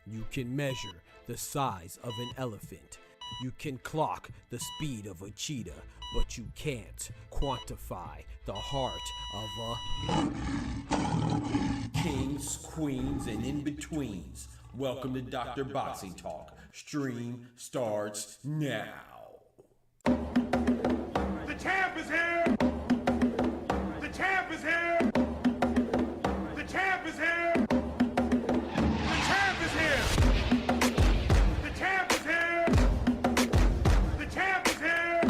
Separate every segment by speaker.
Speaker 1: You can measure the size of an elephant. You can clock the speed of a cheetah, but you can't quantify the heart of a kings, queens, and in-betweens. Welcome to Dr. Boxing Talk. Stream starts now.
Speaker 2: The champ is here! The champ is here! The champ is here! The champ is here! The champ is here! The champ is here!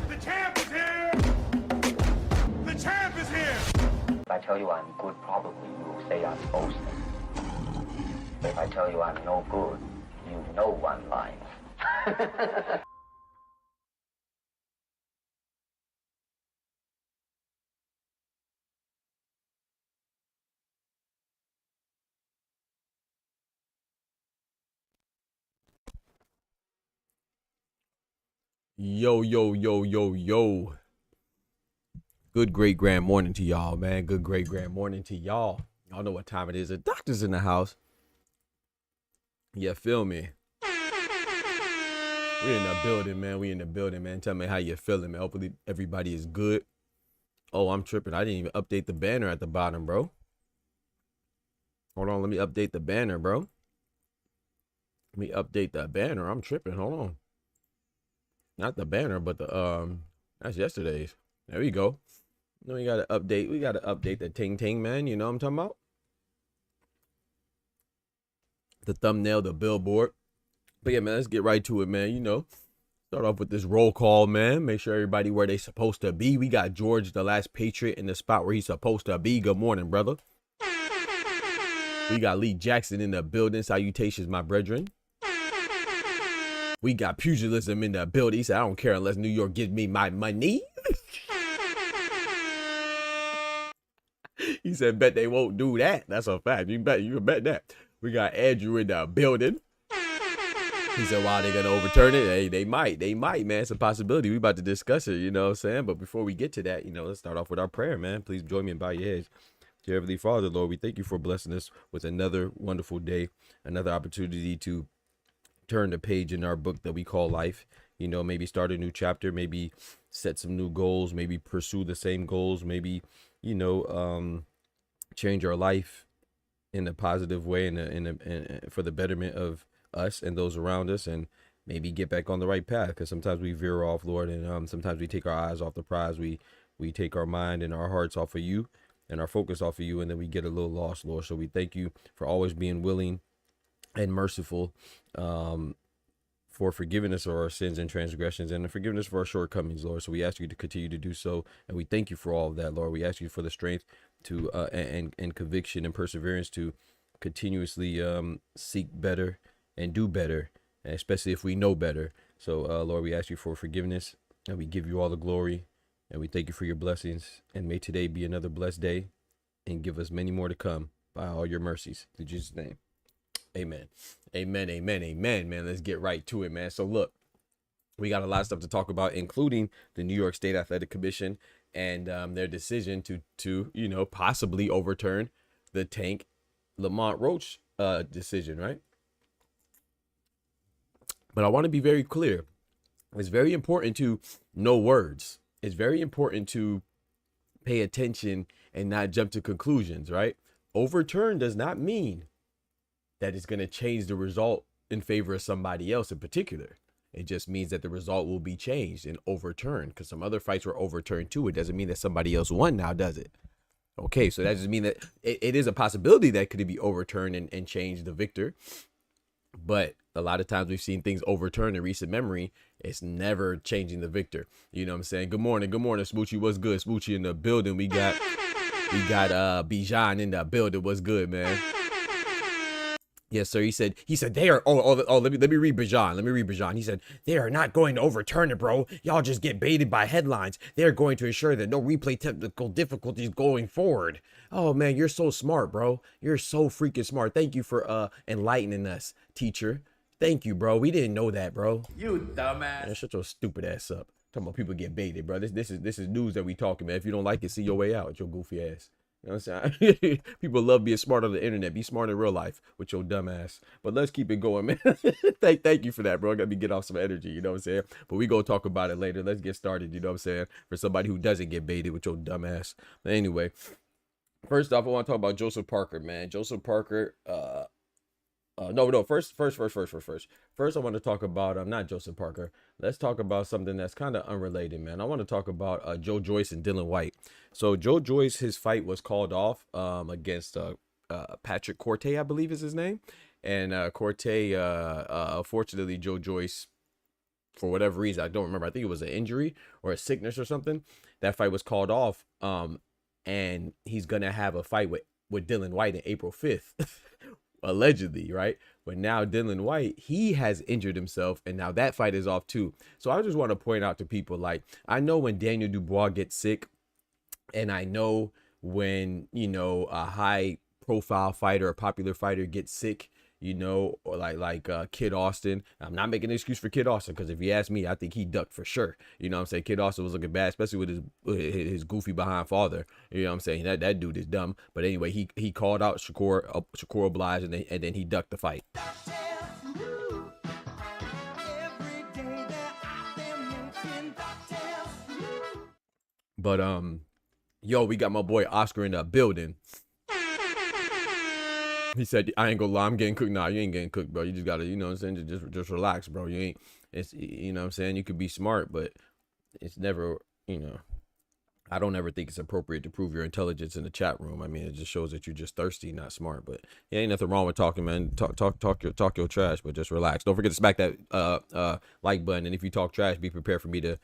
Speaker 2: The champ is here! The champ is here!
Speaker 3: If I tell you I'm good, probably you will say I'm boasting. But if I tell you I'm no good, you know I'm lying.
Speaker 1: Yo, yo, yo, yo, yo. Good great grand morning to y'all, man. Good great grand morning to y'all. Y'all know what time it is. The doctor's in the house. Yeah, feel me? We in the building, man. We in the building, man. Tell me how you feeling, man. Hopefully everybody is good. Oh, I'm tripping. I didn't even update the banner at the bottom, bro. Hold on. Let me update the banner, bro. Let me update that banner. I'm tripping. Hold on. Not the banner, but the that's yesterday's. There we go. No, we gotta update. We gotta update the ting ting, man. You know what I'm talking about? The thumbnail, the billboard. But yeah, man, let's get right to it, man. You know, start off with this roll call, man. Make sure everybody where they supposed to be. We got George, the last Patriot, in the spot where he's supposed to be. Good morning, brother. We got Lee Jackson in the building. Salutations, my brethren. We got pugilism in the building. He said, I don't care unless New York gives me my money. He said, bet they won't do that. That's a fact. You can bet that. We got Andrew in the building. He said, wow, they gonna overturn it? Hey, they might, man. It's a possibility. We about to discuss it, you know what I'm saying? But before we get to that, you know, let's start off with our prayer, man. Please join me and bow your heads. Dear Heavenly Father, Lord, we thank you for blessing us with another wonderful day, another opportunity to turn the page in our book that we call life. You know, maybe start a new chapter, maybe set some new goals, maybe pursue the same goals, maybe, you know, change our life in a positive way and for the betterment of us and those around us, and maybe get back on the right path, because sometimes we veer off, Lord, and sometimes we take our eyes off the prize. We take our mind and our hearts off of you and our focus off of you, and then we get a little lost, Lord. So we thank you for always being willing and merciful, for forgiving us of our sins and transgressions, and forgiving us for our shortcomings, Lord. So we ask you to continue to do so, and we thank you for all of that, Lord. We ask you for the strength and conviction and perseverance to continuously seek better and do better, especially if we know better. So Lord, we ask you for forgiveness, and we give you all the glory, and we thank you for your blessings. And may today be another blessed day, and give us many more to come by all your mercies. In Jesus' name, amen. Amen, amen, amen, man. Let's get right to it, man. So look, we got a lot of stuff to talk about, including the New York State Athletic Commission and their decision to you know, possibly overturn the Tank Lamont Roach decision, right? But I want to be very clear. It's very important to know words. It's very important to pay attention and not jump to conclusions, right? Overturn does not mean that it's going to change the result in favor of somebody else in particular. It just means that the result will be changed and overturned, because some other fights were overturned too. It doesn't mean that somebody else won now, does it? Okay, so that doesn't mean that it is a possibility that could be overturned and change the victor. But a lot of times we've seen things overturned in recent memory. It's never changing the victor. You know what I'm saying? Good morning, Smoochie. What's good? Smoochie in the building. We got Bijan in the building. What's good, man? Yes, sir. He said they are. Let me read Bijan. He said they are not going to overturn it, bro. Y'all just get baited by headlines. They're going to ensure that no replay technical difficulties going forward. Oh man, you're so smart, bro. You're so freaking smart. Thank you for enlightening us, teacher. Thank you, bro. We didn't know that, bro. You dumbass. Man, shut your stupid ass up. Talking about people get baited, bro. This is news that we talking, man. If you don't like it, see your way out with your goofy ass. You know what I'm saying? People love being smart on the internet. Be smart in real life with your dumb ass. But let's keep it going, man. Thank you for that, bro. Got me get off some energy, you know what I'm saying? But we gonna talk about it later. Let's get started, you know what I'm saying? For somebody who doesn't get baited with your dumb ass. But anyway, first off, I want to talk about Joseph Parker, man. Joseph Parker, First, I want to talk about not Joseph Parker. Let's talk about something that's kind of unrelated, man. I want to talk about Joe Joyce and Dylan White. So Joe Joyce, his fight was called off against Patrick Corte, I believe is his name. And Corte, unfortunately, Joe Joyce, for whatever reason, I don't remember. I think it was an injury or a sickness or something. That fight was called off. And he's gonna have a fight with Dylan White on April 5th. Allegedly, right? But now Dylan White, he has injured himself, and now that fight is off too. So I just want to point out to people, like, I know when Daniel Dubois gets sick, and I know when, you know, a high profile fighter, a popular fighter gets sick, you know, or like Kid Austin. I'm not making an excuse for Kid Austin, because if you ask me, I think he ducked for sure. You know what I'm saying? Kid Austin was looking bad, especially with his goofy behind father. You know what I'm saying? That dude is dumb. But anyway, he called out Shakur Oblige, and then he ducked the fight. But yo, we got my boy Oscar in the building. He said, I ain't gonna lie, I'm getting cooked. Nah, you ain't getting cooked, bro. You just gotta, you know what I'm saying? Just relax, bro. You ain't, it's, you know what I'm saying? You could be smart, but it's never, you know, I don't ever think it's appropriate to prove your intelligence in the chat room. I mean, it just shows that you're just thirsty, not smart. But yeah, ain't nothing wrong with talking, man. Talk your trash, but just relax. Don't forget to smack that like button. And if you talk trash, be prepared for me to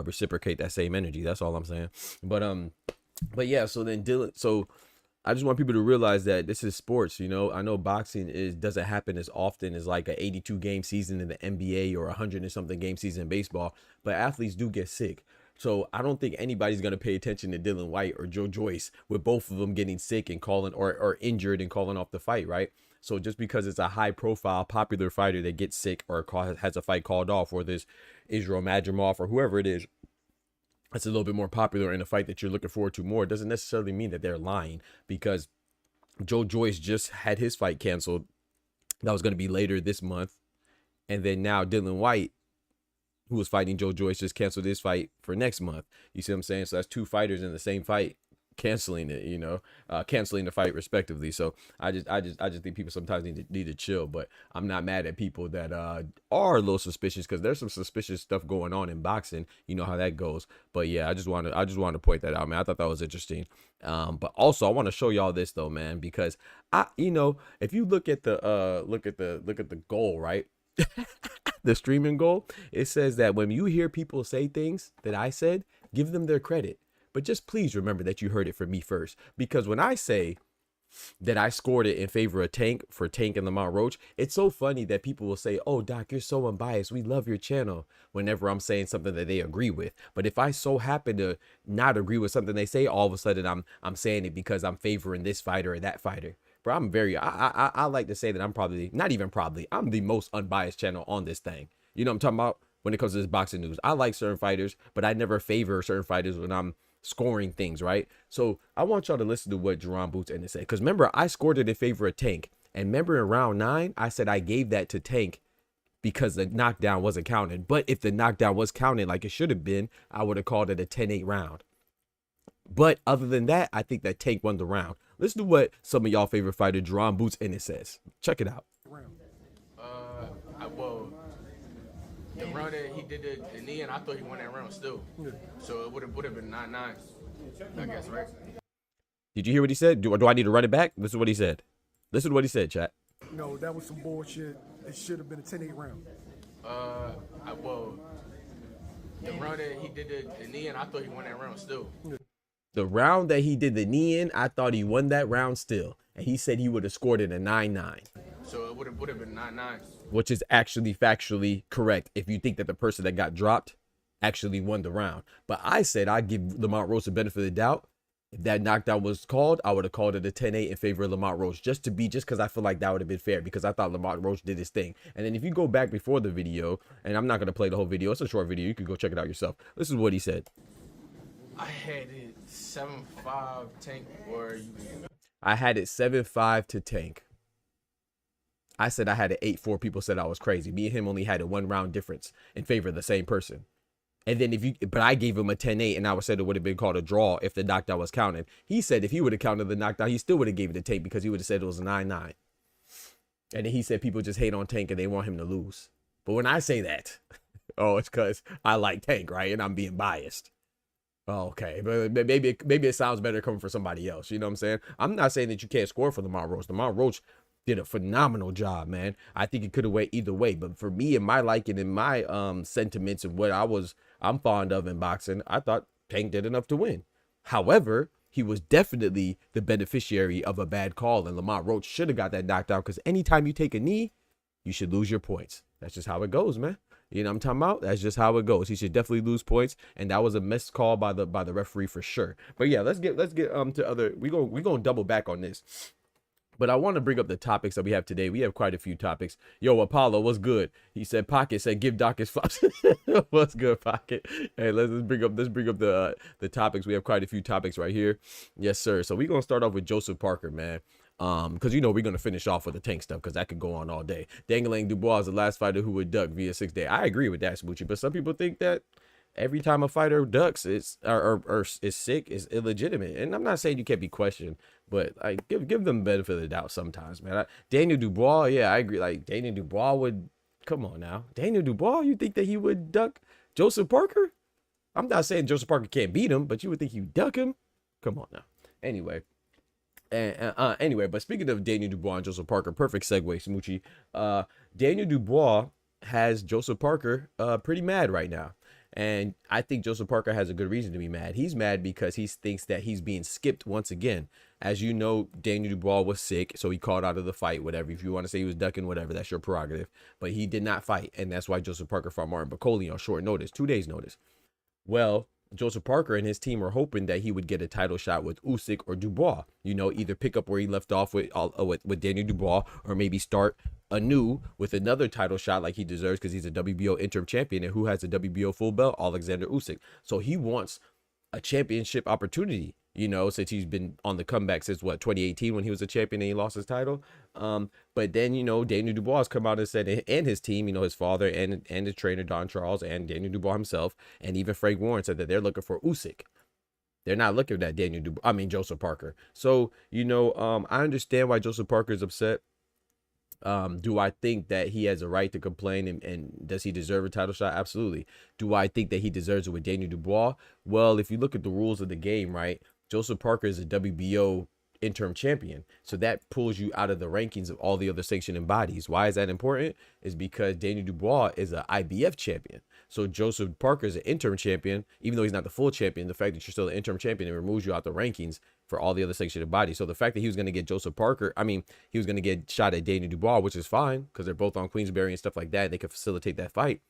Speaker 1: reciprocate that same energy. That's all I'm saying. But yeah, so then Dylan, so I just want people to realize that this is sports, you know. I know boxing doesn't happen as often as like a 82 game season in the NBA or 100 and something game season in baseball, but athletes do get sick. So I don't think anybody's going to pay attention to Dylan White or Joe Joyce with both of them getting sick and calling or injured and calling off the fight, right? So just because it's a high profile popular fighter that gets sick or has a fight called off, or there's Israel Madrimov or whoever it is, it's a little bit more popular in a fight that you're looking forward to more, it doesn't necessarily mean that they're lying, because Joe Joyce just had his fight canceled. That was going to be later this month. And then now Dylan White, who was fighting Joe Joyce, just canceled his fight for next month. You see what I'm saying? So that's two fighters in the same fight canceling it, you know, canceling the fight respectively. So I just think people sometimes need to chill. But I'm not mad at people that are a little suspicious, because there's some suspicious stuff going on in boxing. You know how that goes. But yeah, I just wanted to point that out, man. I thought that was interesting. But also I want to show y'all this though, man, because you know, if you look at the goal, right? The streaming goal, it says that when you hear people say things that I said, give them their credit. but just please remember that you heard it from me first. Because when I say that I scored it in favor of Tank for Tank and Lamont Roach, it's so funny that people will say, oh, Doc, you're so unbiased. We love your channel, whenever I'm saying something that they agree with. But if I so happen to not agree with something they say, all of a sudden I'm saying it because I'm favoring this fighter or that fighter. Bro, I'm very, I like to say that I'm probably, not even probably, I'm the most unbiased channel on this thing. You know what I'm talking about? When it comes to this boxing news, I like certain fighters, but I never favor certain fighters when I'm scoring things, right? So I want y'all to listen to what Jerron Boots ended said, because remember, I scored it in favor of Tank, and remember in round 9 I said I gave that to Tank because the knockdown wasn't counted. But if the knockdown was counted like it should have been, I would have called it a 10-8 round. But other than that, I think that Tank won the round. Listen to what some of y'all favorite fighter Jerron Boots ended says. Check it out.
Speaker 4: Well, the round that he did the knee, and I thought he won that round still. So it would have been 9-9, I guess, right?
Speaker 1: Did you hear what he said? Do I need to run it back? This is what he said. Listen to what he said, chat.
Speaker 5: No, that was some bullshit. It should have been a 10-8 round.
Speaker 4: Well, the round that he did the knee, and I thought he won that round still.
Speaker 1: The round that he did the knee in, I thought he won that round still. And he said he would have scored it a 9-9.
Speaker 4: So it would have been 9-9.
Speaker 1: Which is actually factually correct if you think that the person that got dropped actually won the round. But I said I'd give Lamont Roach the benefit of the doubt. If that knockdown was called, I would have called it a 10-8 in favor of Lamont Roach, just because I feel like that would have been fair, because I thought Lamont Roach did his thing. And then if you go back before the video, and I'm not going to play the whole video, it's a short video, you can go check it out yourself. This is what he said.
Speaker 4: I had it 7-5 Tank, or you.
Speaker 1: I had it 7-5 to Tank. I said I had it 8-4. People said I was crazy. Me and him only had a 1 round difference in favor of the same person. And then but I gave him a 10-8, and I would said it would have been called a draw if the knockdown was counted. He said if he would have counted the knockdown, he still would have gave it to Tank because he would have said it was a 9-9. And then he said people just hate on Tank and they want him to lose. But when I say that, oh, it's because I like Tank, right? And I'm being biased. Okay, but maybe it sounds better coming from somebody else. You know what I'm saying? I'm not saying that you can't score for Lamont Roach. Lamont Roach did a phenomenal job, man. I think it could have went either way. But for me and my liking and my sentiments and what I'm fond of in boxing, I thought Tank did enough to win. However, he was definitely the beneficiary of a bad call, and Lamont Roach should have got that knocked out, because anytime you take a knee, you should lose your points. That's just how it goes, man. You know what I'm talking about? That's just how it goes. He should definitely lose points, and that was a missed call by the referee for sure. But yeah, let's get to other. We're gonna double back on this. But I want to bring up the topics that we have today. We have quite a few topics. Yo, Apollo, what's good? He said, Pocket said, give Doc his flops. What's good, Pocket? Hey, let's bring up the topics. We have quite a few topics right here. Yes, sir. So we're gonna start off with Joseph Parker, man. Because we're gonna finish off with the Tank stuff, because that could go on all day. Dangling Dubois is the last fighter who would duck via 6 day. I agree with that, Smoochie. But some people think that every time a fighter ducks, it's or is sick, is illegitimate. And I'm not saying you can't be questioned, but like give them the benefit of the doubt sometimes, man. Daniel Dubois, yeah, I agree. Like Daniel Dubois would, come on now, Daniel Dubois, you think that he would duck Joseph Parker? I'm not saying Joseph Parker can't beat him, but you would think he'd duck him? Come on now. Anyway. Anyway, but speaking of Daniel Dubois and Joseph Parker, perfect segue, Smoochie. Daniel Dubois has Joseph Parker pretty mad right now. And I think Joseph Parker has a good reason to be mad. He's mad because he thinks that he's being skipped once again. As you know, Daniel Dubois was sick, so he called out of the fight, whatever. If you want to say he was ducking, whatever, that's your prerogative. But he did not fight, and that's why Joseph Parker fought Martin Bakole on short notice, 2 days notice. Well, Joseph Parker and his team were hoping that he would get a title shot with Usyk or Dubois. You know, either pick up where he left off with Daniel Dubois, or maybe start anew with another title shot like he deserves, because he's a WBO interim champion, and who has a WBO full belt? Alexander Usyk. So he wants a championship opportunity, you know, since he's been on the comeback since 2018 when he was a champion and he lost his title. But then, you know, Daniel Dubois come out and said, and his team, you know, his father and his trainer Don Charles and Daniel Dubois himself, and even Frank Warren said that they're looking for Usyk. They're not looking at Joseph Parker. So, you know, I understand why Joseph Parker is upset. Do I think that he has a right to complain, and does he deserve a title shot? Absolutely. Do I think that he deserves it with Daniel Dubois? Well, if you look at the rules of the game, right, Joseph Parker is a WBO interim champion. So that pulls you out of the rankings of all the other sanctioning bodies. Why is that important? Is because Daniel Dubois is an IBF champion. So Joseph Parker is an interim champion, even though he's not the full champion. The fact that you're still an interim champion, it removes you out the rankings for all the other sanctioning bodies. So the fact that he was going to get Joseph Parker, I mean, he was going to get shot at Daniel Dubois, which is fine because they're both on Queensberry and stuff like that. They could facilitate that fight.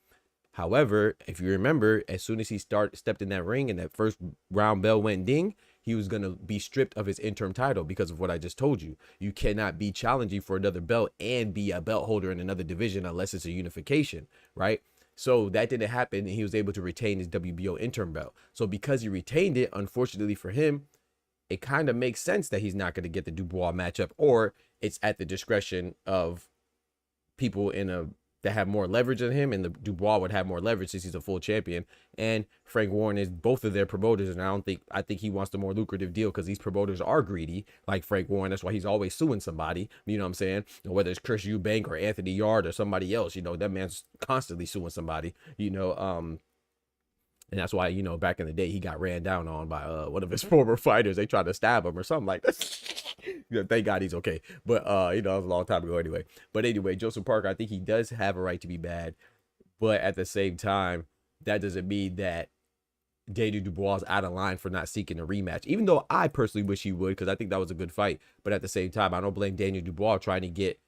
Speaker 1: However, if you remember, as soon as he stepped in that ring and that first round bell went ding, he was going to be stripped of his interim title because of what I just told you. You cannot be challenging for another belt and be a belt holder in another division unless it's a unification, right? So that didn't happen, and he was able to retain his WBO interim belt. So because he retained it, unfortunately for him, it kind of makes sense that he's not going to get the Dubois matchup, or it's at the discretion of people that have more leverage than him, and the Dubois would have more leverage since he's a full champion. And Frank Warren is both of their promoters, and I think he wants the more lucrative deal because these promoters are greedy, like Frank Warren. That's why he's always suing somebody. You know what I'm saying? Whether it's Chris Eubank or Anthony Yard or somebody else, you know, that man's constantly suing somebody. And that's why, you know, back in the day, he got ran down on by one of his former fighters. They tried to stab him or something like that. You know, thank God he's okay. But, you know, it was a long time ago anyway. But anyway, Joseph Parker, I think he does have a right to be bad. But at the same time, that doesn't mean that Daniel Dubois is out of line for not seeking a rematch. Even though I personally wish he would, because I think that was a good fight. But at the same time, I don't blame Daniel Dubois trying to get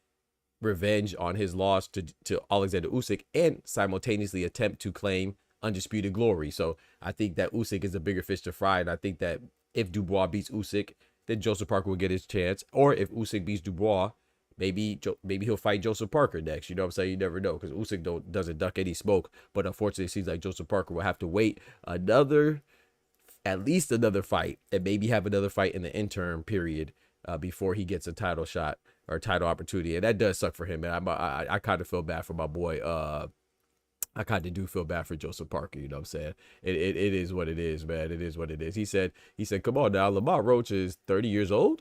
Speaker 1: revenge on his loss to Alexander Usyk and simultaneously attempt to claim undisputed glory. So I think that Usyk is a bigger fish to fry, and I think that if Dubois beats Usyk, then Joseph Parker will get his chance. Or if Usyk beats Dubois, maybe he'll fight Joseph Parker next. You know what I'm saying? You never know, because Usyk doesn't duck any smoke. But unfortunately, it seems like Joseph Parker will have to wait at least another fight, and maybe have another fight in the interim period before he gets a title shot or title opportunity. And that does suck for him, man. I kind of feel bad for my boy. I kind of do feel bad for Joseph Parker. You know what I'm saying? It is what it is, man. It is what it is. He said, come on now, Lamont Roach is 30 years old.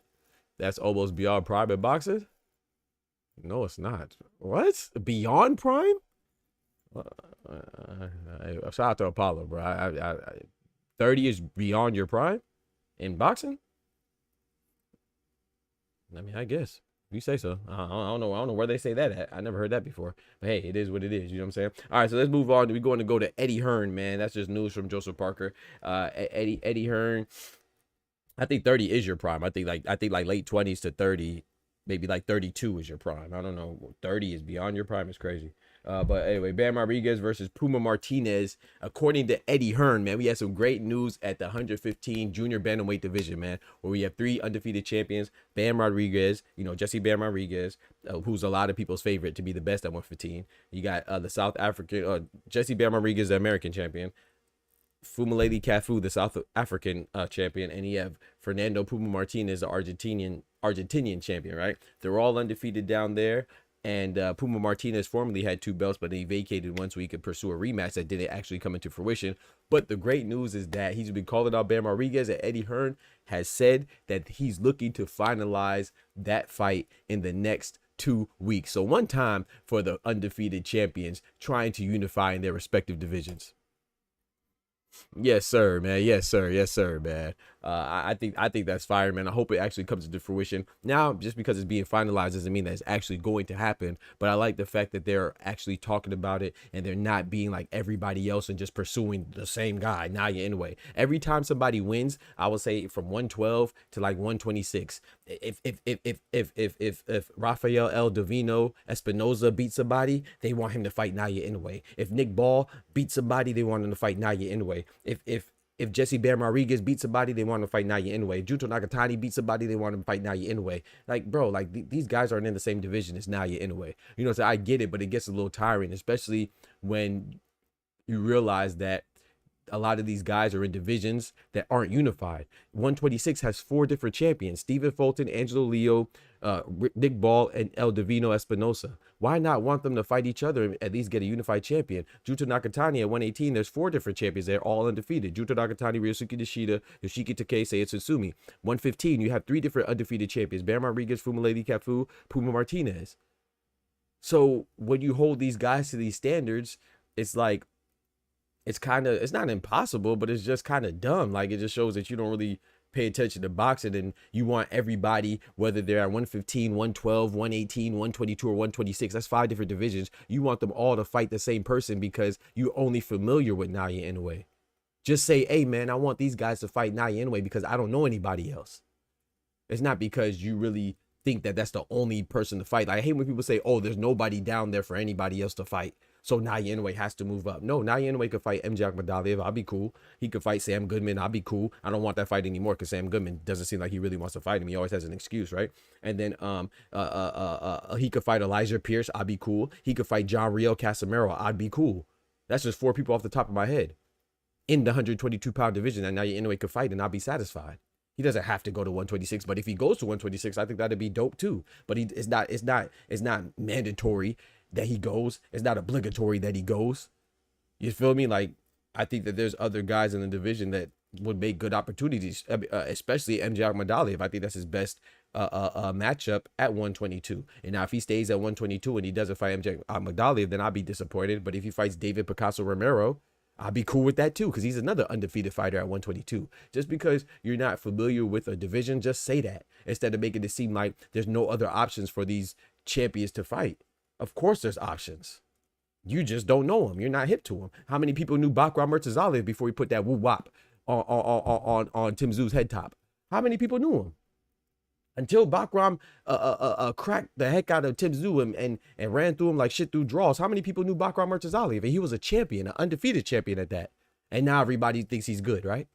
Speaker 1: That's almost beyond prime in boxing. No, it's not. What? Beyond prime? Shout out to Apollo, bro. 30 is beyond your prime in boxing? I mean, I guess. You say so. I don't know where they say that at. I never heard that before. But hey, it is what it is. You know what I'm saying? All right, so let's move on. We're going to go to Eddie Hearn, man. That's just news from Joseph Parker. Eddie Hearn. I think 30 is your prime. I think like late 20s to 30, maybe like 32 is your prime. I don't know. 30 is beyond your prime. It's crazy. But anyway, Bam Rodriguez versus Puma Martinez. According to Eddie Hearn, man, we had some great news at the 115 junior bantamweight division, man, where we have 3 undefeated champions. Bam Rodriguez, you know, Jesse Bam Rodriguez, who's a lot of people's favorite to be the best at 115. You got the South African, Jesse Bam Rodriguez, the American champion. Fumaledi Cafu, the South African champion, and you have Fernando Puma Martinez, the Argentinian champion, right? They're all undefeated down there. And Puma Martinez formerly had 2 belts, but he vacated one so he could pursue a rematch that didn't actually come into fruition. But the great news is that he's been calling out Bam Rodriguez, and Eddie Hearn has said that he's looking to finalize that fight in the next 2 weeks. So one time for the undefeated champions trying to unify in their respective divisions. Yes, sir, man. Yes, sir. Yes, sir, man. I think that's fire, man. I hope it actually comes into fruition. Now, just because it's being finalized doesn't mean that it's actually going to happen. But I like the fact that they're actually talking about it and they're not being like everybody else and just pursuing the same guy, Naya Inoue. Every time somebody wins, I would say from 112 to like 126. If Rafael El Divino Espinoza beats somebody, they want him to fight Naya Inoue. If Nick Ball beats somebody, they want him to fight Naya Inoue. If Jesse Bam Rodriguez beats somebody, they want to fight Naya Inoue. Junto Nakatani beats somebody, they want to fight Naya Inoue. Like, bro, like these guys aren't in the same division as Naya Inoue. You know, so I get it, but it gets a little tiring, especially when you realize that a lot of these guys are in divisions that aren't unified. 126 has 4 different champions: Stephen Fulton, Angelo Leo, Nick Ball, and El Divino Espinosa. Why not want them to fight each other and at least get a unified champion? Junto Nakatani at 118, there's 4 different champions. They're all undefeated: Junto Nakatani, Ryosuke Nishida, Yoshiki Takei, and Tsutsumi. 115, you have 3 different undefeated champions: Bam Rodriguez, Fumaledi Cafu, Puma Martinez. So when you hold these guys to these standards, it's like, it's not impossible, but it's just kind of dumb. Like, it just shows that you don't really pay attention to boxing and you want everybody, whether they're at 115, 112, 118, 122, or 126, that's 5 different divisions. You want them all to fight the same person because you're only familiar with Naoya Inoue. Just say, hey, man, I want these guys to fight Naoya Inoue because I don't know anybody else. It's not because you really think that that's the only person to fight. Like, I hate when people say, oh, there's nobody down there for anybody else to fight, so Naoya Inoue has to move up. No, Naoya Inoue could fight MJ Akhmadaliev. I'll be cool. He could fight Sam Goodman. I'll be cool. I don't want that fight anymore because Sam Goodman doesn't seem like he really wants to fight him. He always has an excuse, right? And then he could fight Elijah Pierce. I'd be cool. He could fight John Riel Casimero. I'd be cool. That's just 4 people off the top of my head in the 122-pound division that Naoya Inoue could fight, and I'll be satisfied. He doesn't have to go to 126, but if he goes to 126, I think that'd be dope too. But it's not mandatory that he goes. It's not obligatory that he goes. You feel me? Like, I think that there's other guys in the division that would make good opportunities, especially MJ Akhmadaliev. I think that's his best matchup at 122. And now if he stays at 122 and he doesn't fight MJ Akhmadaliev, then I'll be disappointed. But if he fights David Picasso Romero, I'll be cool with that too, because he's another undefeated fighter at 122. Just because you're not familiar with a division, just say that instead of making it seem like there's no other options for these champions to fight. Of course there's options. You just don't know them. You're not hip to them. How many people knew Bakram Murtazalev before he put that woo wop on Tim Tszю's head top? How many people knew him? Until Bakram cracked the heck out of Tim Tszyu and ran through him like shit through draws. How many people knew Bakram Murtazalev? And he was a champion, an undefeated champion at that. And now everybody thinks he's good, right?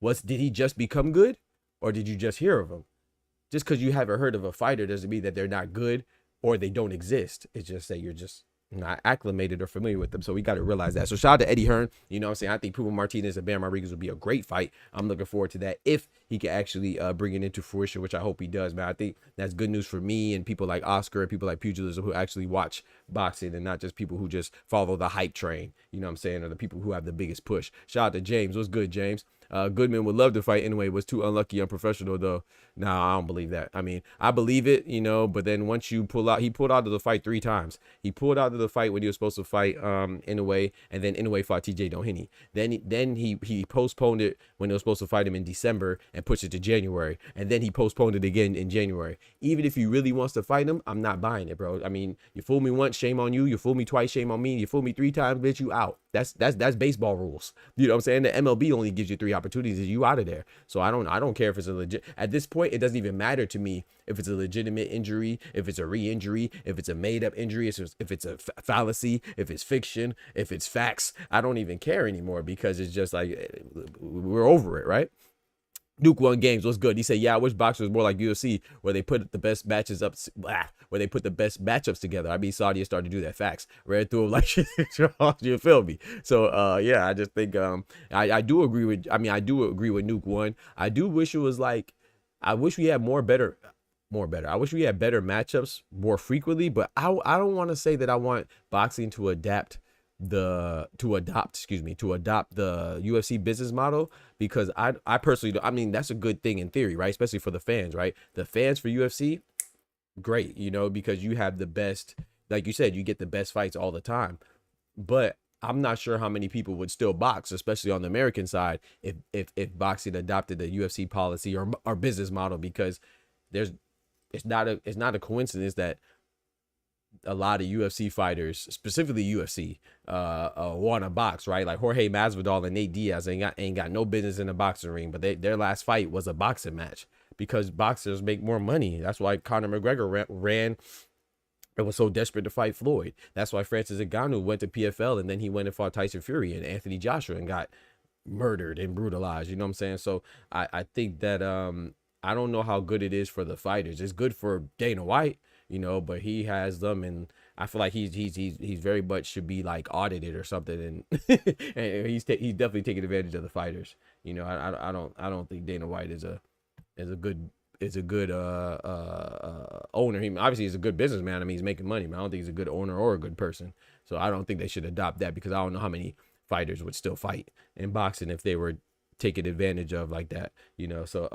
Speaker 1: Did he just become good? Or did you just hear of him? Just because you haven't heard of a fighter doesn't mean that they're not good or they don't exist. It's just that you're just not acclimated or familiar with them. So we got to realize that. So shout out to Eddie Hearn. You know what I'm saying? I think Puma Martinez and Bam Rodriguez will be a great fight. I'm looking forward to that if he can actually bring it into fruition, which I hope he does, man. I think that's good news for me and people like Oscar and people like Pugilism who actually watch boxing and not just people who just follow the hype train, you know what I'm saying, or the people who have the biggest push. Shout out to James. What's good, James? Goodman would love to fight anyway, was too unlucky, unprofessional though. Nah, I don't believe that. I mean, I believe it, you know, but then once you pull out, he pulled out of the fight 3 times. He pulled out of the fight when he was supposed to fight Inoue, and then Inoue fought TJ Doheny. Then he postponed it when he was supposed to fight him in December and pushed it to January, and then he postponed it again in January. Even if he really wants to fight him, I'm not buying it, bro. I mean, you fool me once, shame on you. You fool me twice, shame on me. You fool me 3 times, bitch, you out. That's baseball rules. You know what I'm saying? The MLB only gives you 3 opportunities. You out of there. So I don't care if it's a legit. At this point, it doesn't even matter to me if it's a legitimate injury, if it's a re-injury, if it's a made-up injury, if it's a fallacy, if it's fiction, if it's facts. I don't even care anymore because it's just like we're over it, right? Duke One Games was good. He said, "Yeah, I wish boxing was more like UFC, where they put the best matches up, where they put the best matchups together." I mean, Saudi has started to do that. Facts. Ran through them like shit. You feel me? So, yeah, I just think I do agree with. I mean, I do agree with Nuke One. I do wish it was like, I wish we had better. I wish we had better matchups more frequently. But I don't want to say that I want boxing to adopt the UFC business model, because I personally don't. I mean, that's a good thing in theory, right? Especially for the fans, right? The fans for UFC, great, you know, because you have the best, like you said, you get the best fights all the time. But I'm not sure how many people would still box, especially on the American side, if boxing adopted the UFC policy or business model, because it's not a coincidence that a lot of UFC fighters, specifically UFC, want to box, right? Like Jorge Masvidal and Nate Diaz ain't got no business in the boxing ring, but their last fight was a boxing match because boxers make more money. That's why Conor McGregor ran and was so desperate to fight Floyd. That's why Francis Ngannou went to PFL and then he went and fought Tyson Fury and Anthony Joshua and got murdered and brutalized. You know what I'm saying? So I think that I don't know how good it is for the fighters. It's good for Dana White, you know, but he has them, and I feel like he's very much should be like audited or something, and and he's definitely taking advantage of the fighters. You know, I don't think Dana White is a good owner. He obviously is a good businessman. I mean, he's making money, but I don't think he's a good owner or a good person. So I don't think they should adopt that, because I don't know how many fighters would still fight in boxing if they were taken advantage of like that, you know. So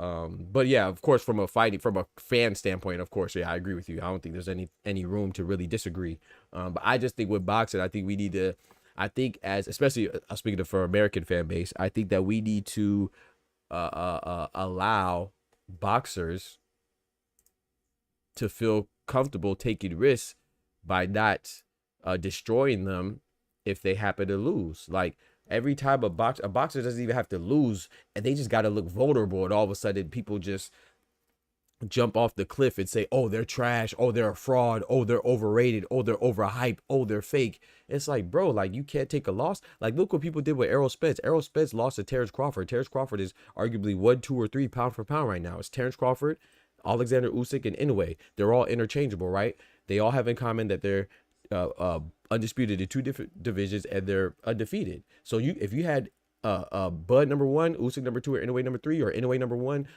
Speaker 1: but yeah, of course, from a fan standpoint, of course, yeah, I agree with you. I don't think there's any room to really disagree, but I just think with boxing, I think we need to, I think, as especially speaking for American fan base, I think that we need to allow boxers to feel comfortable taking risks by not destroying them if they happen to lose. Like every time a boxer doesn't even have to lose, and they just got to look vulnerable, and all of a sudden people just jump off the cliff and say, oh, they're trash, oh, they're a fraud, oh, they're overrated, oh, they're overhyped, oh, they're fake. It's like, bro, like, you can't take a loss. Like, look what people did with Errol Spence. Errol Spence lost to Terrence Crawford. Terrence Crawford is arguably 1, 2, or 3 pound for pound right now. It's Terrence Crawford, Alexander Usyk, and Inoue. They're all interchangeable, right? They all have in common that they're undisputed in 2 different divisions, and they're undefeated. So if you had Bud number 1, Usyk number 2, or Inoue number 3, or Inoue number 1,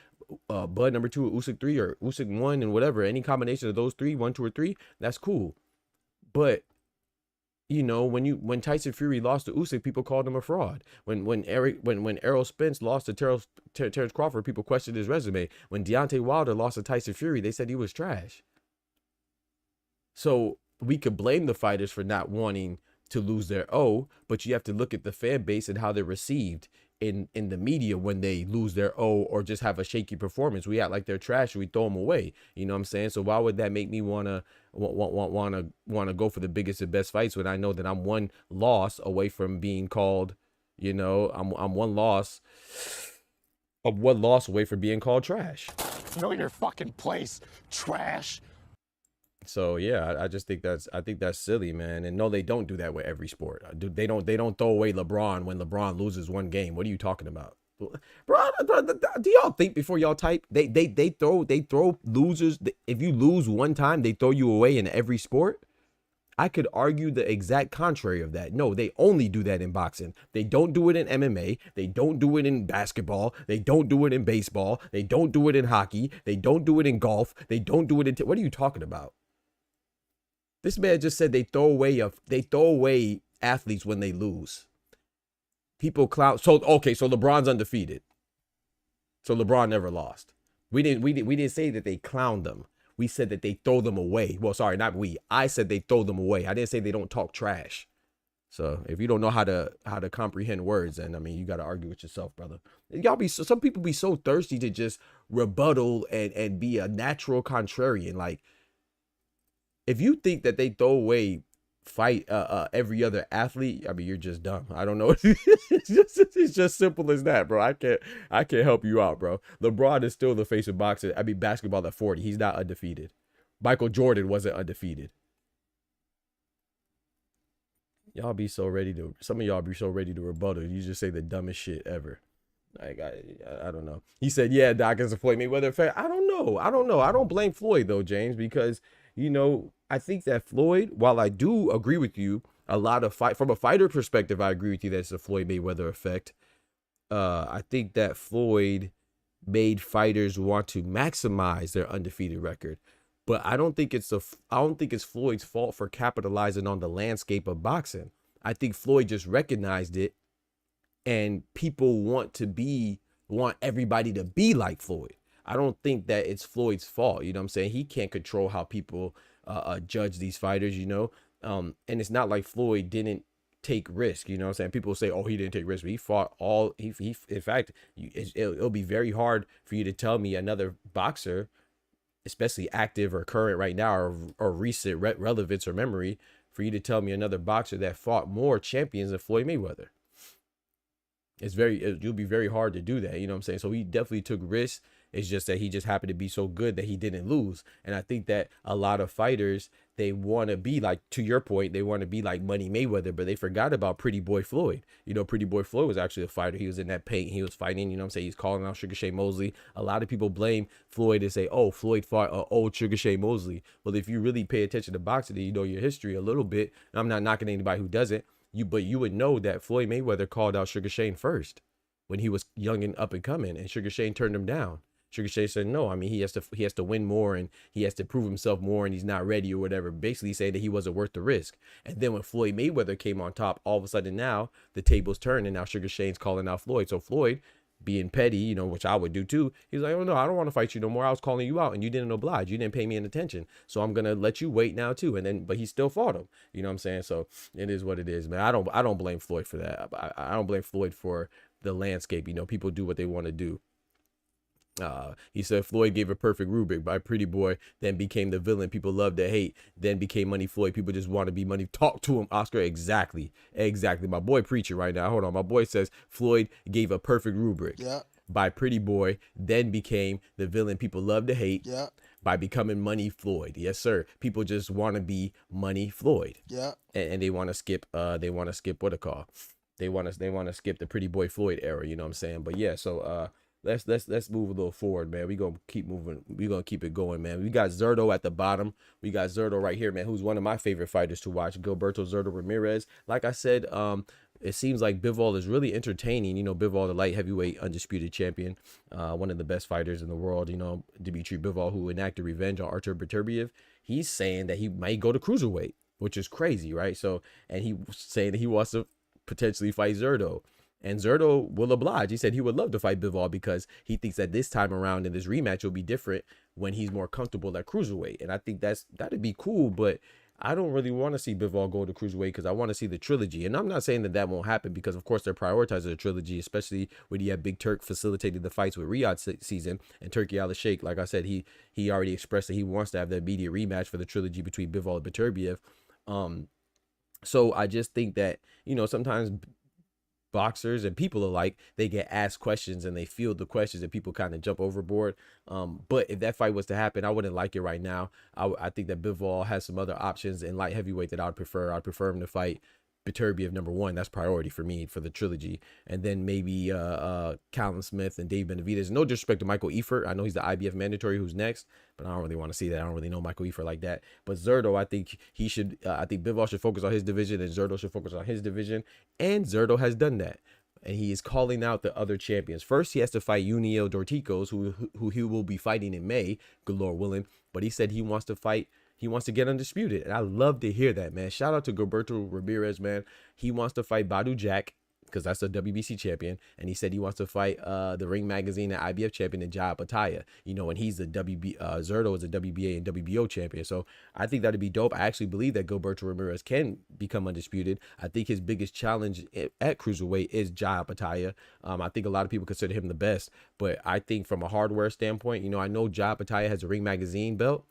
Speaker 1: Bud number 2, Usyk 3, or Usyk 1, and whatever, any combination of those 3, 1, 2, or 3, that's cool. But you know, when Tyson Fury lost to Usyk, people called him a fraud. When Errol Spence lost to Terrence Crawford, people questioned his resume. When Deontay Wilder lost to Tyson Fury, they said he was trash. So we could blame the fighters for not wanting to lose their O, but you have to look at the fan base and how they're received in the media when they lose their O or just have a shaky performance. We act like they're trash and we throw them away. You know what I'm saying? So why would that make me wanna go for the biggest and best fights when I know that I'm one loss away from being called, you know, I'm one loss away from being called trash.
Speaker 2: Know your fucking place, trash.
Speaker 1: So yeah, I just think that's silly, man. And no, they don't do that with every sport. They don't throw away LeBron when LeBron loses one game. What are you talking about, bro? Do y'all think before y'all type? They throw losers. If you lose one time, they throw you away in every sport. I could argue the exact contrary of that. No, they only do that in boxing. They don't do it in MMA. They don't do it in basketball. They don't do it in baseball. They don't do it in hockey. They don't do it in golf. They don't do it in what are you talking about? This man just said they throw away athletes when they lose. People clown. So okay, so LeBron's undefeated. So LeBron never lost. We didn't say that they clowned them. We said that they throw them away. Well, sorry, not we. I said they throw them away. I didn't say they don't talk trash. So if you don't know how to comprehend words, then I mean you got to argue with yourself, brother. Some people be so thirsty to just rebuttal and be a natural contrarian. Like, if you think that they throw away fight every other athlete, I mean, you're just dumb. I don't know. It's just simple as that, bro. I can't help you out, bro. LeBron is still the face of boxing. I mean, basketball at 40. He's not undefeated. Michael Jordan wasn't undefeated. Y'all be so ready to. Some of y'all be so ready to rebuttal. You just say the dumbest shit ever. Like I don't know. He said, "Yeah, Doc is a Floyd Mayweather fan." I don't know. I don't blame Floyd though, James, because you know I think that Floyd, while I do agree with you, a lot of from a fighter perspective, I agree with you that it's a Floyd Mayweather effect. I think that Floyd made fighters want to maximize their undefeated record, but I don't think it's Floyd's fault for capitalizing on the landscape of boxing. I think Floyd just recognized it, and people want everybody to be like Floyd. I don't think that it's Floyd's fault. You know what I'm saying? He can't control how people judge these fighters, you know? And it's not like Floyd didn't take risk, you know what I'm saying? People say, oh, he didn't take risk, but he fought in fact, it'll be very hard for you to tell me another boxer, especially active or current right now or recent relevance or memory, for you to tell me another boxer that fought more champions than Floyd Mayweather. It'll be very hard to do that, you know what I'm saying? So he definitely took risks. It's just that he just happened to be so good that he didn't lose. And I think that a lot of fighters, they want to be like, to your point, they want to be like Money Mayweather, but they forgot about Pretty Boy Floyd. You know, Pretty Boy Floyd was actually a fighter. He was in that paint. He was fighting, you know what I'm saying? He's calling out Sugar Shea Mosley. A lot of people blame Floyd and say, oh, Floyd fought old Sugar Shea Mosley. Well, if you really pay attention to boxing and you know your history a little bit, and I'm not knocking anybody who doesn't, but you would know that Floyd Mayweather called out Sugar Shane first when he was young and up and coming, and Sugar Shane turned him down. Sugar Shane said, no, I mean, he has to win more and he has to prove himself more and he's not ready or whatever, basically saying that he wasn't worth the risk. And then when Floyd Mayweather came on top, all of a sudden now the tables turned and now Sugar Shane's calling out Floyd. So Floyd, being petty, you know, which I would do too, he's like, oh no, I don't want to fight you no more. I was calling you out and you didn't oblige. You didn't pay me any attention. So I'm going to let you wait now too. And then, but he still fought him. You know what I'm saying? So it is what it is, man. I don't blame Floyd for that. I don't blame Floyd for the landscape. You know, people do what they want to do. He said Floyd gave a perfect rubric by Pretty Boy, then became the villain people love to hate, then became Money Floyd. People just want to be money. Talk to him, Oscar. Exactly. My boy preaching right now. Hold on. My boy says Floyd gave a perfect rubric by Pretty Boy, then became the villain people love to hate by becoming Money Floyd. Yes, sir. People just want to be Money Floyd. And they want to skip. They want to skip what it called. They want to skip the Pretty Boy Floyd era. You know what I'm saying? But yeah. So let's move a little forward, man. We gonna keep moving. We gonna keep it going, man. We got Zurdo at the bottom. We got Zurdo right here, man, who's one of my favorite fighters to watch. Gilberto Zurdo Ramirez. Like I said, it seems like Bivol is really entertaining. You know, Bivol, the light heavyweight undisputed champion, one of the best fighters in the world. You know, Dmitry Bivol, who enacted revenge on Artur Beterbiev. He's saying that he might go to cruiserweight, which is crazy, right? So, and he saying that he wants to potentially fight Zurdo. And Zurdo will oblige. He said he would love to fight Bivol because he thinks that this time around in this rematch will be different when he's more comfortable at cruiserweight. And I think that'd be cool, but I don't really want to see Bivol go to cruiserweight because I want to see the trilogy. And I'm not saying that won't happen because, of course, they're prioritizing the trilogy, especially when you have Big Turk facilitating the fights with Riyadh season. And Turki Al-Sheikh, like I said, he already expressed that he wants to have the immediate rematch for the trilogy between Bivol and Beterbiev. So I just think that, you know, sometimes boxers and people alike, they get asked questions and they field the questions and people kind of jump overboard. But if that fight was to happen, I wouldn't like it right now. I think that Bivol has some other options in light heavyweight that I'd prefer. I'd prefer him to fight Beterbiev number one. That's priority for me for the trilogy. And then maybe Callum Smith and Dave Benavidez. No disrespect to Michael Eifert. I know he's the IBF mandatory who's next, but I don't really want to see that. I don't really know Michael Eifert like that. But Zurdo, I think he should, I think Bivol should focus on his division and Zurdo should focus on his division. And Zurdo has done that. And he is calling out the other champions. First, he has to fight Junio Dorticos, who he will be fighting in May, good Lord willing. But he said he wants to fight. He wants to get undisputed. And I love to hear that, man. Shout out to Gilberto Ramirez, man. He wants to fight Badu Jack because that's a WBC champion. And he said he wants to fight the Ring Magazine and IBF champion and Jai Pataya. You know, and he's the Zurdo is a WBA and WBO champion. So I think that'd be dope. I actually believe that Gilberto Ramirez can become undisputed. I think his biggest challenge at cruiserweight is Jai Pataya. I think a lot of people consider him the best. But I think from a hardware standpoint, you know, I know Jai Pataya has a Ring Magazine belt,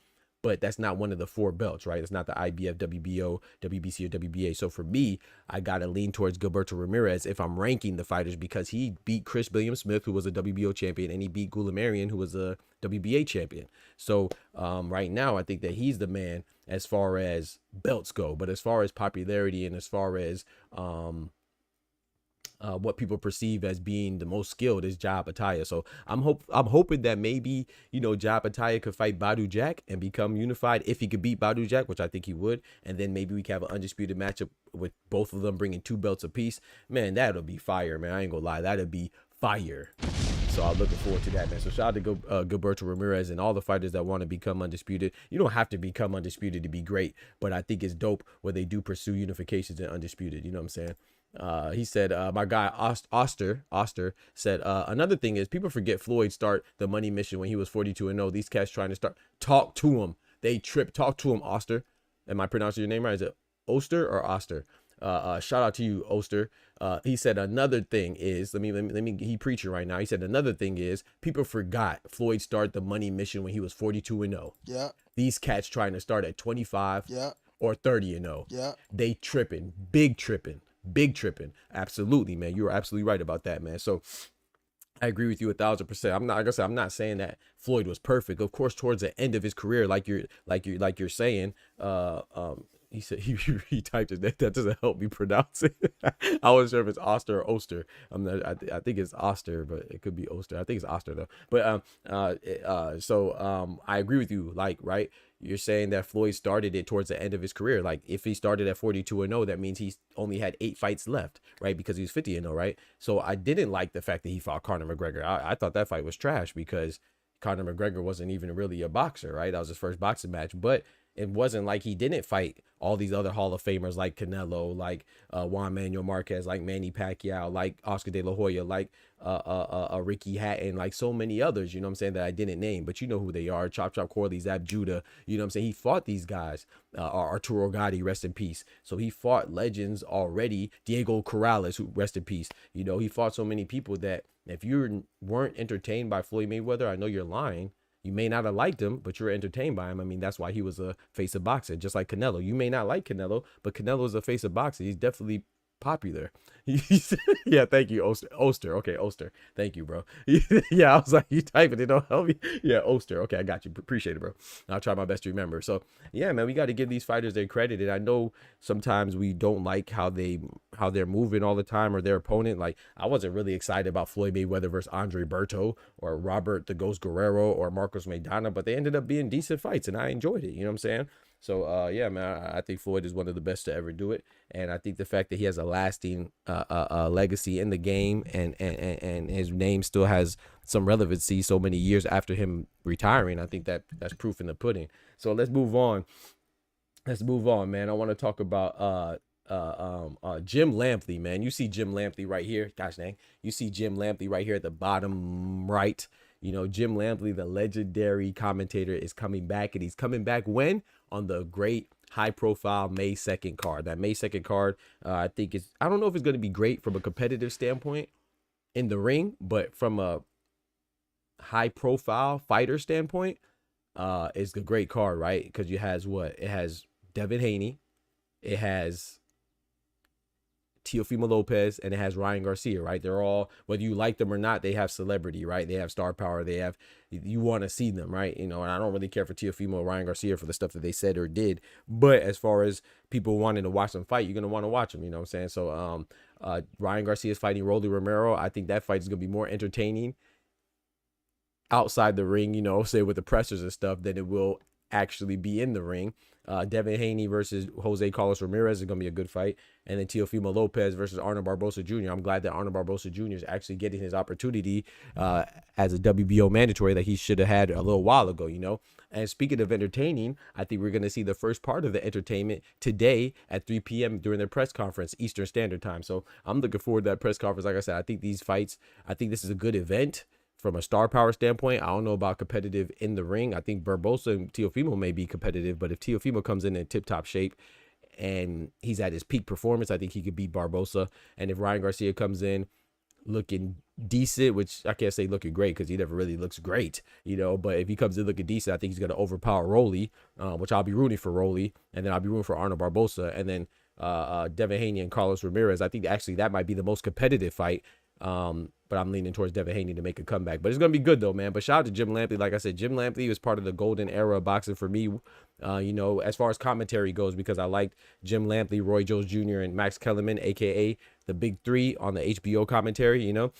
Speaker 1: but that's not one of the four belts, right? It's not the IBF, WBO, WBC, or WBA. So for me, I got to lean towards Gilberto Ramirez if I'm ranking the fighters because he beat Chris Williams-Smith, who was a WBO champion, and he beat Goulamirian, who was a WBA champion. So right now, I think that he's the man as far as belts go. But as far as popularity and as far as what people perceive as being the most skilled is Jai Pataya. So I'm hoping that maybe, you know, Jai Pataya could fight Badu Jack and become unified if he could beat Badu Jack, which I think he would. And then maybe we can have an undisputed matchup with both of them bringing 2 belts apiece. Man, that'll be fire, man. I ain't gonna lie. That'll be fire. So I'm looking forward to that, man. So shout out to Gilberto Ramirez and all the fighters that want to become undisputed. You don't have to become undisputed to be great, but I think it's dope when they do pursue unifications and undisputed. You know what I'm saying? He said, my guy Oster said, another thing is people forget Floyd start the money mission when he was 42-0. These cats trying to start. Talk to him. They trip. Talk to him, Oster. Am I pronouncing your name right? Is it Oster or Oster? Shout out to you, Oster. He said another thing is, let me he preaching right now. He said another thing is people forgot Floyd started the money mission when he was 42-0.
Speaker 6: Yeah.
Speaker 1: These cats trying to start at 25 or 30-0.
Speaker 6: Yeah.
Speaker 1: They tripping. Big tripping. Absolutely, man. You are absolutely right about that, man. So I agree with you 1,000%. I'm not, like I said, I'm not saying that Floyd was perfect. Of course, towards the end of his career, like you're saying, he said he typed his name. That doesn't help me pronounce it. I wasn't sure if it's Oster or Oster. I think it's Oster, but it could be Oster. I think it's Oster though. But I agree with you. Like, right, you're saying that Floyd started it towards the end of his career. Like, if he started at 42-0, that means he's only had 8 fights left, right? Because he's 50-0, right? So I didn't like the fact that he fought Conor McGregor. I thought that fight was trash because Conor McGregor wasn't even really a boxer, right? That was his first boxing match, but it wasn't like he didn't fight all these other Hall of Famers like Canelo, like Juan Manuel Marquez, like Manny Pacquiao, like Oscar De La Hoya, like Ricky Hatton, like so many others, you know what I'm saying, that I didn't name, but you know who they are. Chop Chop Corley, Zab Judah, you know what I'm saying? He fought these guys. Arturo Gatti, rest in peace. So he fought legends already. Diego Corrales, who rest in peace. You know, he fought so many people that if you weren't entertained by Floyd Mayweather, I know you're lying. You may not have liked him, but you're entertained by him. I mean, that's why he was a face of boxing, just like Canelo. You may not like Canelo, but Canelo is a face of boxing. He's definitely popular. Yeah, thank you, Oster. Okay, Oster. Thank you, bro. Yeah, I was like, you typing it, don't help me. Yeah, Oster. Okay, I got you. Appreciate it, bro. I'll try my best to remember. So yeah, man, we got to give these fighters their credit. And I know sometimes we don't like how they're moving all the time, or their opponent. Like, I wasn't really excited about Floyd Mayweather versus Andre Berto or Robert the Ghost Guerrero or Marcos Maidana, but they ended up being decent fights, and I enjoyed it. You know what I'm saying? So yeah, man, I think Floyd is one of the best to ever do it, and I think the fact that he has a lasting legacy in the game, and his name still has some relevancy so many years after him retiring, I think that's proof in the pudding. So let's move on. Man. I want to talk about Jim Lampley, man. You see Jim Lampley right here. Gosh dang, you see Jim Lampley right here at the bottom right. You know, Jim Lampley, the legendary commentator, is coming back, and he's coming back when? On the great high-profile May 2nd card. That May 2nd card, I think I don't know if it's going to be great from a competitive standpoint in the ring, but from a high-profile fighter standpoint, it's a great card, right? Because it has Devin Haney, it has Teofimo Lopez, and it has Ryan Garcia, right? They're all, whether you like them or not, they have celebrity, right? They have star power. You want to see them, right? You know, and I don't really care for Teofimo or Ryan Garcia for the stuff that they said or did, but as far as people wanting to watch them fight, you're going to want to watch them, you know what I'm saying? So Ryan Garcia is fighting Rolly Romero. I think that fight is going to be more entertaining outside the ring, you know, say with the pressers and stuff, than it will actually be in the ring. Devin Haney versus Jose Carlos Ramirez is going to be a good fight. And then Teofimo Lopez versus Arnold Barbosa Jr. I'm glad that Arnold Barbosa Jr. is actually getting his opportunity as a WBO mandatory that he should have had a little while ago, you know. And speaking of entertaining, I think we're going to see the first part of the entertainment today at 3 p.m. during their press conference, Eastern Standard Time. So I'm looking forward to that press conference. Like I said, I think these fights, I think this is a good event. From a star power standpoint, I don't know about competitive in the ring. I think Barbosa and Teofimo may be competitive, but if Teofimo comes in tip-top shape and he's at his peak performance, I think he could beat Barbosa. And if Ryan Garcia comes in looking decent, which I can't say looking great because he never really looks great, you know, but if he comes in looking decent, I think he's going to overpower Rolly, which I'll be rooting for Rolly, and then I'll be rooting for Arnold Barbosa, and then Devin Haney and Carlos Ramirez. I think actually that might be the most competitive fight. But I'm leaning towards Devin Haney to make a comeback. But it's going to be good, though, man. But shout out to Jim Lampley. Like I said, Jim Lampley was part of the golden era of boxing for me, you know, as far as commentary goes, because I liked Jim Lampley, Roy Jones Jr., and Max Kellerman, a.k.a. the Big Three on the HBO commentary, you know.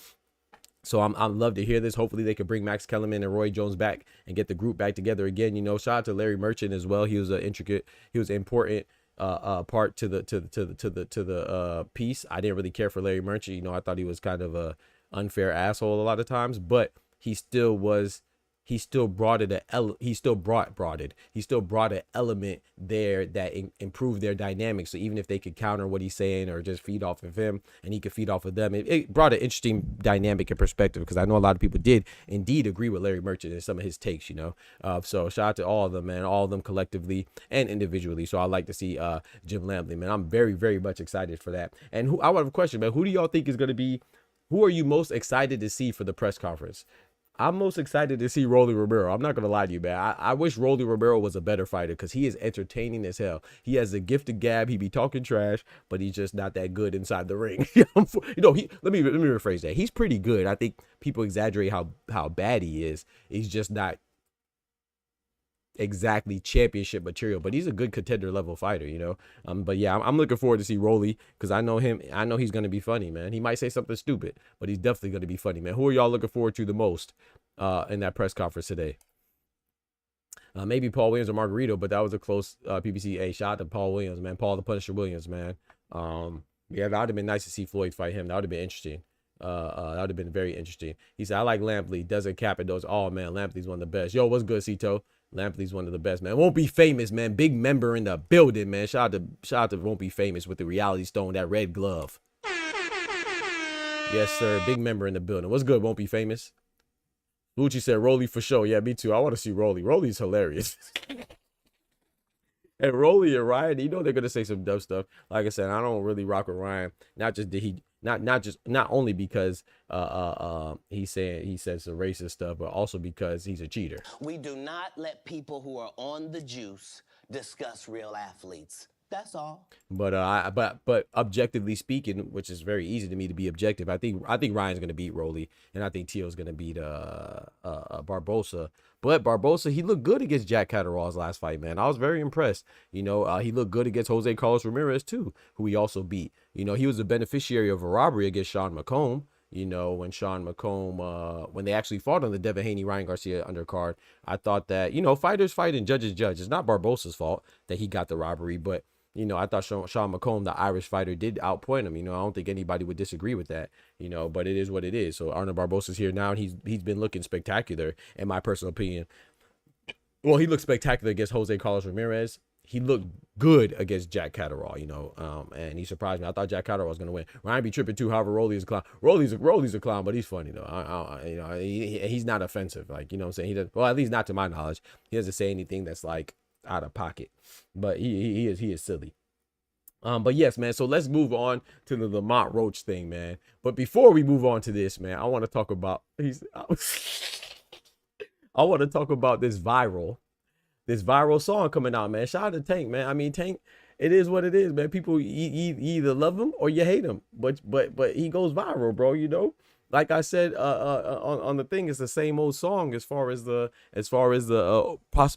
Speaker 1: So I'm love to hear this. Hopefully they could bring Max Kellerman and Roy Jones back and get the group back together again. You know, shout out to Larry Merchant as well. He was an important part to the piece. I didn't really care for Larry Merchant. You know, I thought he was kind of a unfair asshole a lot of times, but he still brought an element there that improved their dynamic. So even if they could counter what he's saying or just feed off of him and he could feed off of them, it brought an interesting dynamic and perspective, because I know a lot of people did indeed agree with Larry Merchant and some of his takes, you know. So shout out to all of them, man, all of them collectively and individually. So I like to see Jim Lampley, man. I'm very, very much excited for that. And I have a question, man. Who do y'all think is going to be, who are you most excited to see for the press conference? I'm most excited to see Rolly Romero. I'm not going to lie to you, man. I wish Rolly Romero was a better fighter, because he is entertaining as hell. He has a gift of gab. He be talking trash, but he's just not that good inside the ring. You know, let me rephrase that. He's pretty good. I think people exaggerate how bad he is. He's just not exactly championship material, but he's a good contender level fighter, you know. But yeah, I'm looking forward to see Rolly, because I know him. I know he's going to be funny, man. He might say something stupid, but he's definitely going to be funny, man. Who are y'all looking forward to the most in that press conference today? Maybe Paul Williams or Margarito, but that was a close PBC. Hey, shout out to Paul Williams, man. Paul the Punisher Williams, man. Yeah, that would have been nice to see Floyd fight him. That would have been interesting. That would have been very interesting. He said, I like Lampley, doesn't cap it, those. Oh man, Lampley's one of the best. Yo, what's good, Cito? Lampley's one of the best, man. Won't Be Famous, man. Big member in the building, man. Shout out to Won't Be Famous with the Reality Stone, that red glove. Yes, sir. Big member in the building. What's good, Won't Be Famous? Lucci said, Rolly for sure. Yeah, me too. I want to see Rolly. Rolly's hilarious. And Rolly and Ryan, you know they're gonna say some dumb stuff. Like I said, I don't really rock with Ryan. Not only because he said some racist stuff, but also because he's a cheater.
Speaker 6: We do not let people who are on the juice discuss real athletes. That's all.
Speaker 1: But but objectively speaking, which is very easy to me to be objective, I think Ryan's gonna beat Rolly, and I think Tio's gonna beat Barbosa. But Barbosa, he looked good against Jack Catterall's last fight, man. I was very impressed. You know, he looked good against Jose Carlos Ramirez too, who he also beat. You know, he was the beneficiary of a robbery against Sean McComb. You know, when Sean McComb, when they actually fought on the Devin Haney Ryan Garcia undercard, I thought that, you know, fighters fight and judges judge. It's not Barbosa's fault that he got the robbery, but you know, I thought Sean McComb, the Irish fighter, did outpoint him. You know, I don't think anybody would disagree with that. You know, but it is what it is. So Arnold Barbosa's here now, and he's been looking spectacular, in my personal opinion. Well, he looked spectacular against Jose Carlos Ramirez. He looked good against Jack Catterall, you know, and he surprised me. I thought Jack Catterall was going to win. Ryan be tripping too. However, Rolly's a clown. Rolly's a clown, but he's funny though. You know, he's not offensive. Like, you know what I'm saying? He does, well, at least not to my knowledge. He doesn't say anything that's like out of pocket, but he is silly. But yes, man, so let's move on to the Lamont Roach thing, man. But before we move on to this, man, I want to talk about I want to talk about this viral song coming out, man. Shout out to Tank, man. I mean, Tank, it is what it is, man. People you either love him or you hate him, but he goes viral, bro. You know, like I said on the thing, it's the same old song as far as the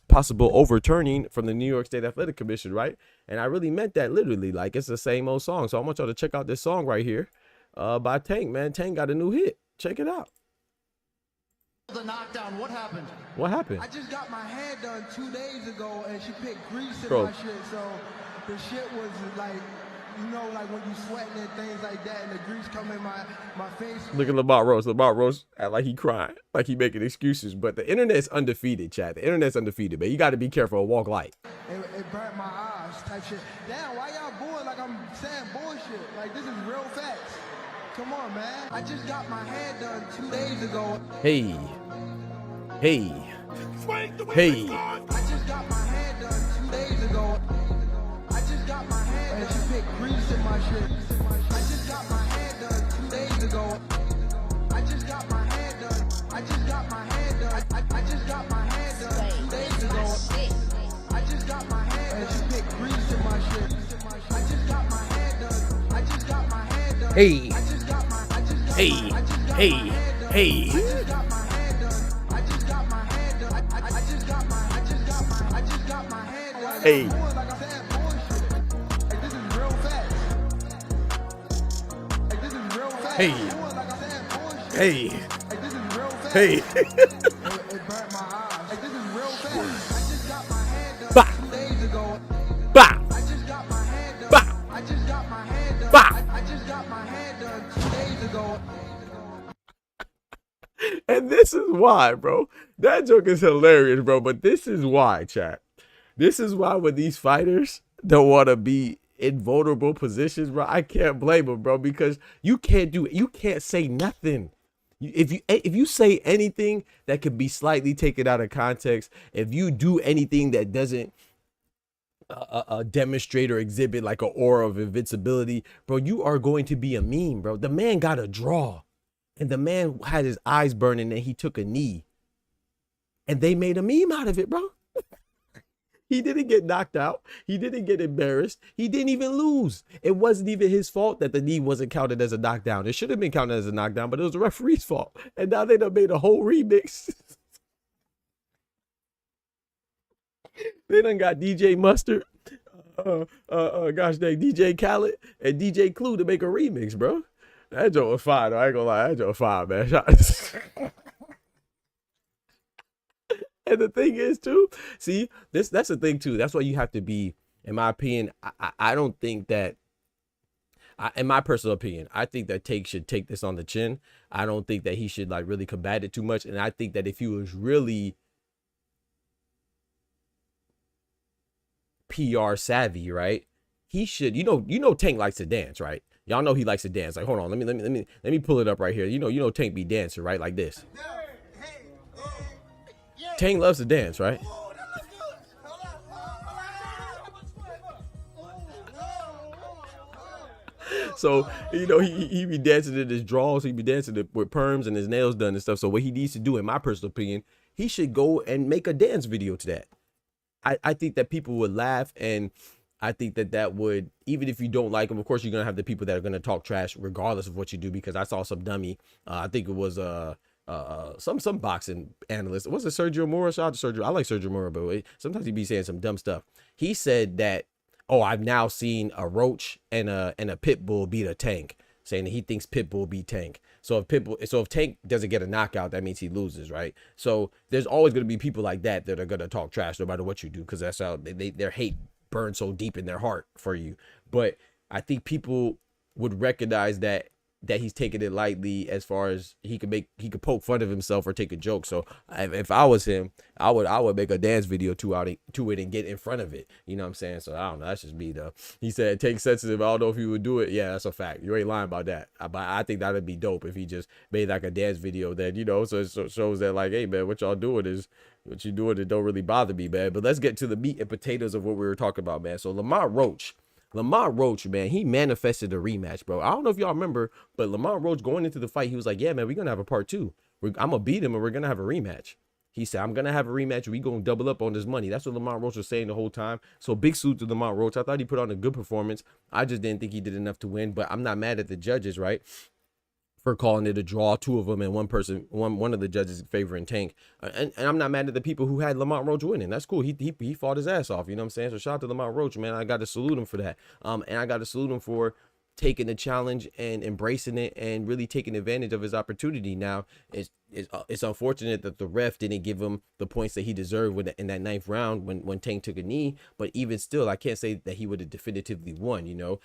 Speaker 1: possible overturning from the New York State Athletic Commission, right? And I really meant that literally, like it's the same old song. So I want y'all to check out this song right here by Tank, man. Tank got a new hit. Check it out.
Speaker 7: The knockdown, what happened?
Speaker 1: What happened?
Speaker 7: I just got my hair done 2 days ago and she picked grease in
Speaker 1: Bro.
Speaker 7: my shit, so the shit was like, you know, like when you sweating and things like that and the grease come in my face.
Speaker 1: Look at Lamont Roach. Lamont Roach act like he crying, like he making excuses. But the internet's undefeated, chat. The internet's undefeated, man. You got to be careful and walk light.
Speaker 7: It burnt my eyes type shit. Damn, why y'all bored like I'm saying bullshit? Like this is real facts. Come on, man. I just got my hair done 2 days ago.
Speaker 1: Hey.
Speaker 2: Swing the
Speaker 1: Hey.
Speaker 7: I just got my hair done 2 days ago. I just got my hair done. And she picked grease in my shit. I just got my hair done 2 days ago. I just got my hair done. I just got my hair done. I just got my hair done 2 days ago. I just got my hair done. And she picked grease in my shit. I just got my hair done. I just got my hair done.
Speaker 1: Hey.
Speaker 7: I just got my I just got
Speaker 1: Hey.
Speaker 7: my I just got
Speaker 1: Hey.
Speaker 7: my hair done.
Speaker 1: Hey.
Speaker 7: I just got my hair done. I just got my hair done. I just got my I just got my I just got my hair done.
Speaker 1: Hey.
Speaker 7: Like I said, bullshit. Like this is real facts. Like this is real facts.
Speaker 1: Hey.
Speaker 7: Like I said, bullshit.
Speaker 1: Hey.
Speaker 7: Like this is real facts.
Speaker 1: Hey.
Speaker 7: It burnt my eyes. Like this is real facts. I just got my hair done
Speaker 1: Bah.
Speaker 7: 2 days ago.
Speaker 1: Bah.
Speaker 7: I just got my hair done.
Speaker 1: Bah.
Speaker 7: I just got my hair done.
Speaker 1: Bah.
Speaker 7: I just got my hair done 2 days ago.
Speaker 1: And this is why, bro. That joke is hilarious, bro. But this is why, chat. This is why when these fighters don't want to be in vulnerable positions, bro, I can't blame them, bro, because you can't say nothing. If you say anything that could be slightly taken out of context, if you do anything that doesn't demonstrate or exhibit like an aura of invincibility, bro, you are going to be a meme, bro. The man got a draw. And the man had his eyes burning and he took a knee. And they made a meme out of it, bro. He didn't get knocked out. He didn't get embarrassed. He didn't even lose. It wasn't even his fault that the knee wasn't counted as a knockdown. It should have been counted as a knockdown, but it was the referee's fault. And now they done made a whole remix. They done got DJ Mustard, gosh dang, DJ Khaled, and DJ Clue to make a remix, bro. That joke was fire, though. I ain't gonna lie. That joke was fire, man. And the thing is, too, see, that's the thing, too. That's why you have to be, in my opinion, I don't think that in my personal opinion, I think that Tank should take this on the chin. I don't think that he should like really combat it too much. And I think that if he was really PR savvy, right, he should, you know, Tank likes to dance, right? Y'all know he likes to dance. Like, hold on, let me pull it up right here. You know, Tank be dancing, right? Like this. Tank loves to dance, right? So, you know, he be dancing in his draws. He be dancing with perms and his nails done and stuff. So what he needs to do, in my personal opinion, he should go and make a dance video to that. I think that people would laugh, and I think that would, even if you don't like him, of course, you're going to have the people that are going to talk trash regardless of what you do, because I saw some dummy, I think it was some boxing analyst. Was it Sergio Mora? Shout out to Sergio. I like Sergio Mora, but sometimes he be saying some dumb stuff. He said that, oh, I've now seen a Roach and a Pit Bull beat a Tank, saying that he thinks Pit Bull beat Tank. So if Tank doesn't get a knockout, that means he loses, right? So there's always going to be people like that are going to talk trash no matter what you do, because that's how their hate burns so deep in their heart for you. But I think people would recognize that he's taking it lightly, as far as he could poke fun of himself or take a joke. So if I was him, I would make a dance video to it and get in front of it. You know what I'm saying? So I don't know. That's just me though. He said Tank sensitive. I don't know if he would do it. Yeah, that's a fact. You ain't lying about that. But I think that would be dope if he just made like a dance video that, you know, so it shows that like, hey man, what y'all doing is what you doing. It don't really bother me, man. But let's get to the meat and potatoes of what we were talking about, man. So Lamont Roach, man, he manifested a rematch, bro. I don't know if y'all remember, but Lamont Roach going into the fight, he was like, yeah, man, we're going to have a part 2. I'm going to beat him and we're going to have a rematch. He said, I'm going to have a rematch. We going to double up on this money. That's what Lamont Roach was saying the whole time. So big salute to Lamont Roach. I thought he put on a good performance. I just didn't think he did enough to win, but I'm not mad at the judges, right, for calling it a draw, 2 of them, and one of the judges favoring Tank. And I'm not mad at the people who had Lamont Roach winning. That's cool. He fought his ass off. You know what I'm saying? So shout out to Lamont Roach, man. I got to salute him for that. And I got to salute him for taking the challenge and embracing it and really taking advantage of his opportunity. Now, it's unfortunate that the ref didn't give him the points that he deserved in that 9th round when Tank took a knee. But even still, I can't say that he would have definitively won, you know.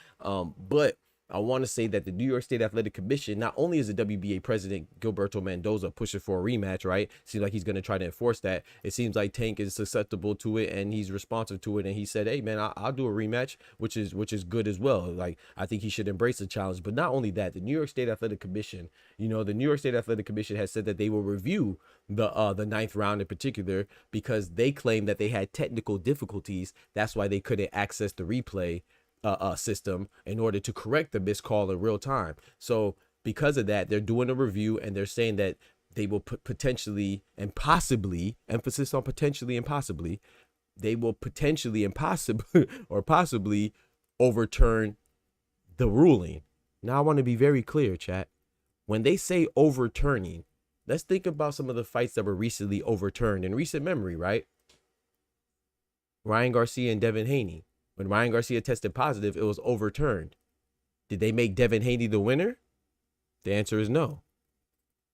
Speaker 1: But I want to say that the New York State Athletic Commission, not only is the WBA president Gilberto Mendoza pushing for a rematch, right? Seems like he's going to try to enforce that. It seems like Tank is susceptible to it and he's responsive to it. And he said, hey man, I'll do a rematch, which is good as well. Like, I think he should embrace the challenge. But not only that, the New York State Athletic Commission, you know, the New York State Athletic Commission has said that they will review the 9th round in particular, because they claim that they had technical difficulties. That's why they couldn't access the replay system in order to correct the missed call in real time. So because of that, they're doing a review and they're saying that they will potentially and possibly, emphasis on potentially and possibly, they will potentially and possibly overturn the ruling. Now I want to be very clear, chat. When they say overturning, let's think about some of the fights that were recently overturned in recent memory, right? Ryan Garcia and Devin Haney. When Ryan Garcia tested positive, it was overturned. Did they make Devin Haney the winner? The answer is no.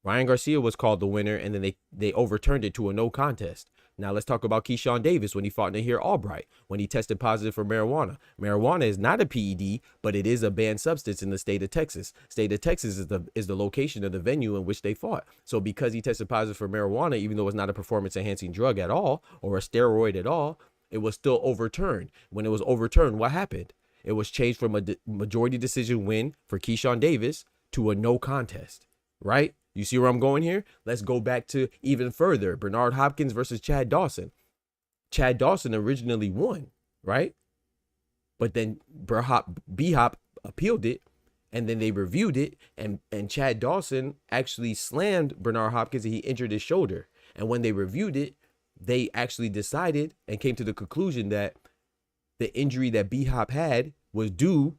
Speaker 1: Ryan Garcia was called the winner, and then they overturned it to a no contest. Now let's talk about Keyshawn Davis when he fought Nahir Albright, when he tested positive for marijuana. Marijuana is not a PED, but it is a banned substance in the state of Texas. State of Texas is the location of the venue in which they fought. So because he tested positive for marijuana, even though it's not a performance-enhancing drug at all or a steroid at all, it was still overturned. When it was overturned, what happened? It was changed from a majority decision win for Keyshawn Davis to a no contest, right? You see where I'm going here? Let's go back to even further. Bernard Hopkins versus Chad Dawson. Chad Dawson originally won, right? But then B-Hop appealed it, and then they reviewed it, and Chad Dawson actually slammed Bernard Hopkins and he injured his shoulder. And when they reviewed it, they actually decided and came to the conclusion that the injury that B-Hop had was due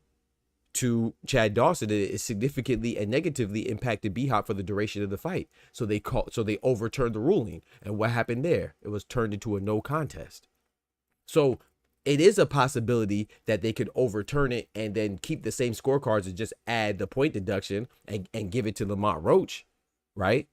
Speaker 1: to Chad Dawson. It significantly and negatively impacted B-Hop for the duration of the fight. So they overturned the ruling. And what happened there? It was turned into a no contest. So it is a possibility that they could overturn it and then keep the same scorecards and just add the point deduction and give it to Lamont Roach, right?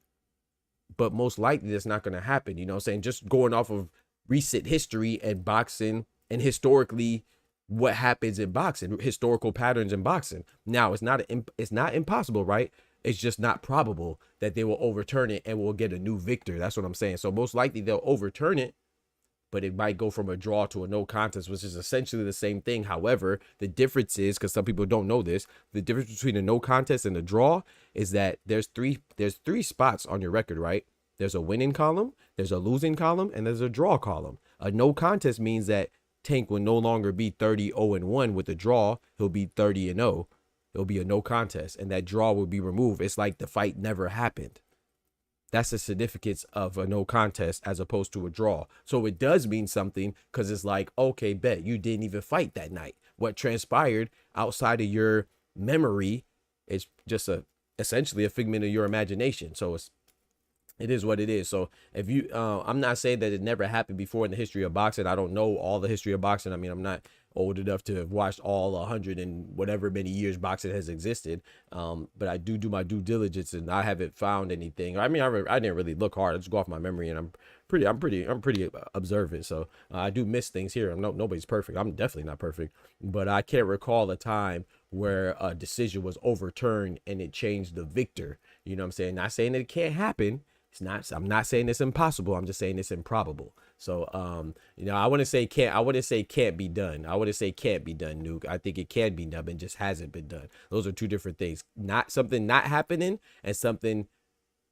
Speaker 1: But most likely that's not going to happen. You know what I'm saying? Just going off of recent history and boxing and historically what happens in boxing, historical patterns in boxing. Now, it's not impossible, right? It's just not probable that they will overturn it and we'll get a new victor. That's what I'm saying. So most likely they'll overturn it, but it might go from a draw to a no contest, which is essentially the same thing. However, the difference is, because some people don't know this, the difference between a no contest and a draw is that there's three spots on your record, right? There's a winning column, there's a losing column, and there's a draw column. A no contest means that Tank will no longer be 30-0-1 with a draw. He'll be 30-0. It'll be a no contest, and that draw will be removed. It's like the fight never happened. That's the significance of a no contest as opposed to a draw. So it does mean something, because it's like, okay, bet you didn't even fight that night. What transpired outside of your memory is just essentially a figment of your imagination. So it is what it is. So if you, I'm not saying that it never happened before in the history of boxing. I don't know all the history of boxing. I mean, I'm not old enough to have watched all 100 and whatever many years boxing has existed. But I do my due diligence, and I haven't found anything. I mean, I didn't really look hard. I just go off my memory, and I'm pretty observant. So I do miss things here. Nobody's perfect. I'm definitely not perfect, but I can't recall a time where a decision was overturned and it changed the victor. You know what I'm saying? Not saying that it can't happen. I'm not saying it's impossible. I'm just saying it's improbable. So, you know, I wouldn't say can't be done. I wouldn't say can't be done, Nuke. I think it can be done, but it just hasn't been done. Those are two different things. Not something not happening and something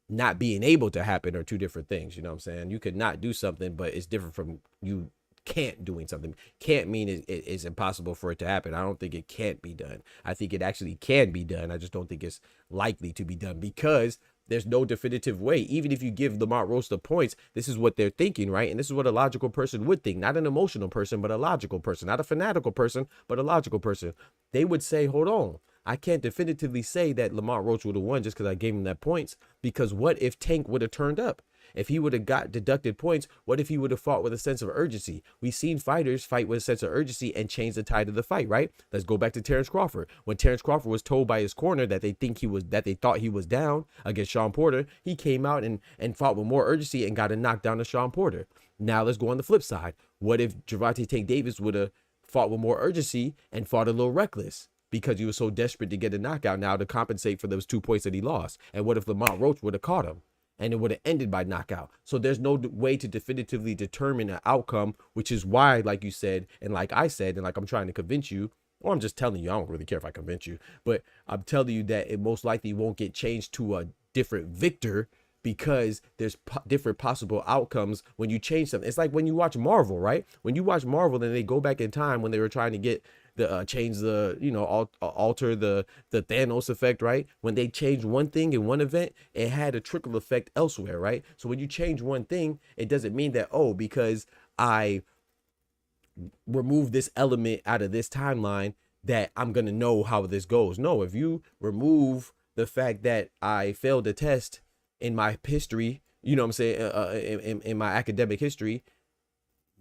Speaker 1: not being able to happen are two different things. You know what I'm saying? You could not do something, but it's different from you can't doing something. Can't mean it's impossible for it to happen. I don't think it can't be done. I think it actually can be done. I just don't think it's likely to be done, because there's no definitive way. Even if you give Lamont Roach the points, this is what they're thinking, right? And this is what a logical person would think. Not an emotional person, but a logical person. Not a fanatical person, but a logical person. They would say, hold on, I can't definitively say that Lamont Roach would have won just because I gave him that points, because what if Tank would have turned up? If he would have got deducted points, what if he would have fought with a sense of urgency? We've seen fighters fight with a sense of urgency and change the tide of the fight, right? Let's go back to Terrence Crawford. When Terrence Crawford was told by his corner that they thought he was down against Sean Porter, he came out and fought with more urgency and got a knockdown to Sean Porter. Now let's go on the flip side. What if Gervonta Davis would have fought with more urgency and fought a little reckless, because he was so desperate to get a knockout now to compensate for those 2 points that he lost? And what if Lamont Roach would have caught him and it would have ended by knockout? So there's no way to definitively determine an outcome, which is why, like you said, and like I said, and like I'm trying to convince you, or I'm just telling you, I don't really care if I convince you, but I'm telling you that it most likely won't get changed to a different victor, because there's different possible outcomes when you change something. It's like when you watch Marvel, right? When you watch Marvel and they go back in time when they were trying to get the change the, you know, alter the Thanos effect, right? When they changed one thing in one event, it had a trickle effect elsewhere, right? So when you change one thing, it doesn't mean that, oh, because I remove this element out of this timeline, that I'm gonna know how this goes. No, if you remove the fact that I failed a test in my history, you know what I'm saying, in my academic history,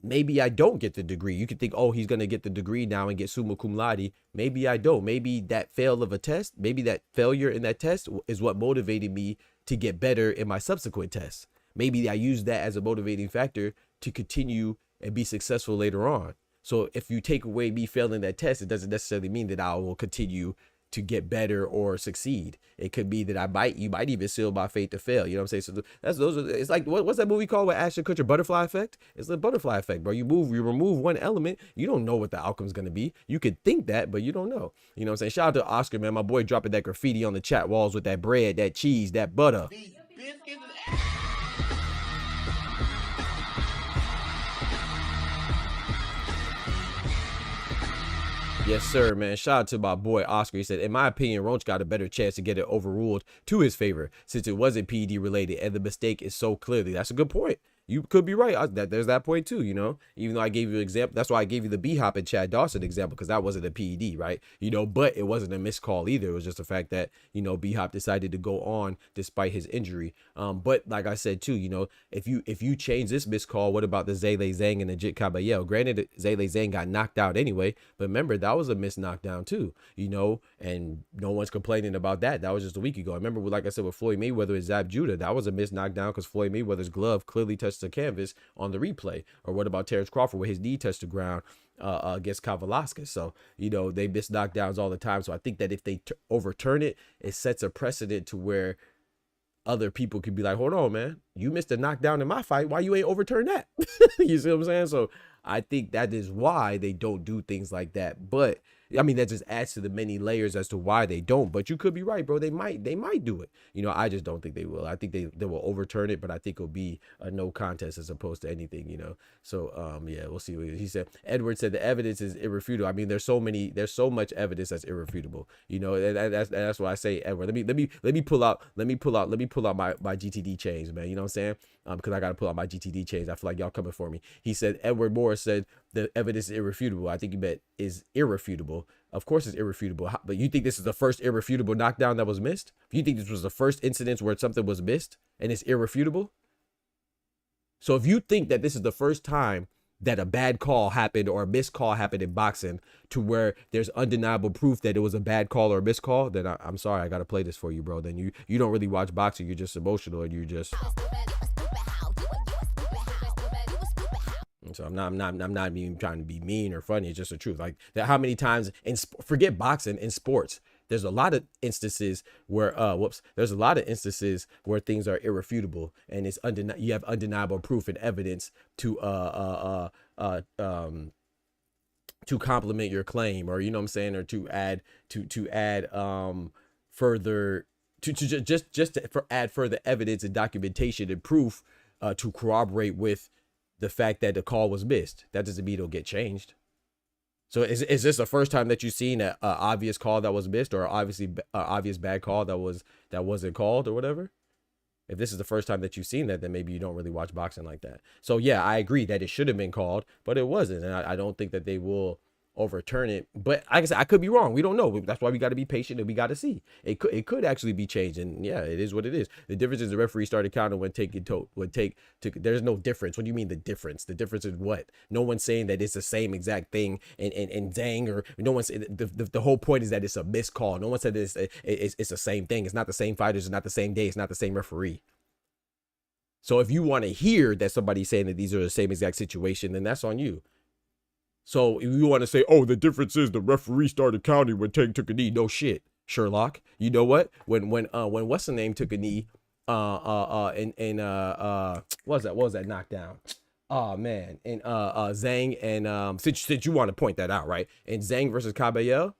Speaker 1: maybe I don't get the degree. You could think, oh, he's going to get the degree now and get summa cum laude. Maybe I don't. Maybe that fail of a test, maybe that failure in that test is what motivated me to get better in my subsequent tests. Maybe I use that as a motivating factor to continue and be successful later on. So if you take away me failing that test, it doesn't necessarily mean that I will continue to get better or succeed. It could be that you might even seal my fate to fail. You know what I'm saying? So it's like, what's that movie called with Ashton Kutcher, Butterfly Effect? It's the butterfly effect, bro. You remove one element, you don't know what the outcome's gonna be. You could think that, but you don't know. You know what I'm saying? Shout out to Oscar, man. My boy dropping that graffiti on the chat walls with that bread, that cheese, that butter. Yes, sir, man. Shout out to my boy Oscar. He said, in my opinion, Roach got a better chance to get it overruled to his favor, since it wasn't PED related and the mistake is so clearly. That's a good point. You could be right. There's that point too, you know, even though I gave you an example. That's why I gave you the B-Hop and Chad Dawson example, because that wasn't a PED, right? You know, but it wasn't a missed call either. It was just the fact that, you know, B-Hop decided to go on despite his injury. But like I said too, you know, if you change this missed call, what about the Zele Zhang and the Jit Caballero? Granted, Zele Zhang got knocked out anyway, but remember, that was a missed knockdown too, you know, and no one's complaining about that. That was just a week ago. I remember, like I said, with Floyd Mayweather and Zab Judah, that was a missed knockdown because Floyd Mayweather's glove clearly touched the canvas on the replay? Or what about Terrence Crawford where his knee touched the ground against Velasquez? So, you know, they miss knockdowns all the time. So I think that if they overturn it, it sets a precedent to where other people could be like, hold on, man, you missed a knockdown in my fight. Why you ain't overturned that? You see what I'm saying? So I think that is why they don't do things like that. But I mean, that just adds to the many layers as to why they don't. But you could be right, bro. They might do it. You know, I just don't think they will. I think they will overturn it, but I think it'll be a no contest as opposed to anything, you know. So yeah, we'll see what he said. Edward said the evidence is irrefutable. I mean, there's so much evidence that's irrefutable, you know, and that's why I say, Edward, let me pull out my GTD chains, man. You know what I'm saying? Because I got to pull out my GTD chains. I feel like y'all coming for me. He said, Edward Morris said the evidence is irrefutable. I think he meant is irrefutable. Of course it's irrefutable. But you think this is the first irrefutable knockdown that was missed? You think this was the first incident where something was missed and it's irrefutable? So if you think that this is the first time that a bad call happened or a missed call happened in boxing to where there's undeniable proof that it was a bad call or a missed call, then I'm sorry, I got to play this for you, bro. Then you don't really watch boxing. You're just emotional and you just... So I'm not even trying to be mean or funny. It's just the truth. Like that, how many times forget boxing, in sports, there's a lot of instances where there's a lot of instances where things are irrefutable and it's you have undeniable proof and evidence to complement your claim, or you know what I'm saying, or to add further add further evidence and documentation and proof to corroborate with the fact that the call was missed. That doesn't mean it'll get changed. So is this the first time that you've seen an obvious call that was missed, or obvious bad call that wasn't called or whatever? If this is the first time that you've seen that, then maybe you don't really watch boxing like that. So yeah, I agree that it should have been called, but it wasn't, and I don't think that they will overturn it. But like I said, I could be wrong. We don't know. That's why we got to be patient and we got to see. It could actually be changed, and yeah, it is what it is. The difference is the referee started counting when there's no difference. What do you mean the difference? The difference is what? No one's saying that it's the same exact thing and Zhang, or no one's the whole point is that it's a missed call. No one said it's the same thing. It's not the same fighters. It's not the same day. It's not the same referee. So if you want to hear that somebody's saying that these are the same exact situation, then that's on you. So if you want to say, oh, the difference is the referee started counting when Tank took a knee. No shit, Sherlock. You know what? When what's the name took a knee, what was that knockdown? Oh man, and Zhang and since you want to point that out, right? And Zhang versus Caballero,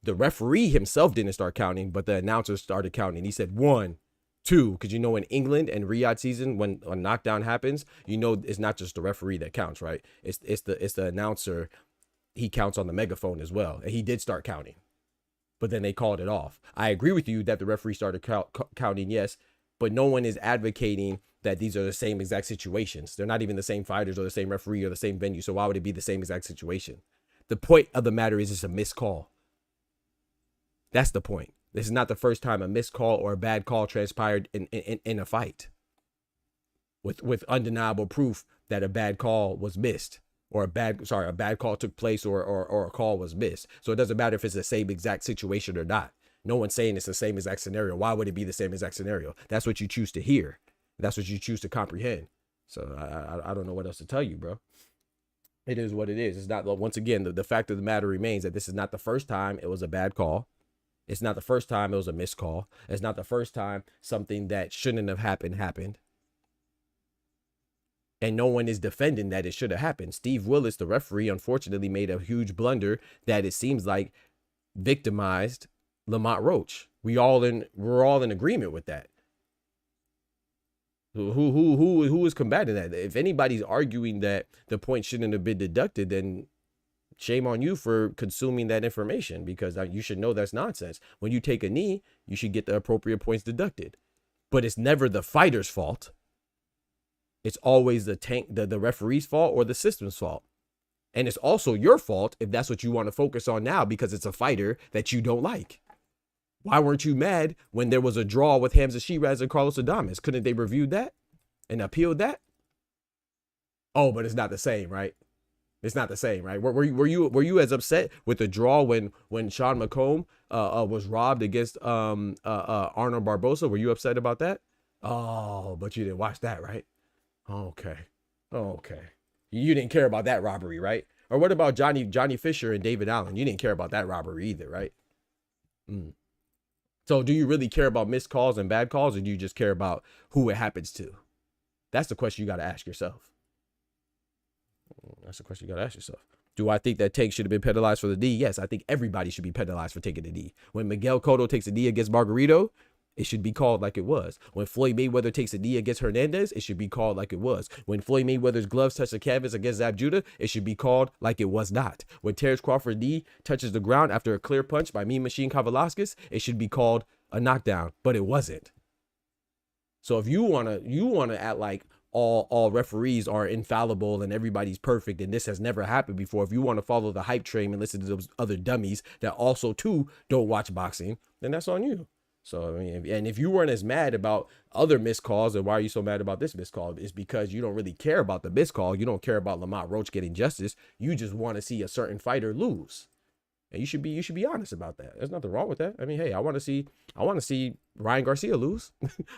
Speaker 1: the referee himself didn't start counting, but the announcer started counting. He said 1, 2, because you know in England and Riyadh season, when a knockdown happens, you know it's not just the referee that counts, right? It's the announcer. He counts on the megaphone as well, and he did start counting, but then they called it off. I agree with you that the referee started counting, yes, but no one is advocating that these are the same exact situations. They're not even the same fighters or the same referee or the same venue, so why would it be the same exact situation? The point of the matter is it's a missed call. That's the point. This is not the first time a missed call or a bad call transpired in a fight with undeniable proof that a bad call was missed, or a bad call took place, or a call was missed. So it doesn't matter if it's the same exact situation or not. No one's saying it's the same exact scenario. Why would it be the same exact scenario? That's what you choose to hear. That's what you choose to comprehend. So I don't know what else to tell you, bro. It is what it is. It's not, once again, the fact of the matter remains that this is not the first time it was a bad call. It's not the first time it was a missed call. It's not the first time something that shouldn't have happened. And no one is defending that it should have happened. Steve Willis, the referee, unfortunately made a huge blunder that it seems like victimized Lamont Roach. We're all in agreement with that. Who is combating that? If anybody's arguing that the point shouldn't have been deducted, then shame on you for consuming that information, because you should know that's nonsense. When you take a knee, you should get the appropriate points deducted. But it's never the fighter's fault. It's always the referee's fault or the system's fault. And it's also your fault if that's what you want to focus on now, because it's a fighter that you don't like. Why weren't you mad when there was a draw with Hamza Shiraz and Carlos Adames? Couldn't they reviewed that and appealed that? Oh, but it's not the same, right? It's not the same, right? Were you as upset with the draw when Sean McComb was robbed against Arnold Barbosa? Were you upset about that? Oh, but you didn't watch that, right? Okay. Okay. You didn't care about that robbery, right? Or what about Johnny Fisher and David Allen? You didn't care about that robbery either, right? So do you really care about missed calls and bad calls, or do you just care about who it happens to? That's the question you got to ask yourself. That's the question you got to ask yourself. Do I think that Tank should have been penalized for the knee? Yes, I think everybody should be penalized for taking the knee. When Miguel Cotto takes a knee against Margarito, it should be called like it was. When Floyd Mayweather takes a knee against Hernandez, it should be called like it was. When Floyd Mayweather's gloves touch the canvas against Zab Judah, it should be called like it was not. When Terrence Crawford's knee touches the ground after a clear punch by Mean Machine Kavalauskas, it should be called a knockdown, but it wasn't. So if you wanna act like all referees are infallible and everybody's perfect and this has never happened before, if you want to follow the hype train and listen to those other dummies that also too don't watch boxing, then that's on you. So I mean, and if you weren't as mad about other missed calls, and why are you so mad about this missed call? It's because you don't really care about the missed call. You don't care about Lamont Roach getting justice. You just want to see a certain fighter lose. And you should be honest about that. There's nothing wrong with that. I mean, hey, I want to see Ryan Garcia lose,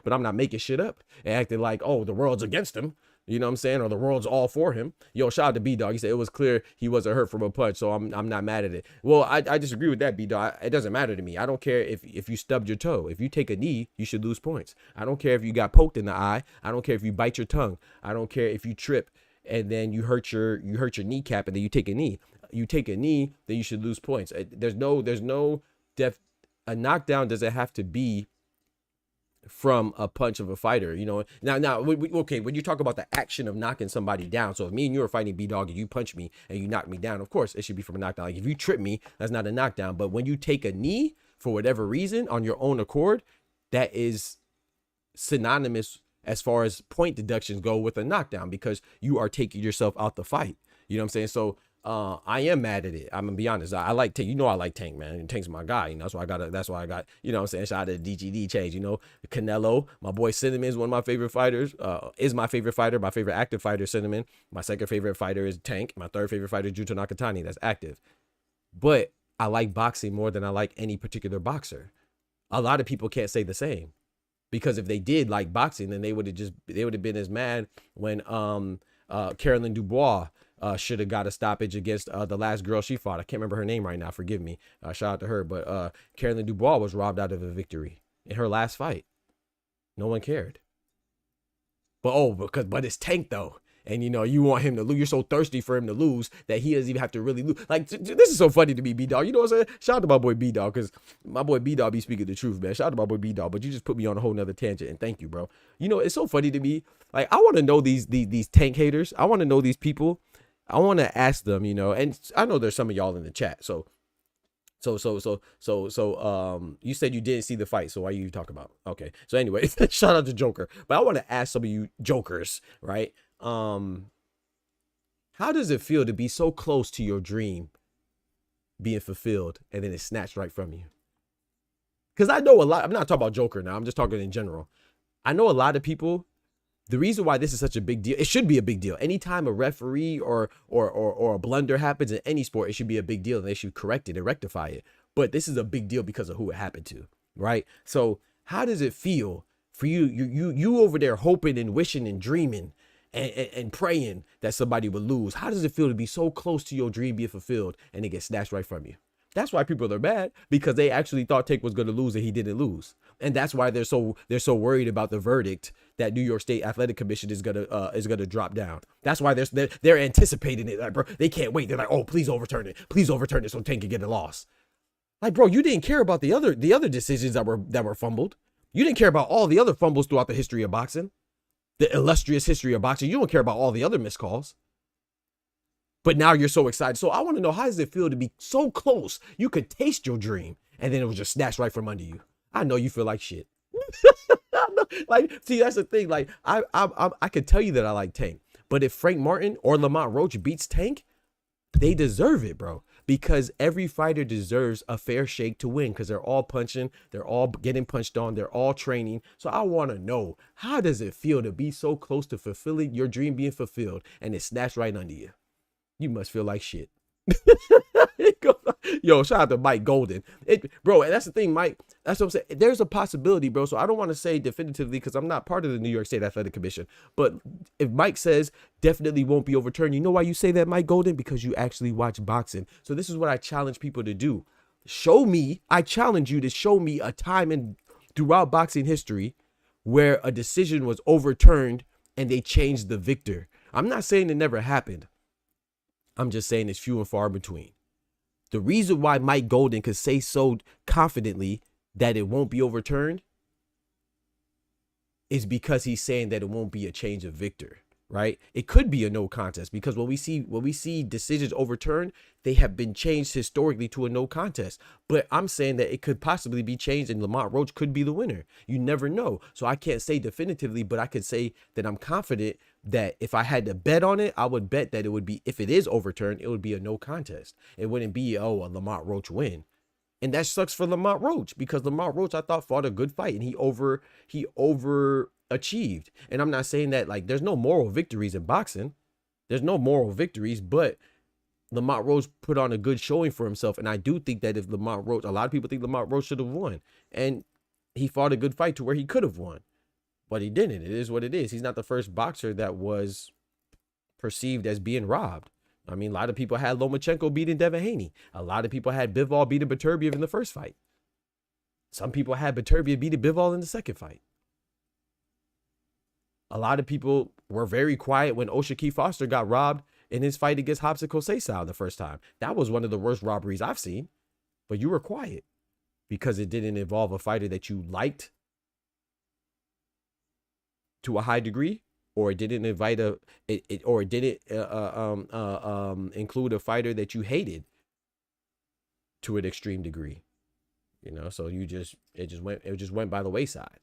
Speaker 1: but I'm not making shit up and acting like, oh, the world's against him. You know what I'm saying? Or the world's all for him. Yo, shout out to B-Dog. He said it was clear he wasn't hurt from a punch, so I'm not mad at it. Well, I disagree with that, B-Dog. It doesn't matter to me. I don't care if you stubbed your toe. If you take a knee, you should lose points. I don't care if you got poked in the eye. I don't care if you bite your tongue. I don't care if you trip and then you hurt your kneecap and then you take a knee. You take a knee, then you should lose points. There's no a knockdown doesn't have to be from a punch of a fighter, you know. Now, okay, when you talk about the action of knocking somebody down, so if me and you are fighting B-Dog and you punch me and you knock me down, of course it should be from a knockdown. Like if you trip me, that's not a knockdown. But when you take a knee for whatever reason on your own accord, that is synonymous as far as point deductions go with a knockdown, because you are taking yourself out the fight. You know what I'm saying? So I am mad at it. I'm gonna be honest. I like Tank. You know I like Tank, man. Tank's my guy. You know, that's why I got, you know what I'm saying, shout out to DGD change. You know, Canelo, my boy Cinnamon is one of my favorite fighters. Is my favorite fighter. My favorite active fighter, Cinnamon. My second favorite fighter is Tank. My third favorite fighter is Juto Nakatani. That's active. But I like boxing more than I like any particular boxer. A lot of people can't say the same, because if they did like boxing, then they would have been as mad when Caroline Dubois should have got a stoppage against the last girl she fought. I can't remember her name right now. Forgive me. Shout out to her. But Caroline Dubois was robbed out of a victory in her last fight. No one cared. But it's Tank though. And you know, you want him to lose. You're so thirsty for him to lose that he doesn't even have to really lose. Like, this is so funny to me, B-Dog. You know what I'm saying? Shout out to my boy B-Dog, because my boy B-Dog be speaking the truth, man. Shout out to my boy B-Dog, but you just put me on a whole nother tangent, and thank you, bro. You know, it's so funny to me. Like, I want to know these Tank haters. I want to know these people. I want to ask them, you know, and I know there's some of y'all in the chat. So, you said you didn't see the fight, so why are you talking about? Okay. So anyway, shout out to Joker. But I want to ask some of you jokers, right? How does it feel to be so close to your dream being fulfilled and then it's snatched right from you? Because I know a lot. I'm not talking about Joker now. I'm just talking in general. I know a lot of people. The reason why this is such a big deal, it should be a big deal. Anytime a referee or a blunder happens in any sport, it should be a big deal, and they should correct it and rectify it. But this is a big deal because of who it happened to, right? So how does it feel for you over there hoping and wishing and dreaming and praying that somebody would lose? How does it feel to be so close to your dream being fulfilled and it gets snatched right from you? That's why people are mad, because they actually thought Tank was going to lose and he didn't lose. And that's why they're so worried about the verdict that New York State Athletic Commission is gonna drop down. That's why they're anticipating it. Like, bro, they can't wait. They're like, oh, please overturn it. Please overturn it so Tank can get a loss. Like, bro, you didn't care about the other decisions that were fumbled. You didn't care about all the other fumbles throughout the history of boxing, the illustrious history of boxing. You don't care about all the other missed calls. But now you're so excited. So I want to know, how does it feel to be so close? You could taste your dream and then it was just snatched right from under you. I know you feel like shit. Like, see, that's the thing. Like, I could tell you that I like Tank, but if Frank Martin or Lamont Roach beats Tank, they deserve it, bro. Because every fighter deserves a fair shake to win, because they're all punching, they're all getting punched on, they're all training. So I want to know, how does it feel to be so close to fulfilling your dream being fulfilled and it's snatched right under you? You must feel like shit. Yo, shout out to Mike Golden. Bro, and that's the thing, Mike. That's what I'm saying. There's a possibility, bro. So I don't want to say definitively because I'm not part of the New York State Athletic Commission. But if Mike says definitely won't be overturned, you know why you say that, Mike Golden? Because you actually watch boxing. So this is what I challenge people to do. I challenge you to show me a time throughout boxing history where a decision was overturned and they changed the victor. I'm not saying it never happened. I'm just saying it's few and far between. The reason why Mike Golden could say so confidently that it won't be overturned is because he's saying that it won't be a change of victor, right? It could be a no contest because when we see decisions overturned, they have been changed historically to a no contest. But I'm saying that it could possibly be changed and Lamont Roach could be the winner. You never know. So I can't say definitively, but I could say that I'm confident that if I had to bet on it, I would bet that it would be, if it is overturned, it would be a no contest. It wouldn't be, a Lamont Roach win. And that sucks for Lamont Roach because Lamont Roach, I thought, fought a good fight and he overachieved. And I'm not saying that, like, there's no moral victories in boxing. There's no moral victories, but Lamont Roach put on a good showing for himself. And I do think that if Lamont Roach, a lot of people think Lamont Roach should have won. And he fought a good fight to where he could have won. But he didn't. It is what it is. He's not the first boxer that was perceived as being robbed. I mean, a lot of people had Lomachenko beating Devin Haney. A lot of people had Bivol beating Beterbiev in the first fight. Some people had Beterbiev beating Bivol in the second fight. A lot of people were very quiet when O'Shaquie Foster got robbed in his fight against Robson Conceição the first time. That was one of the worst robberies I've seen. But you were quiet because it didn't involve a fighter that you liked to a high degree, or it didn't include a fighter that you hated to an extreme degree. You know, so it just went by the wayside.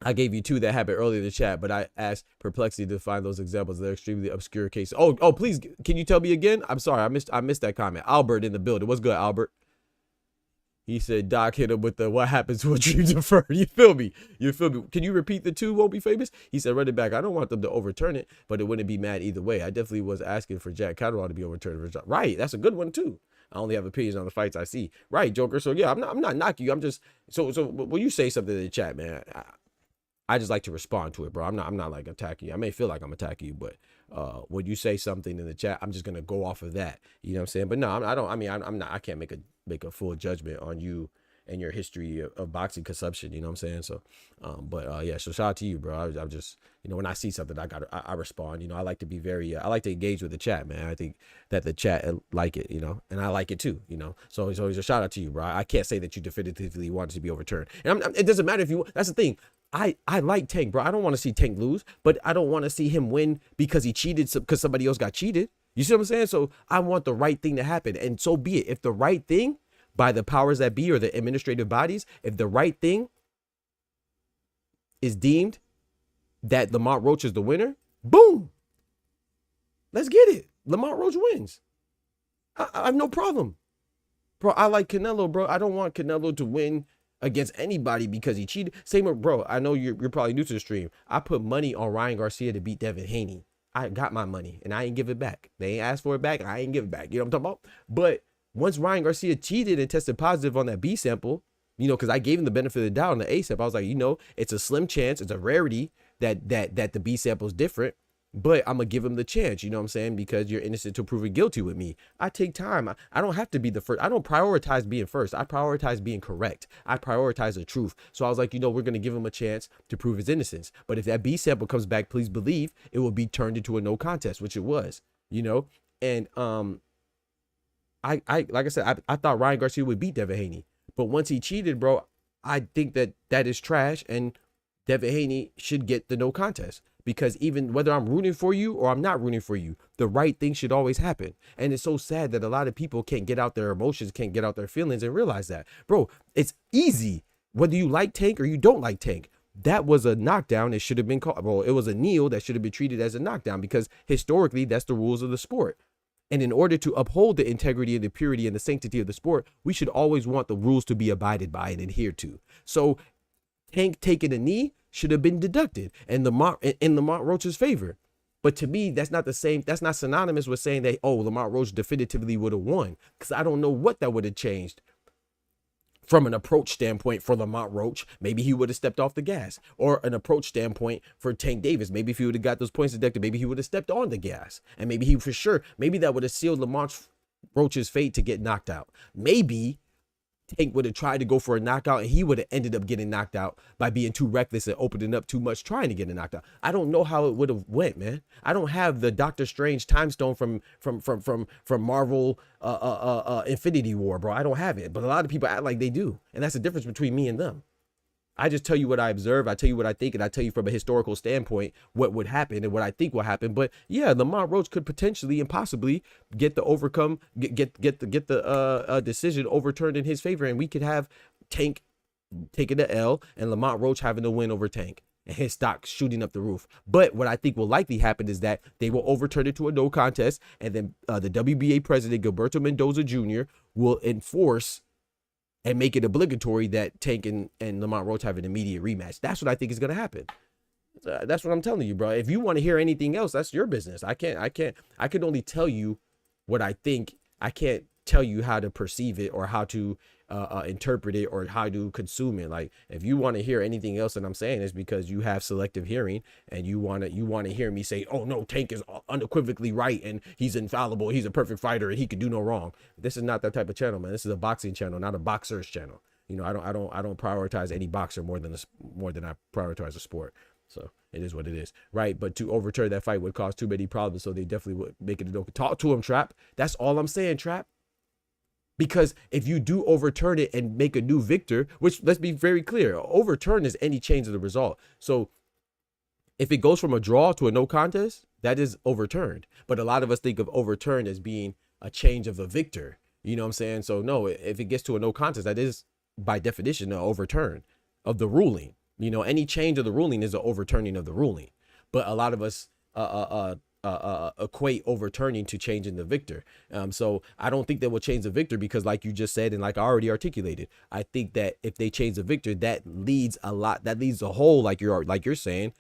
Speaker 1: I gave you two that happened earlier in the chat, but I asked Perplexity to find those examples. They're extremely obscure cases. Oh, please, can you tell me again? I'm sorry, I missed that comment. Albert in the building. What's good, Albert? He said Doc hit him with the what happens to a dream deferred. You feel me? Can you repeat the two won't be famous? He said run it back. I don't want them to overturn it, but it wouldn't be mad either way. I definitely was asking for Jack Catterall to be overturned. Right, that's a good one too. I only have opinions on the fights I see. Right, Joker. So yeah, I'm not knocking you. I'm just so when you say something in the chat, man, I just like to respond to it, bro. I'm not like attacking you. I may feel like I'm attacking you, but when you say something in the chat, I'm just gonna go off of that. You know what I'm saying? But no, I can't make a full judgment on you and your history of boxing consumption. You know what I'm saying? So, yeah. So shout out to you, bro. I'm just, you know, when I see something, I respond. You know, I like to be very, I like to engage with the chat, man. I think that the chat like it, you know, and I like it too, you know. So it's always a shout out to you, bro. I can't say that you definitively want it to be overturned, and it doesn't matter if you. That's the thing. I like Tank, bro. I don't want to see Tank lose, but I don't want to see him win because he cheated because somebody else got cheated. You see what I'm saying? So I want the right thing to happen, and so be it. If the right thing by the powers that be or the administrative bodies, if the right thing is deemed that Lamont Roach is the winner, boom. Let's get it. Lamont Roach wins. I have no problem. Bro, I like Canelo, bro. I don't want Canelo to win against anybody because he cheated. Same with, bro, I know you're probably new to the stream. I put money on Ryan Garcia to beat Devin Haney. I got my money and I ain't give it back. They ain't asked for it back. I ain't give it back. You know what I'm talking about? But once Ryan Garcia cheated and tested positive on that B sample, you know, because I gave him the benefit of the doubt on the A sample, I was like, you know, it's a slim chance, it's a rarity that the B sample is different, but I'm gonna give him the chance. You know what I'm saying? Because you're innocent till proven guilty with me. I take time. I don't have to be the first. I don't prioritize being first. I prioritize being correct. I prioritize the truth. So I was like, you know, we're gonna give him a chance to prove his innocence. But if that B sample comes back, please believe it will be turned into a no contest, which it was. You know, and I like I said, I thought Ryan Garcia would beat Devin Haney, but once he cheated, bro, I think that is trash, and Devin Haney should get the no contest, because even whether I'm rooting for you or I'm not rooting for you, the right thing should always happen. And it's so sad that a lot of people can't get out their emotions, can't get out their feelings and realize that, bro, it's easy whether you like Tank or you don't like Tank. That was a knockdown. It should have been called, well, it was a kneel that should have been treated as a knockdown, because historically that's the rules of the sport. And in order to uphold the integrity and the purity and the sanctity of the sport, we should always want the rules to be abided by and adhered to. So Tank taking a knee should have been deducted in Lamont Roach's favor. But to me, that's not the same. That's not synonymous with saying that, oh, Lamont Roach definitively would have won, because I don't know what that would have changed from an approach standpoint for Lamont Roach. Maybe he would have stepped off the gas, or an approach standpoint for Tank Davis. Maybe if he would have got those points deducted, maybe he would have stepped on the gas, and maybe he, for sure, maybe that would have sealed Lamont Roach's fate to get knocked out. Maybe Tank would have tried to go for a knockout, and he would have ended up getting knocked out by being too reckless and opening up too much trying to get a knockout. I don't know how it would have went, man. I don't have the Doctor Strange time stone from Marvel Infinity War, bro. I don't have it, but a lot of people act like they do, and that's the difference between me and them. I just tell you what I observe, I tell you what I think, and I tell you from a historical standpoint what would happen and what I think will happen. But yeah, Lamont Roach could potentially and possibly get the decision overturned in his favor, and we could have Tank taking the L and Lamont Roach having the win over Tank and his stock shooting up the roof. But what I think will likely happen is that they will overturn it to a no contest, and then the WBA president, Gilberto Mendoza Jr., will enforce and make it obligatory that Tank and Lamont Roach have an immediate rematch. That's what I think is going to happen. That's what I'm telling you, bro. If you want to hear anything else, that's your business. I can only tell you what I think. I can't tell you how to perceive it or how to interpret it or how to consume it. Like, if you want to hear anything else that I'm saying, is because you have selective hearing and you want to hear me say, oh no, Tank is unequivocally right and he's infallible, he's a perfect fighter and he could do no wrong. This is not that type of channel, man. This is a boxing channel, not a boxer's channel. You know, I don't prioritize any boxer more than I prioritize a sport. So it is what it is, right? But to overturn that fight would cause too many problems, so they definitely would make it a no. Talk to him, Trap. That's all I'm saying, Trap. Because if you do overturn it and make a new victor, which, let's be very clear, overturn is any change of the result. So if it goes from a draw to a no contest, that is overturned. But a lot of us think of overturned as being a change of a victor. You know what I'm saying? So no, if it gets to a no contest, that is by definition an overturn of the ruling. You know, any change of the ruling is an overturning of the ruling. But a lot of us equate overturning to changing the victor. So I don't think that will change the victor, because like you just said, and like I already articulated, I think that if they change the victor, that leads a hole, like you're saying,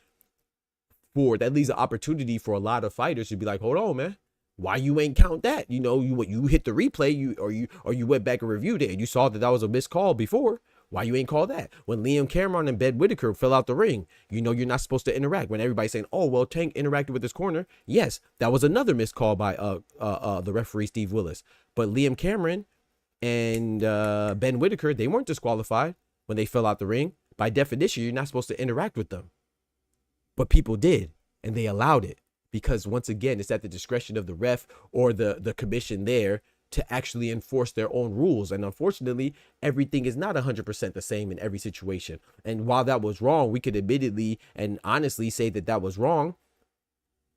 Speaker 1: that leaves an opportunity for a lot of fighters to be like, hold on, man, why you ain't count that? You know, you hit the replay, or you went back and reviewed it and you saw that was a missed call before. Why you ain't call that? When Liam Cameron and Ben Whitaker fell out the ring, you know you're not supposed to interact. When everybody's saying, oh, well, Tank interacted with his corner. Yes, that was another missed call by the referee, Steve Willis. But Liam Cameron and Ben Whitaker, they weren't disqualified when they fell out the ring. By definition, you're not supposed to interact with them. But people did, and they allowed it. Because once again, it's at the discretion of the ref or the commission there to actually enforce their own rules. And unfortunately, everything is not 100% the same in every situation. And while that was wrong, we could admittedly and honestly say that was wrong,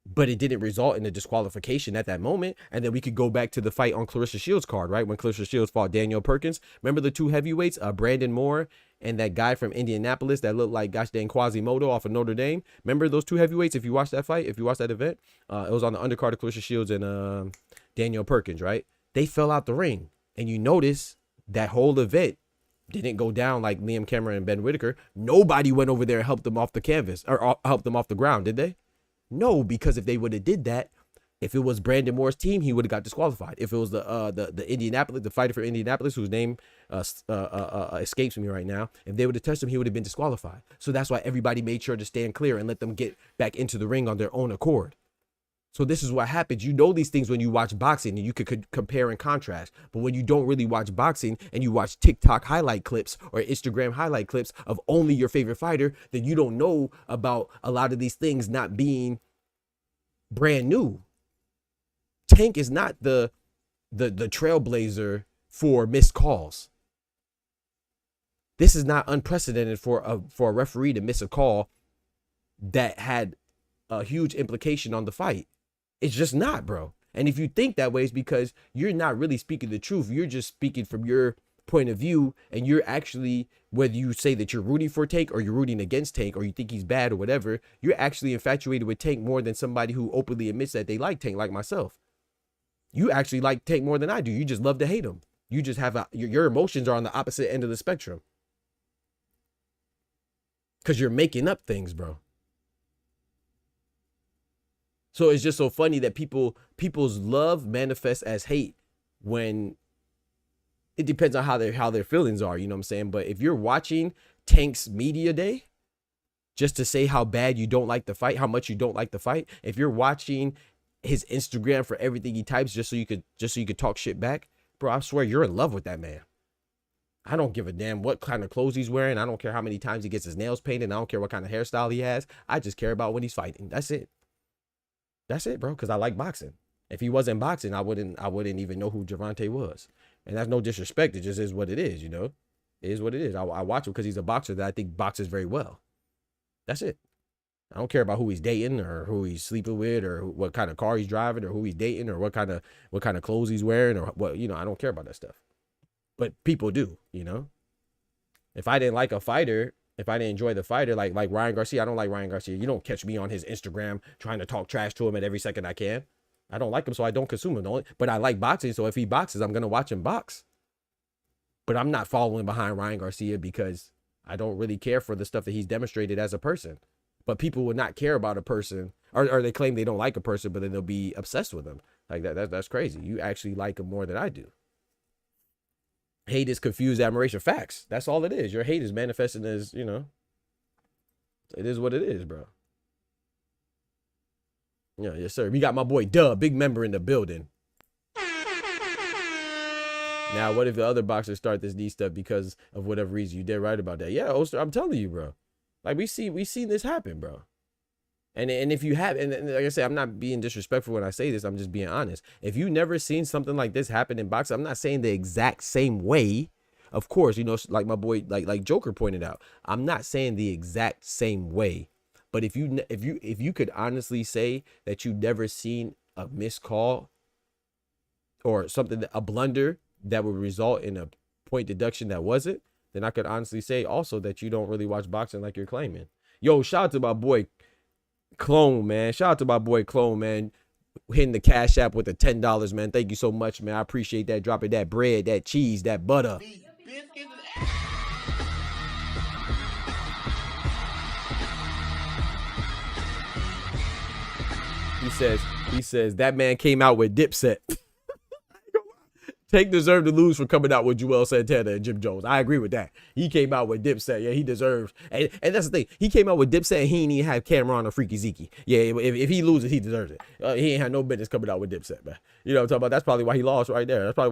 Speaker 1: but it didn't result in a disqualification at that moment. And then we could go back to the fight on Clarissa Shields' card, right? When Clarissa Shields fought Danielle Perkins. Remember the two heavyweights, Brandon Moore and that guy from Indianapolis that looked like gosh dang Quasimodo off of Notre Dame? Remember those two heavyweights? If you watched that fight, if you watched that event, it was on the undercard of Clarissa Shields and Danielle Perkins, right? They fell out the ring, and you notice that whole event didn't go down like Liam Cameron and Ben Whitaker. Nobody went over there and helped them off the canvas or helped them off the ground, did they? No, because if they would have did that, if it was Brandon Moore's team, he would have got disqualified. If it was the Indianapolis, the fighter for Indianapolis, whose name escapes me right now, if they would have touched him, he would have been disqualified. So that's why everybody made sure to stand clear and let them get back into the ring on their own accord. So this is what happens. You know these things when you watch boxing, and you could compare and contrast. But when you don't really watch boxing and you watch TikTok highlight clips or Instagram highlight clips of only your favorite fighter, then you don't know about a lot of these things not being brand new. Tank is not the trailblazer for missed calls. This is not unprecedented for a referee to miss a call that had a huge implication on the fight. It's just not, bro. And if you think that way, it's because you're not really speaking the truth. You're just speaking from your point of view, and you're actually, whether you say that you're rooting for Tank or you're rooting against Tank or you think he's bad or whatever, you're actually infatuated with Tank more than somebody who openly admits that they like Tank, like myself. You actually like Tank more than I do. You just love to hate him. You just have your emotions are on the opposite end of the spectrum. Because you're making up things, bro. So it's just so funny that people's love manifests as hate when it depends on how their feelings are, you know what I'm saying? But if you're watching Tank's media day just to say how bad you don't like the fight, how much you don't like the fight, if you're watching his Instagram for everything he types just so you could talk shit back, bro, I swear you're in love with that man. I don't give a damn what kind of clothes he's wearing. I don't care how many times he gets his nails painted. I don't care what kind of hairstyle he has. I just care about when he's fighting. That's it. That's it, bro, because I like boxing. If he wasn't boxing, I wouldn't even know who Gervonta was. And that's no disrespect. It just is what it is, you know? It is what it is. I watch him because he's a boxer that I think boxes very well. That's it. I don't care about who he's dating or who he's sleeping with or what kind of car he's driving or who he's dating or what kind of clothes he's wearing or what, you know, I don't care about that stuff. But people do, you know? If I didn't like a fighter, if I didn't enjoy the fighter, like Ryan Garcia, I don't like Ryan Garcia. You don't catch me on his Instagram trying to talk trash to him at every second I can. I don't like him, so I don't consume him. But I like boxing, so if he boxes, I'm going to watch him box. But I'm not following behind Ryan Garcia because I don't really care for the stuff that he's demonstrated as a person. But people would not care about a person, or they claim they don't like a person, but then they'll be obsessed with them. Like that's crazy. You actually like him more than I do. Hate is confused admiration. Facts. That's all it is. Your hate is manifesting as, you know, it is what it is, bro. Yeah, yes, sir. We got my boy Dub, big member in the building. Now, what if the other boxers start this knee stuff because of whatever reason? You did right about that. Yeah, Oster, I'm telling you, bro. Like we seen this happen, bro. And if you have, and like I said, I'm not being disrespectful when I say this. I'm just being honest. If you never seen something like this happen in boxing, I'm not saying the exact same way. Of course, you know, like my boy, like Joker pointed out, I'm not saying the exact same way. But if you could honestly say that you never seen a missed call or something, a blunder that would result in a point deduction that wasn't, then I could honestly say also that you don't really watch boxing like you're claiming. Yo, shout out to my boy Clone, man. Shout out to my boy Clone, man. Hitting the Cash App with the $10, man. Thank you so much, man. I appreciate that. Dropping that bread, that cheese, that butter. He says that man came out with Dipset. Tank deserved to lose for coming out with Joel Santana and Jim Jones. I agree with that. He came out with Dipset. Yeah, he deserves. And that's the thing. He came out with Dipset and he ain't even have Cameron or Freaky Zeke. Yeah, if he loses, he deserves it. He ain't had no business coming out with Dipset, man. You know what I'm talking about? That's probably why he lost right there. That's probably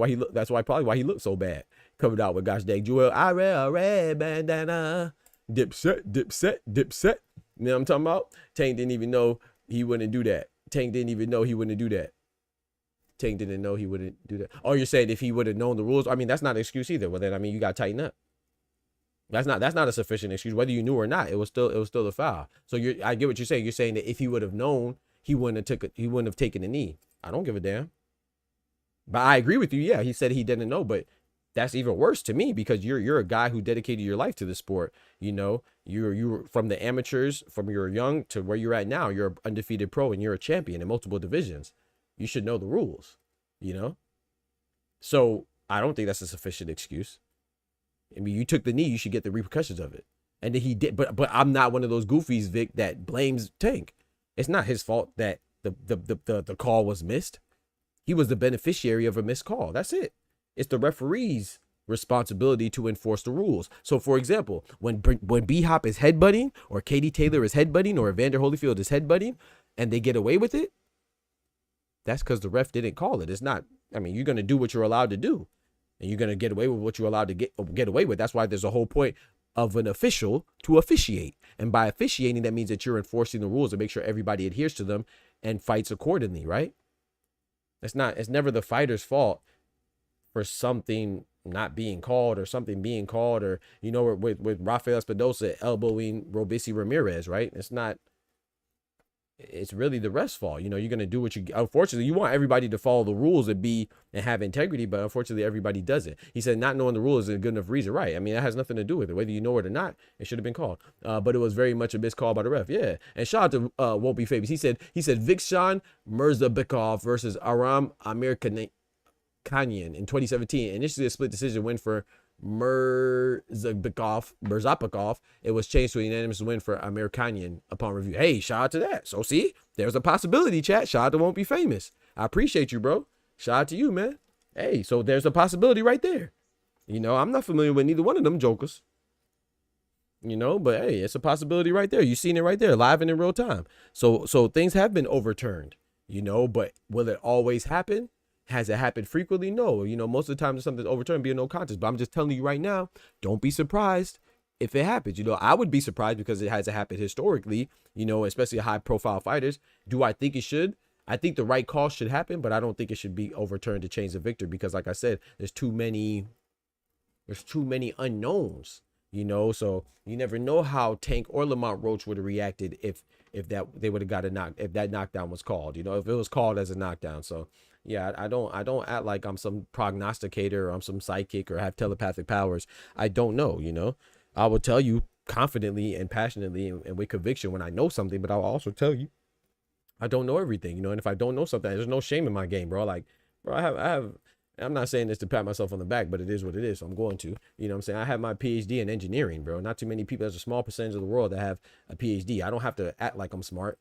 Speaker 1: why he looked so bad coming out with gosh dang Joel. I wear a red bandana. Dipset. You know what I'm talking about? Tank didn't even know he wouldn't do that. Tank didn't know he wouldn't do that. Oh, you're saying if he would have known the rules? I mean, that's not an excuse either. Well, then, I mean, you got to tighten up. That's not a sufficient excuse. Whether you knew or not, it was still a foul. So I get what you're saying. You're saying that if he would have known, he wouldn't have taken a knee. I don't give a damn. But I agree with you. Yeah, he said he didn't know, but that's even worse to me because you're a guy who dedicated your life to the sport. You know, you're from the amateurs, from you're young to where you're at now. You're an undefeated pro and you're a champion in multiple divisions. You should know the rules, you know? So I don't think that's a sufficient excuse. I mean, you took the knee, you should get the repercussions of it. And then he did, but I'm not one of those goofies, Vic, that blames Tank. It's not his fault that the call was missed. He was the beneficiary of a missed call. That's it. It's the referee's responsibility to enforce the rules. So for example, when B-Hop is headbutting or Katie Taylor is headbutting or Evander Holyfield is headbutting and they get away with it, that's because the ref didn't call it. It's not, I mean, you're going to do what you're allowed to do. And you're going to get away with what you're allowed to get away with. That's why there's a whole point of an official to officiate. And by officiating, that means that you're enforcing the rules and make sure everybody adheres to them and fights accordingly, right? It's never the fighter's fault for something not being called or something being called or, you know, with Rafael Espinosa elbowing Robisi Ramirez, right? It's really the ref's fault. You know, you're going to do what unfortunately, you want everybody to follow the rules and have integrity, but unfortunately everybody doesn't. He said not knowing the rules is a good enough reason, right? I mean, that has nothing to do with it. Whether you know it or not, it should have been called. But it was very much a missed call by the ref. Yeah. And shout out to Won't Be Famous. He said Vikshan Mirzabekov versus Aram Amir Kanyan in 2017. Initially a split decision win for Mirzapikov, it was changed to a unanimous win for Amerikanian upon review. Hey, shout out to that. So see, there's a possibility, chat. Shout out to Won't Be Famous. I appreciate you, bro. Shout out to you, man. Hey, so there's a possibility right there. You know, I'm not familiar with neither one of them jokers. You know, but hey, it's a possibility right there. You've seen it right there, live and in real time. So things have been overturned, you know, but will it always happen? Has it happened frequently? No. You know, most of the time something's overturned, be a no contest. But I'm just telling you right now, don't be surprised if it happens. You know, I would be surprised because it hasn't happened historically, you know, especially high profile fighters. Do I think it should? I think the right call should happen, but I don't think it should be overturned to change the victor because, like I said, there's too many unknowns, you know, so you never know how Tank or Lamont Roach would have reacted if that they would have got if that knockdown was called, you know, if it was called as a knockdown. So yeah, I don't act like I'm some prognosticator or I'm some psychic or have telepathic powers. I don't know, you know. I will tell you confidently and passionately and with conviction when I know something, but I'll also tell you I don't know everything, you know. And if I don't know something, there's no shame in my game, bro. Like, bro, I'm not saying this to pat myself on the back, but it is what it is. So I'm going to, you know what I'm saying? I have my PhD in engineering, bro. Not too many people, there's a small percentage of the world that have a PhD. I don't have to act like I'm smart.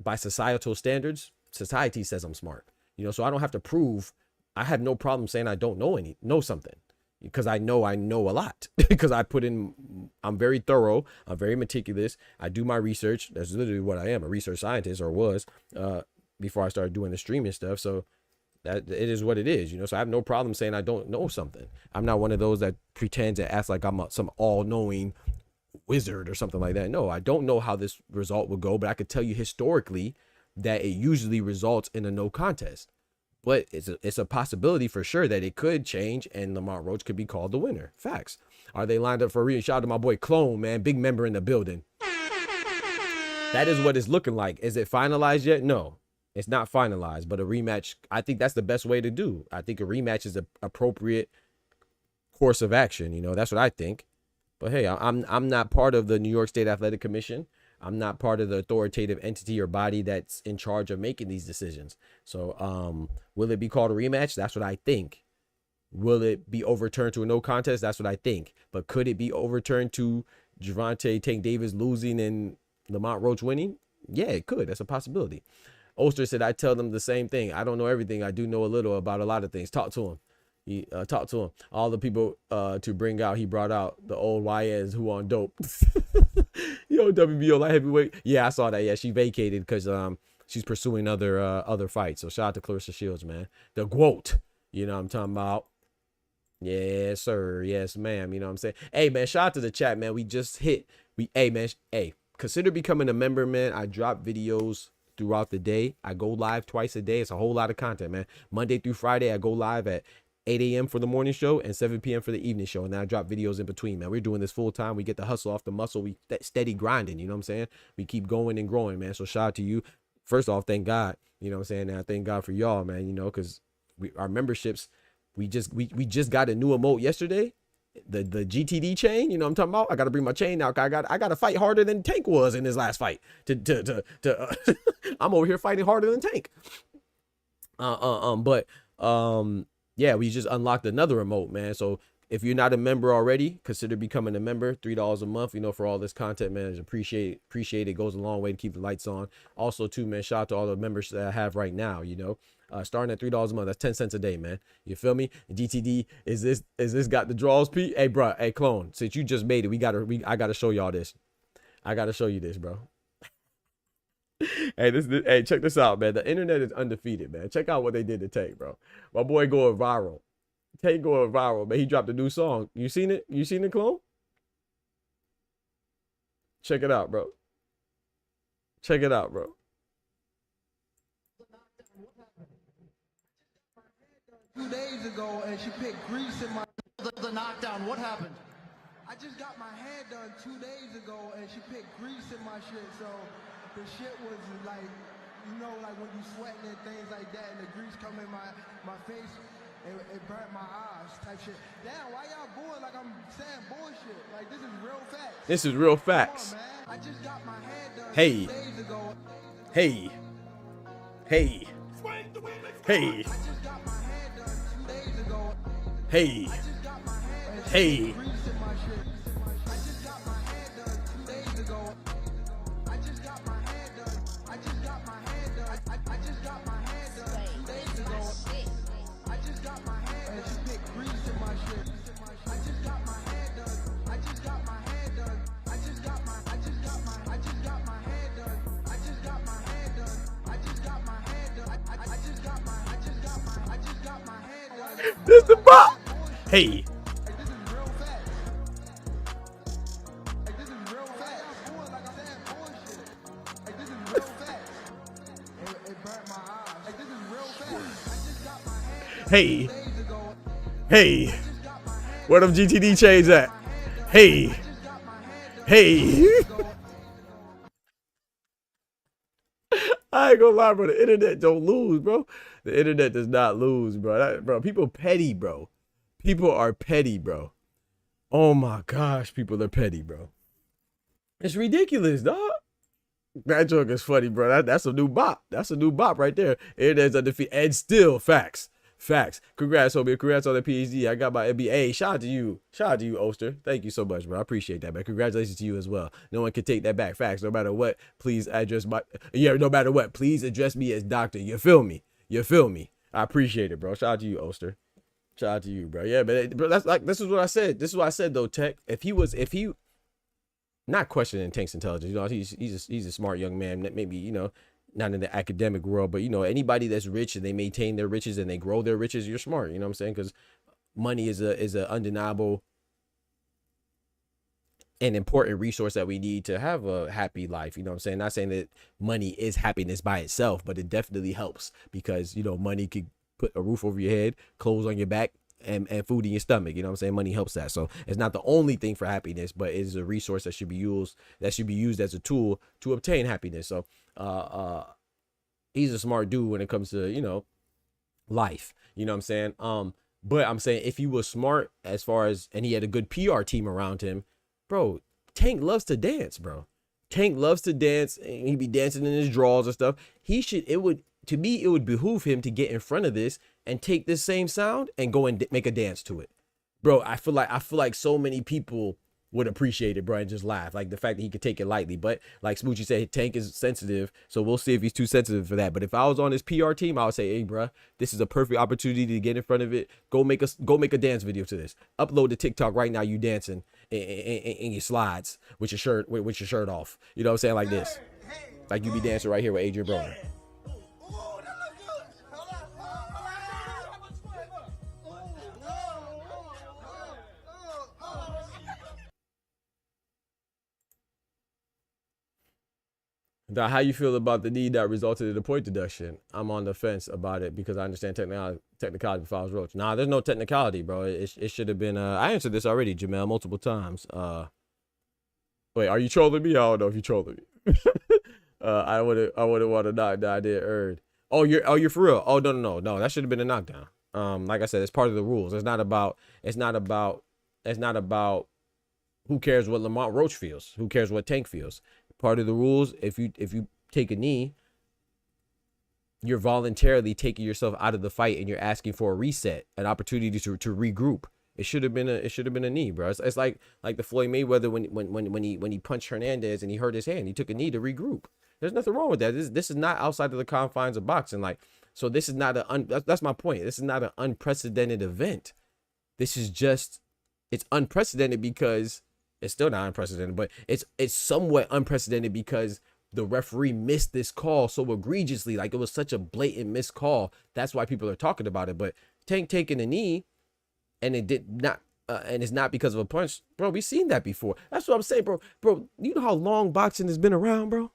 Speaker 1: By societal standards, society says I'm smart, you know, so I don't have to prove. I have no problem saying I don't know something because I know a lot because I'm very thorough. I'm very meticulous. I do my research. That's literally what I am, a research scientist, or was, before I started doing the streaming stuff. So that it is what it is, you know, so I have no problem saying I don't know something. I'm not one of those that pretends and acts like I'm some all-knowing wizard or something like that. No, I don't know how this result will go, but I could tell you historically that it usually results in a no contest. But it's a possibility for sure that it could change and Lamont Roach could be called the winner. Facts. Are they lined up for a rematch? Shout out to my boy Clone, man. Big member in the building. That is what it's looking like. Is it finalized yet? No. It's not finalized, but a rematch, I think that's the best way to do. I think a rematch is an appropriate course of action. You know, that's what I think. But hey, I'm not part of the New York State Athletic Commission. I'm not part of the authoritative entity or body that's in charge of making these decisions. So will it be called a rematch? That's what I think. Will it be overturned to a no contest? That's what I think. But could it be overturned to Gervonta Tank Davis losing and Lamont Roach winning? Yeah, it could. That's a possibility. Oster said, I tell them the same thing. I don't know everything. I do know a little about a lot of things. Talk to him. He talked to him. All the people to bring out, he brought out the old YNs who on dope. Yo, WBO light heavyweight. Yeah, I saw that. Yeah, she vacated because she's pursuing other fights. So shout out to Clarissa Shields, man. The GWOAT. You know what I'm talking about? Yes, sir. Yes, ma'am. You know what I'm saying? Hey, man, shout out to the chat, man. We just hit. Hey, man. Hey, consider becoming a member, man. I drop videos throughout the day. I go live twice a day. It's a whole lot of content, man. Monday through Friday, I go live at 8 a.m. for the morning show and 7 p.m. for the evening show. And then I drop videos in between, man. We're doing this full time. We get the hustle off the muscle. We steady grinding, you know what I'm saying? We keep going and growing, man. So shout out to you. First off, thank God, you know what I'm saying? And I thank God for y'all, man, you know, because our memberships, we just got a new emote yesterday. The GTD chain, you know what I'm talking about? I got to bring my chain out. I got to fight harder than Tank was in his last fight. I'm over here fighting harder than Tank. Yeah, we just unlocked another remote, man. So if you're not a member already, consider becoming a member. $3 a month, you know, for all this content, man. Just appreciate it. Goes a long way to keep the lights on. Also, too, man, shout out to all the members that I have right now, you know. Starting at $3 a month, that's 10 cents a day, man. You feel me? GTD, is this got the draws, Pete? Hey, bro, hey, Clone, since you just made it, I gotta show y'all this. I gotta show you this, bro. Hey, check this out, man. The internet is undefeated, man. Check out what they did to Tank, bro. My boy going viral. Tank going viral, man. He dropped a new song. You seen it? You seen it, Clone? Check it out, bro. Check it out, bro.
Speaker 7: 2 days ago, and she picked grease in my... The knockdown, what happened? I just got my hair done 2 days ago, and she picked grease in my shit, so the shit was like, you know, like when you sweating and things like that, and the grease come in my face, it burnt my eyes type shit. Damn, why y'all booing like I'm saying bullshit? Like, this is real facts.
Speaker 1: This is real facts.
Speaker 7: Come on, man. I just got my hair done 2
Speaker 1: Hey.
Speaker 7: days ago.
Speaker 1: Hey. Hey. Hey.
Speaker 7: I just got my hair done 2 days ago.
Speaker 1: Hey.
Speaker 7: I just got my hair done
Speaker 1: Hey. This the bop. Hey. Hey. Hey. Where them GTD chains at? Hey. Hey. I ain't gonna lie, bro. The internet don't lose, bro. The internet does not lose, bro. Bro, people petty, bro. People are petty, bro. Oh my gosh, people are petty, bro. It's ridiculous, dog. That joke is funny, bro. That's a new bop. That's a new bop right there. Internet's undefeated. And still, facts. Facts. Congrats, homie. Congrats on the PhD. I got my MBA. Hey, shout out to you. Shout out to you, Oster. Thank you so much, bro. I appreciate that, man. Congratulations to you as well. No one can take that back. Facts. No matter what, please address my... Yeah, no matter what, please address me as doctor. You feel me? You feel me? I appreciate it, bro. Shout out to you, Oster. Shout out to you, bro. Yeah, but bro, that's like, this is what I said. This is what I said, though, Tech. If he... Not questioning Tank's intelligence. You know, he's a smart young man. Maybe, you know, not in the academic world, but, you know, anybody that's rich and they maintain their riches and they grow their riches, you're smart. You know what I'm saying? Because money is a undeniable and important resource that we need to have a happy life. You know what I'm saying? Not saying that money is happiness by itself, but it definitely helps because, you know, money could put a roof over your head, clothes on your back, and food in your stomach. You know what I'm saying? Money helps that. So it's not the only thing for happiness, but it is a resource that should be used as a tool to obtain happiness. So he's a smart dude when it comes to, you know, life. You know what I'm saying? But I'm saying if he was smart as far as, and he had a good PR team around him, bro, Tank loves to dance, bro. Tank loves to dance, and he'd be dancing in his drawers and stuff. To me, it would behoove him to get in front of this and take this same sound and go and make a dance to it. Bro, I feel like so many people would appreciate it, bro, and just laugh. Like the fact that he could take it lightly. But like Smoochie said, Tank is sensitive, so we'll see if he's too sensitive for that. But if I was on his PR team, I would say, hey, bro, this is a perfect opportunity to get in front of it. Go make a dance video to this. Upload to TikTok right now, you dancing in your slides with your shirt off. You know what I'm saying? Like this. Like you be dancing right here with Adrian Broner. Now, how you feel about the need that resulted in the point deduction? I'm on the fence about it because I understand technicality if I was Roach. Nah, there's no technicality, bro. It should have been. I answered this already, Jamel, multiple times. Wait, are you trolling me? I don't know if you're trolling me. I wouldn't want to knock the idea earned. Oh, you're for real? Oh, no. That should have been a knockdown. Like I said, it's part of the rules. It's not about who cares what Lamont Roach feels. Who cares what Tank feels? Part of the rules, if you take a knee, you're voluntarily taking yourself out of the fight and you're asking for a reset, an opportunity to regroup. It should have been a knee, bro. It's like the Floyd Mayweather when he punched Hernandez and he hurt his hand. He took a knee to regroup. There's nothing wrong with that. This is not outside of the confines of boxing. Like, so this is not that's my point. This is not an unprecedented event. This is just, it's unprecedented because it's still not unprecedented, but it's somewhat unprecedented because the referee missed this call so egregiously. Like, it was such a blatant missed call. That's why people are talking about it. But Tank taking a knee and it did not, and it's not because of a punch, bro. We've seen that before. That's what I'm saying, bro. Bro, you know how long boxing has been around, bro?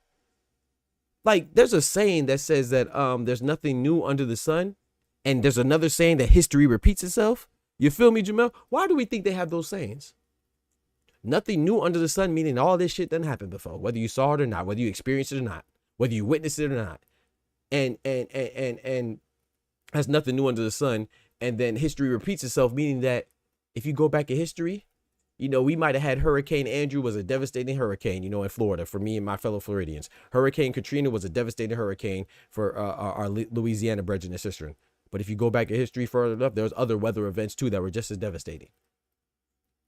Speaker 1: Like, there's a saying that says that there's nothing new under the sun, and there's another saying that history repeats itself. You feel me, Jamel? Why do we think they have those sayings? Nothing new under the sun, meaning all this shit done happened before, whether you saw it or not, whether you experienced it or not, whether you witnessed it or not. And has nothing new under the sun. And then history repeats itself, meaning that if you go back in history, you know, we might have had Hurricane Andrew was a devastating hurricane, you know, in Florida for me and my fellow Floridians. Hurricane Katrina was a devastating hurricane for our Louisiana brethren and sisters. But if you go back in history further enough, there's other weather events too that were just as devastating.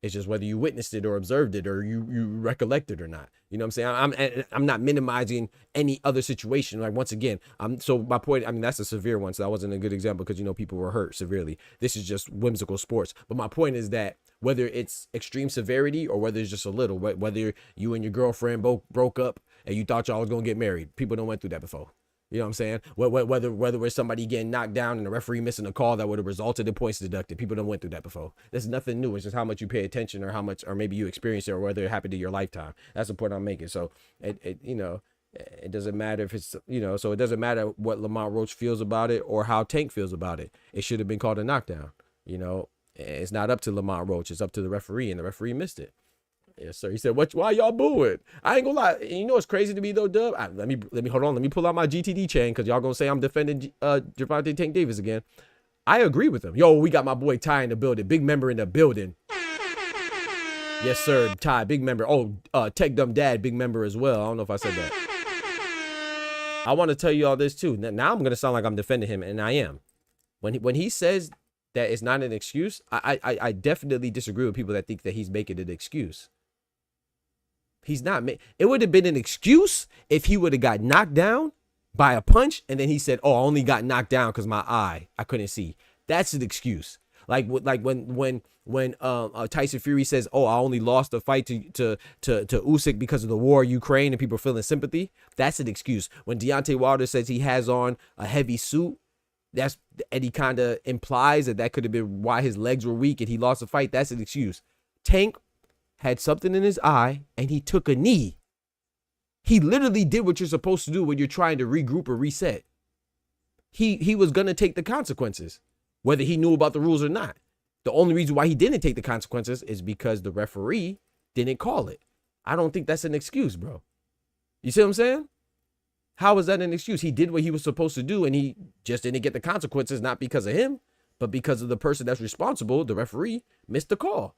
Speaker 1: It's just whether you witnessed it or observed it or you recollect it or not. You know what I'm saying? I'm not minimizing any other situation. Like, once again, so my point, I mean, that's a severe one, so that wasn't a good example because, you know, people were hurt severely. This is just whimsical sports. But my point is that whether it's extreme severity or whether it's just a little, whether you and your girlfriend both broke up and you thought y'all was gonna get married, people don't went through that before. You know what I'm saying? Whether it's somebody getting knocked down and the referee missing a call that would have resulted in points deducted. People don't went through that before. There's nothing new. It's just how much you pay attention or how much, or maybe you experience it or whether it happened in your lifetime. That's the point I'm making. So you know, it doesn't matter if it's, you know, so it doesn't matter what Lamont Roach feels about it or how Tank feels about it. It should have been called a knockdown. You know, it's not up to Lamont Roach. It's up to the referee, and the referee missed it. Yes, sir. He said, why y'all booing? I ain't gonna lie. You know what's crazy to me though, Dub? Let me hold on. Let me pull out my GTD chain because y'all gonna say I'm defending Gervonta Tank Davis again. I agree with him. Yo, we got my boy Ty in the building. Big member in the building. Yes, sir. Ty, big member. Oh, Tech Dumb Dad, big member as well. I don't know if I said that. I want to tell you all this too. Now I'm gonna sound like I'm defending him, and I am. When he says that it's not an excuse, I definitely disagree with people that think that he's making an excuse. He's not. It would have been an excuse if he would have got knocked down by a punch and then he said, "Oh, I only got knocked down because I couldn't see." That's an excuse. Like when Tyson Fury says, "Oh, I only lost the fight to Usyk because of the war in Ukraine," and people are feeling sympathy. That's an excuse. When Deontay Wilder says he has on a heavy suit, and he kind of implies that could have been why his legs were weak and he lost the fight. That's an excuse. Tank had something in his eye and he took a knee. He literally did what you're supposed to do when you're trying to regroup or reset. He was going to take the consequences, whether he knew about the rules or not. The only reason why he didn't take the consequences is because the referee didn't call it. I don't think that's an excuse, bro. You see what I'm saying? How is that an excuse? He did what he was supposed to do and he just didn't get the consequences, not because of him, but because of the person that's responsible, the referee, missed the call.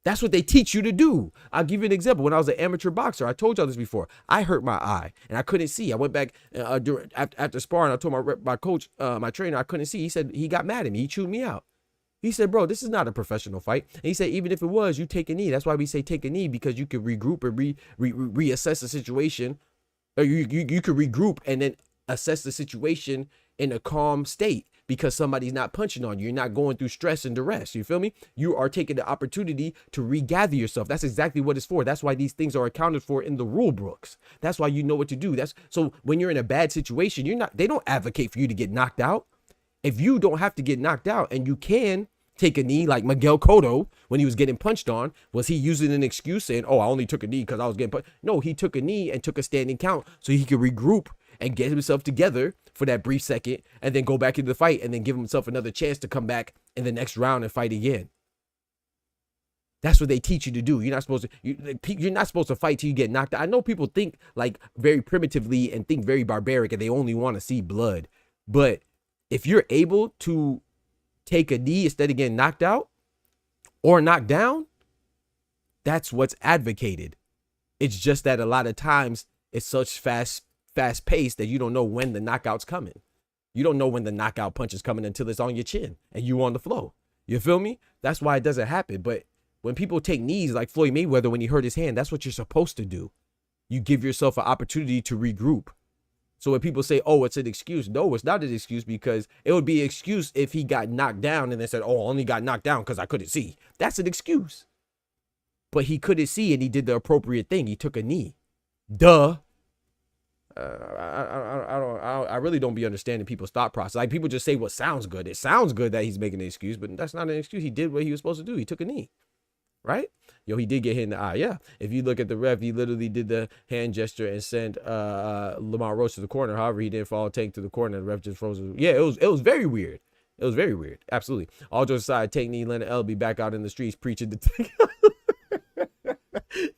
Speaker 1: That's what they teach you to do. I'll give you an example. When I was an amateur boxer, I told y'all this before. I hurt my eye and I couldn't see. I went back after sparring. I told my coach, my trainer, I couldn't see. He said he got mad at me. He chewed me out. He said, "Bro, this is not a professional fight." And he said, even if it was, you take a knee. That's why we say take a knee, because you could regroup and reassess the situation. Or you could regroup and then assess the situation in a calm state. Because somebody's not punching on you. You're not going through stress and duress. You feel me? You are taking the opportunity to regather yourself. That's exactly what it's for. That's why these things are accounted for in the rule books. That's why you know what to do. So when you're in a bad situation, they don't advocate for you to get knocked out. If you don't have to get knocked out and you can take a knee, like Miguel Cotto, when he was getting punched on, was he using an excuse saying, "Oh, I only took a knee because I was getting punched"? No, he took a knee and took a standing count so he could regroup and get himself together for that brief second and then go back into the fight and then give himself another chance to come back in the next round and fight again. That's what they teach you to do. You're not supposed to fight till you get knocked out. I know people think like very primitively and think very barbaric and they only want to see blood. But if you're able to take a knee instead of getting knocked out or knocked down, that's what's advocated. It's just that a lot of times it's such fast paced that you don't know when the knockout's coming. You don't know when the knockout punch is coming until it's on your chin and you on the floor. You feel me? That's why it doesn't happen. But when people take knees like Floyd Mayweather, when he hurt his hand, that's what you're supposed to do. You give yourself an opportunity to regroup. So when people say, "Oh, it's an excuse," no, it's not an excuse, because it would be an excuse if he got knocked down and they said, "Oh, I only got knocked down because I couldn't see." That's an excuse. But he couldn't see and he did the appropriate thing. He took a knee. Duh. I really don't be understanding people's thought process. Like, people just say what sounds good. It sounds good that he's making an excuse, but that's not an excuse. He did what he was supposed to do. He took a knee, right? Yo, he did get hit in the eye. Yeah. If you look at the ref, he literally did the hand gesture and sent Lamont Roach to the corner. However, he didn't follow Tank to the corner. The ref just froze. Yeah, it was very weird. It was very weird. Absolutely. All jokes aside, Tank knee, Leonard Elby back out in the streets preaching the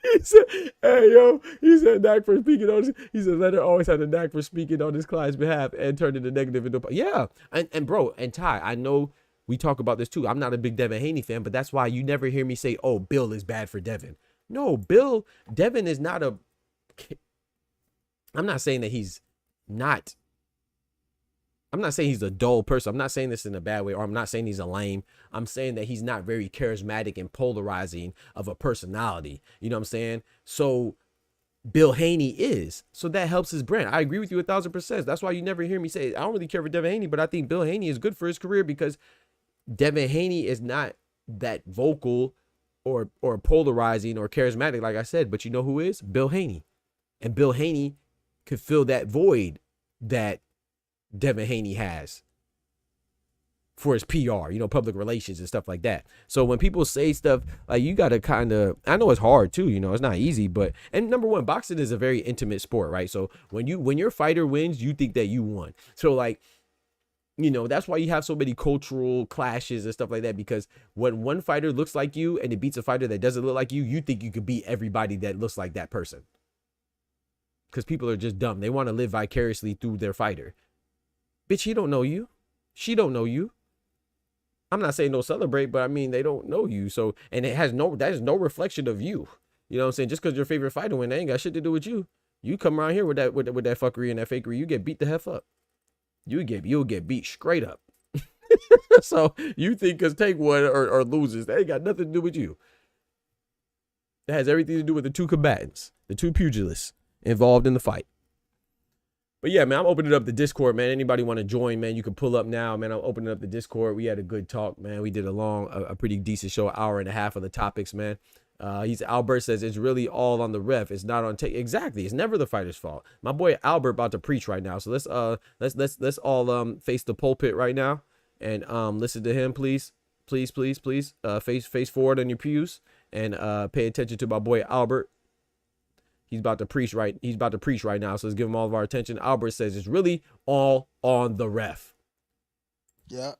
Speaker 1: He said, "Hey, yo," he said, "knack for speaking on this." He said, "Leonard always had a knack for speaking on his client's behalf and turning the negative into." Yeah. And bro, and Ty, I know we talk about this too. I'm not a big Devin Haney fan, but that's why you never hear me say, "Oh, Bill is bad for Devin." No, Devin is not I'm not saying that he's not. I'm not saying he's a dull person. I'm not saying this in a bad way, or I'm not saying he's a lame. I'm saying that he's not very charismatic and polarizing of a personality. You know what I'm saying? So Bill Haney is. So that helps his brand. I agree with you 1,000%. That's why you never hear me say, I don't really care for Devin Haney, but I think Bill Haney is good for his career because Devin Haney is not that vocal or polarizing or charismatic, like I said. But you know who is? Bill Haney. And Bill Haney could fill that void that Devin Haney has for his PR, you know, public relations and stuff like that. So when people say stuff, like, you got to kind of, I know it's hard too, you know, it's not easy, but, and number one, boxing is a very intimate sport, right? So when your fighter wins, you think that you won. So like, you know, that's why you have so many cultural clashes and stuff like that, because when one fighter looks like you and it beats a fighter that doesn't look like you think you could beat everybody that looks like that person. Because people are just dumb. They want to live vicariously through their fighter. Bitch, he don't know you. She don't know you. I'm not saying no celebrate, but I mean, they don't know you. So, and that is no reflection of you. You know what I'm saying? Just because your favorite fighter win, they ain't got shit to do with you. You come around here with that fuckery and that fakery, you get beat the F up. You'll get beat straight up. So you think because Tank won or loses, they ain't got nothing to do with you. That has everything to do with the two combatants, the two pugilists involved in the fight. But yeah, man, I'm opening up the Discord, man. Anybody want to join, man, you can pull up now, man. I'm opening up the Discord. We had a good talk, man. We did a pretty decent show, hour and a half of the topics, man. Albert says it's really all on the ref. It's not on exactly. It's never the fighter's fault. My boy Albert about to preach right now. So let's all face the pulpit right now and listen to him, please. Please. Face forward on your pews and pay attention to my boy Albert. He's about to preach right now. So let's give him all of our attention. Albert says it's really all on the ref.
Speaker 8: Yeah.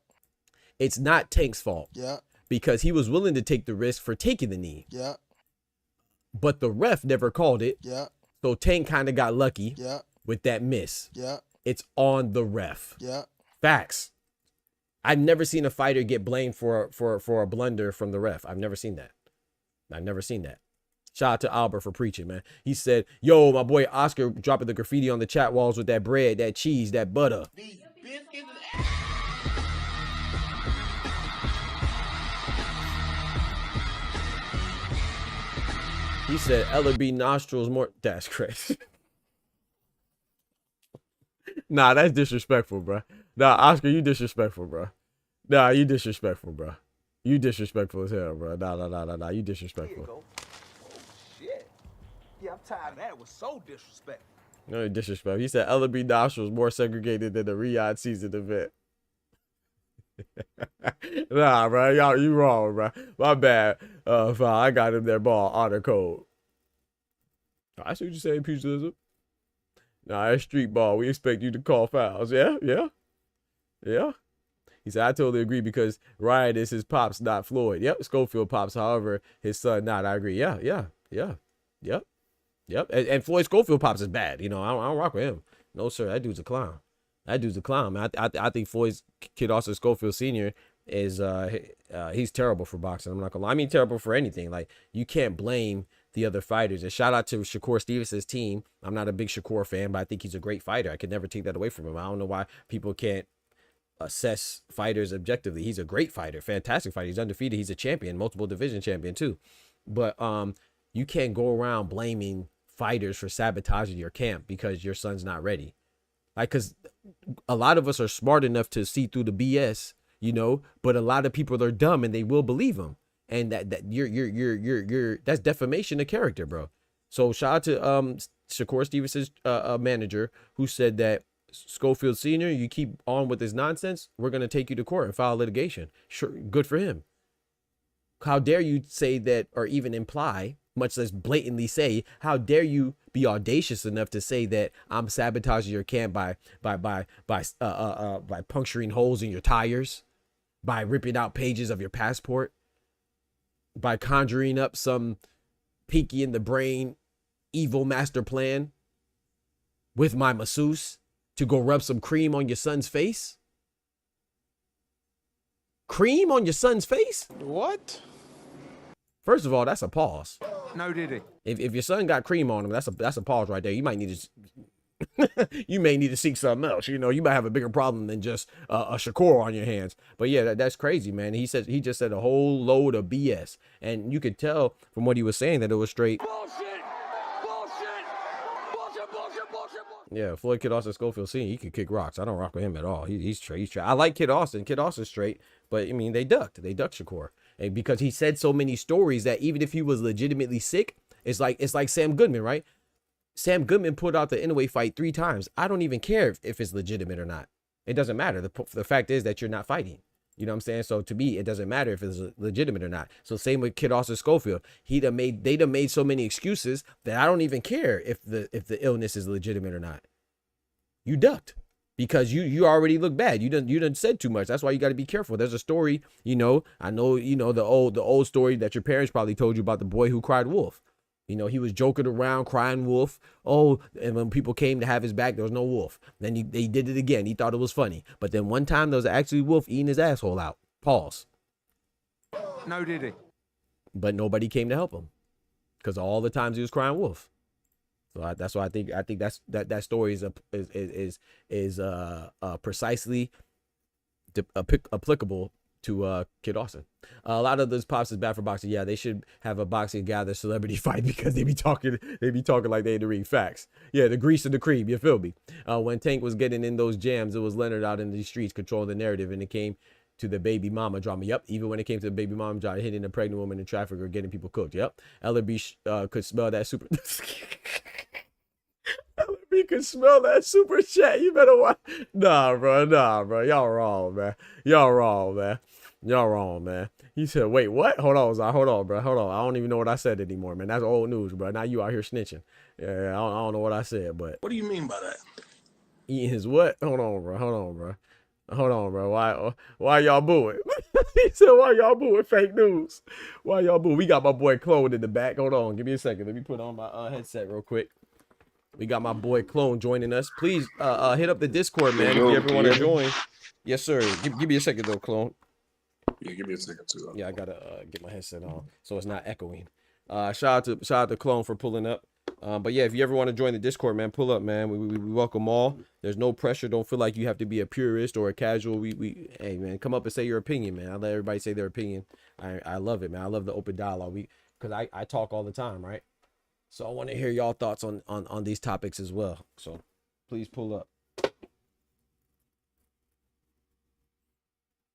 Speaker 1: It's not Tank's fault.
Speaker 8: Yeah.
Speaker 1: Because he was willing to take the risk for taking the knee.
Speaker 8: Yeah.
Speaker 1: But the ref never called it.
Speaker 8: Yeah.
Speaker 1: So Tank kind of got lucky.
Speaker 8: Yeah.
Speaker 1: With that miss.
Speaker 8: Yeah.
Speaker 1: It's on the ref.
Speaker 8: Yeah.
Speaker 1: Facts. I've never seen a fighter get blamed for a blunder from the ref. I've never seen that. Shout out to Albert for preaching, man. He said, yo, my boy Oscar dropping the graffiti on the chat walls with that bread, that cheese, that butter.
Speaker 2: These biscuits.
Speaker 1: He said, Ella B nostrils more. That's crazy. Nah, that's disrespectful, bro. Nah, Oscar, you disrespectful, bro. Nah, you disrespectful, bro. You disrespectful as hell, bro. Nah. You disrespectful.
Speaker 2: Shit. Yeah, I'm tired of that. It was so disrespectful.
Speaker 1: No disrespect. He said Ella B nostrils more segregated than the Riyadh season event. Nah, bro, y'all, you wrong, bro. My bad. I got him that ball honor code. I see what you're saying, pugilism. Nah, that's street ball. We expect you to call fouls. Yeah. He said, I totally agree because Ryan is his pops, not Floyd. Yep, Schofield pops. However, his son not. I agree. Yeah. Yep. And Floyd Schofield pops is bad. You know, I don't rock with him. No, sir. That dude's a clown. Man. I think Floyd's kid, Austin Schofield Sr., is he's terrible for boxing. I'm not gonna lie. I mean, terrible for anything. Like, you can't blame the other fighters. And shout out to Shakur Stevens' team. I'm not a big Shakur fan, but I think he's a great fighter. I could never take that away from him. I don't know why people can't assess fighters objectively. He's a great fighter, fantastic fighter. He's undefeated. He's a champion, multiple division champion too. But you can't go around blaming fighters for sabotaging your camp because your son's not ready. Like, because a lot of us are smart enough to see through the BS, you know, but a lot of people are dumb and they will believe them. And that you're that's defamation of character, bro. So shout out to Shakur Stevens' manager, who said that Schofield Sr., you keep on with this nonsense, we're going to take you to court and file litigation. Sure, good for him. How dare you say that, or even imply, much less blatantly say, how dare you be audacious enough to say that I'm sabotaging your camp by puncturing holes in your tires, by ripping out pages of your passport, by conjuring up some pinky in the brain evil master plan with my masseuse to go rub some cream on your son's face? Cream on your son's face?
Speaker 8: What?
Speaker 1: First of all, that's a pause.
Speaker 2: No, did he?
Speaker 1: If your son got cream on him, that's a pause right there. You might need to You may need to seek something else. You know, you might have a bigger problem than just a Shakur on your hands. But yeah, that's crazy, man. He just said a whole load of BS, and you could tell from what he was saying that it was straight
Speaker 2: Bullshit! Bullshit! Bullshit!
Speaker 1: Yeah, Floyd Kid Austin Schofield Sr. He could kick rocks. I don't rock with him at all. He's straight. He's straight. I like Kid Austin. Kid Austin's straight, but I mean they ducked Shakur, and because he said so many stories that even if he was legitimately sick, it's like Sam Goodman, right? Sam Goodman put out the Inoue fight 3 times. I don't even care if it's legitimate or not. It doesn't matter. The fact is that you're not fighting. You know what I'm saying? So to me, it doesn't matter if it's legitimate or not. So same with Kid Austin Schofield. They done made so many excuses that I don't even care if the illness is legitimate or not. You ducked because you already look bad. You done said too much. That's why you got to be careful. There's a story, I know, the old story that your parents probably told you about the boy who cried wolf. He was joking around, crying wolf. Oh, and when people came to have his back, there was no wolf. Then they did it again. He thought it was funny. But then one time there was actually a wolf eating his asshole out. Pause.
Speaker 2: No, did he?
Speaker 1: But nobody came to help him because all the times he was crying wolf. So that's why I think that story is precisely applicable to Kid Austin. A lot of those pops is bad for boxing. Yeah, they should have a boxing gather celebrity fight because they be talking like they in the ring. Facts. Yeah, the grease and the cream. You feel me? When Tank was getting in those jams, it was Leonard out in the streets controlling the narrative, and it came to the baby mama drama. Yep. Even when it came to the baby mama drama, hitting a pregnant woman in traffic or getting people cooked. Yep. LB could smell that super. LB could smell that super chat. You better watch. Nah, bro. Y'all wrong, man. He said, wait, what? Hold on, bro. Hold on. I don't even know what I said anymore, man. That's old news, bro. Now you out here snitching. Yeah, I don't know what I said, but.
Speaker 8: What do you mean by that?
Speaker 1: Eating his what? Hold on, bro. Why y'all booing? He said, why y'all booing? Fake news. Why y'all booing? We got my boy Clone in the back. Hold on. Give me a second. Let me put on my headset real quick. We got my boy Clone joining us. Please hit up the Discord, man, if you ever want to join. Yes, sir. Give me a second, though, Clone.
Speaker 8: Yeah, give me a second, too.
Speaker 1: Yeah, I got to get my headset on so it's not echoing. Shout out to Clone for pulling up. But yeah, if you ever want to join the Discord, man, pull up, man. We welcome all. There's no pressure. Don't feel like you have to be a purist or a casual. Hey, man, come up and say your opinion, man. I let everybody say their opinion. I love it, man. I love the open dialogue. Because I talk all the time, right? So I want to hear y'all thoughts on these topics as well. So please pull up.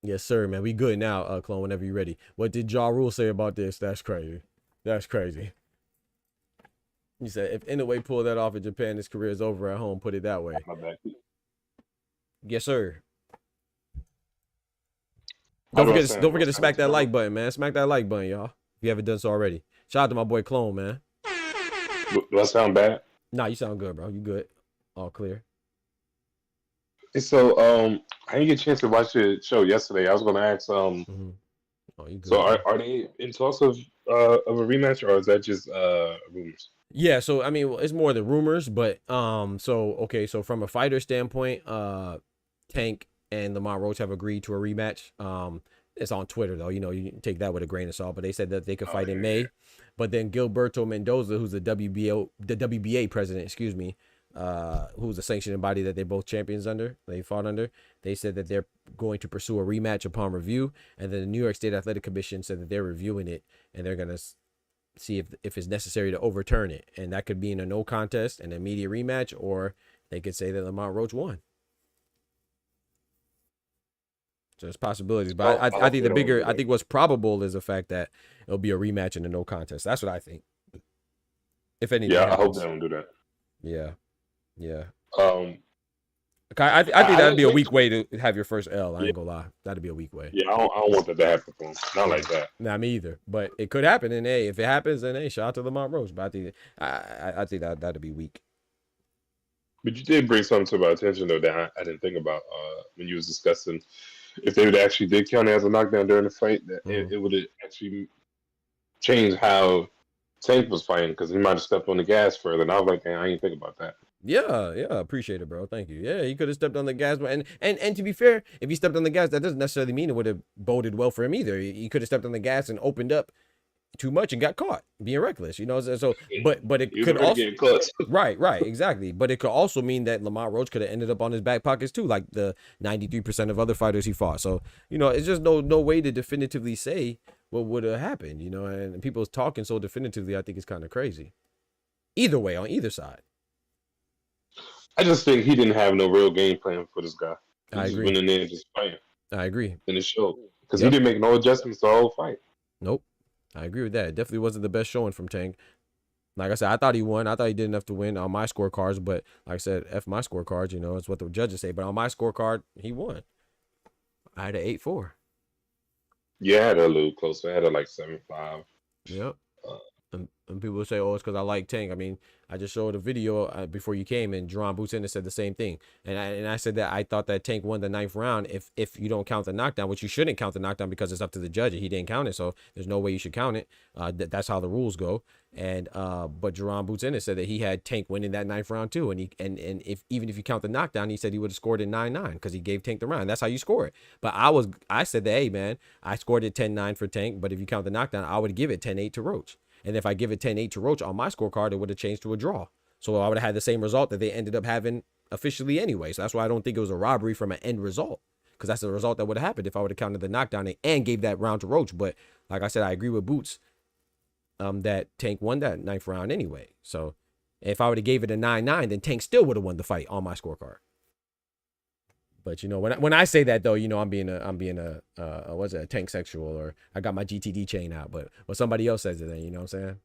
Speaker 1: Yes, sir, man. We good now, Clone, whenever you're ready. What did Ja Rule say about this? That's crazy. He said, if Inoue pulled that off in Japan, his career is over at home. Put it that way.
Speaker 8: My bad.
Speaker 1: Yes, sir. Don't forget to smack that like button, man. Smack that like button, y'all. If you haven't done so already. Shout out to my boy Clone, man.
Speaker 8: Do I sound bad?
Speaker 1: Nah, you sound good, bro. You good. All clear.
Speaker 8: So, I didn't get a chance to watch the show yesterday. I was going to ask,
Speaker 1: Oh, you good,
Speaker 8: so are they in talks of a rematch, or is that just rumors?
Speaker 1: Yeah, so I mean, it's more the rumors, but so from a fighter standpoint, Tank and Lamont Roach have agreed to a rematch. It's on Twitter though, you can take that with a grain of salt, but they said that they could fight in May. But then Gilberto Mendoza, who's the WBA president, excuse me, who's the sanctioning body that they're both champions under, they fought under, they said that they're going to pursue a rematch upon review. And then the New York State Athletic Commission said that they're reviewing it and they're going to see if it's necessary to overturn it. And that could be in a no contest, an immediate rematch, or they could say that Lamont Roach won. So there's possibilities, but I think what's probable is the fact that it'll be a rematch in a no contest. That's what I think. If anything,
Speaker 8: I hope they don't do that.
Speaker 1: Yeah. I think that'd be a weak way to have your first L. I ain't gonna lie, that'd be a weak way.
Speaker 8: Yeah, I don't want that to happen for him. Not like that.
Speaker 1: Nah, me either. But it could happen, and if it happens, then shout out to Lamont Roach. But I think that'd be weak.
Speaker 8: But you did bring something to my attention though that I didn't think about when you was discussing if they would actually did count it as a knockdown during the fight, that it would actually change how Tank was fighting, because he might have stepped on the gas further. And I was like, I didn't think about that.
Speaker 1: Yeah, appreciate it, bro. Thank you. Yeah, he could have stepped on the gas, and to be fair, if he stepped on the gas, that doesn't necessarily mean it would have boded well for him either. He could have stepped on the gas and opened up too much and got caught being reckless, you know. So, but it
Speaker 8: He was
Speaker 1: could
Speaker 8: already
Speaker 1: also
Speaker 8: getting caught.
Speaker 1: right, exactly. But it could also mean that Lamont Roach could have ended up on his back pockets too, like the 93% of other fighters he fought. So, you know, it's just no way to definitively say what would have happened, you know. And people talking so definitively, I think it's kind of crazy. Either way, on either side.
Speaker 8: I just think he didn't have no real game plan for this guy. He
Speaker 1: I
Speaker 8: just
Speaker 1: agree.
Speaker 8: went in there and just fighting.
Speaker 1: I agree.
Speaker 8: And it showed. Because
Speaker 1: Yep.
Speaker 8: he didn't make no adjustments the whole fight.
Speaker 1: Nope. I agree with that. It definitely wasn't the best showing from Tank. Like I said, I thought he won. I thought he did enough to win on my scorecards, but like I said, F my scorecards, you know, it's what the judges say. But on my scorecard, he won. I had an 8-4.
Speaker 8: Yeah, I had a little closer. I had a like 7-5.
Speaker 1: Yep. And people say, oh, it's because I like Tank. I mean, I just showed a video before you came, and Jerron Boots in and said the same thing. And I said that I thought that Tank won the 9th round if you don't count the knockdown, which you shouldn't count the knockdown because it's up to the judge. He didn't count it, so there's no way you should count it. That's how the rules go. And but Jerron Boots in it said that he had Tank winning that 9th round too. And if even if you count the knockdown, he said he would have scored it 9-9 because he gave Tank the round. That's how you score it. But I said that, hey man, I scored it 10-9 for Tank, but if you count the knockdown, I would give it 10-8 to Roach. And if I give it 10-8 to Roach on my scorecard, it would have changed to a draw. So I would have had the same result that they ended up having officially anyway. So that's why I don't think it was a robbery from an end result, because that's the result that would have happened if I would have counted the knockdown and gave that round to Roach. But like I said, I agree with Boots that Tank won that 9th round anyway. So if I would have gave it a 9-9, then Tank still would have won the fight on my scorecard. But you know, when I say that though, you know, I'm being a what's it, a Tank sexual, or I got my GTD chain out. But when somebody else says it, then you know what I'm saying.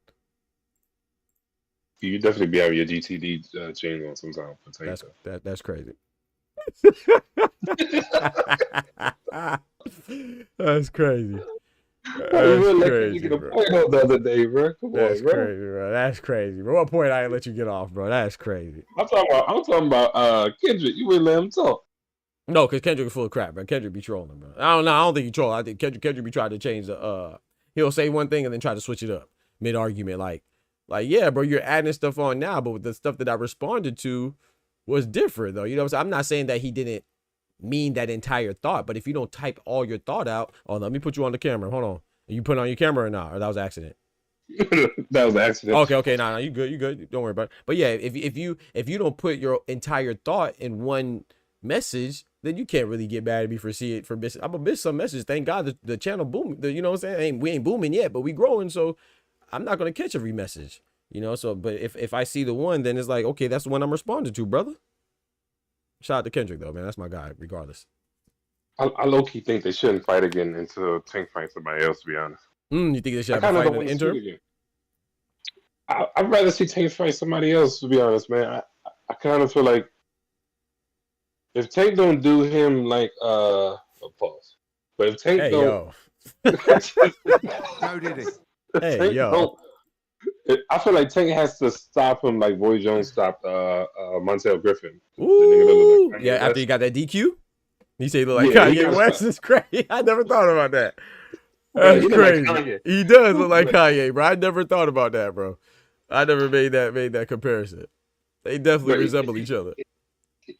Speaker 8: You definitely be having your GTD chain on sometime.
Speaker 1: That's crazy. That's crazy.
Speaker 8: That's crazy, bro. The other day, bro. Come
Speaker 1: That's
Speaker 8: on, bro.
Speaker 1: crazy, bro. That's crazy. Bro, what point I didn't let you get off, bro? That's crazy.
Speaker 8: I'm talking about Kendrick. You wouldn't let him talk.
Speaker 1: No, because Kendrick is full of crap, bro. Kendrick be trolling, bro. I don't think he troll. I think Kendrick be trying to change the he'll say one thing and then try to switch it up mid-argument. Like, yeah, bro, you're adding stuff on now, but with the stuff that I responded to was different, though. You know what I'm saying? I'm not saying that he didn't mean that entire thought, but if you don't type all your thought out, let me put you on the camera. Hold on. You put it on your camera or not? Or that was an accident?
Speaker 8: That was an accident.
Speaker 1: Okay, nah, you good. Don't worry about it. But yeah, if you don't put your entire thought in one message, then you can't really get mad at me for missing. I'm gonna miss some messages. Thank God the channel booming. You know what I'm saying? We ain't booming yet, but we growing, so I'm not gonna catch every message. You know, so but if I see the one, then it's like, okay, that's the one I'm responding to, brother. Shout out to Kendrick though, man. That's my guy, regardless.
Speaker 8: I low key think they shouldn't fight again until Tank fights somebody else. To be honest.
Speaker 1: You think they should have a fight in the interim?
Speaker 8: I'd rather see Tank fight somebody else. To be honest, man, I kind of feel like if Tank don't do him like pause, but if Tank don't,
Speaker 5: No, did he?
Speaker 1: Hey, yo.
Speaker 8: I feel like Tank has to stop him like Roy Jones stopped Montel Griffin.
Speaker 1: Ooh,
Speaker 8: Like
Speaker 1: yeah, after he got that DQ? He said he look like
Speaker 8: Yeah,
Speaker 1: Kanye West. Is crazy. I never thought about that.
Speaker 8: Yeah,
Speaker 1: That's
Speaker 8: he look like
Speaker 1: crazy.
Speaker 8: Kanye.
Speaker 1: He does look like Kanye, bro. I never thought about that, bro. I never made that comparison. They definitely resemble each other.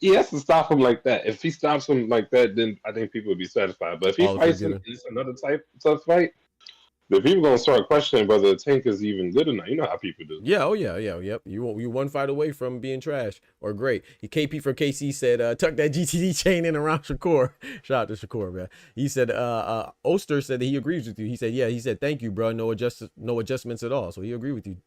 Speaker 8: He has to stop him like that. If he stops him like that, then I think people would be satisfied. But if he fights him, it's another tough fight. The people gonna start questioning whether Tank is even good or not. You know how people do.
Speaker 1: Yeah, yep. You one fight away from being trash or great. KP from KC said, tuck that GTD chain in around Shakur. Shout out to Shakur, man. He said, Oster said that he agrees with you. He said, yeah, he said, thank you, bro. No adjustments at all. So he agreed with you,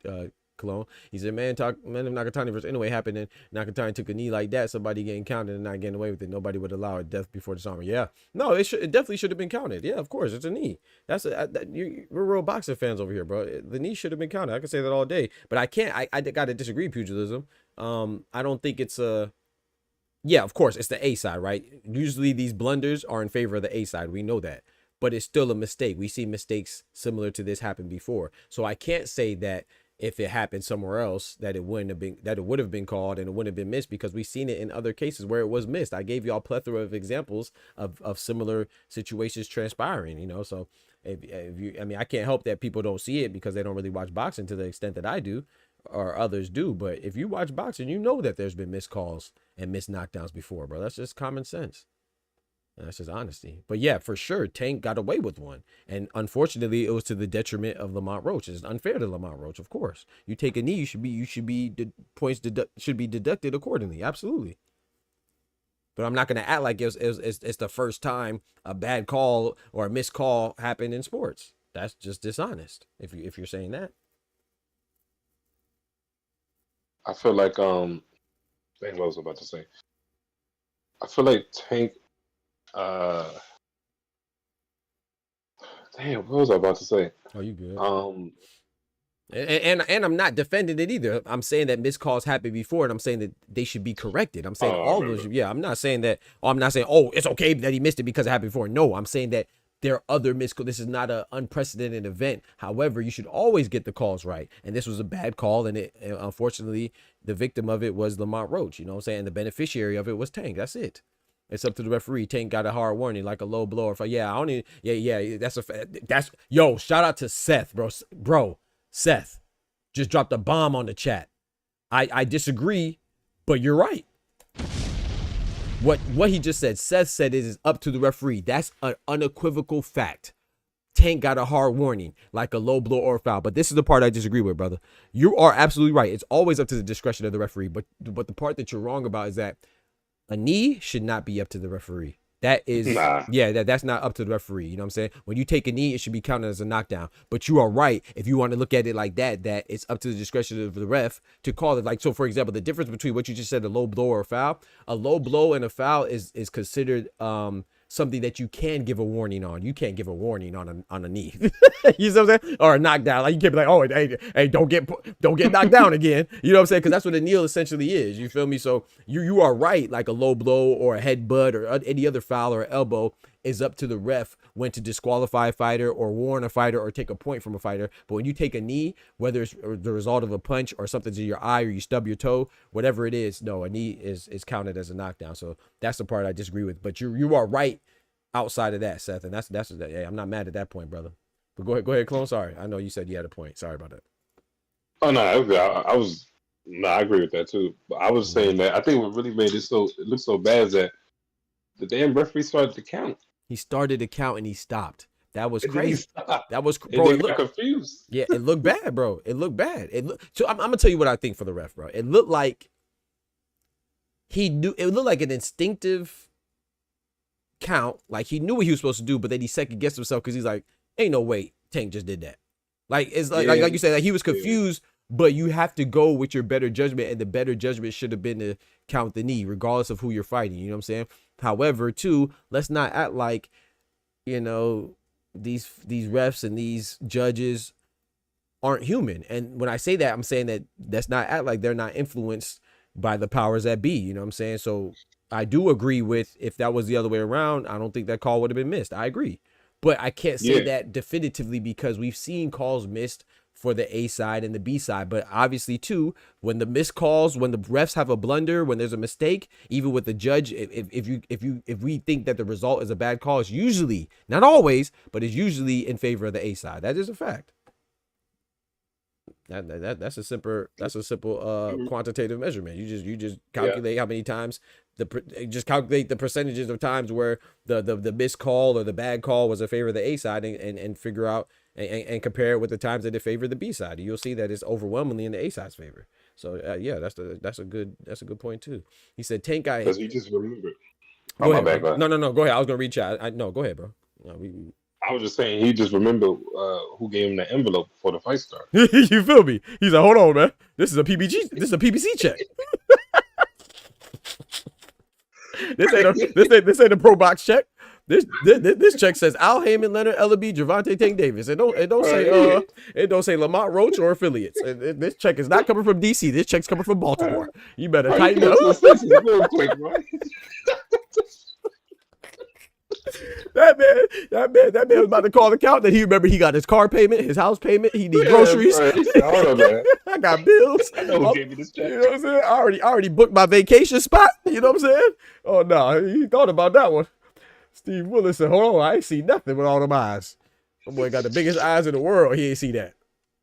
Speaker 1: Cologne. He said, man, if Nakatani versus anyway happened and Nakatani took a knee like that, somebody getting counted and not getting away with it, nobody would allow a death before disarmament. Yeah, no, it definitely should have been counted. Yeah, of course, it's a knee. We're real boxing fans over here, bro. The knee should have been counted. I can say that all day, but I can't. I gotta disagree, pugilism. I don't think it's a. Yeah, of course, it's the A side, right? Usually these blunders are in favor of the A side. We know that, but it's still a mistake. We see mistakes similar to this happen before, so I can't say that. If it happened somewhere else, that it would have been called and it wouldn't have been missed, because we've seen it in other cases where it was missed. I gave y'all a plethora of examples of similar situations transpiring, you know. So I can't help that people don't see it because they don't really watch boxing to the extent that I do or others do. But if you watch boxing, you know that there's been missed calls and missed knockdowns before, bro. That's just common sense. That's just honesty. But yeah, for sure, Tank got away with one. And unfortunately, it was to the detriment of Lamont Roach. It's unfair to Lamont Roach, of course. You take a knee, points should be deducted accordingly. Absolutely. But I'm not going to act like it's the first time a bad call or a missed call happened in sports. That's just dishonest if you're saying that.
Speaker 8: I feel like dang, what was I about to say? I feel like Tank. Damn, what was I about to say?
Speaker 1: Oh, you good? And I'm not defending it either. I'm saying that missed calls happened before, and I'm saying that they should be corrected. I'm saying all those. Yeah, I'm not saying that. Oh, I'm not saying it's okay that he missed it because it happened before. No, I'm saying that there are other missed calls. This is not an unprecedented event. However, you should always get the calls right. And this was a bad call, and unfortunately, the victim of it was Lamont Roach. You know what I'm saying? The beneficiary of it was Tank. That's it. It's up to the referee. Tank got a hard warning, like a low blower. Yeah, I don't even. Yeah. That's yo. Shout out to Seth, bro. Seth just dropped a bomb on the chat. I disagree, but you're right. What he just said. Seth said it is up to the referee. That's an unequivocal fact. Tank got a hard warning, like a low blow or a foul. But this is the part I disagree with, brother. You are absolutely right. It's always up to the discretion of the referee. But the part that you're wrong about is that a knee should not be up to the referee. That is, that's not up to the referee. You know what I'm saying? When you take a knee, it should be counted as a knockdown. But you are right. If you want to look at it like that it's up to the discretion of the ref to call it. Like, so for example, the difference between what you just said, a low blow or a foul, a low blow and a foul is considered something that you can give a warning on. You can't give a warning on a knee. You know what I'm saying? Or a knockdown. Like, you can't be like, oh, hey, don't get knocked down again. You know what I'm saying? Because that's what a knee essentially is. You feel me? So you are right. Like a low blow or a headbutt or any other foul or elbow is up to the ref when to disqualify a fighter or warn a fighter or take a point from a fighter. But when you take a knee, whether it's the result of a punch or something to your eye or you stub your toe, whatever it is, no, a knee is counted as a knockdown. So that's the part I disagree with. But you are right outside of that, Seth, and that's yeah, I'm not mad at that point, brother. But go ahead, Clone. Sorry, I know you said you had a point. Sorry about that.
Speaker 8: Oh no, I agree with that too. But I was saying that I think what really made it look so bad is that the damn referee started to count.
Speaker 1: He started to count and he stopped. That was crazy. That was,
Speaker 8: bro. It looked confused.
Speaker 1: Yeah, it looked bad, bro. It looked bad. So I'm gonna tell you what I think for the ref, bro. It looked like he knew. It looked like an instinctive count. Like he knew what he was supposed to do, but then he second guessed himself because he's like, "Ain't no way Tank just did that." Like it's like you said, like he was confused. But you have to go with your better judgment, and the better judgment should have been to count the knee, regardless of who you're fighting. You know what I'm saying? However, too, let's not act like, you know, these refs and these judges aren't human. And when I say that, I'm saying that let's not act like they're not influenced by the powers that be. You know what I'm saying? So I do agree with, if that was the other way around, I don't think that call would have been missed. I agree. But I can't say that definitively because we've seen calls missed for the A side and the B side. But obviously too, when the missed calls, when the refs have a blunder, when there's a mistake, even with the judge, if we think that the result is a bad call, it's usually, not always, but it's usually in favor of the A side. That is a fact. That's a simple quantitative measurement. You just calculate how many times calculate the percentages of times where the missed call or the bad call was in favor of the A side and figure out and compare it with the times that it favored the B side. You'll see that it's overwhelmingly in the A side's favor. So yeah, that's a good point too. He said Tank guy.
Speaker 8: Because you just remembered.
Speaker 1: Go ahead. No. Go ahead. I was gonna read chat. No, go ahead, bro.
Speaker 8: I was just saying he just remembered who gave him the envelope before the fight started.
Speaker 1: You feel me? He's like, hold on, man. This is a PBG. This is a PBC check. This ain't a pro box check. This check says Al Heyman, Leonard Ellaby, Gervonta Tank Davis. It don't say Lamont Roach or affiliates. This check is not coming from DC. This check's coming from Baltimore. You better tighten up.
Speaker 8: Real quick, right?
Speaker 1: That man was about to call the count. That he remembered he got his car payment, his house payment. He needs groceries.
Speaker 8: Right. I
Speaker 1: got bills.
Speaker 8: I know who gave me this check.
Speaker 1: You know what I'm saying? I already booked my vacation spot. You know what I'm saying? Oh no, he thought about that one. Steve Willis said, "Hold on, I ain't see nothing with all them eyes. My boy got the biggest eyes in the world. He ain't see that."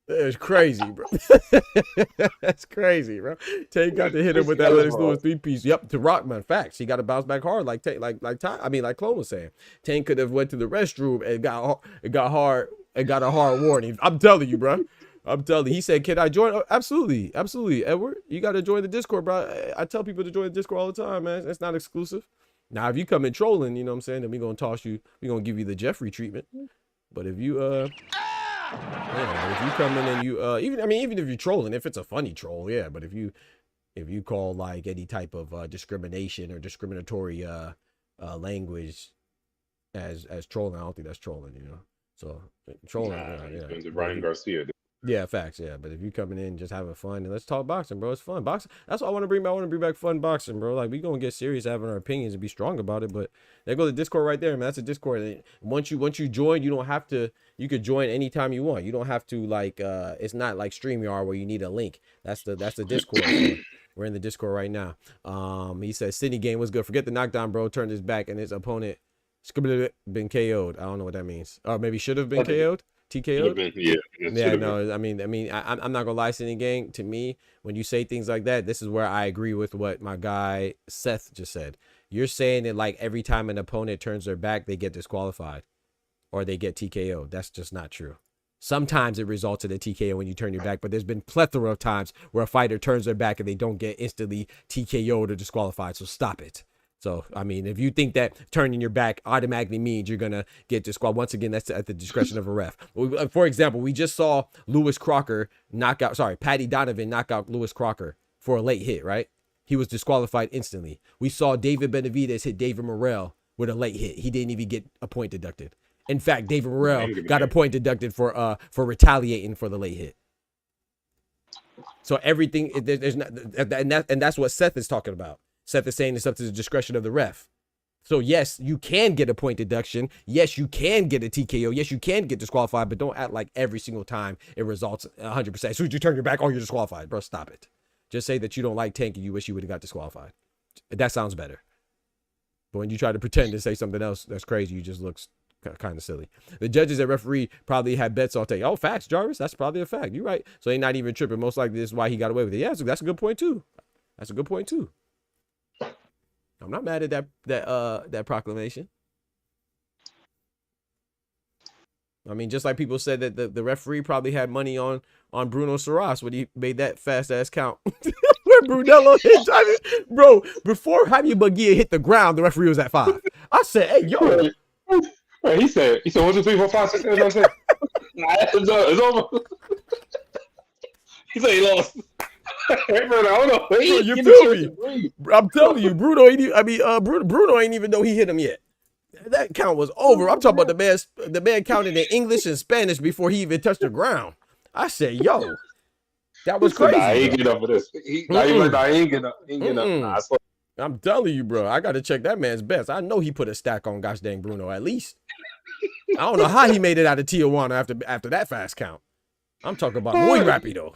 Speaker 1: It's crazy, bro. That's crazy, bro. Tank got to hit him with that Lennox Lewis 3-piece. Yep, to Rockman. Facts. He got to bounce back hard, like Clone was saying. Tank could have went to the restroom and got a hard warning. I'm telling you, bro. I'm telling you. He said, "Can I join?" Oh, absolutely, absolutely. Edward, you got to join the Discord, bro. I tell people to join the Discord all the time, man. It's not exclusive. Now, if you come in trolling, you know what I'm saying, then we gonna toss you. We gonna give you the Jeffrey treatment. But if you yeah, if you come in and you even if you're trolling, if it's a funny troll, yeah. But if you call like any type of discrimination or discriminatory language as trolling, I don't think that's trolling, you know. So trolling,
Speaker 8: yeah. Ryan Garcia.
Speaker 1: Yeah, facts. Yeah, but if you coming in just having fun and let's talk boxing, bro, it's fun. Boxing. That's what I want to bring back. I want to bring back fun boxing, bro. Like we gonna get serious, having our opinions and be strong about it. But there go the Discord right there, man. That's a Discord. And once you join, you don't have to. You could join anytime you want. You don't have to like. It's not like StreamYard where you need a link. That's the Discord. So we're in the Discord right now. He says Sydney game was good. Forget the knockdown, bro. Turned his back and his opponent been KO'd. I don't know what that means. Or maybe should have been KO'd. TKO? Yeah, no, I mean, I'm not gonna lie, Sydney gang. To me, when you say things like that, this is where I agree with what my guy Seth just said. You're saying that like every time an opponent turns their back, they get disqualified or they get TKO. That's just not true. Sometimes it results in a TKO when you turn your back, but there's been plethora of times where a fighter turns their back and they don't get instantly TKO'd or disqualified. So stop it. So, I mean, if you think that turning your back automatically means you're going to get disqualified, once again, that's at the discretion of a ref. For example, we just saw Patty Donovan knock out Lewis Crocker for a late hit, right? He was disqualified instantly. We saw David Benavidez hit David Morrell with a late hit. He didn't even get a point deducted. In fact, David Morrell got a point deducted for retaliating for the late hit. So everything, there's not, and that's what Seth is talking about. Seth is saying it's up to the discretion of the ref. So yes, you can get a point deduction. Yes, you can get a TKO. Yes, you can get disqualified, but don't act like every single time it results 100%. As soon as you turn your back, oh, you're disqualified. Bro, stop it. Just say that you don't like Tank and you wish you would have got disqualified. That sounds better. But when you try to pretend to say something else that's crazy, you just look kind of silly. The judges and referee probably had bets on Tank. Oh, facts, Jarvis. That's probably a fact. You're right. So they're not even tripping. Most likely this is why he got away with it. Yeah, that's a good point too. That's a good point too. I'm not mad at that proclamation. I mean, just like people said that the referee probably had money on Bruno Saras when he made that fast ass count. Where Brunello hit, I mean, bro, before Jaime Munguia hit the ground, the referee was at 5. I said, hey, yo.
Speaker 8: Right, he said 1, 2, 3, 4, 5, 6, 7, 8, 9, 10. It's over. He said he lost.
Speaker 1: You feel me? I'm telling you, Bruno ain't even know he hit him yet. That count was over. I'm talking about the man counted in English and Spanish before he even touched the ground. I said, yo, that was crazy.
Speaker 8: I ain't get up for this. I ain't get up.
Speaker 1: I'm telling you, bro. I got to check that man's best. I know he put a stack on gosh dang Bruno at least. I don't know how he made it out of Tijuana after that fast count. I'm talking about muy rapido.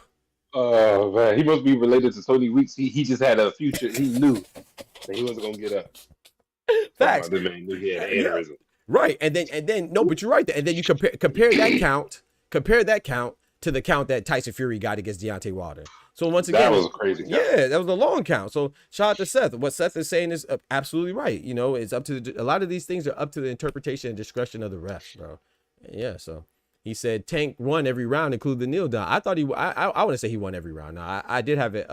Speaker 8: Oh man, he must be related to Tony Weeks. He just had a future. He knew that he wasn't gonna get up.
Speaker 1: Facts.
Speaker 8: The man knew he had an aneurysm.
Speaker 1: Right, and then no, but you're right. And then you compare that count to the count that Tyson Fury got against Deontay Wilder. So once again,
Speaker 8: that was a crazy count.
Speaker 1: Yeah, that was a long count. So shout out to Seth. What Seth is saying is absolutely right. You know, it's up to a lot of these things are up to the interpretation and discretion of the refs, bro. Yeah, so. He said Tank won every round, including the kneel down. I thought I wouldn't say he won every round. No, I did have it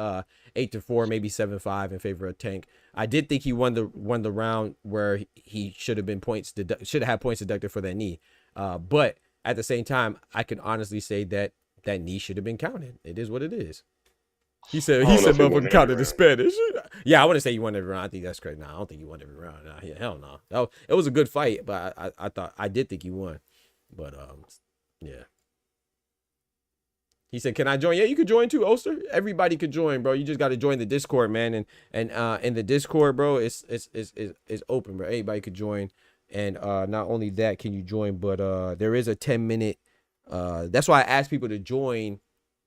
Speaker 1: 8-4, maybe 7-5 in favor of Tank. I did think he won the round where he should have had points deducted for that knee. But at the same time, I can honestly say that knee should have been counted. It is what it is. He said motherfucker counted in Spanish. Yeah, I wouldn't say he won every round. I think that's crazy. No, I don't think he won every round. Nah, yeah, hell no. It was a good fight, but I did think he won. But yeah. He said, "Can I join?" Yeah, you could join too, Oster. Everybody could join, bro. You just got to join the Discord, man. And in the Discord, bro, it's open, bro. Anybody could join. And not only that can you join, but there is a 10-minute. That's why I ask people to join.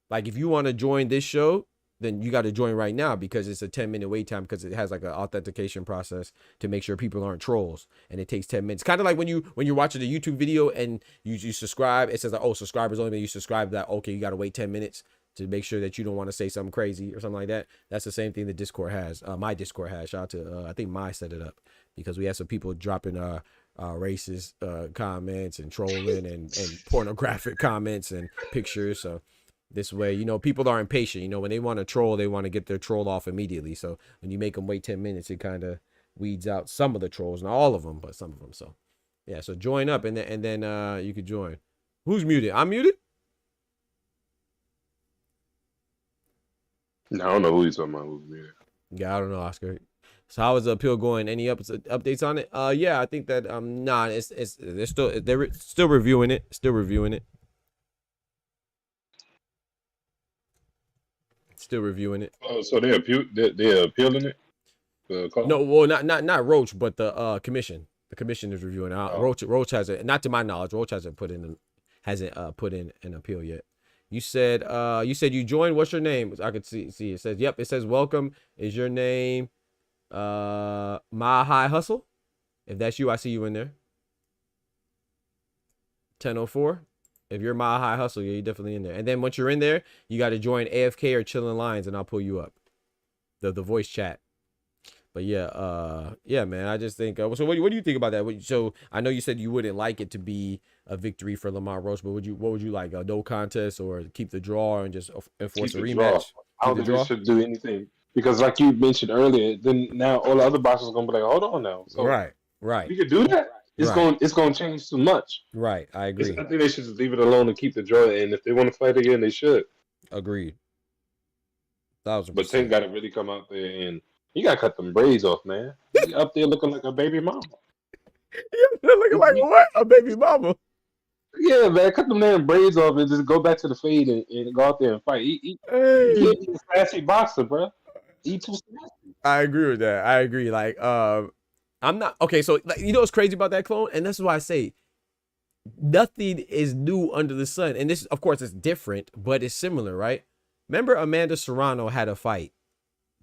Speaker 1: Like, if you want to join this show, then you got to join right now because it's a 10-minute wait time because it has like an authentication process to make sure people aren't trolls, and it takes 10 minutes. Kind of like when you're watching a YouTube video and you subscribe, it says like, oh, subscribers only, but you subscribe that, okay, you got to wait 10 minutes to make sure that you don't want to say something crazy or something like that. That's the same thing that Discord has. My Discord has. Shout out to I think Mai set it up because we had some people dropping racist comments and trolling and pornographic comments and pictures. So this way, you know, people are impatient. You know, when they want to troll, they want to get their troll off immediately. So when you make them wait 10 minutes, it kind of weeds out some of the trolls, not all of them, but some of them. So yeah, so join up and then you could join. Who's muted? I'm muted.
Speaker 8: No, I don't know who he's talking about. Who's muted?
Speaker 1: Yeah, I don't know, Oscar. So how is the appeal going? Any updates on it? Yeah, I think that nah, they're still reviewing it. Still reviewing it. Still reviewing it.
Speaker 8: Oh, so they're appealing it?
Speaker 1: No, well, not Roach, but the commission. The commission is reviewing it. Roach hasn't, not to my knowledge, Roach hasn't put in an appeal yet. You said you joined. What's your name? I could see it says, yep, it says welcome. Is your name My High Hustle? If that's you, I see you in there. 1004. If you're My High Hustle, yeah, you're definitely in there. And then once you're in there, you got to join AFK or Chilling Lines, and I'll pull you up. The voice chat. But yeah, man. I just think. So what do you think about that? So I know you said you wouldn't like it to be a victory for Lamont Roach, but what would you like? A no contest or keep the draw and just enforce a rematch?
Speaker 8: I don't think they should do anything because, like you mentioned earlier, then now all the other boxers are gonna be like, hold on now. So
Speaker 1: right.
Speaker 8: We could do that. It's going to change too much.
Speaker 1: Right, I agree.
Speaker 8: I think they should just leave it alone and keep the draw. And if they want to fight again, they should.
Speaker 1: Agreed. 1000%.
Speaker 8: But Tank got to really come out there and you got to cut them braids off, man. He up there looking like a baby mama.
Speaker 1: Looking like what? A baby mama?
Speaker 8: Yeah, man. Cut them damn braids off and just go back to the fade and go out there and fight. He's a sassy boxer, bro. He too sassy.
Speaker 1: I agree with that. I agree. Like, I'm not okay. So like, you know what's crazy about that clone, and this is why I say nothing is new under the sun. And this, of course, is different, but it's similar, right? Remember, Amanda Serrano had a fight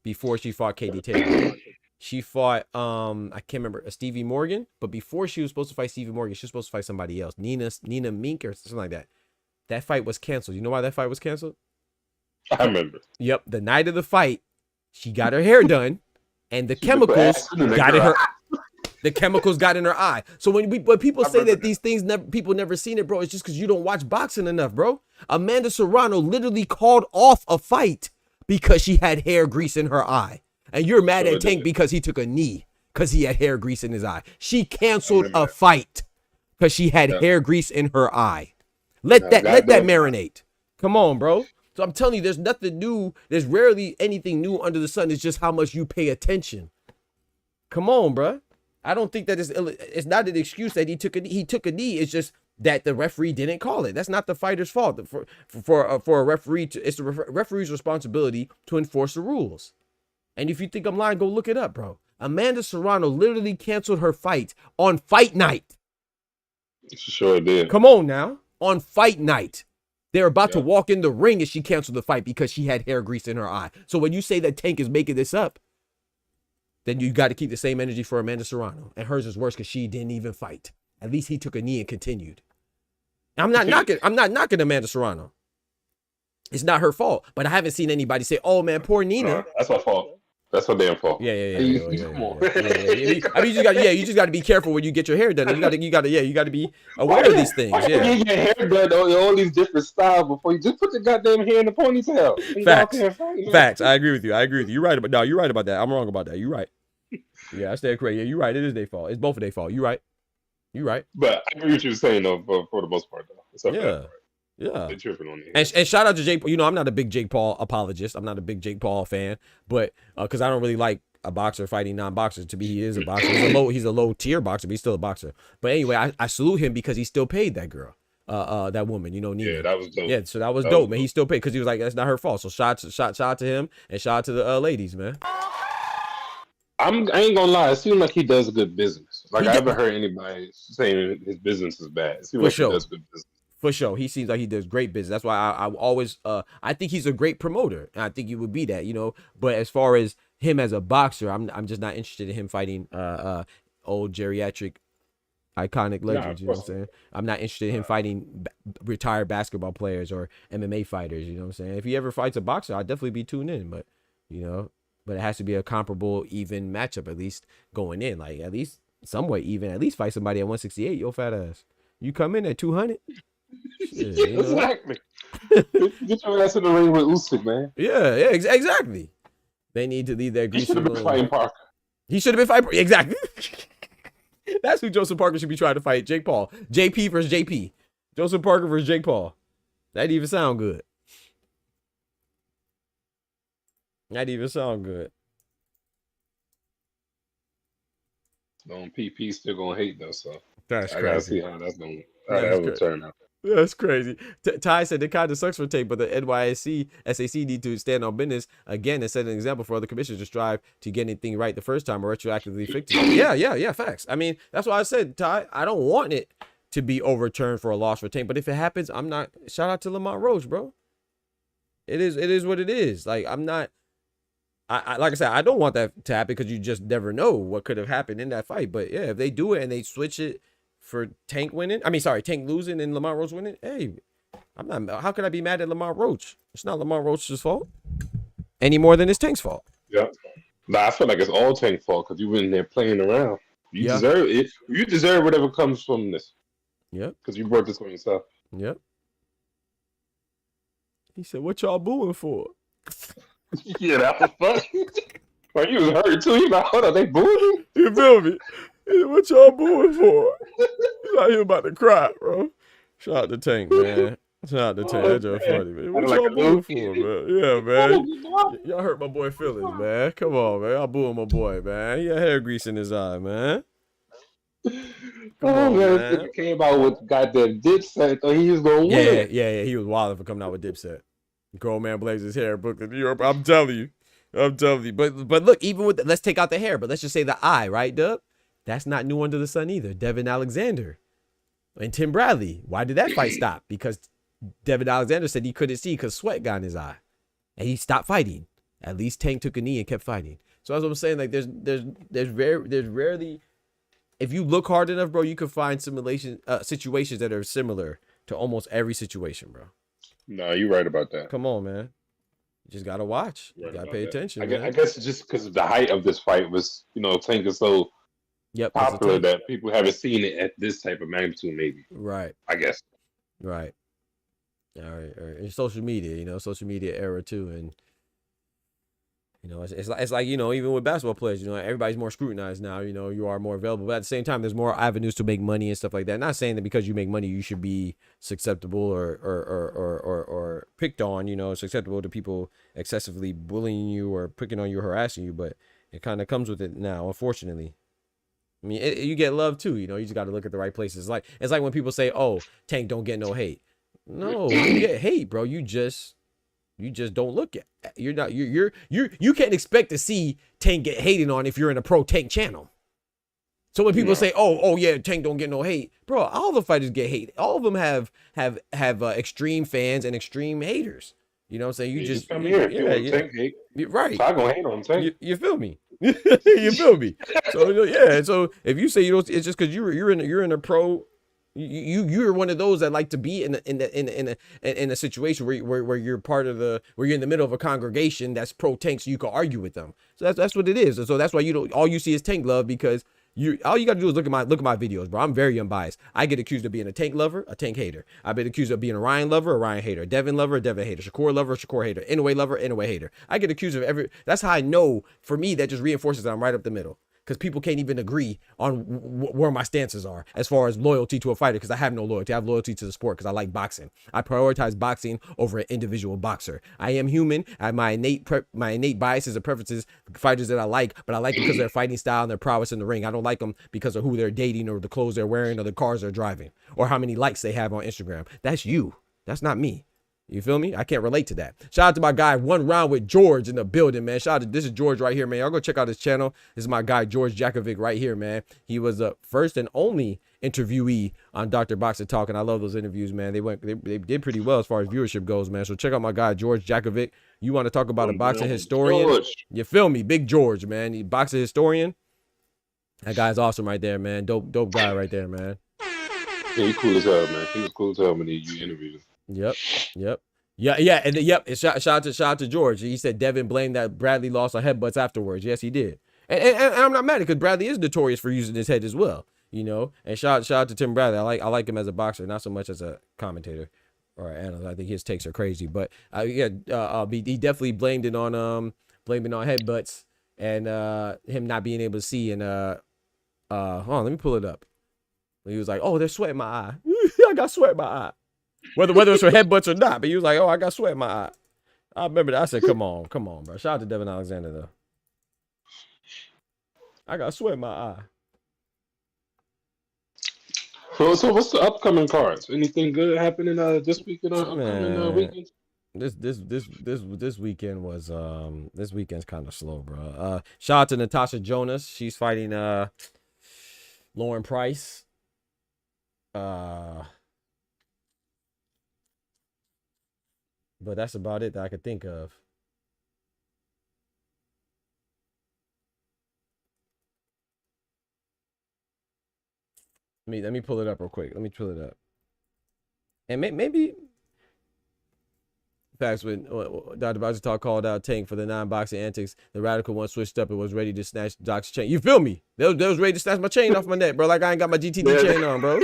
Speaker 1: before she fought Katie Taylor. She fought I can't remember, Stevie Morgan, but before she was supposed to fight Stevie Morgan, she was supposed to fight somebody else, Nina Mink or something like that. That fight was canceled. You know why that fight was canceled?
Speaker 8: I remember.
Speaker 1: Yep, the night of the fight, she got her hair done, and the chemicals got in her. The chemicals got in her eye. So when people say that these things people never seen it, bro, it's just because you don't watch boxing enough, bro. Amanda Serrano literally called off a fight because she had hair grease in her eye, and you're mad at Tank because he took a knee because he had hair grease in his eye. She canceled a fight because she had hair grease in her eye. Let that marinate. Come on, bro. So I'm telling you, there's nothing new. There's rarely anything new under the sun. It's just how much you pay attention. Come on, bro. I don't think that it's not an excuse that he took a knee. It's just that the referee didn't call it. That's not the fighter's fault. For a referee, it's the referee's responsibility to enforce the rules. And if you think I'm lying, go look it up, bro. Amanda Serrano literally canceled her fight on fight night.
Speaker 8: She sure did.
Speaker 1: Come on now. On fight night. They're about to walk in the ring and she canceled the fight because she had hair grease in her eye. So when you say that Tank is making this up, then you got to keep the same energy for Amanda Serrano. And hers is worse because she didn't even fight. At least he took a knee and continued. I'm not knocking Amanda Serrano. It's not her fault. But I haven't seen anybody say, "Oh man, poor Nina."
Speaker 8: No, that's my fault. That's her damn fault.
Speaker 1: Yeah. I mean, you just got to be careful when you get your hair done. You got to be aware of these things. Yeah.
Speaker 8: You get your hair done all these different styles before you just put your goddamn hair in the ponytail.
Speaker 1: Facts. I agree with you. You're right about that. I'm wrong about that. You're right. Yeah, I stand correct. Yeah, you're right. It is their fault. It's both of their fault. You're right.
Speaker 8: But I agree with you saying though, for the most part though. It's okay.
Speaker 1: Yeah.
Speaker 8: They're tripping on
Speaker 1: and shout out to Jake. You know, I'm not a big Jake Paul apologist. I'm not a big Jake Paul fan, but because I don't really like a boxer fighting non-boxers. To me, he is a boxer. He's a low tier boxer, but he's still a boxer. But anyway, I salute him because he still paid that girl, that woman. You know, Nina.
Speaker 8: Yeah, that was dope.
Speaker 1: Yeah, so that was dope, man. He still paid because he was like, that's not her fault. So shout out to him and shout out to the ladies, man.
Speaker 8: I ain't gonna lie. It seems like he does a good business. Like I haven't heard anybody saying his business is bad. It seems like he does good business.
Speaker 1: For sure. He seems like he does great business. That's why I always I think he's a great promoter. And I think he would be that, you know. But as far as him as a boxer, I'm just not interested in him fighting old geriatric iconic legends, you know what I'm saying? I'm not interested in him fighting retired basketball players or MMA fighters, you know what I'm saying? If he ever fights a boxer, I'd definitely be tuned in, but you know, but it has to be a comparable, even matchup, at least going in, like at least somewhat even, at least fight somebody at 168, your fat ass. You come in at 200. Shit, you know?
Speaker 8: Exactly. Get your ass in the ring with Usyk, man.
Speaker 1: Yeah, exactly. They need to leave that grease alone.
Speaker 8: Fighting Parker.
Speaker 1: He should have been fighting. Exactly. That's who Joseph Parker should be trying to fight. Jake Paul. JP versus JP. Joseph Parker versus Jake Paul. That even sound good. That even sound good.
Speaker 8: PP still gonna hate though, so
Speaker 1: that's crazy.
Speaker 8: I gotta see how that's gonna turn out.
Speaker 1: That's crazy. Ty said it kind of sucks for Tank, but the NYSC SAC need to stand on business again and set an example for other commissioners to strive to get anything right the first time or retroactively fix it. Yeah, facts. I mean, that's why I said, Ty, I don't want it to be overturned for a loss for Tank, but if it happens, I'm not. Shout out to Lamont Roach, bro. It is what it is. Like, I'm not. I like I said, I don't want that to happen because you just never know what could have happened in that fight. But yeah, if they do it and they switch it for Tank winning, Tank losing and Lamont Roach winning, hey, I'm not. How can I be mad at Lamont Roach? It's not Lamont Roach's fault any more than it's Tank's fault.
Speaker 8: Yeah, nah, I feel like it's all Tank's fault because you went in there playing around. You deserve it. You deserve whatever comes from this.
Speaker 1: Yep.
Speaker 8: Because you brought this on yourself.
Speaker 1: Yep. He said, "What y'all booing for?"
Speaker 8: Yeah, that was funny. Like, you was hurt too. You like, hold on, they booing?
Speaker 1: You feel me? What y'all booing for? He's out here about to cry, bro. Shout out to Tank, man. Shout out to Tank. That's just funny, man. What y'all booing for, man? Yeah, man. Y'all hurt my boy feelings, man. Come on, man. Y'all booing my boy, man. He got hair grease in his eye, man.
Speaker 8: Come on, man. He came out with goddamn Dipset, so he was going to win.
Speaker 1: Yeah. He was wild for coming out with Dipset. Grown man blazes his hair, Brooklyn, New York. I'm telling you. But look, even with let's take out the hair, but let's just say the eye, right, Dub? That's not new under the sun either. Devin Alexander and Tim Bradley. Why did that fight stop? Because Devin Alexander said he couldn't see because sweat got in his eye, and he stopped fighting. At least Tank took a knee and kept fighting. So that's what I'm saying. Like there's rarely, if you look hard enough, bro, you can find situations that are similar to almost every situation, bro.
Speaker 8: No, you're right about that.
Speaker 1: Come on, man. You just gotta watch. You gotta pay attention.
Speaker 8: I guess just because the height of this fight was, Tank is so popular that people haven't seen it at this type of magnitude, maybe.
Speaker 1: Right.
Speaker 8: I guess.
Speaker 1: Right. All right. And social media, social media era too, and it's like even with basketball players, everybody's more scrutinized now. You are more available, but at the same time, there's more avenues to make money and stuff like that. Not saying that because you make money, you should be susceptible or picked on. Susceptible to people excessively bullying you or picking on you, harassing you. But it kind of comes with it now, unfortunately. I mean, you get love too. You just got to look at the right places. It's like when people say, "Oh, Tank don't get no hate." No, you get hate, bro. You just don't look at. You can't expect to see Tank get hated on if you're in a pro Tank channel. So when people say, "Oh yeah, Tank don't get no hate," bro, all the fighters get hate. All of them have extreme fans and extreme haters. You know what I'm saying? You just
Speaker 8: come here. Tank hate.
Speaker 1: Right.
Speaker 8: So I gonna hate on Tank.
Speaker 1: You feel me? You feel me? So yeah. So if you say you don't, it's just because you're in a pro. You're one of those that like to be in a situation where you're where you're in the middle of a congregation that's pro Tank, so you can argue with them. So that's what it is. So that's why all you see is Tank love, because all you got to do is look at my videos, bro. I'm very unbiased. I get accused of being a Tank lover, a Tank hater. I've been accused of being a Ryan lover, a Ryan hater, a Devin lover, a Devin hater, Shakur lover, a Shakur hater, Inoue lover, Inoue hater. I get accused of that's how I know. For me, that just reinforces that I'm right up the middle. Because people can't even agree on where my stances are as far as loyalty to a fighter, because I have no loyalty. I have loyalty to the sport because I like boxing. I prioritize boxing over an individual boxer. I am human. I have my innate biases and preferences, fighters that I like, but I like them because of their fighting style and their prowess in the ring. I don't like them because of who they're dating or the clothes they're wearing or the cars they're driving or how many likes they have on Instagram. That's you. That's not me. You feel me? I can't relate to that. Shout out to my guy, One Round with George in the building, man. Shout out to, this is George right here, man. Y'all go check out his channel. This is my guy, George Jakovic right here, man. He was the first and only interviewee on Dr. Boxer Talk, and I love those interviews, man. They did pretty well as far as viewership goes, man. So check out my guy, George Jakovic. You want to talk about a boxing historian?
Speaker 8: George.
Speaker 1: You feel me? Big George, man. He boxing historian. That guy's awesome right there, man. Dope guy right there, man.
Speaker 8: Yeah, he cool as hell, man. He was cool as hell when you interviewed him.
Speaker 1: Yep. Yeah, and shout out to George. He said Devin blamed that Bradley lost on headbutts afterwards. Yes, he did. And I'm not mad because Bradley is notorious for using his head as well, you know. And shout out to Tim Bradley. I like him as a boxer, not so much as a commentator or an analyst. I think his takes are crazy, but he definitely blamed it on headbutts and him not being able to see. And hold on, let me pull it up. He was like, "Oh, there's sweat in my eye. I got sweat in my eye." Whether it's for headbutts or not, but he was like, "Oh, I got sweat in my eye." I remember that. I said, come on, bro. Shout out to Devin Alexander, though. I got sweat in my eye.
Speaker 8: So what's the upcoming cards? Anything good happening this weekend or upcoming weekend?
Speaker 1: This weekend was this weekend's kind of slow, bro. Shout out to Natasha Jonas. She's fighting Lauren Price. But that's about it that I could think of. Let me pull it up real quick. Let me pull it up. And maybe facts when Dr. Boxer Talk called out Tank for the non-boxing antics. The radical one switched up and was ready to snatch Doc's chain. You feel me? They was ready to snatch my chain off my neck, bro. Like I ain't got my GTD chain on, bro.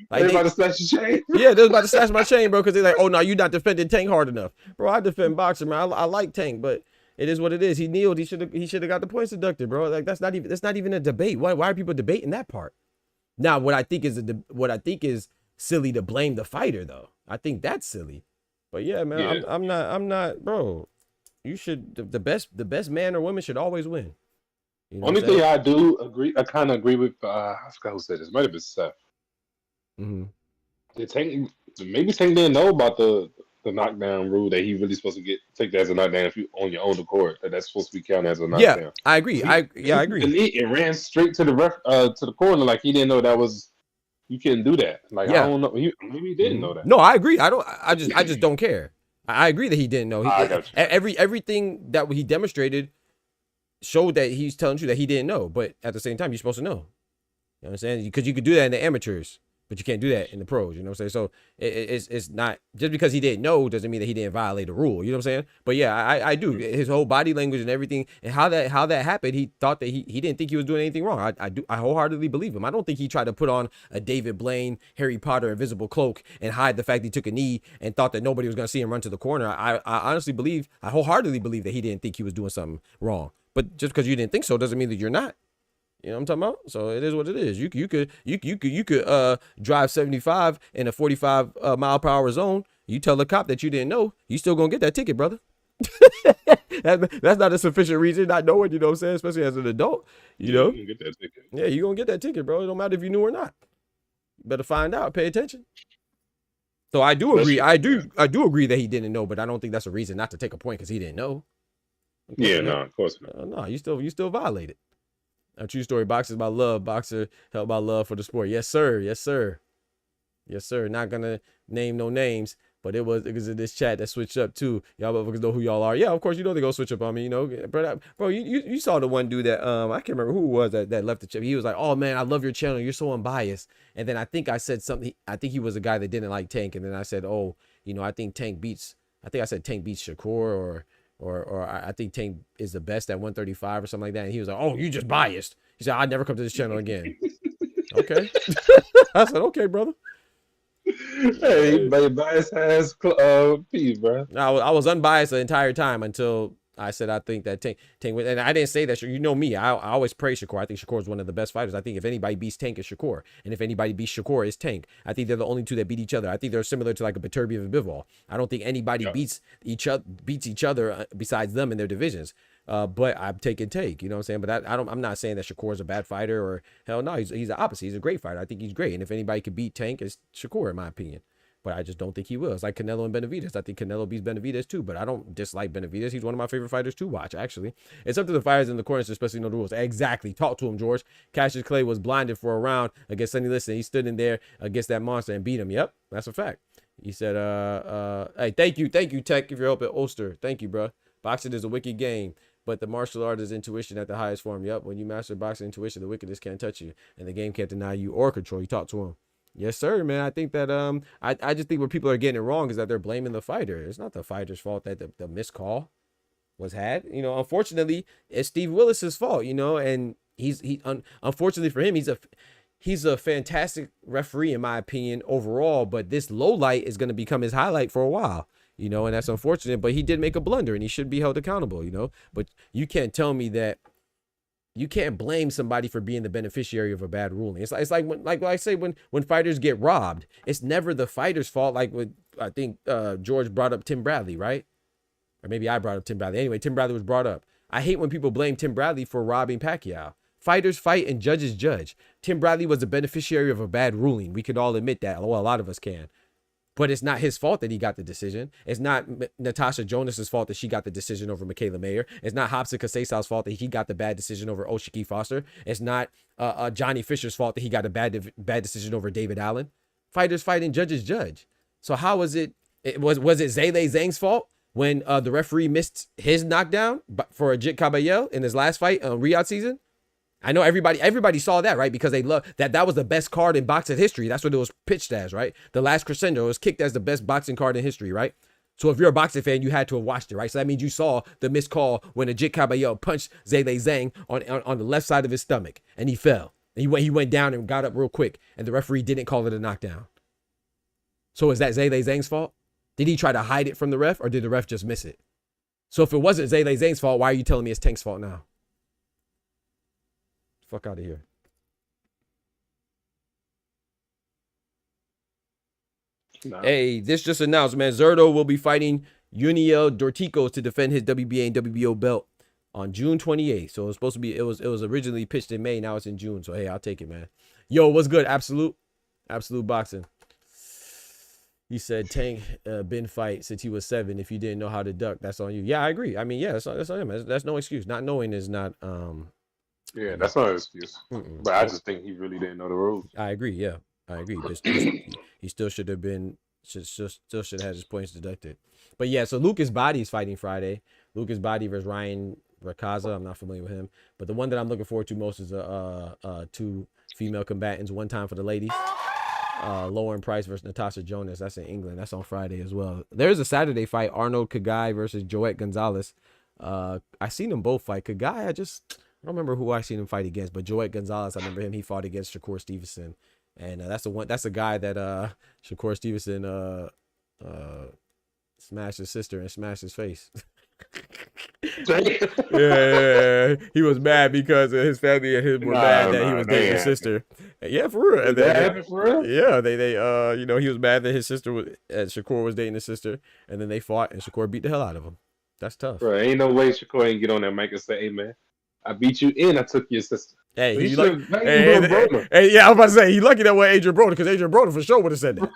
Speaker 1: Like
Speaker 8: they about to snatch your chain?
Speaker 1: Yeah, they was about to snatch my chain, bro, because they're like, "Oh no, you're not defending Tank hard enough." Bro, I defend boxer, man. I like Tank, but it is what it is. He kneeled. He should have got the points deducted, bro. Like that's not even a debate. Why are people debating that part? Now, what I think is silly to blame the fighter, though. I think that's silly. But yeah, man, yeah. I'm not, bro. You should the best man or woman should always win. You know
Speaker 8: Only thing I do agree, I kind of agree with. I forgot who said this. Might have been Seth.
Speaker 1: Mm-hmm.
Speaker 8: Maybe Tank didn't know about the knockdown rule that he really supposed to take that as a knockdown if you on your own accord. That's supposed to be counted as a knockdown.
Speaker 1: Yeah, I agree. I agree.
Speaker 8: It ran straight to the to the corner like he didn't know that was. You couldn't do that. Like I don't know. Maybe he didn't know that.
Speaker 1: No, I agree. I just don't care. I agree that he didn't know. Everything that he demonstrated showed that he's telling you that he didn't know. But at the same time, you're supposed to know. You know what I'm saying? Because you could do that in the amateurs, but you can't do that in the pros. You know what I'm saying? So it's not just because he didn't know doesn't mean that he didn't violate a rule. You know what I'm saying? But yeah, I do. His whole body language and everything and how that happened, he thought that he didn't think he was doing anything wrong. I wholeheartedly believe him. I don't think he tried to put on a David Blaine, Harry Potter invisible cloak and hide the fact he took a knee and thought that nobody was going to see him run to the corner. I honestly believe, I wholeheartedly believe that he didn't think he was doing something wrong. But just because you didn't think so doesn't mean that you're not. You know what I'm talking about? So it is what it is. You could drive 75 in a 45 mile per hour zone. You tell the cop that you didn't know, you still gonna get that ticket, brother. That's not a sufficient reason not knowing, you know what I'm saying? Especially as an adult, you know.
Speaker 8: You get that ticket.
Speaker 1: Yeah, you're gonna get that ticket, bro. It don't matter if you knew or not. You better find out, pay attention. So I do agree. I do agree that he didn't know, but I don't think that's a reason not to take a point because he didn't know.
Speaker 8: Yeah, no, of course not.
Speaker 1: No, you still violated. A true story. Boxer is my love. Boxer helped my love for the sport. Yes, sir. Yes, sir. Yes, sir. Not gonna name no names, but it was in this chat that switched up too. Y'all motherfuckers know who y'all are. Yeah, of course you know they gonna switch up on me. You know, bro. You saw the one dude that I can't remember who it was that left the chat. He was like, "Oh man, I love your channel. You're so unbiased." And then I think I said something. I think he was a guy that didn't like Tank. And then I said, "Oh, you know, I think Tank beats." I think I said Tank beats Shakur or I think Tank is the best at 135 or something like that. And he was like, "Oh, you just biased." He said, "I'd never come to this channel again." Okay. I said, "Okay, brother."
Speaker 8: Hey, bias has peace, bro.
Speaker 1: I was unbiased the entire time until I said I think that Tank and I didn't say that. You know me. I always praise Shakur. I think Shakur is one of the best fighters. I think if anybody beats Tank, it's Shakur, and if anybody beats Shakur, it's Tank. I think they're the only two that beat each other. I think they're similar to like a Beterbiev and Bivol. I don't think anybody beats each other besides them in their divisions. But I'm taking Tank. You know what I'm saying? But I'm not saying that Shakur is a bad fighter or hell no. He's the opposite. He's a great fighter. I think he's great. And if anybody could beat Tank, it's Shakur in my opinion. but I just don't think he will. It's like Canelo and Benavidez. I think Canelo beats Benavidez too, but I don't dislike Benavidez. He's one of my favorite fighters to watch, actually. It's up to the fighters in the corners to especially know the rules. Exactly. Talk to him, George. Cassius Clay was blinded for a round against Sonny Liston. He stood in there against that monster and beat him. Yep, that's a fact. He said, hey, thank you, Tech, if you're helping Ulster. Thank you, bro. Boxing is a wicked game, but the martial art is intuition at the highest form. Yep, when you master boxing intuition, the wickedest can't touch you, and the game can't deny you or control you. Talk to him. Yes, sir, man. I think that I just think where people are getting it wrong is that they're blaming the fighter. It's not the fighter's fault that the missed call was had. You know, unfortunately, it's Steve Willis's fault. You know, and unfortunately for him, he's a fantastic referee in my opinion overall. But this low light is going to become his highlight for a while. You know, and that's unfortunate. But he did make a blunder, and he should be held accountable. You know, but you can't tell me that. You can't blame somebody for being the beneficiary of a bad ruling. It's like when, like I say, when fighters get robbed, it's never the fighter's fault. Like when I think George brought up Tim Bradley, right? Or maybe I brought up Tim Bradley. Anyway, Tim Bradley was brought up. I hate when people blame Tim Bradley for robbing Pacquiao. Fighters fight and judges judge. Tim Bradley was the beneficiary of a bad ruling. We could all admit that. Well, a lot of us can. But it's not his fault that he got the decision. It's not Natasha Jonas's fault that she got the decision over Michaela Mayer. It's not Hobson Casesau's fault that he got the bad decision over Oshiki Foster. It's not Johnny Fisher's fault that he got a bad decision over David Allen. Fighters fight and judges judge. So how was it? Was it Zele Zhang's fault when the referee missed his knockdown for Ajit Caballel in his last fight Riyadh season? I know everybody saw that, right? Because they love that was the best card in boxing history. That's what it was pitched as, right? The last crescendo was kicked as the best boxing card in history, right? So if you're a boxing fan, you had to have watched it, right? So that means you saw the missed call when Ajit Caballel punched Zele Zhang on the left side of his stomach, and he fell. And he went down and got up real quick, and the referee didn't call it a knockdown. So is that Zele Zhang's fault? Did he try to hide it from the ref, or did the ref just miss it? So if it wasn't Zele Zhang's fault, why are you telling me it's Tank's fault now? Fuck out of here. Nah. Hey, this just announced, man. Zerto will be fighting Uniel Dorticos to defend his WBA and WBO belt on June 28th. So it was supposed to be, it was originally pitched in May. Now it's in June. So hey, I'll take it, man. Yo, what's good? Absolute boxing. He said Tank been fight since he was 7. If you didn't know how to duck, that's on you. Yeah, I agree. I mean, yeah, that's on him. That's no excuse. Not knowing is not
Speaker 8: yeah, that's not an excuse. But I just think he really didn't know the rules.
Speaker 1: I agree. Yeah, I agree. He still should have been, still should have had his points deducted. But yeah, so Lucas Body's fighting Friday. Lucas Body versus Ryan Rakaza. I'm not familiar with him, but the one that I'm looking forward to most is 2 female combatants. One time for the ladies. Lauren Price versus Natasha Jonas. That's in England. That's on Friday as well. There's a Saturday fight. Arnold Kagai versus Joette Gonzalez. I seen them both fight. Kagai, I don't remember who I seen him fight against, but Joette Gonzalez, I remember him. He fought against Shakur Stevenson, and that's the guy that Shakur Stevenson smashed his sister and smashed his face. yeah, he was mad because his family and him were mad that he was dating his sister. Yeah, for real.
Speaker 8: For real?
Speaker 1: Yeah, they you know, he was mad that his sister Shakur was dating his sister, and then they fought, and Shakur beat the hell out of him. That's tough.
Speaker 8: Bro, ain't no way Shakur ain't get on that mic and say, "Hey man, I beat you and I took your sister."
Speaker 1: Hey, yeah, I was about to say he lucky that way Adrian Broner, because Adrian Broner for sure would have said that.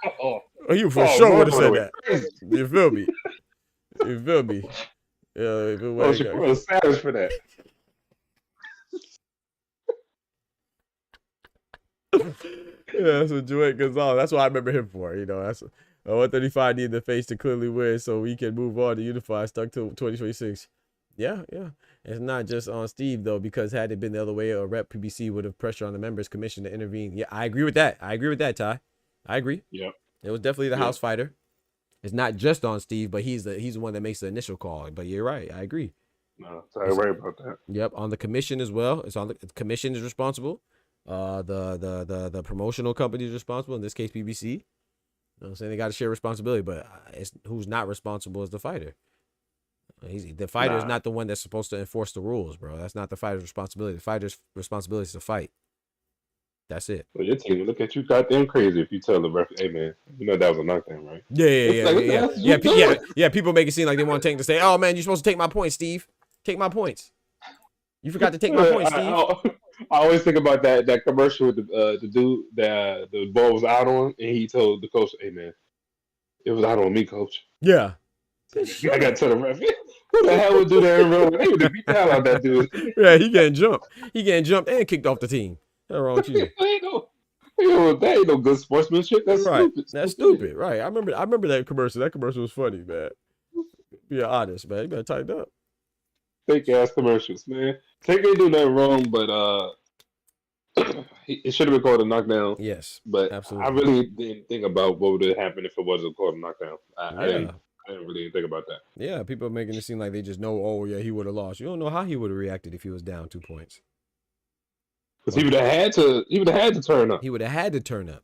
Speaker 1: He for sure would have said that. You feel me? You feel me? Yeah,
Speaker 8: Shakur was savage for that.
Speaker 1: Yeah, so Joette Gonzalez. That's what I remember him for. You know, that's 135 needed the face to clearly win, so we can move on to unify. Stuck to 2026. Yeah. It's not just on Steve though, because had it been the other way, a rep PBC would have pressure on the members commission to intervene. Yeah, I agree with that. Ty. I agree.
Speaker 8: Yep.
Speaker 1: It was definitely the house fighter. It's not just on Steve, but he's the one that makes the initial call. But you're right. I agree.
Speaker 8: No, sorry, worry about that.
Speaker 1: Yep, on the commission as well. It's on the commission is responsible. The promotional company is responsible. In this case, PBC. You know what I'm saying? They got to share responsibility, but who's not responsible is the fighter. The fighter is not the one that's supposed to enforce the rules, bro. That's not the fighter's responsibility. The fighter's responsibility is to fight. That's it.
Speaker 8: Well, your team look at you goddamn crazy if you tell the ref, "Hey man, you know that was a knockdown, right?"
Speaker 1: Yeah. People make it seem like they want Tank to say, "Oh man, you're supposed to take my points, Steve. Take my points. You forgot to take my points, Steve."
Speaker 8: I always think about that commercial with the dude that the ball was out on, and he told the coach, "Hey man, It was out on me, coach.
Speaker 1: Yeah.
Speaker 8: I got to tell the ref. Who the hell would do that in real life? They would beat the hell out of that dude.
Speaker 1: Yeah, he getting jumped. He getting jumped and kicked off the team. What's wrong with you?
Speaker 8: That ain't no good sportsmanship. That's
Speaker 1: Right.
Speaker 8: stupid.
Speaker 1: That's stupid. Right. I remember that commercial. That commercial was funny, man. Be honest, man. You better tighten up.
Speaker 8: Fake ass commercials, man. Tank ain't do nothing wrong, but it should have been called a knockdown.
Speaker 1: Yes.
Speaker 8: But
Speaker 1: absolutely.
Speaker 8: I really didn't think about what would have happened if it wasn't called a knockdown. I didn't really think about that.
Speaker 1: Yeah, people are making it seem like they just know, oh yeah, he would have lost. You don't know how he would have reacted if he was down 2 points.
Speaker 8: Because he would have had to turn up.
Speaker 1: He would have had to turn up.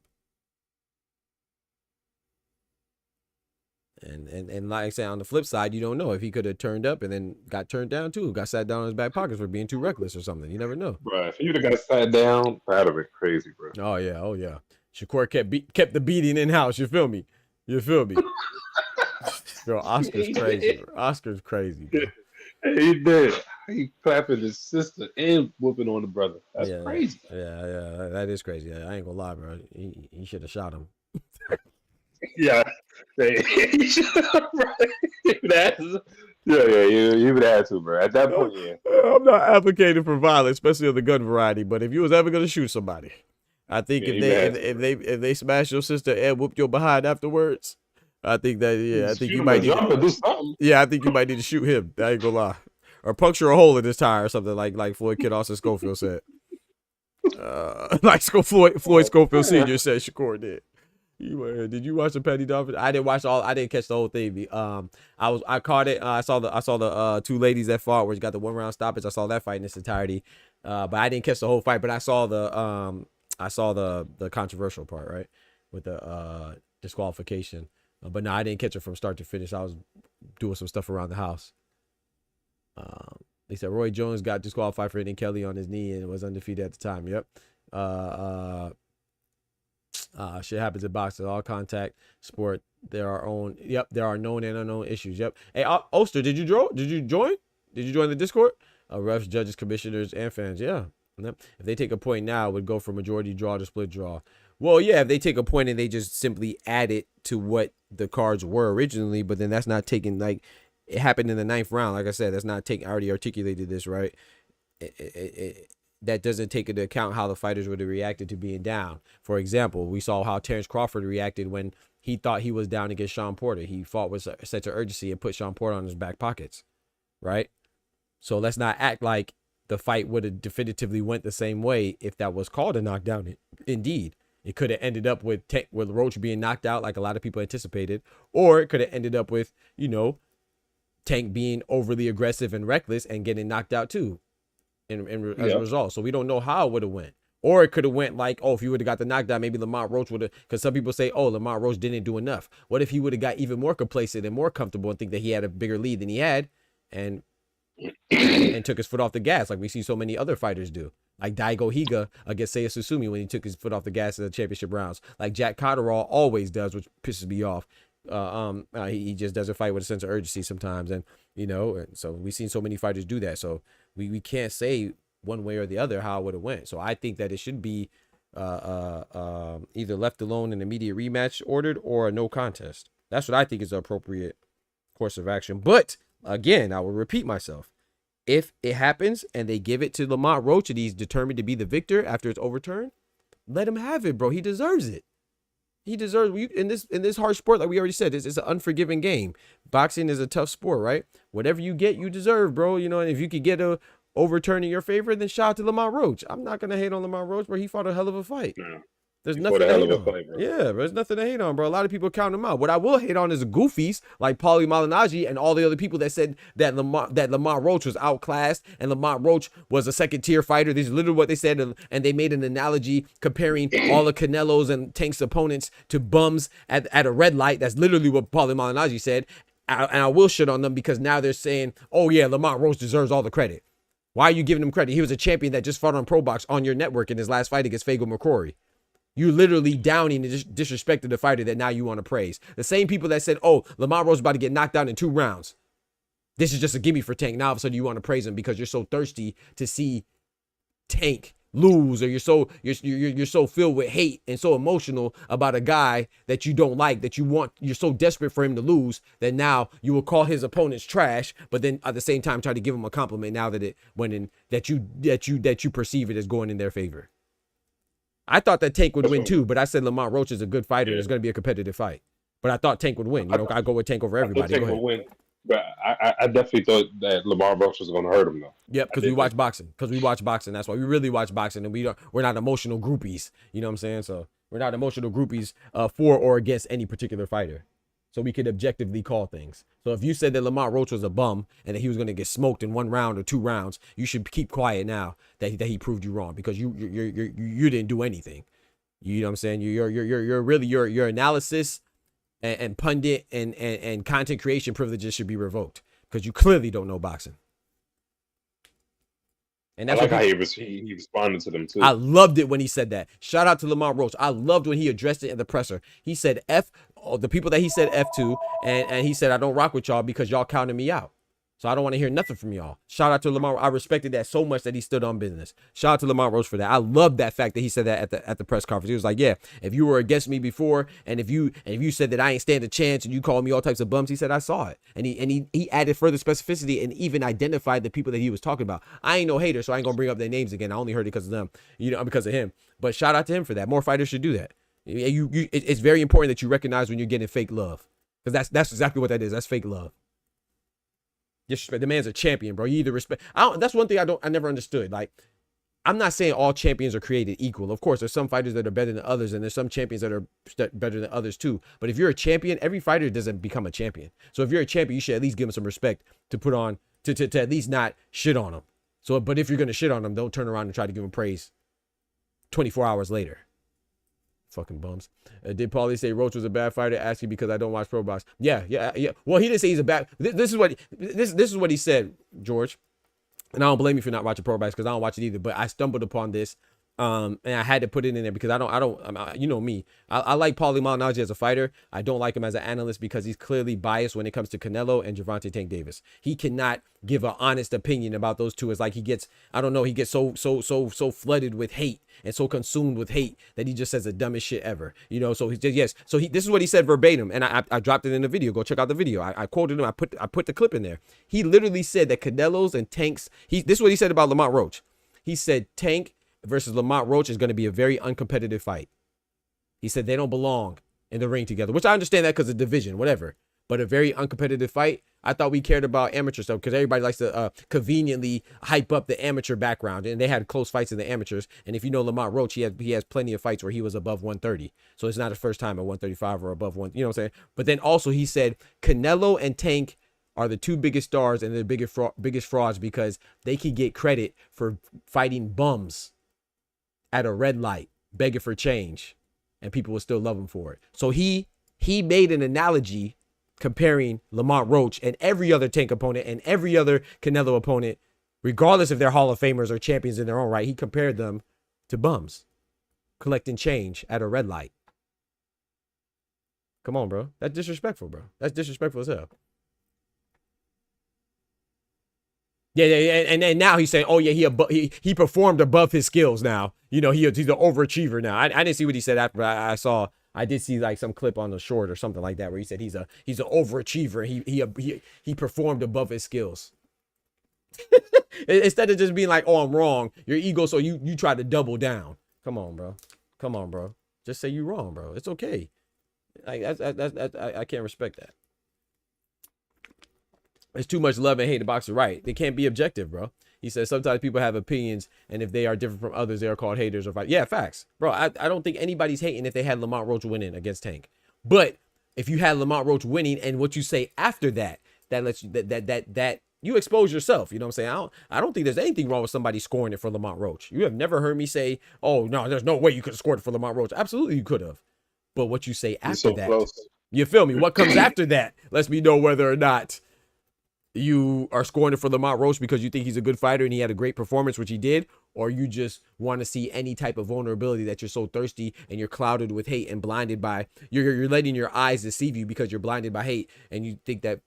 Speaker 1: And like I said, on the flip side, you don't know if he could have turned up and then got turned down too, got sat down in his back pockets for being too reckless or something. You never know.
Speaker 8: Bro, if he would have got sat down, that'd have been crazy, bro.
Speaker 1: Oh yeah. Shakur kept the beating in house. You feel me? Bro, Oscar's crazy. Bro. Oscar's crazy, bro.
Speaker 8: He did. He clapping his sister and whooping on the brother. That's crazy.
Speaker 1: Yeah, that is crazy. I ain't gonna lie, bro. He should have shot him.
Speaker 8: Yeah. He should have, you would have to, bro. At that point, yeah.
Speaker 1: I'm not advocating for violence, especially of the gun variety, but if you was ever gonna shoot somebody, I think if they smash your sister and whoop your behind afterwards, I think that I think you might need I think you might need to shoot him. I ain't gonna lie. Or puncture a hole in his tire or something like Floyd Kid Austin Schofield said. Floyd Schofield Sr. said Shakur did. Did you watch the Petty Dolphins? I didn't catch the whole thing. I caught it. I saw the two ladies that fought where you got the 1 round stoppage. I saw that fight in its entirety. But I didn't catch the whole fight, but I saw the controversial part, right? With the disqualification. But no, I didn't catch it from start to finish. I was doing some stuff around the house. They said Roy Jones got disqualified for hitting Kelly on his knee and was undefeated at the time. Yep. Shit happens in boxing. All contact sport. There are known and unknown issues. Yep. Hey, Oster, did you join? Did you join the Discord? Refs, judges, commissioners, and fans. Yeah. Yep. If they take a point now, it would go from majority draw to split draw. Well, yeah, if they take a point and they just simply add it to what the cards were originally, but then that's not taking, like, it happened in the 9th round. Like I said, that's not taking, I already articulated this, right? That doesn't take into account how the fighters would have reacted to being down. For example, we saw how Terrence Crawford reacted when he thought he was down against Sean Porter. He fought with a sense of urgency and put Sean Porter on his back pockets, right? So let's not act like the fight would have definitively went the same way if that was called a knockdown. Indeed, it could have ended up with Roach being knocked out like a lot of people anticipated, or it could have ended up with, Tank being overly aggressive and reckless and getting knocked out too as a result. So we don't know how it would have went. Or it could have went like, if you would have got the knockdown, maybe Lamont Roach would have, because some people say, Lamont Roach didn't do enough. What if he would have got even more complacent and more comfortable and think that he had a bigger lead than he had and took his foot off the gas like we see so many other fighters do? Like Daigo Higa against Seiya Susumi when he took his foot off the gas in the championship rounds. Like Jack Cotterall always does, which pisses me off. He just doesn't fight with a sense of urgency sometimes, and and so we've seen so many fighters do that. So we can't say one way or the other how it would have went. So I think that it should be either left alone and immediate rematch ordered or a no contest. That's what I think is the appropriate course of action. But again, I will repeat myself. If it happens and they give it to Lamont Roach and he's determined to be the victor after it's overturned, let him have it, bro. He deserves it. He deserves in this hard sport, like we already said, it's an unforgiving game. Boxing is a tough sport, right? Whatever you get, you deserve, bro. And if you could get a overturn in your favor, then shout out to Lamont Roach. I'm not gonna hate on Lamont Roach, bro. He fought a hell of a fight. Yeah. There's nothing to hate on. Fight, yeah, there's nothing to hate on, bro. A lot of people count him out. What I will hate on is the goofies like Paulie Malignaggi and all the other people that said that Lamont Roach was outclassed and Lamont Roach was a second-tier fighter. This is literally what they said, and they made an analogy comparing all the Canelo's and Tank's opponents to bums at a red light. That's literally what Paulie Malignaggi said. And I will shit on them because now they're saying, oh yeah, Lamont Roach deserves all the credit. Why are you giving him credit? He was a champion that just fought on Pro Box on your network in his last fight against Fago McCrory. You literally downing and disrespected the fighter that now you want to praise. The same people that said, Lamont Roach is about to get knocked down in 2 rounds. This is just a gimme for Tank. Now all of a sudden you want to praise him because you're so thirsty to see Tank lose, or you're so filled with hate and so emotional about a guy that you don't like, that you're so desperate for him to lose that now you will call his opponents trash, but then at the same time try to give him a compliment now that it went in, that you perceive it as going in their favor. I thought that Tank would win too, but I said Lamont Roach is a good fighter and it's going to be a competitive fight. But I thought Tank would win. You know, I go with Tank over everybody.
Speaker 8: Tank would win, but I definitely thought that Lamont Roach was going to hurt him though.
Speaker 1: Yep, because we watch boxing. That's why we really watch boxing, and we're not emotional groupies. You know what I'm saying? So we're not emotional groupies for or against any particular fighter. So we could objectively call things. So if you said that Lamont Roach was a bum and that he was going to get smoked in 1 round or 2 rounds, you should keep quiet now that he proved you wrong, because you didn't do anything. You know what I'm saying? Your analysis and pundit and content creation privileges should be revoked, because you clearly don't know boxing. And that's
Speaker 8: I like how he responded to them too.
Speaker 1: I loved it when he said that. Shout out to Lamont Roach. I loved when he addressed it in the presser. He said the people that he said F to, and he said, I don't rock with y'all because y'all counted me out. So I don't want to hear nothing from y'all. Shout out to Lamont. I respected that so much that he stood on business. Shout out to Lamont Roach for that. I love that fact that he said that at the press conference. He was like, yeah, if you were against me before, and if you said that I ain't stand a chance, and you called me all types of bums, he said I saw it. And he added further specificity and even identified the people that he was talking about. I ain't no hater, so I ain't gonna bring up their names again. I only heard it because of them, because of him. But shout out to him for that. More fighters should do that. It's very important that you recognize when you're getting fake love, because that's exactly what that is. That's fake love. Disrespect. The man's a champion, bro. You either respect. That's one thing I never understood. Like, I'm not saying all champions are created equal. Of course, there's some fighters that are better than others, and there's some champions that are better than others too. But if you're a champion, every fighter doesn't become a champion. So if you're a champion, you should at least give him some respect to put on, to at least not shit on him. So, but if you're gonna shit on him, don't turn around and try to give him praise 24 hours later. Fucking bums. Did Paulie say Roach was a bad fighter? Ask you because I don't watch pro box. Yeah. Well, he didn't say he's a bad. This is what he said, George. And I don't blame you for not watching pro box, because I don't watch it either. But I stumbled upon this, and I had to put it in there because I don't. You know me. I like Paulie Malignaggi as a fighter. I don't like him as an analyst because he's clearly biased when it comes to Canelo and Gervonta Tank Davis. He cannot give an honest opinion about those two. It's like he gets, I don't know, he gets so flooded with hate and so consumed with hate that he just says the dumbest shit ever. You know, so this is what he said verbatim, and I dropped it in the video. Go check out the video. I quoted him. I put the clip in there. He literally said that Canelo's and Tank's. This is what he said about Lamont Roach. He said Tank versus Lamont Roach is going to be a very uncompetitive fight. He said they don't belong in the ring together, which I understand that because of division, whatever. But a very uncompetitive fight. I thought we cared about amateur stuff because everybody likes to conveniently hype up the amateur background, and they had close fights in the amateurs. And if you know Lamont Roach, he has plenty of fights where he was above 130. So it's not his first time at 135 or above one. You know what I'm saying? But then also he said Canelo and Tank are the 2 biggest stars and the biggest frauds because they could get credit for fighting bums at a red light, begging for change, and people will still love him for it. So he made an analogy comparing Lamont Roach and every other Tank opponent and every other Canelo opponent, regardless if they're Hall of Famers or champions in their own right. He compared them to bums collecting change at a red light. Come on, bro. That's disrespectful, bro. That's disrespectful as hell. Yeah, and now he's saying, oh yeah, he performed above his skills now. You know, he's an overachiever now. I didn't see what he said after, but I did see like some clip on the short or something like that where he said he's an overachiever. He performed above his skills. Instead of just being like, oh, I'm wrong, your ego, so you try to double down. Come on, bro. Just say you're wrong, bro. It's okay. Like I can't respect that. There's too much love and hate in boxing, right? They can't be objective, bro. He says sometimes people have opinions, and if they are different from others, they are called haters or fight. Yeah, facts, bro. I don't think anybody's hating if they had Lamont Roach winning against Tank. But if you had Lamont Roach winning, and what you say after that lets you that you expose yourself. You know what I'm saying? I don't think there's anything wrong with somebody scoring it for Lamont Roach. You have never heard me say, oh no, there's no way you could have scored it for Lamont Roach. Absolutely, you could have. But what you say after that, close. You feel me? What comes after that lets me know whether or not you are scoring it for Lamont Roach because you think he's a good fighter and he had a great performance, which he did, or you just want to see any type of vulnerability that you're so thirsty and you're clouded with hate and blinded by, you're letting your eyes deceive you because you're blinded by hate and you think that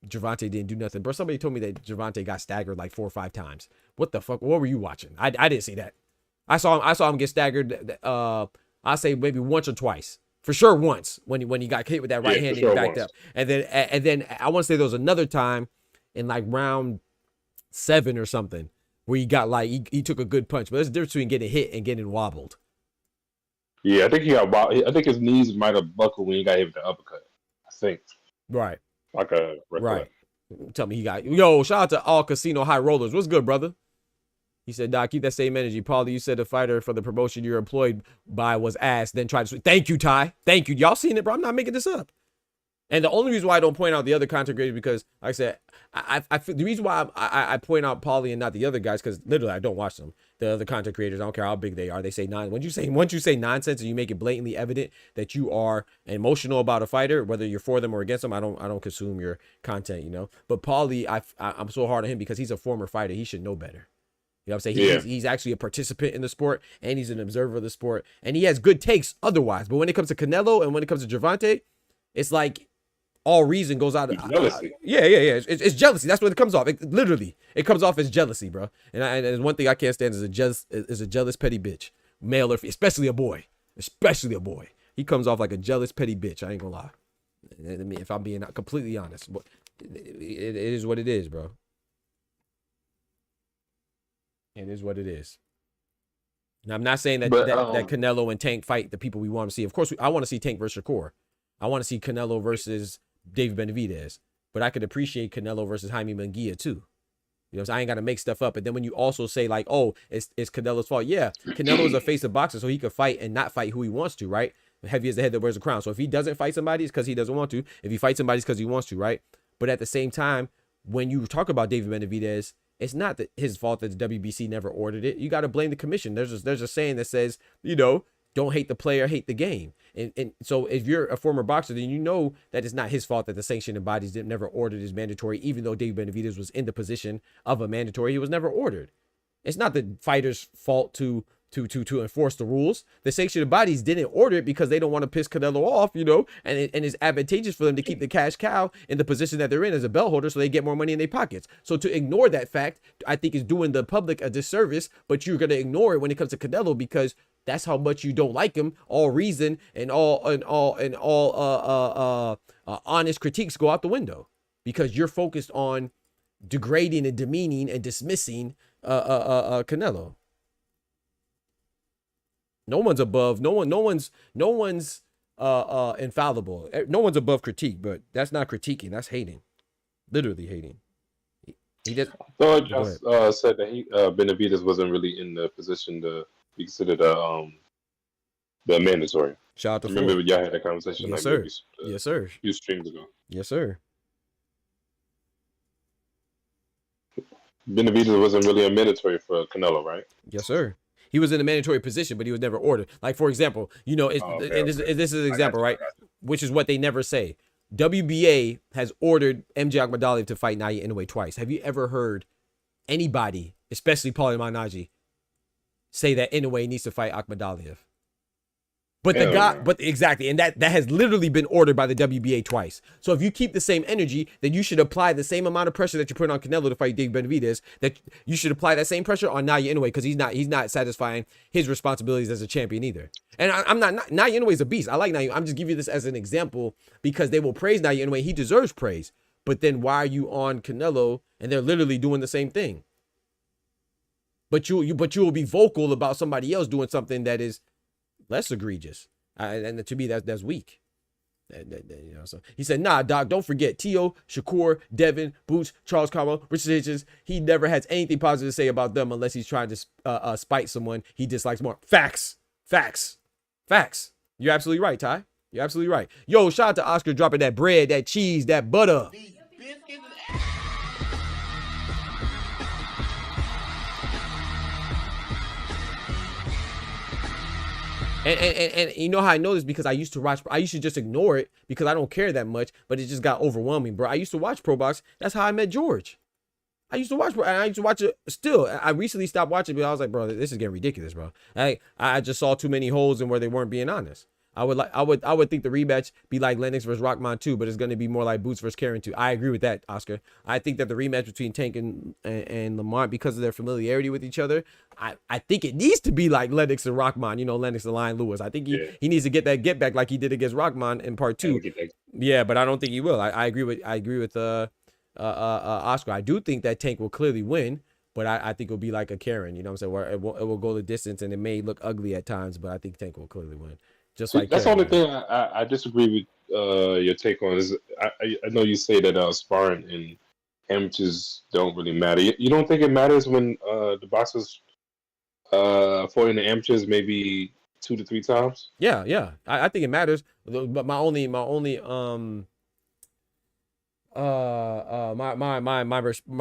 Speaker 1: Gervonta didn't do nothing. Bro, somebody told me that Gervonta got staggered like 4 or 5 times. What the fuck? What were you watching? I didn't see that. I saw him get staggered. I say maybe once or twice. For sure once when he got hit with that right hand and he backed up. And then I want to say there was another time in like round 7 or something where he got like he took a good punch. But there's a difference between getting hit and getting wobbled.
Speaker 8: Yeah, I think I think his knees might have buckled when he got hit with the uppercut. I think.
Speaker 1: Right.
Speaker 8: Like a
Speaker 1: right. Tell me he got shout out to all casino high rollers. What's good, brother? He said, Doc, keep that same energy. Paulie, you said the fighter for the promotion you're employed by was ass, then tried to. Thank you, Ty. Thank you. Y'all seen it, bro. I'm not making this up. And the only reason why I don't point out the other content creators because, like I said, the reason why I point out Paulie and not the other guys, because literally I don't watch them. The other content creators, I don't care how big they are. They say once you say nonsense and you make it blatantly evident that you are emotional about a fighter, whether you're for them or against them, I don't consume your content, you know. But Paulie, I'm so hard on him because he's a former fighter. He should know better. You know what I'm saying? He's actually a participant in the sport, and he's an observer of the sport, and he has good takes otherwise. But when it comes to Canelo and when it comes to Gervonta, it's like all reason goes out of
Speaker 8: jealousy.
Speaker 1: Yeah. It's jealousy. That's what it comes off. It comes off as jealousy, bro. And one thing I can't stand is a jealous petty bitch, male or especially a boy. He comes off like a jealous petty bitch. I ain't gonna lie. I mean, if I'm being completely honest, but it is what it is, bro. It is what it is. Now, I'm not saying that Canelo and Tank fight the people we want to see. Of course, I want to see Tank versus Shakur. I want to see Canelo versus David Benavidez. But I could appreciate Canelo versus Jaime Munguia too. You know, so I ain't got to make stuff up. And then when you also say like, oh, it's Canelo's fault. Yeah, Canelo is a face of boxing, so he could fight and not fight who he wants to, right? Heavy as the head that wears the crown. So if he doesn't fight somebody, it's because he doesn't want to. If he fights somebody, it's because he wants to, right? But at the same time, when you talk about David Benavidez, it's not that his fault that the WBC never ordered it. You got to blame the commission. There's a saying that says, you know, don't hate the player, hate the game. And so if you're a former boxer, then you know that it's not his fault that the sanctioning bodies never ordered his mandatory, even though David Benavidez was in the position of a mandatory. He was never ordered. It's not the fighter's fault to enforce the rules. The sanctioning bodies didn't order it because they don't want to piss Canelo off, you know, and it's advantageous for them to keep the cash cow in the position that they're in as a belt holder so they get more money in their pockets. So to ignore that fact, I think is doing the public a disservice, but you're going to ignore it when it comes to Canelo because that's how much you don't like him. All reason and all honest critiques go out the window because you're focused on degrading and demeaning and dismissing Canelo. No one's above. No one's infallible. No one's above critique, but that's not critiquing. That's hating. Literally hating. He did.
Speaker 8: I thought just said that Benavidez wasn't really in the position to be considered the mandatory.
Speaker 1: Shout out to
Speaker 8: remember y'all had that conversation.
Speaker 1: Yes,
Speaker 8: like
Speaker 1: sir. Yes, sir.
Speaker 8: A few streams ago.
Speaker 1: Yes, sir.
Speaker 8: Benavidez wasn't really a mandatory for Canelo, right?
Speaker 1: Yes, sir. He was in a mandatory position, but he was never ordered. Like, for example, you know, this is an example, right? Which is what they never say. WBA has ordered MJ Akhmadaliev to fight Naoya Inoue twice. Have you ever heard anybody, especially Paulie Malignaggi, say that Inoue needs to fight Akhmadaliev? But exactly, and that has literally been ordered by the WBA twice. So if you keep the same energy, then you should apply the same amount of pressure that you put on Canelo to fight David Benavidez. That you should apply that same pressure on Naoya Inoue because he's not satisfying his responsibilities as a champion either. And I'm not Naoya Inoue is a beast. I like Naoya. I'm just giving you this as an example because they will praise Naoya Inoue. He deserves praise. But then why are you on Canelo and they're literally doing the same thing? But you will be vocal about somebody else doing something that is less egregious, and to me that's weak. You know, so he said, "Nah, Doc, don't forget Tio, Shakur, Devin, Boots, Charles Carmel, Richard Hitchens. He never has anything positive to say about them unless he's trying to spite someone he dislikes more." Facts. You're absolutely right, Ty. You're absolutely right. Yo, shout out to Oscar dropping that bread, that cheese, that butter. And you know how I know this because I used to just ignore it because I don't care that much, but it just got overwhelming, bro. I used to watch Pro Box. That's how I met George. I used to watch it still. I recently stopped watching, but I was like, bro, this is getting ridiculous, bro. I just saw too many holes in where they weren't being honest. I would think the rematch be like Lennox versus Rockman 2, but it's going to be more like Boots versus Karen 2. I agree with that, Oscar. I think that the rematch between Tank and Lamont, because of their familiarity with each other, I think it needs to be like Lennox and Rockman, you know, Lennox and Lion Lewis. I think he needs to get that get back like he did against Rockman in part 2. Yeah, but I don't think he will. I agree with Oscar. I do think that Tank will clearly win, but I think it'll be like a Karen, you know what I'm saying, where it will go the distance and it may look ugly at times, but I think Tank will clearly win. Just like
Speaker 8: that's
Speaker 1: Karen,
Speaker 8: the only thing I disagree with your take on is I know you say that sparring and amateurs don't really matter. You don't think it matters when the boxers for the amateurs maybe 2 to 3 times?
Speaker 1: Yeah. I think it matters. But my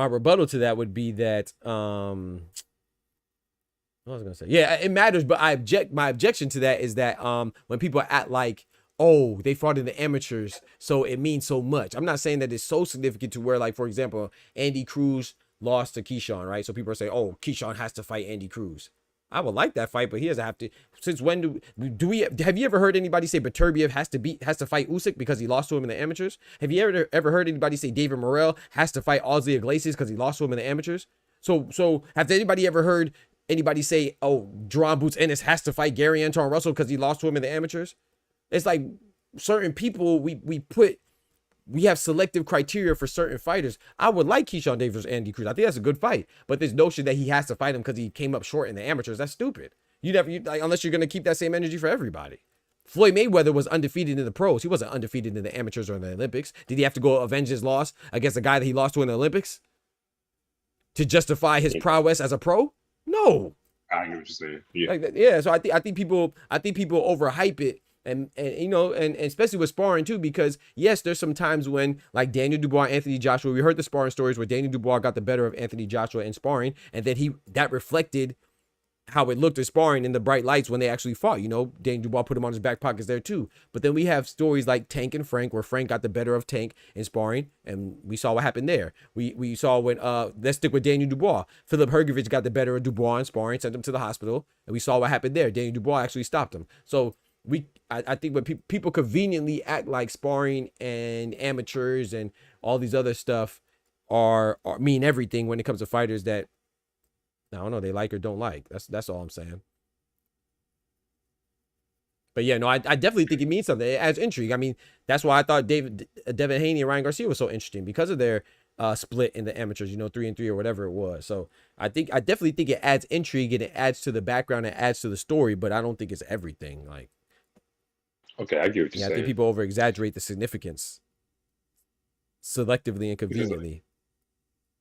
Speaker 1: rebuttal to that would be that what was I gonna say? Yeah, it matters, but my objection to that is that when people act like, oh, they fought in the amateurs, so it means so much. I'm not saying that it's so significant to where, like, for example, Andy Cruz lost to Keyshawn, right? So people are saying, oh, Keyshawn has to fight Andy Cruz. I would like that fight, but he doesn't have to. Since when do we have you ever heard anybody say Beterbiev has to fight Usyk because he lost to him in the amateurs? Have you ever heard anybody say David Morrell has to fight Ozzy Iglesias because he lost to him in the amateurs? So has anybody ever heard anybody say, oh, Jerron Boots Ennis has to fight Gary Anton Russell because he lost to him in the amateurs? It's like certain people we have selective criteria for certain fighters. I would like Keyshawn Davis versus Andy Cruz. I think that's a good fight. But this notion that he has to fight him because he came up short in the amateurs, that's stupid. Unless you're going to keep that same energy for everybody. Floyd Mayweather was undefeated in the pros. He wasn't undefeated in the amateurs or in the Olympics. Did he have to go avenge his loss against a guy that he lost to in the Olympics to justify his prowess as a pro? No.
Speaker 8: I get what you're saying. Yeah.
Speaker 1: Yeah. So I think people overhype it. And you know, and especially with sparring too, because yes, there's some times when, like Daniel Dubois, Anthony Joshua, we heard the sparring stories where Daniel Dubois got the better of Anthony Joshua in sparring, and then that reflected how it looked at sparring in the bright lights when they actually fought. You know, Daniel Dubois put him on his back pockets there too. But then we have stories like Tank and Frank, where Frank got the better of Tank in sparring, and we saw what happened there. We saw when let's stick with Daniel Dubois. Philip Hergovich got the better of Dubois in sparring, sent him to the hospital, and we saw what happened there. Daniel Dubois actually stopped him. So I think when people conveniently act like sparring and amateurs and all these other stuff are mean everything when it comes to fighters that, I don't know, they like or don't like. That's all I'm saying. But yeah, no, I definitely think it means something. It adds intrigue. I mean, that's why I thought Devin Haney and Ryan Garcia was so interesting, because of their split in the amateurs, 3-3 or whatever it was. So I definitely think it adds intrigue and it adds to the background, it adds to the story, but I don't think it's everything. Like,
Speaker 8: okay, I get what you're saying.
Speaker 1: I think people over exaggerate the significance selectively and conveniently.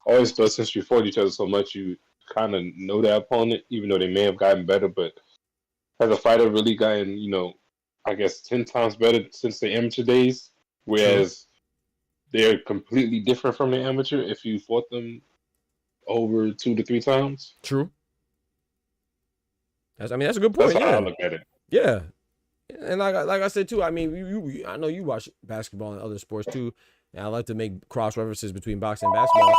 Speaker 8: Always thought since you fought each other so much, you kind of know that opponent, even though they may have gotten better. But has a fighter really gotten, I guess 10 times better since the amateur days? Whereas they're completely different from the amateur if you fought them over 2 to 3 times.
Speaker 1: True. That's a good point.
Speaker 8: That's how I look at it.
Speaker 1: Yeah. And like I said too, I mean, I know you watch basketball and other sports too, and I like to make cross references between boxing and basketball.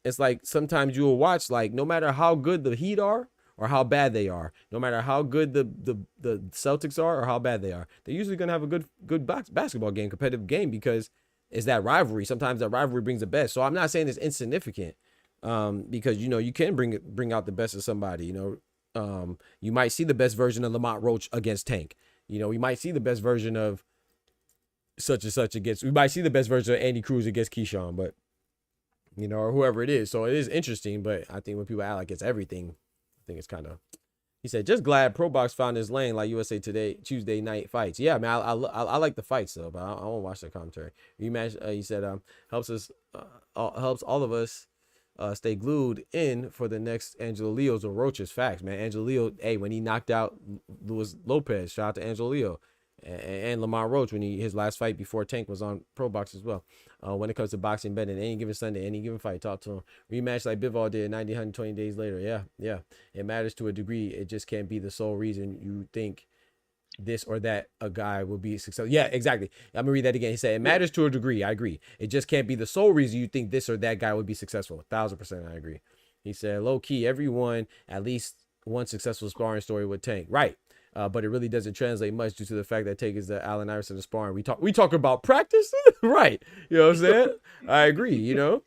Speaker 1: It's like sometimes you will watch, like, no matter how good the Heat are or how bad they are, no matter how good the Celtics are or how bad they are, they're usually gonna have a good basketball game, competitive game, because it's that rivalry. Sometimes that rivalry brings the best. So I'm not saying it's insignificant, because you can bring out the best of somebody. You might see the best version of Lamont Roach against Tank. We might see the best version of such and such we might see the best version of Andy Cruz against Keyshawn, but or whoever it is. So it is interesting, but I think when people act like it's everything, I think it's kind of. He said, just glad Pro Box found his lane like USA Today Tuesday night fights. Yeah, man, I like the fights though, but I won't watch the commentary. Rematch. He said, helps all of us stay glued in for the next Angelo Leo's or Roach's. Facts, man. Angelo Leo, when he knocked out Luis Lopez, shout out to Angelo Leo. And Lamont Roach when his last fight before Tank was on Pro Box as well. When it comes to boxing betting, any given Sunday, any given fight, talk to him. Rematch like Bivol did 90, 120 days later. Yeah. It matters to a degree. It just can't be the sole reason you think this or that a guy will be successful. Yeah, exactly. I'm gonna read that again. He said, it matters to a degree. I agree. It just can't be the sole reason you think this or that guy would be successful. 1000% I agree. He said, low key, everyone at least one successful sparring story with Tank. Right. but it really doesn't translate much due to the fact that Tank is the Allen Iverson of sparring. We talk about practice, right? You know what I'm saying? I agree. You know,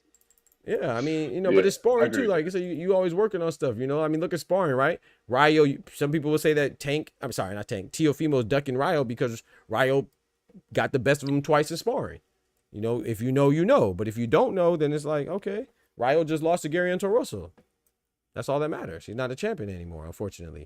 Speaker 1: yeah. I mean, you know, but it's sparring too. Like I said, you always working on stuff. You know, I mean, look at sparring, right? Ryo. Some people will say that Tank. I'm sorry, not Tank. Teofimo's ducking Ryo because Ryo got the best of him twice in sparring. You know, if you know, you know. But if you don't know, then it's like, okay, Ryo just lost to Gervonta Russell. That's all that matters. He's not a champion anymore, unfortunately.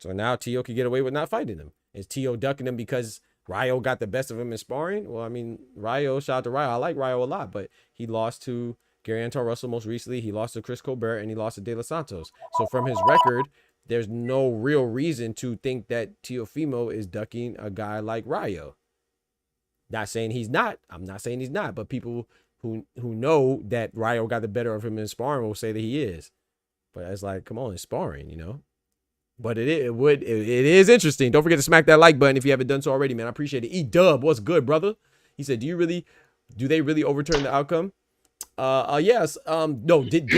Speaker 1: So now Tio can get away with not fighting him. Is Tio ducking him because Ryo got the best of him in sparring? Well, I mean, Ryo, shout out to Ryo. I like Ryo a lot, but he lost to Gervonta Russell most recently. He lost to Chris Colbert, and he lost to De Los Santos. So from his record, there's no real reason to think that Teofimo is ducking a guy like Ryo. Not saying he's not. I'm not saying he's not, but people who know that Ryo got the better of him in sparring will say that he is. But it's like, come on, it's sparring, you know. But it is interesting. Don't forget to smack that like button if you haven't done so already, man. I appreciate it. E-Dub, what's good, brother? He said, do they really overturn the outcome? Yes. No, did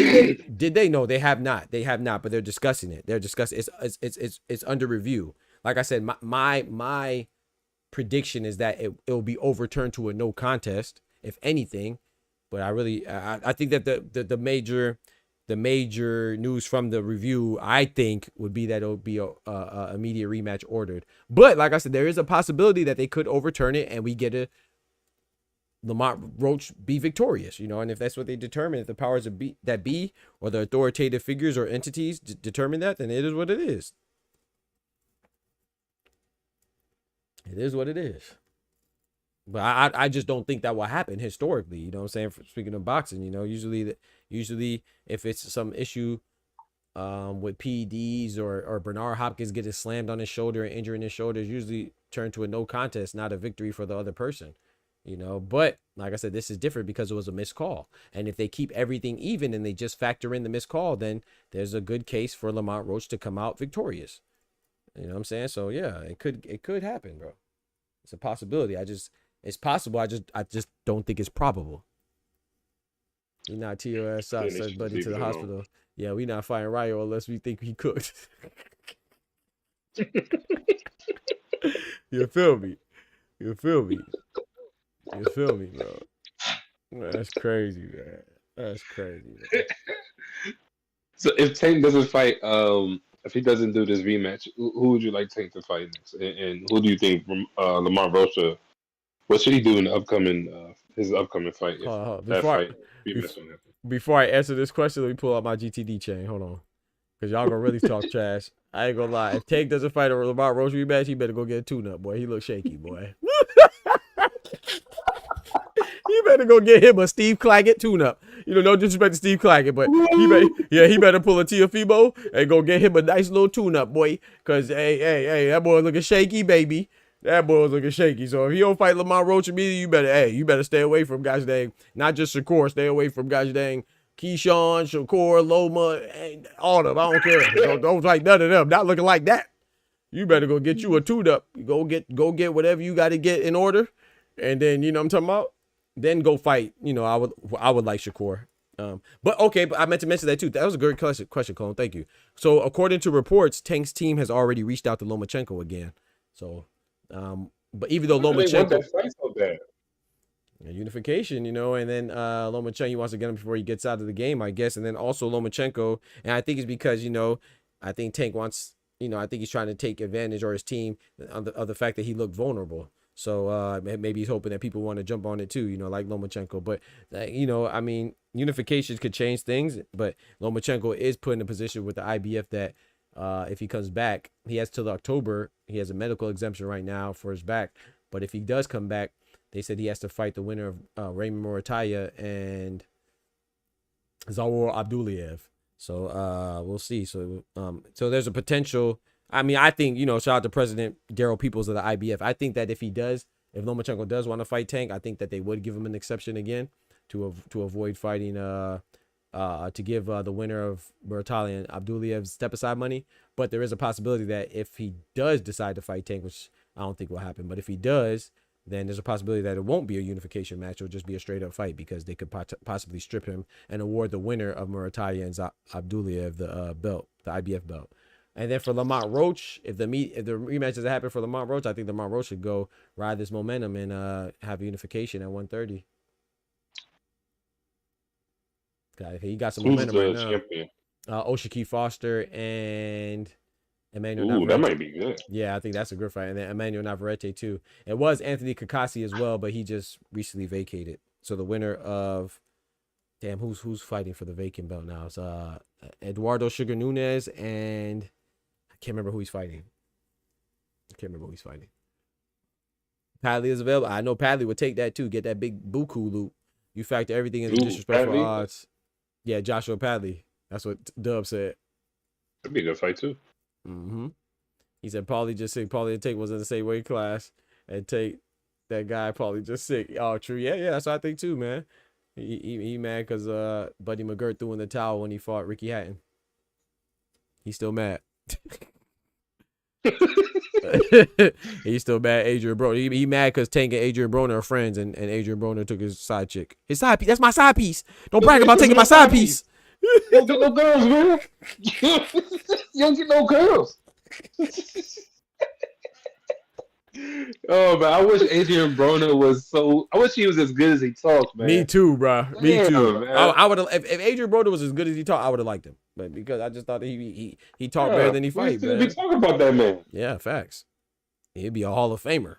Speaker 1: they? No, they have not. They have not, but they're discussing it. They're discussing it's under review. Like I said, my prediction is that it will be overturned to a no contest, if anything. But I think that the major news from the review, I think, would be that it'll be a immediate rematch ordered. But like I said, there is a possibility that they could overturn it and we get a Lamont Roach be victorious, you know. And if that's what they determine, if the powers that be or the authoritative figures or entities determine that, then it is what it is. It is what it is. But I just don't think that will happen historically. You know what I'm saying? Speaking of boxing, you know, usually if it's some issue with PEDs or Bernard Hopkins getting slammed on his shoulder and injuring his shoulder, is usually turned to a no contest, not a victory for the other person. You know, but like I said, this is different because it was a missed call. And if they keep everything even and they just factor in the missed call, then there's a good case for Lamont Roach to come out victorious. You know what I'm saying? So yeah, it could happen, bro. It's a possibility. It's possible. I just don't think it's probable. We not TOS out, says buddy to the hospital. Yeah, we not fighting Ryo unless we think he cooked. You feel me? You feel me? You feel me, bro? That's crazy, man. That's crazy, man.
Speaker 8: So if Tank doesn't fight, if he doesn't do this rematch, who would you like Tank to fight next? And who do you think Lamont Roach? What should he do in the upcoming his upcoming fight?
Speaker 1: Before I answer this question, let me pull out my GTD chain. Hold on, because y'all gonna really talk trash. I ain't gonna lie. If Tank doesn't fight a Lamont Roach rematch, he better go get a tune-up, boy. He look shaky, boy. He better go get him a Steve Claggett tune-up. You know, no disrespect to Steve Claggett, but he better pull a Teofimo and go get him a nice little tune-up, boy. Cause hey, that boy looking shaky, baby. That boy was looking shaky. So if he don't fight Lamont Roach immediately, you better stay away from guys dang. Not just Shakur, stay away from guys dang. Keyshawn, Shakur, Loma, all of them. I don't care. Don't fight none of them. Not looking like that. You better go get you a tune-up. Go get whatever you got to get in order, and then you know what I'm talking about. Then go fight. You know, I would like Shakur. But okay, but I meant to mention that too. That was a good question, Clone. Thank you. So according to reports, Tank's team has already reached out to Lomachenko again. So, but even though Lomachenko unification, you know, and then Lomachenko, he wants to get him before he gets out of the game, I guess. And then also Lomachenko, and I think it's because, you know, I think Tank wants, you know, I think he's trying to take advantage, or his team, of the fact that he looked vulnerable. So maybe he's hoping that people want to jump on it too, you know, like Lomachenko. But, you know, I mean, unification could change things, but Lomachenko is put in a position with the IBF that if he comes back, he has till October. He has a medical exemption right now for his back. But if he does come back, they said he has to fight the winner of Raymond Morataya and Zawar Abduliev. So we'll see. So there's a potential. I mean, I think, you know, shout out to President Daryl Peoples of the IBF. I think that if Lomachenko does want to fight Tank, I think that they would give him an exception again to avoid fighting to give the winner of Muratali and Abduliev step-aside money. But there is a possibility that if he does decide to fight Tank, which I don't think will happen, but if he does, then there's a possibility that it won't be a unification match. It'll just be a straight-up fight because they could possibly strip him and award the winner of Muratali and Abduliev the belt, the IBF belt. And then for Lamont Roach, if the rematch doesn't happen for Lamont Roach, I think Lamont Roach should go ride this momentum and have unification at 130. Okay, he got some
Speaker 8: Who's
Speaker 1: momentum
Speaker 8: the
Speaker 1: right now.
Speaker 8: champion?
Speaker 1: Oshiki Foster and Emmanuel
Speaker 8: Ooh,
Speaker 1: Navarrete.
Speaker 8: that might be good.
Speaker 1: Yeah, I think that's a good fight. And then Emmanuel Navarrete too. It was Anthony Kakasi as well, but he just recently vacated. So the winner of who's fighting for the vacant belt now? It's Eduardo Sugar Nunez, and I can't remember who he's fighting. Padley is available. I know Padley would take that too. Get that big buku loop. You factor everything in the disrespectful odds. Yeah, Joshua Padley. That's what Dub said.
Speaker 8: That'd be a good fight too.
Speaker 1: Mm-hmm. He said Paulie just sick. Paulie and Tate was in the same weight class, and Tate, that guy, Paulie just sick. Oh, true. Yeah, that's what I think too, man. He mad because Buddy McGirt threw in the towel when he fought Ricky Hatton. He's still mad. He's still mad. Adrian Broner. He mad because Tank and Adrian Broner are friends, and Adrian Broner took his side chick. His side piece. That's my side piece. Don't brag about taking my side piece.
Speaker 8: You don't get no girls, man. You don't get no girls. Oh man, I wish Adrian Broner was so. I wish he was as good as he talks, man.
Speaker 1: Me too, bro. Me too.
Speaker 8: Man.
Speaker 1: I would have if Adrian Broner was as good as he talked, I would have liked him. But because I just thought that he talked better than he fight, man.
Speaker 8: We talking about that man.
Speaker 1: Yeah, facts. He'd be a Hall of Famer,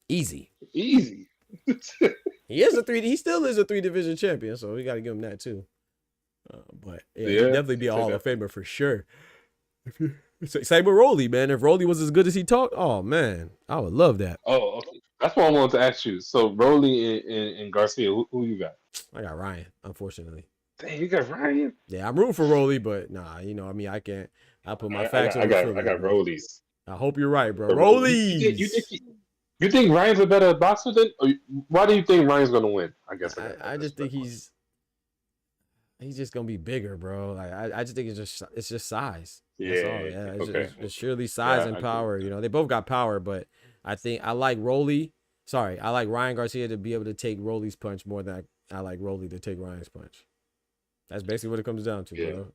Speaker 1: easy.
Speaker 8: Easy.
Speaker 1: He still is a 3-division champion, so we got to give him that too. But yeah, he'd definitely be a Hall of Famer for sure. Same with Rolly, man. If Rolly was as good as he talked, oh man, I would love that.
Speaker 8: Oh, okay. That's what I wanted to ask you. So Rolly and Garcia, who you got?
Speaker 1: I got Ryan, unfortunately.
Speaker 8: Dang, you got Ryan?
Speaker 1: Yeah, I'm rooting for Rolly, but nah, I can't. I put my facts on the field.
Speaker 8: I got Rollies.
Speaker 1: I hope you're right, bro. Rollies.
Speaker 8: You think Ryan's a better boxer than? Or why do you think Ryan's gonna win? I guess
Speaker 1: I just think he's just gonna be bigger, bro. Like I just think it's just size. That's all. Yeah, it's surely size and power. They both got power, but I think I like Rolly. Sorry, I like Ryan Garcia to be able to take Rolly's punch more than I like Rolly to take Ryan's punch. That's basically what it comes down to, bro.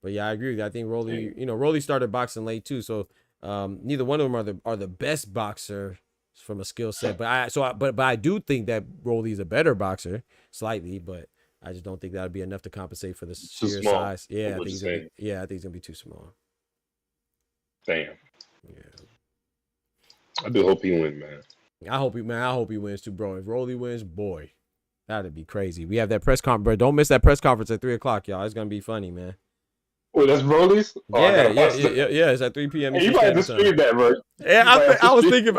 Speaker 1: But yeah, I agree with you. I think Rolly, Rolly started boxing late too, so neither one of them are the best boxer from a skill set. But I do think that Rolly is a better boxer slightly, but I just don't think that would be enough to compensate for the sheer size. Yeah, I think he's gonna be too small.
Speaker 8: Damn.
Speaker 1: Yeah.
Speaker 8: I do hope he wins, man.
Speaker 1: I hope he wins too, bro. If Rolly wins, boy, that'd be crazy. We have that press conference, bro. Don't miss that press conference at 3:00, y'all. It's gonna be funny, man.
Speaker 8: Wait, that's Rolly's?
Speaker 1: Oh, yeah. It's at 3 p.m.
Speaker 8: Hey, you might have to stream that, bro.
Speaker 1: Yeah, I was thinking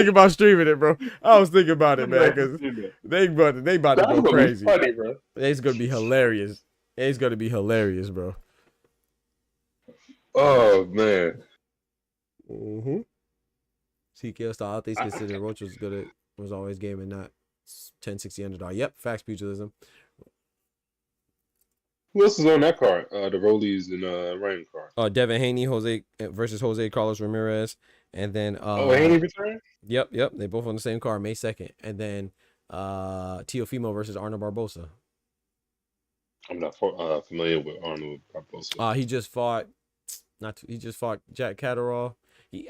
Speaker 1: about streaming it, bro. I was thinking about it, man, because they about to go crazy.
Speaker 8: Funny, bro.
Speaker 1: It's gonna be hilarious. It's gonna be hilarious, bro.
Speaker 8: Oh man.
Speaker 1: Mm-hmm. TKO style, all things considered, Roach was always game and not 10-60 underdog. Yep, facts pugilism.
Speaker 8: Who else is on that card? The Rollies and Ryan card.
Speaker 1: Devin Haney, versus Jose Carlos Ramirez, and then
Speaker 8: Haney returned.
Speaker 1: Yep. They both on the same card, May 2nd, and then Teofimo versus Arnold Barbosa.
Speaker 8: I'm not familiar with Arnold Barbosa.
Speaker 1: He just fought Jack Catterall.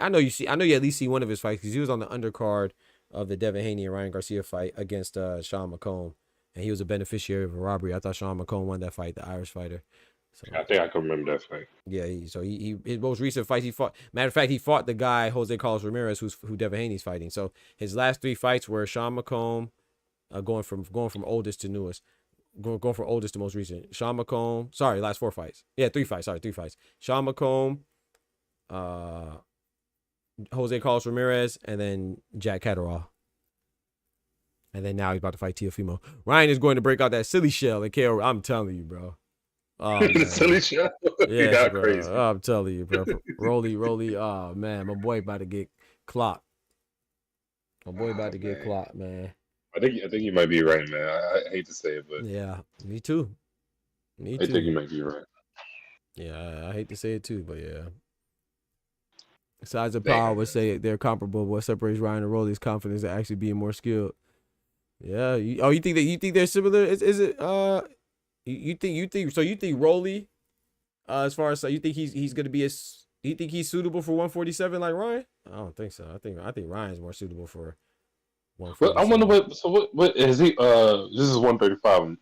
Speaker 1: I know you at least see one of his fights because he was on the undercard of the Devin Haney and Ryan Garcia fight against Sean McComb. And he was a beneficiary of a robbery. I thought Sean McComb won that fight, the Irish fighter. So,
Speaker 8: I think I can remember that fight.
Speaker 1: Yeah, his most recent fight he fought. Matter of fact, he fought the guy Jose Carlos Ramirez, who Devin Haney's fighting. So his last 3 fights were Sean McComb, going from oldest to newest, going from oldest to most recent. Sean McComb. Sorry, last 4 fights. Yeah, 3 fights. Sorry, 3 fights. Sean McComb, Jose Carlos Ramirez, and then Jack Catterall. And then now he's about to fight Teofimo. Ryan is going to break out that silly shell and KO. I'm telling you, bro. Oh,
Speaker 8: the silly shell?
Speaker 1: Yeah, bro. Crazy. I'm telling you, bro. Rolly. Oh, man. My boy about to get clocked. Clocked, man.
Speaker 8: I think you might be right, man. I hate to say it, but...
Speaker 1: Yeah, me too.
Speaker 8: I think you might be right.
Speaker 1: Yeah, I hate to say it too, but yeah. Size of power would say they're comparable. What separates Ryan and Rolly's confidence to actually being more skilled. Yeah. You think they're similar? Is it you think Rolly, as far as you think he's gonna be as Do you think he's suitable for 147 like Ryan? I don't think so. I think Ryan's more suitable for 147.
Speaker 8: But I wonder what is he? This is 135.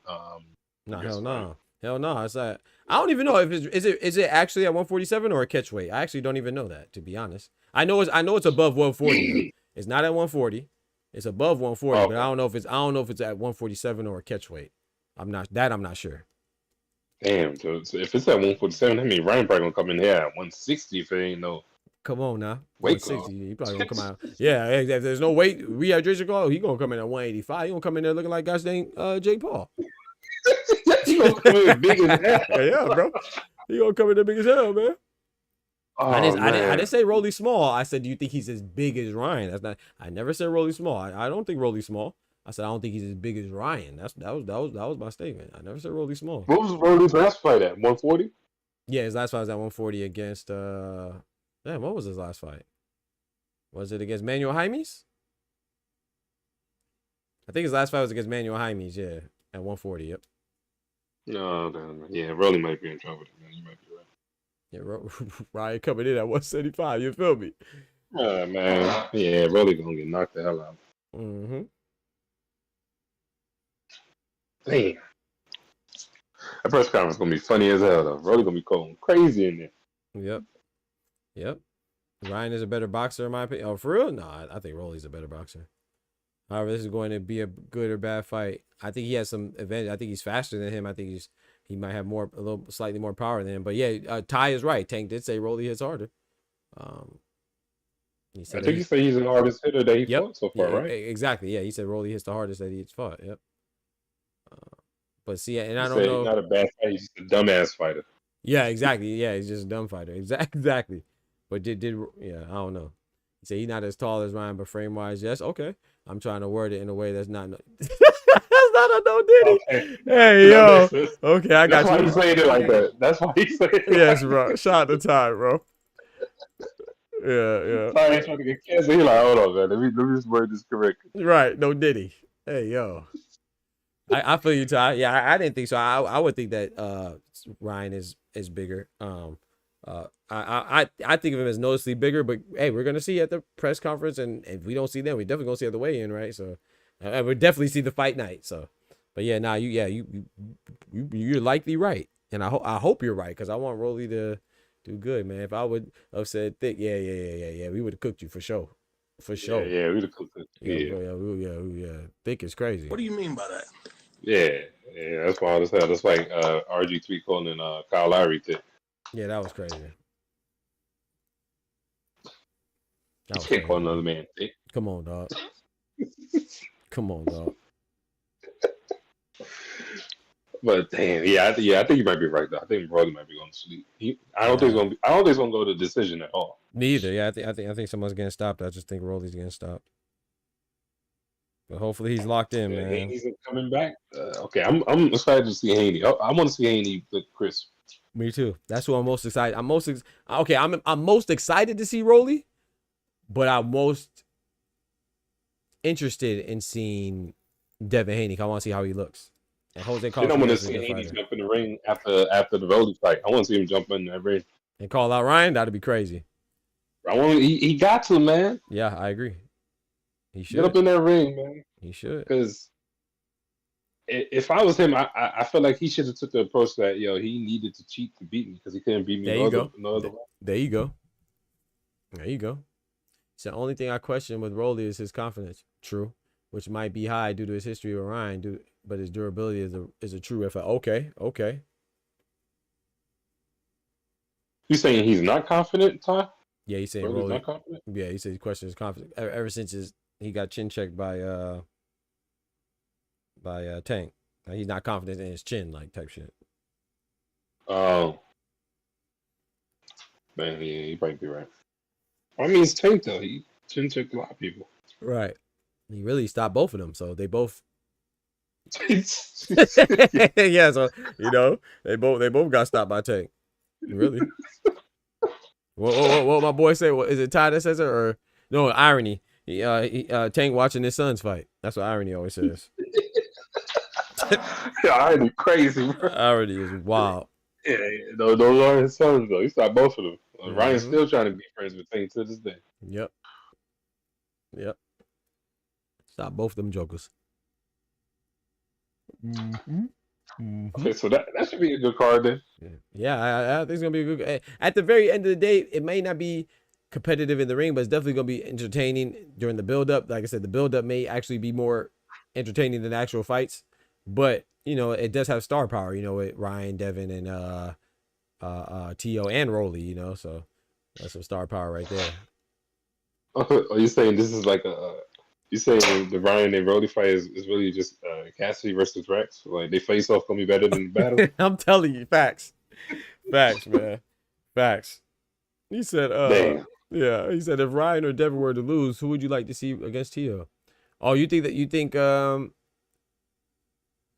Speaker 1: No, hell no. Hell no. It's that. I don't even know if is it actually at 147 or a catch weight. I actually don't even know that, to be honest. I know it's above 140. It's not at 140. It's above 140, but I don't know if it's at 147 or a catch weight. I'm not sure.
Speaker 8: Damn. So if it's at 147, I mean Ryan probably gonna come in here at 160 if it ain't no.
Speaker 1: Come on now.
Speaker 8: Weight
Speaker 1: 160. He probably gonna come out. Yeah, if there's no weight rehydration call, he gonna come in at 185. He gonna come in there looking like gosh dang Jake Paul.
Speaker 8: He gonna come in big as hell.
Speaker 1: Yeah, bro. He gonna come in there big as hell, man.
Speaker 8: Oh,
Speaker 1: I didn't say Rolly small. I said, do you think he's as big as Ryan? That's not. I never said Rolly small. I don't think Rolly's small. I said I don't think he's as big as Ryan. That was my statement. I never said Rolly small.
Speaker 8: What was Rolly's last fight at? 140?
Speaker 1: Yeah, his last fight was at 140 against damn, what was his last fight? Was it against Manuel Jaimes? I think his last fight was against Manuel Jaimes, yeah, at 140, yep.
Speaker 8: No, damn. Yeah, Rolly might be in trouble, man. You might be right.
Speaker 1: Yeah, Ryan coming in at 175, you feel me?
Speaker 8: Man. Yeah, Rolly gonna get knocked the hell out.
Speaker 1: Mm-hmm.
Speaker 8: Damn. That press conference gonna be funny as hell though. Rolly gonna be going crazy in there.
Speaker 1: Yep. Ryan is a better boxer in my opinion. Oh, for real? No, I think Rolly's a better boxer. However, this is going to be a good or bad fight. I think he has some advantage. I think he's faster than him. I think he might have slightly more power than him. But yeah, Ty is right. Tank did say Rolly hits harder. He said
Speaker 8: he said he's an hardest hitter that he fought so far, right?
Speaker 1: Exactly. Yeah, he said Rolly hits the hardest that he's fought. Yep. But see, and I
Speaker 8: He
Speaker 1: don't
Speaker 8: said
Speaker 1: know.
Speaker 8: He's not a bad fighter. He's just a dumbass fighter.
Speaker 1: Yeah, exactly. Yeah, he's just a dumb fighter. Exactly. But I don't know. He said he's not as tall as Ryan, but frame wise, yes. Okay. I'm trying to word it in a way that's not. That's not a no Diddy.
Speaker 8: Okay.
Speaker 1: Hey, yo. Okay, I got
Speaker 8: That's why
Speaker 1: you.
Speaker 8: he's saying it like that. That's why he's saying it.
Speaker 1: Yes, bro. Shout out to Ty, bro. Yeah.
Speaker 8: Ty ain't trying to get canceled. He's like, hold on, man. Let me just word this correctly.
Speaker 1: Right. No Diddy. Hey, yo. I feel you, Ty. Yeah, I didn't think so. I would think that Ryan is bigger. I think of him as noticeably bigger, but hey, we're gonna see at the press conference, and if we don't see them, we definitely gonna see at the weigh-in, right? So we'll definitely see the fight night. So, but yeah, now you're likely right, and I hope you're right because I want Rolly to do good, man. If I would have said thick, yeah, we would have cooked you for sure.
Speaker 8: Yeah, we'd have cooked it.
Speaker 1: Yeah. Thick is crazy.
Speaker 5: What do you mean by that?
Speaker 8: Yeah, that's wild as hell. That's like RG3 calling Kyle Lowry thick.
Speaker 1: Yeah, that was crazy.
Speaker 8: You can't call another man thick.
Speaker 1: Come on, dog.
Speaker 8: But damn, I think you might be right though. I think Brody might be going to sleep. I don't think it's gonna go to decision at all.
Speaker 1: Me either. Yeah, I think someone's getting stopped. I just think Rolly's getting stopped. But hopefully he's locked in, man.
Speaker 8: Haney's coming back. Okay, I'm excited to see Haney. I want to see Haney with Chris.
Speaker 1: Me too. That's who I'm most excited. I'm most excited to see Rolly, but I'm most interested in seeing Devin Haney. I want to see how he looks. And Jose
Speaker 8: I want to see Haney jump in the ring after the Rolly fight. I want to see him jump in that ring
Speaker 1: and call out Ryan. That'd be crazy.
Speaker 8: He got to, man.
Speaker 1: Yeah, I agree. He should
Speaker 8: get up in that ring, man.
Speaker 1: He should.
Speaker 8: Because if I was him, I feel like he should have took the approach that he needed to cheat to beat me because he couldn't beat me.
Speaker 1: There you go.
Speaker 8: No other way.
Speaker 1: There you go. So the only thing I question with Rolly is his confidence. True, which might be high due to his history with Ryan, but his durability is a true FL. Okay.
Speaker 8: You saying he's not confident, Ty?
Speaker 1: Yeah, he's saying
Speaker 8: Rolly's
Speaker 1: Rolly.
Speaker 8: not confident?
Speaker 1: Yeah, he said he questions his confidence ever since he got chin checked by Tank. Like, he's not confident in his chin, like type shit.
Speaker 8: Oh, man, yeah, you might be right. I mean, it's Tank though. He chin checked a lot of people.
Speaker 1: Right. He really stopped both of them, so they both. Yeah, so they both got stopped by Tank. Really. What my boy say? Is it Ty that says it or no? Irony. Tank watching his sons fight. That's what irony always says.
Speaker 8: Irony crazy, bro.
Speaker 1: Irony is wild.
Speaker 8: Yeah, those are his sons though. He stopped both of them. Ryan's still trying to be friends with Tank to this day.
Speaker 1: Yep. Stop both them jokers.
Speaker 8: Okay, so that should be a good card then.
Speaker 1: Yeah, I think it's gonna be a good. At the very end of the day, it may not be competitive in the ring, but it's definitely gonna be entertaining during the build up. Like I said, the build up may actually be more entertaining than the actual fights, but you know, it does have star power. You know, with Ryan, Devin, and Tio and Rolly. You know, so that's some star power right there.
Speaker 8: Are you saying this is like a? You saying the Ryan and Rolly fight is really just Cassidy versus Rex? Like they face off gonna be better than the battle?
Speaker 1: I'm telling you, facts, man, facts. He said,
Speaker 8: Damn.
Speaker 1: Yeah, he said if Ryan or Devin were to lose, who would you like to see against Tio? Oh, you think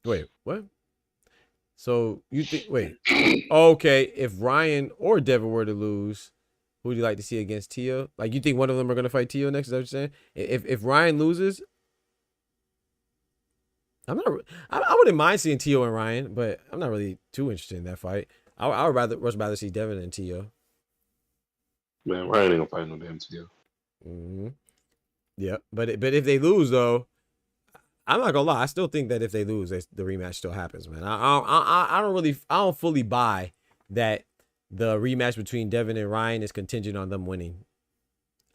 Speaker 1: wait, what? So you think okay, if Ryan or Devin were to lose, who would you like to see against Tio? Like you think one of them are gonna fight Tio next? Is that what you're saying? If Ryan loses, I wouldn't mind seeing Tio and Ryan, but I'm not really too interested in that fight. I would rather see Devin and Tio.
Speaker 8: Man, Ryan ain't gonna fight no damn Tio.
Speaker 1: Yeah, but if they lose though, I'm not gonna lie. I still think that if they lose, the rematch still happens, man. I don't fully buy that the rematch between Devin and Ryan is contingent on them winning.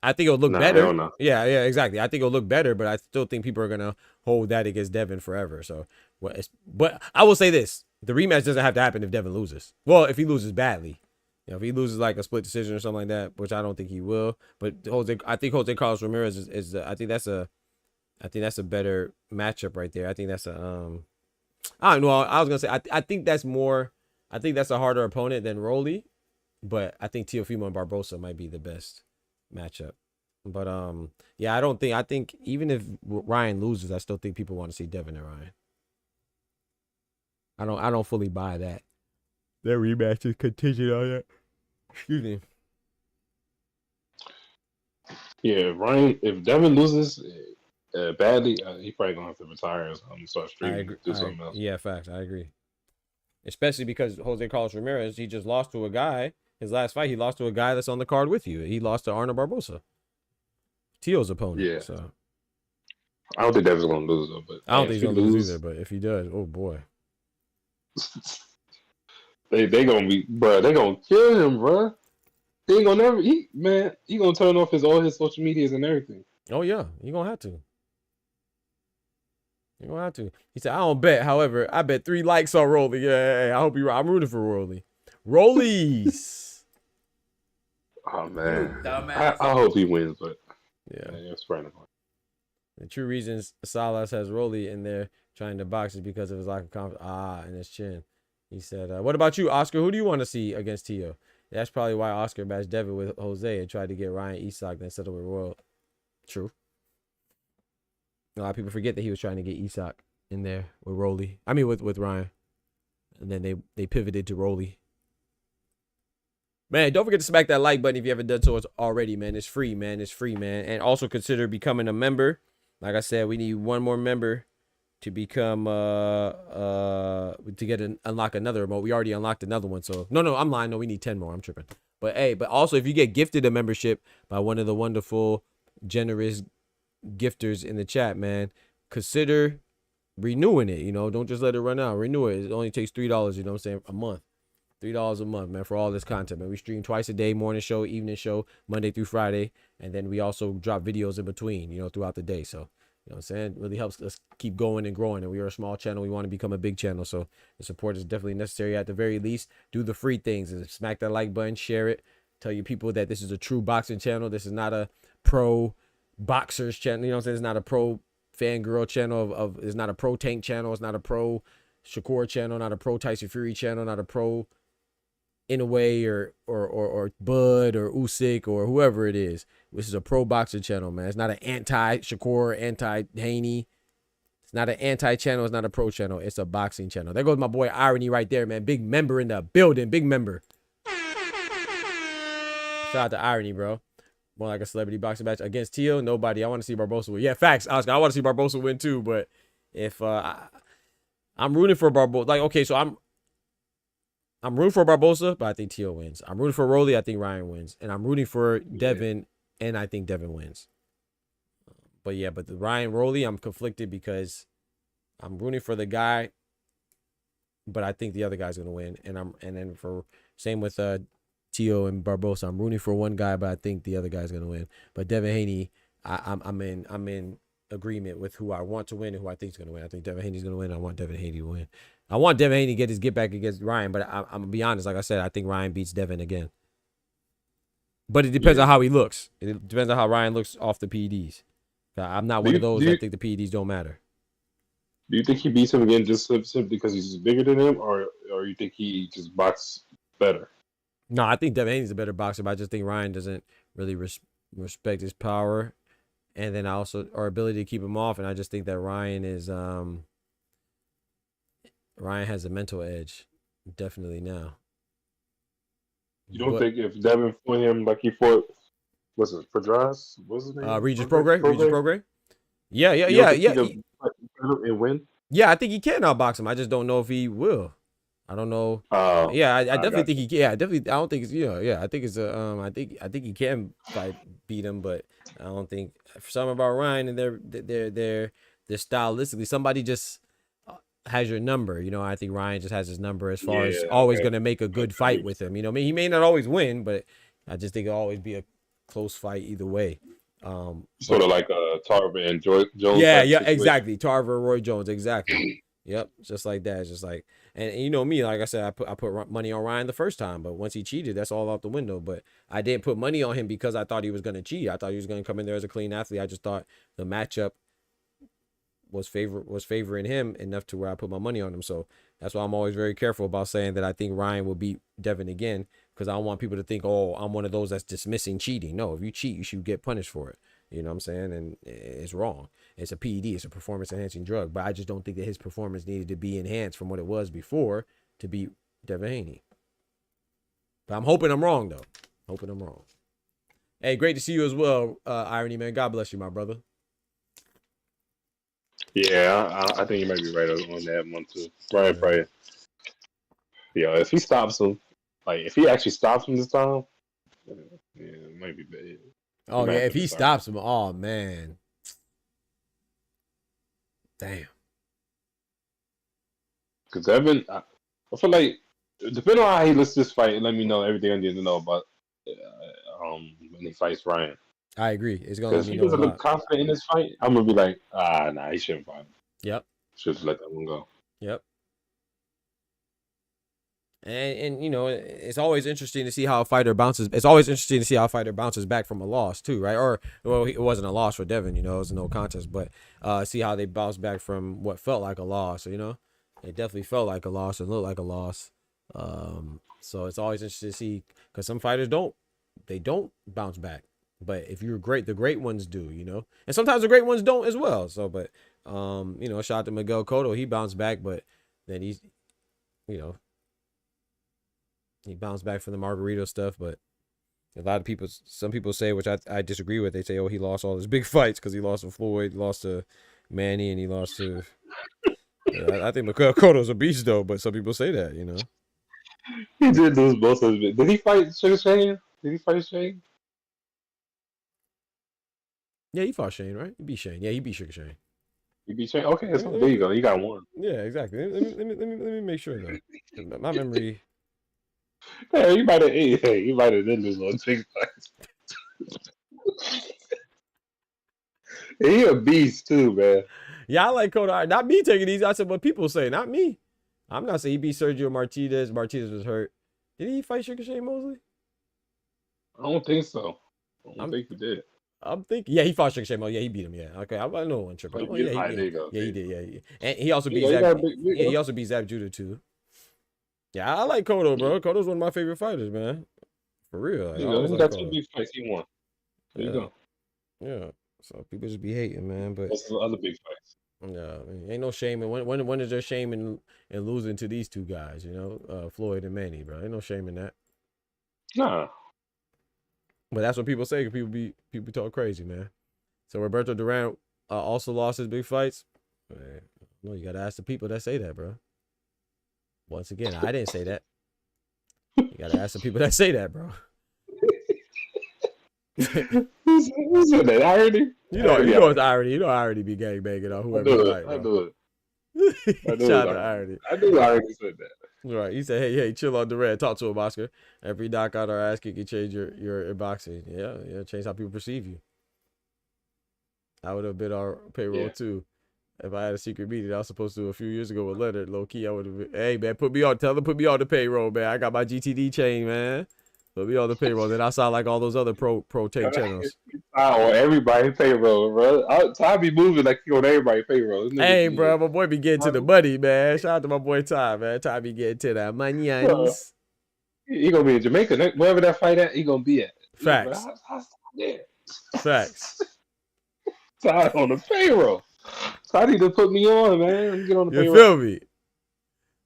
Speaker 1: I think it'll look better.
Speaker 8: No.
Speaker 1: Yeah, exactly. I think it'll look better, but I still think people are gonna hold that against Devin forever. So, but I will say this: the rematch doesn't have to happen if Devin loses. Well, if he loses badly, you know, if he loses like a split decision or something like that, which I don't think he will. But I think Jose Carlos Ramirez is I think that's a better matchup right there. I think that's a I don't know. I was gonna say I think that's more. I think that's a harder opponent than Rolly, but I think Teofimo and Barbosa might be the best matchup. But yeah, I think even if Ryan loses, I still think people want to see Devin and Ryan. I don't fully buy that. Their rematch is contingent on that. Excuse me.
Speaker 8: Yeah, Ryan. If Devin loses badly, he probably gonna have to retire and start streaming. Do something else.
Speaker 1: Yeah, facts. I agree. Especially because Jose Carlos Ramirez, he just lost to a guy. His last fight, he lost to a guy that's on the card with you. He lost to Arnold Barbosa, Tio's opponent.
Speaker 8: Yeah.
Speaker 1: So
Speaker 8: I don't think Devin's gonna lose though. But
Speaker 1: I don't think he's gonna lose either. But if he does, oh boy,
Speaker 8: they gonna be, bro. They gonna kill him, bro. He ain't gonna never. He gonna turn off all his social medias and everything.
Speaker 1: Oh yeah, you gonna have to. You're gonna have to. He said, I don't bet. However, I bet 3 likes on Rolly. Yeah, I hope you're right. I'm rooting for Rolly. Rollies.
Speaker 8: Oh man. I hope he wins, but
Speaker 1: yeah,
Speaker 8: it's probably not.
Speaker 1: The true reasons Salas has Rolly in there trying to box is because of his lack of confidence. And his chin. He said, what about you, Oscar? Who do you want to see against Tio? That's probably why Oscar matched Devin with Jose and tried to get Ryan Isak, then settle with Royal. True. A lot of people forget that he was trying to get Isak in there with Rolly. I mean, with Ryan. And then they pivoted to Rolly. Man, don't forget to smack that like button if you haven't done so already, man. It's free, man. It's free, man. And also consider becoming a member. Like I said, we need one more member to become unlock another remote. We already unlocked another one. So no, I'm lying. No, we need 10 more. I'm tripping. But hey, but also if you get gifted a membership by one of the wonderful, generous gifters in the chat, man, consider renewing it. You know, don't just let it run out. Renew it. It only takes $3, you know what I'm saying, a month. $3 a month, man, for all this content, man. We stream twice a day, morning show, evening show, Monday through Friday, and then we also drop videos in between, you know, throughout the day. So, you know what I'm saying? It really helps us keep going and growing. And we are a small channel. We want to become a big channel. So the support is definitely necessary. At the very least, do the free things and smack that like button, share it, tell your people that this is a true boxing channel. This is not a pro boxers channel. You know what I'm saying? It's not a pro fangirl channel it's not a pro Tank channel. It's not a pro Shakur channel, not a pro Tyson Fury channel, not a pro Inouye or Bud or Usyk or whoever it is. This is a pro boxer channel, man. It's not an anti-Shakur, anti-Haney. It's not an anti-channel. It's not a pro channel. It's a boxing channel. There goes my boy Irony right there, man. Big member in the building. Big member. Shout out to Irony, bro. More like a celebrity boxing match against Tio. Nobody. I want to see Barbosa win. Yeah, facts, Oscar. I want to see Barbosa win too. But if I'm rooting for Barbosa, like, okay, so I'm rooting for Barbosa, but I think Tio wins. I'm rooting for Rolly. I think Ryan wins, and I'm rooting for Devin, and I think Devin wins. But yeah, but the Ryan Rolly, I'm conflicted because I'm rooting for the guy, but I think the other guy's gonna win, and then for same with Tio and Barbosa, I'm rooting for one guy, but I think the other guy's gonna win. But Devin Haney, I'm in agreement with who I want to win and who I think is gonna win. I think Devin Haney's gonna win. I want Devin Haney to win. I want Devin Haney to get his get back against Ryan, but I'm gonna be honest. Like I said, I think Ryan beats Devin again. But it depends on how he looks. It depends on how Ryan looks off the PEDs. I'm not one of those that think the PEDs don't matter.
Speaker 8: Do you think he beats him again just simply because he's bigger than him, or you think he just boxes better?
Speaker 1: No, I think Devin Haney's a better boxer, but I just think Ryan doesn't really respect his power, and then also our ability to keep him off. And I just think that Ryan has a mental edge, definitely now.
Speaker 8: You don't think if Devin fought him like he fought, what's it, Pedras? What's his name?
Speaker 1: Regis Prograis? Regis Prograis? Yeah.
Speaker 8: And win?
Speaker 1: Yeah, I think he can outbox him. I just don't know if he will. I don't know. Yeah, I definitely think he can. Yeah, I don't think it's, I think it's I think he can beat him, but I don't think something about Ryan and they're stylistically, somebody just has your number. I think Ryan just has his number as far as always going to make a good fight with him. I mean, he may not always win, but I just think it'll always be a close fight either way.
Speaker 8: Sort of like Tarver and Jones.
Speaker 1: Yeah, exactly. Tarver, Roy Jones, exactly. Yep, just like that. Just like, and me, like I said, I put money on Ryan the first time, but once he cheated, that's all out the window. But I didn't put money on him because I thought he was going to cheat. I thought he was going to come in there as a clean athlete. I just thought the matchup was favoring him enough to where I put my money on him. So that's why I'm always very careful about saying that I think Ryan will beat Devin again, because I don't want people to think, oh, I'm one of those that's dismissing cheating. No, if you cheat, you should get punished for it. You know what I'm saying? And it's wrong. It's a PED. It's a performance-enhancing drug. But I just don't think that his performance needed to be enhanced from what it was before to beat Devin Haney. But I'm hoping I'm wrong, though. Hoping I'm wrong. Hey, great to see you as well, Irony Man. God bless you, my brother.
Speaker 8: Yeah, I think you might be right on that one, too. Right. Yeah, if he stops him, like, if he actually stops him this time, yeah, it might be bad.
Speaker 1: Oh, yeah, if he stops him, oh, man. Damn.
Speaker 8: Because Devin, I feel like, depending on how he lists this fight, let me know everything I need to know about when he fights Ryan.
Speaker 1: I agree. It's going to let me know.
Speaker 8: Because if he doesn't look confident in this fight, I'm going to be like, nah, he shouldn't fight him.
Speaker 1: Yep.
Speaker 8: Should just let that one go.
Speaker 1: Yep. And it's always interesting to see how a fighter bounces. It's always interesting to see how a fighter bounces back from a loss too, right? Or it wasn't a loss for Devin, it was a no contest, but see how they bounce back from what felt like a loss. It definitely felt like a loss and looked like a loss. So it's always interesting to see, because some fighters don't bounce back, but if you're great, the great ones do, and sometimes the great ones don't as well. So, but shout out to Miguel Cotto, he bounced back, but then he's, he bounced back from the Margarito stuff, but some people say, which I disagree with, they say, oh, he lost all his big fights because he lost to Floyd, lost to Manny, and he lost to... I think Miguel Cotto's a beast, though, but some people say that,
Speaker 8: He did lose both of his... Did he fight Sugar Shane? Did he fight Shane?
Speaker 1: Yeah, he fought Shane, right? He beat Shane. Yeah, he beat Sugar Shane.
Speaker 8: He beat Shane? Okay, so there you go. You got one.
Speaker 1: Yeah, exactly. Let me make sure, though. My memory...
Speaker 8: Hey, you might have did lose on big fights. He a beast too, man.
Speaker 1: Yeah, I like Cotto. Not me taking it easy. I said what people say, not me. I'm not saying he beat Sergio Martinez. Martinez was hurt. Did he fight Sugar Shane Mosley?
Speaker 8: I don't think so. I don't think he did.
Speaker 1: I'm thinking, yeah, he fought Sugar Shane Mosley. Yeah, he beat him. Yeah, okay. I know one trip.
Speaker 8: Oh, yeah, there you go.
Speaker 1: Yeah, he did. Yeah, and he also beat Zab. He also beat Zab Judah too. Yeah, I like Cotto, bro. Cotto's one of my favorite fighters, man. For real.
Speaker 8: He got 2 big fights. He won. There you go.
Speaker 1: Yeah. So people just be hating, man. But
Speaker 8: that's the other big fights.
Speaker 1: Yeah, I mean, ain't no shame in when is there shame in losing to these two guys? Floyd and Manny, bro. Ain't no shame in that.
Speaker 8: Nah.
Speaker 1: But that's what people say. People talk crazy, man. So Roberto Duran also lost his big fights. Man, no, you gotta ask the people that say that, bro. Once again, I didn't say that. You gotta ask some people that say that, bro.
Speaker 8: Who said that? Irony?
Speaker 1: You know it's irony. You know irony be gangbanging on whoever you like, bro.
Speaker 8: I knew it.
Speaker 1: Shout out to irony.
Speaker 8: I knew irony said that.
Speaker 1: Right. He said, hey, chill on the red. Talk to him, Oscar. Every knockout or ass kick can change your boxing. Yeah, change how people perceive you. I would have been our payroll too. If I had a secret meeting I was supposed to do a few years ago with Leonard, low key, I would have been, hey man, tell them put me on the payroll, man. I got my GTD chain, man. Put me on the payroll. Then I sound like all those other pro tape channels.
Speaker 8: On everybody's payroll, bro. Ty be moving like he on everybody's payroll.
Speaker 1: Hey, bro, my boy be getting to the money, man. Shout out to my boy Ty, man. Ty be getting to that money.
Speaker 8: He gonna be in Jamaica, wherever that fight at. He gonna be at.
Speaker 1: Facts. Facts.
Speaker 8: Ty on the payroll. Ty need to put me on, man. Let me get on the payroll.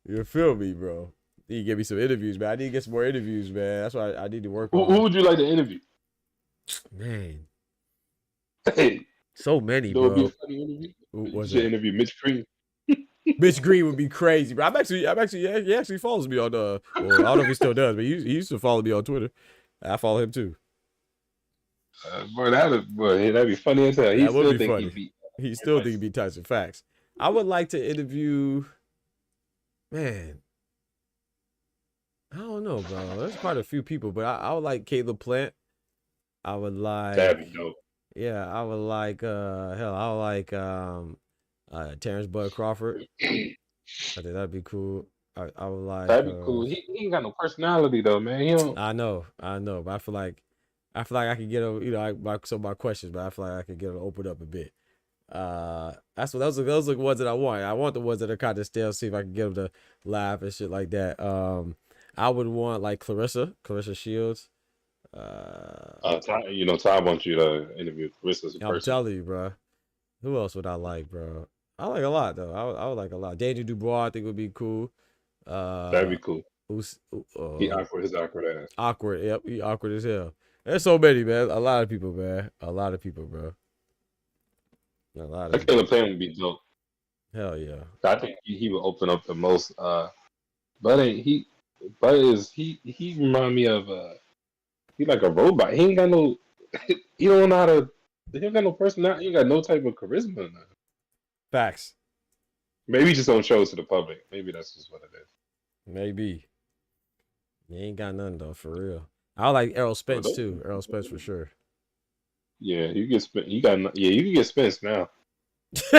Speaker 1: You feel me, bro? You need to give me some interviews, man. I need to get some more interviews, man. That's why I need to work on.
Speaker 8: Who would you like to interview?
Speaker 1: Man.
Speaker 8: Hey.
Speaker 1: So many,
Speaker 8: bro.
Speaker 1: Be a
Speaker 8: funny interview? You should interview Mitch Green.
Speaker 1: Mitch Green would be crazy, bro. He actually follows me on well, I don't know if he still does, but he used to follow me on Twitter. I follow him too.
Speaker 8: Bro, that'd be funny as hell. He still think
Speaker 1: funny. He still think he'd be Tyson. Facts. I would like to interview, man. I don't know, bro. There's quite a few people, but I would like Caleb Plant. I would like.
Speaker 8: That'd be dope.
Speaker 1: Yeah, I would like. I would like Terrence Bud Crawford. I think that'd be cool. I would like.
Speaker 8: That'd be cool. He ain't got no personality though, man. He don't.
Speaker 1: I know, but I feel like I could get him. You know, some of my questions, but I feel like I could get him to open up a bit. Those are the ones that I want. I want the ones that are kind of stale. See if I can get them to laugh and shit like that. I would want like Clarissa Shields.
Speaker 8: Ty wants you to interview Clarissa as a person.
Speaker 1: I'm telling you, bro. Who else would I like, bro? I like a lot though. I would like a lot. Daniel Dubois, I think would be cool.
Speaker 8: That'd be cool. He awkward, his awkward ass.
Speaker 1: Awkward, yep. He awkward as hell. There's so many, man. A lot of people, man. A lot of people, bro. A lot of.
Speaker 8: I feel the plan would be dope.
Speaker 1: Hell yeah.
Speaker 8: I think he would open up the most. He remind me of he like a robot. He ain't got no. He don't know how to. He ain't got no personality. He ain't got no type of charisma.
Speaker 1: Facts.
Speaker 8: Maybe he just don't show it to the public. Maybe that's just what it is.
Speaker 1: Maybe. He ain't got none though, for real. I like Errol Spence too. Errol Spence for sure.
Speaker 8: Yeah, you get Spence. You can get Spence now.
Speaker 1: He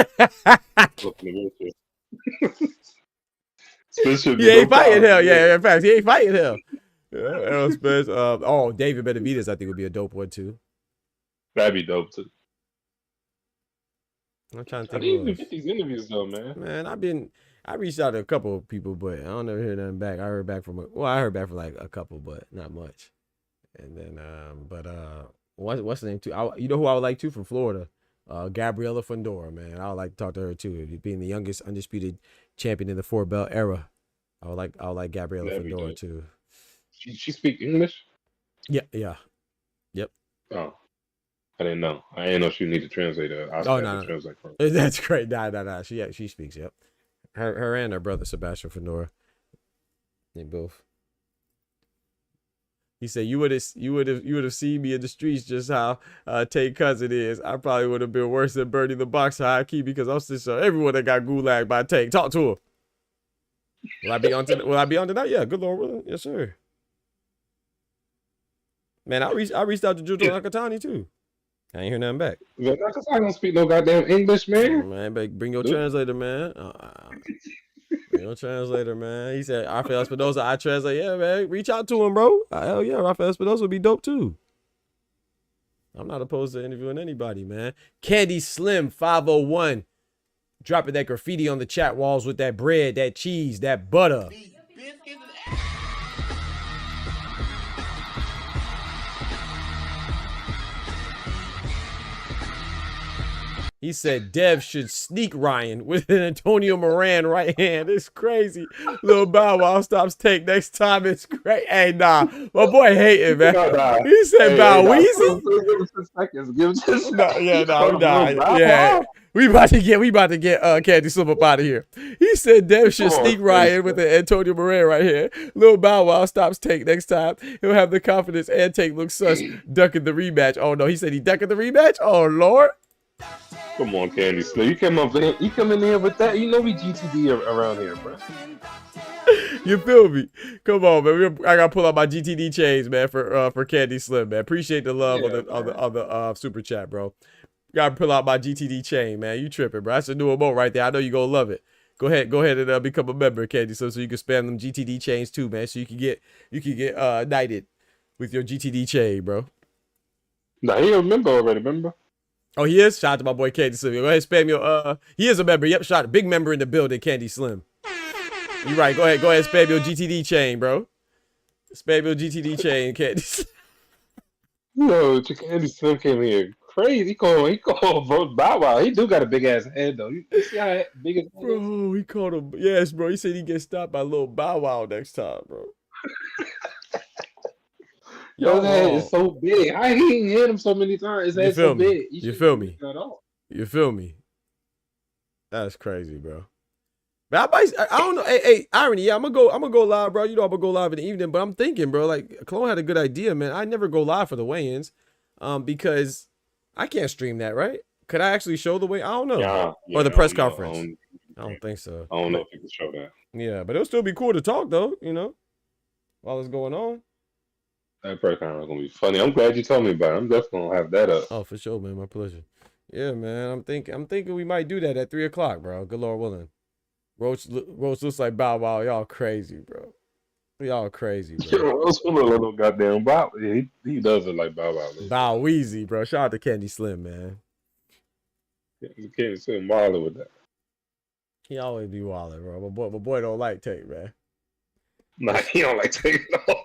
Speaker 1: ain't fighting hell. Yeah, in fact, he ain't fighting hell. Yeah, Errol Spence. David Benavidez, I think would be a dope one too.
Speaker 8: That'd be dope too.
Speaker 1: I'm trying to think.
Speaker 8: I didn't even get these interviews though, man.
Speaker 1: Man, I reached out to a couple of people, but I don't ever hear nothing back. I heard back from like a couple, but not much. And then, what's the name too? You know who I would like too from Florida? Gabriela Fundora, man. I would like to talk to her too. Being the youngest undisputed champion in the 4-belt era, I would like Gabriela Fundora too.
Speaker 8: She speak English?
Speaker 1: Yeah. Yep.
Speaker 8: Oh, I didn't know. I didn't know she needed a translator. Translate for her.
Speaker 1: That's great. Nah. She speaks. Yep. Her and her brother Sebastian Fundora. They both. He said, "You would have seen me in the streets just how Tate Cousin is. I probably would have been worse than Bernie the Boxer high key because I'm still sure everyone that got gulagged by Tate. Talk to him. Will I be on tonight? Yeah, good Lord willing. Yes, sir. Man, I reached out to Jojo Nakatani too. I ain't hear nothing back.
Speaker 8: Nakatani don't speak no goddamn English, man.
Speaker 1: Man, bring your translator, man. Bring your translator, man. He said, Rafael Espinosa, I translate. Yeah, man. Reach out to him, bro. Hell yeah, Rafael Espinosa would be dope too. I'm not opposed to interviewing anybody, man. Candy Slim 501. Dropping that graffiti on the chat walls with that bread, that cheese, that butter. He said Dev should sneak Ryan with an Antonio Moran right hand. It's crazy. Lil Bow Wow stops Take next time. It's great. Hey, nah. My boy hating, man. He said Bow Weezy.
Speaker 8: Yeah.
Speaker 1: We about to get Candy Slim up out of here. He said Dev should sneak Ryan with the Antonio Moran right here. Lil Bow Wow stops Tank next time. He'll have the confidence and Tank looks sus ducking the rematch. Oh no, he said he ducking the rematch? Oh Lord.
Speaker 8: Come on, Candy Slim. You come in here with that. You know we GTD around here, bro.
Speaker 1: You feel me? Come on, man. I gotta pull out my GTD chains, man, for Candy Slim, man. Appreciate the love on the super chat, bro. Gotta pull out my GTD chain, man. You tripping, bro? That's a new emote right there. I know you gonna love it. Go ahead and become a member, Candy, so you can spam them GTD chains too, man. So you can get knighted with your GTD chain, bro.
Speaker 8: Nah, he a member already, remember?
Speaker 1: Oh, he is. Shout out to my boy Candy Slim. Go ahead, spam your He is a member. Yep, shout out. Big member in the building, Candy Slim. You right. Go ahead, spam your GTD chain, bro. Spam your GTD chain, Candy Slim.
Speaker 8: Yo, Candy Slim came here crazy. He called bro Bow Wow. He do got a big ass head though. You see how big his head is?
Speaker 1: Bro, he called him. Yes, bro. He said he get stopped by Lil Bow Wow next time, bro.
Speaker 8: Yo, his head is so big. How he ain't hit him so many times? His head's so big.
Speaker 1: You feel me? You feel me? That's crazy, bro. But I don't know. Hey, irony. Yeah, I'm gonna go live, bro. You know I'm gonna go live in the evening. But I'm thinking, bro, like Clone had a good idea, man. I never go live for the weigh-ins, because I can't stream that, right? Could I actually show the weigh? I don't know.
Speaker 8: Yeah,
Speaker 1: or the press conference. I don't think so.
Speaker 8: I don't know if you can show that.
Speaker 1: Yeah, but it'll still be cool to talk though, you know, while it's going on.
Speaker 8: That press conference gonna be funny. I'm glad you told me about it. I'm definitely gonna have that up.
Speaker 1: Oh, for sure, man. My pleasure. Yeah, man. I'm thinking we might do that at 3 o'clock, bro. Good Lord willing. Roach looks like Bow Wow. Y'all crazy, bro. Y'all crazy, bro.
Speaker 8: Yo, Roach a little goddamn Bow. He does it like Bow Wow.
Speaker 1: Bow Weezy, bro. Shout out to Candy Slim, man.
Speaker 8: Candy Slim wilding with that.
Speaker 1: He always be wilding, bro. My boy don't like Tank, man.
Speaker 8: Nah, he don't like taking off.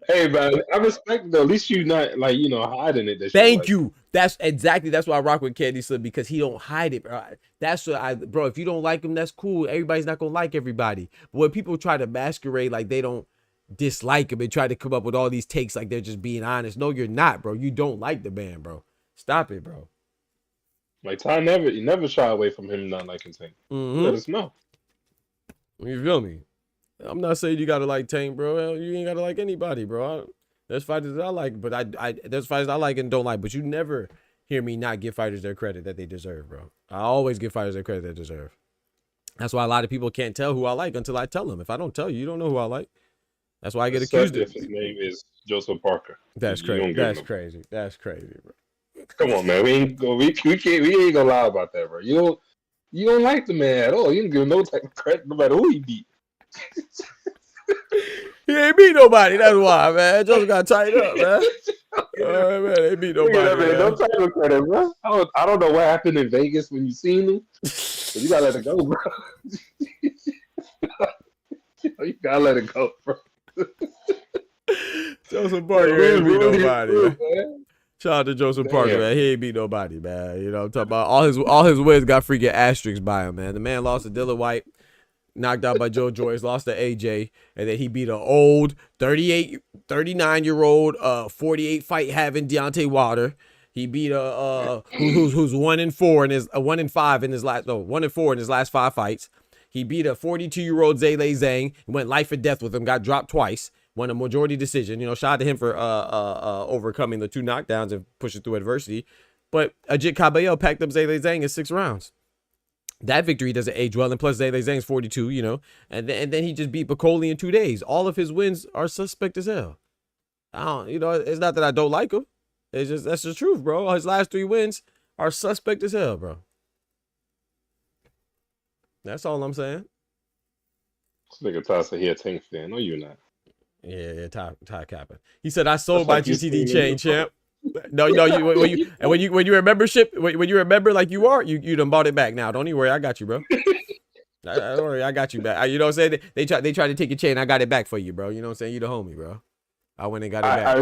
Speaker 8: Hey, man, I respect it though. At least you not like hiding it.
Speaker 1: Thank you. That's why I rock with Candy Slim, because he don't hide it, bro. That's what bro. If you don't like him, that's cool. Everybody's not gonna like everybody. But when people try to masquerade like they don't dislike him and try to come up with all these takes like they're just being honest, no, you're not, bro. You don't like the man, bro. Stop it, bro.
Speaker 8: Like Ty never shy away from him not liking Tank. Let us know.
Speaker 1: You feel me? I'm not saying you gotta like Tank, bro. Hell, you ain't gotta like anybody, bro. There's fighters that I like, but there's fighters I like and don't like. But you never hear me not give fighters their credit that they deserve, bro. I always give fighters their credit they deserve. That's why a lot of people can't tell who I like until I tell them. If I don't tell you, you don't know who I like. That's why I get accused of.
Speaker 8: His name is Joseph Parker.
Speaker 1: That's crazy. That's crazy. That's crazy, bro.
Speaker 8: Come on, man. We ain't gonna lie about that, bro. You don't like the man at all. You don't give him no type of credit, no matter who he beat.
Speaker 1: He ain't beat nobody. That's why, man. Joseph got tied up, man. All right, man. They ain't beat nobody. Man.
Speaker 8: Don't type of credit, bro. I don't know what happened in Vegas when you seen him, but you gotta let it go, bro. You gotta let it go, bro.
Speaker 1: Joseph Parker ain't beat nobody, man. Shout out to Joseph Parker, man. He ain't beat nobody, man. You know, I'm talking about all his wins got freaking asterisks by him, man. The man lost to Dillian White, knocked out by Joe Joyce, lost to AJ, and then he beat an old 39-year-old 48 fight having Deontay Wilder. He beat who's 1-4 in his 1-5 in his last 1-4 in his last 5 fights. He beat a 42-year-old Zhilei Zhang, went life or death with him, got dropped twice. Won a majority decision. You know, shout out to him for overcoming the 2 knockdowns and pushing through adversity. But Ajit Cabello packed up Zhilei Zhang in 6 rounds. That victory doesn't age well, and plus Zhilei Zhang's 42, you know. And then he just beat Bacoli in 2 days. All of his wins are suspect as hell. It's not that I don't like him. It's just that's the truth, bro. His last 3 wins are suspect as hell, bro. That's all I'm saying.
Speaker 8: This nigga Ty said he a Tank fan. No, you're not.
Speaker 1: Yeah, Ty capping. He said I sold my GTD chain, champ. No, when you're a membership, when you're a member like you are, you done bought it back. Now, don't even worry, I got you, bro. Don't worry, I got you back. You know what I'm saying? They tried to take your chain, I got it back for you, bro. You know what I'm saying? You the homie, bro. I went and got it back.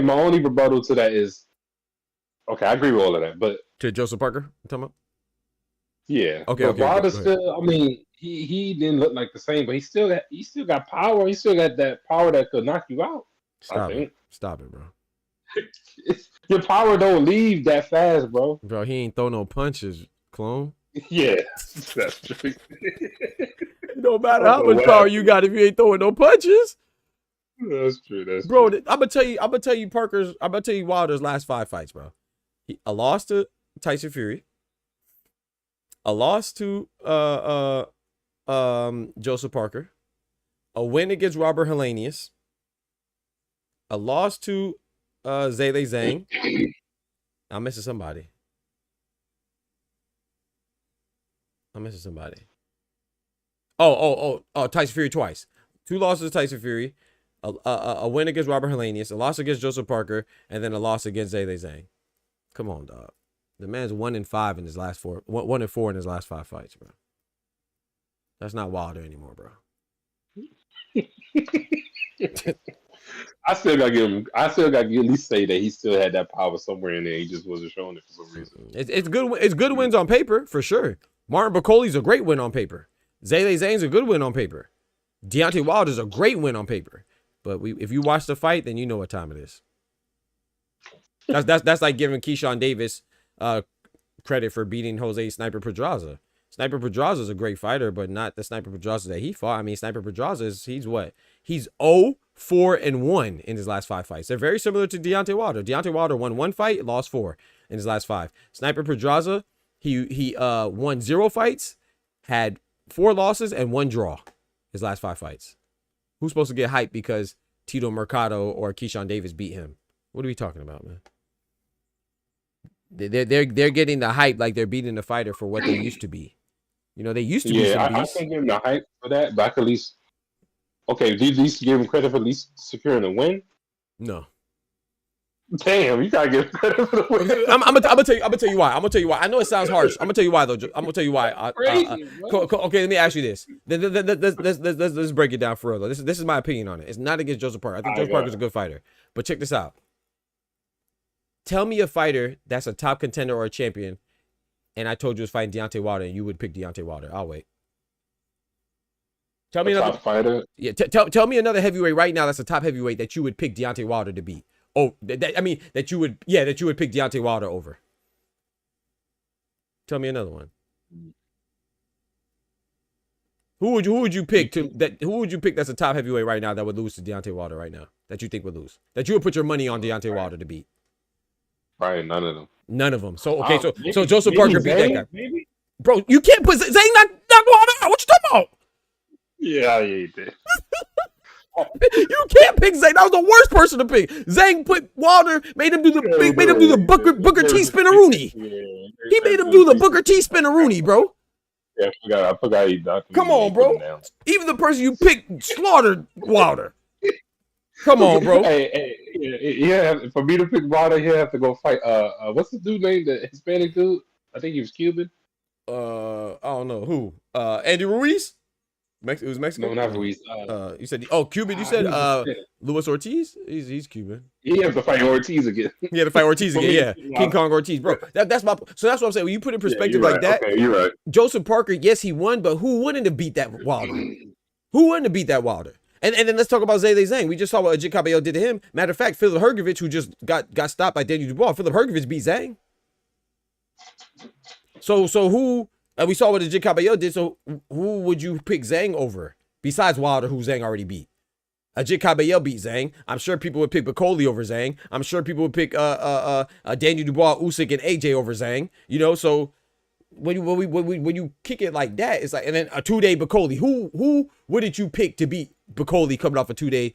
Speaker 8: My only rebuttal to that is, I agree with all of that, but
Speaker 1: to Joseph Parker, you talking about?
Speaker 8: Yeah.
Speaker 1: Okay.
Speaker 8: Wilder still, I mean, he didn't look like the same, but he still got power. He still got that power that could knock you out.
Speaker 1: Stop it, bro.
Speaker 8: Your power don't leave that fast, bro.
Speaker 1: Bro, he ain't throw no punches, clone.
Speaker 8: Yeah, that's true.
Speaker 1: No matter how much power you got, if you ain't throwing no punches.
Speaker 8: That's true. That's
Speaker 1: bro.
Speaker 8: True.
Speaker 1: I'm gonna tell you Wilder's last 5 fights, bro. A loss to Tyson Fury, a loss to Joseph Parker, a win against Robert Helenius, a loss to Zhilei Zhang. I'm missing somebody. Oh, Tyson Fury twice. 2 losses to Tyson Fury, a win against Robert Helenius, a loss against Joseph Parker, and then a loss against Zhilei Zhang. Come on, dog. The man's 1-5 in his last 4, 1-4 in his last 5 fights, bro. That's not Wilder anymore, bro.
Speaker 8: I still gotta give him. I still gotta at least say that he still had that power somewhere in there. He just wasn't showing it for some reason.
Speaker 1: It's good. It's good wins on paper for sure. Martin Bakoli's a great win on paper. Zhilei Zhang's a good win on paper. Deontay Wilder's a great win on paper. But if you watch the fight, then you know what time it is. That's like giving Keyshawn Davis credit for beating Jose Sniper Pedraza. Sniper Pedraza is a great fighter, but not the Sniper Pedraza that he fought. I mean, Sniper Pedraza he's what? He's 0-4-1 in his last 5 fights. They're very similar to Deontay Wilder. Deontay Wilder won 1 fight, lost 4 in his last 5. Sniper Pedraza, he won 0 fights, had 4 losses and 1 draw his last 5 fights. Who's supposed to get hyped because Tito Mercado or Keyshawn Davis beat him? What are we talking about, man? They're getting the hype like they're beating the fighter for what they used to be. You know, they used to be some beasts.
Speaker 8: I can't give him the hype for that, but I could at least did you at least give him credit for at least securing a win?
Speaker 1: No.
Speaker 8: Damn, you gotta give him credit for the win.
Speaker 1: I'm gonna tell you why. I know it sounds harsh. I'm gonna tell you why though. I'm gonna tell you why. Okay, let me ask you this. Let's break it down further. This is my opinion on it. It's not against Joseph Parker. I think Joseph Parker's a good fighter. But check this out. Tell me a fighter that's a top contender or a champion, and I told you was fighting Deontay Wilder, and you would pick Deontay Wilder. I'll wait. Tell me another
Speaker 8: top fighter.
Speaker 1: Yeah, tell me another heavyweight right now that's a top heavyweight that you would pick Deontay Wilder to beat. Oh, that you would pick Deontay Wilder over. Tell me another one. Who would you pick that's a top heavyweight right now that would lose to Deontay Wilder right now? That you think would lose? That you would put your money on Deontay Wilder to beat?
Speaker 8: Probably none of them.
Speaker 1: None of them. So okay, so Joseph Parker beat that guy.
Speaker 8: Maybe.
Speaker 1: Bro, you can't put Zhang not Wilder out. What you talking about?
Speaker 8: Yeah, you did.
Speaker 1: You can't pick Zhang. That was the worst person to pick. Zhang put Wilder, made him do the Booker T spinneroonie. He made him do the Booker T spinneroonie, bro.
Speaker 8: Yeah, I forgot he knocked him.
Speaker 1: Come on, bro. Even the person you picked slaughtered Wilder. Come on, bro.
Speaker 8: Yeah. For me to pick Wilder, he'll have to go fight. What's the dude name? The Hispanic dude? I think he was Cuban.
Speaker 1: I don't know who. Andy Ruiz. It was Mexico.
Speaker 8: No, not Ruiz.
Speaker 1: You said Cuban. You said Luis Ortiz. He's Cuban.
Speaker 8: He had to fight Ortiz again.
Speaker 1: He had to fight Ortiz again. Yeah, King Kong Ortiz, bro. That's what I'm saying. When you put it in perspective like that,
Speaker 8: okay, you're right.
Speaker 1: Joseph Parker, yes, he won, but who wouldn't have beat that Wilder? Who wouldn't have beat that Wilder? And then let's talk about Zhilei Zhang. We just saw what Ajit Cabello did to him. Matter of fact, Philip Hrgovic, who just got stopped by Daniel Dubois, Philip Hrgovic beat Zhang. So who? And we saw what Ajit Cabello did. So who would you pick Zhang over besides Wilder, who Zhang already beat? Ajit Cabello beat Zhang. I'm sure people would pick Bakoli over Zhang. I'm sure people would pick Daniel Dubois, Usyk, and AJ over Zhang. You know, so when you kick it like that, it's like, and then a 2-day Bakoli. Who wouldn't you pick to beat Bakoli coming off a 2-day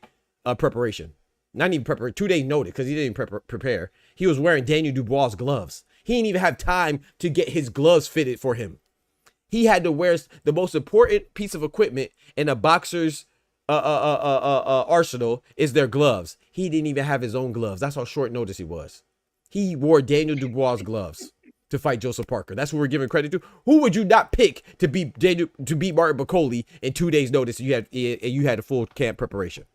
Speaker 1: preparation? Not even prepare, 2 days notice, because he didn't prepare. He was wearing Daniel Dubois' gloves. He didn't even have time to get his gloves fitted for him. He had to wear the most important piece of equipment in a boxer's arsenal is their gloves. He didn't even have his own gloves. That's how short notice he was. He wore Daniel Dubois' gloves to fight Joseph Parker. That's what we're giving credit to. Who would you not pick to beat Martin Bakoli in 2 days notice? You had a full camp preparation.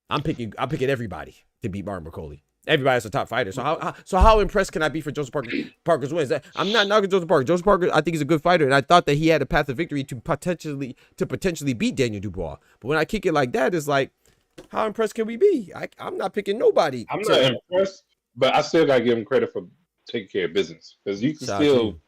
Speaker 1: I'm picking everybody to beat Martin Bakoli. Everybody's a top fighter. So how impressed can I be for Joseph Parker's wins? I'm not knocking Joseph Parker. Joseph Parker, I think, he's a good fighter, and I thought that he had a path of victory to potentially beat Daniel Dubois. But when I kick it like that, it's like, How impressed can we be? I'm not picking nobody.
Speaker 8: I'm not impressed, but I still gotta give him credit for taking care of business because you can
Speaker 1: Shout out to
Speaker 8: still
Speaker 1: you.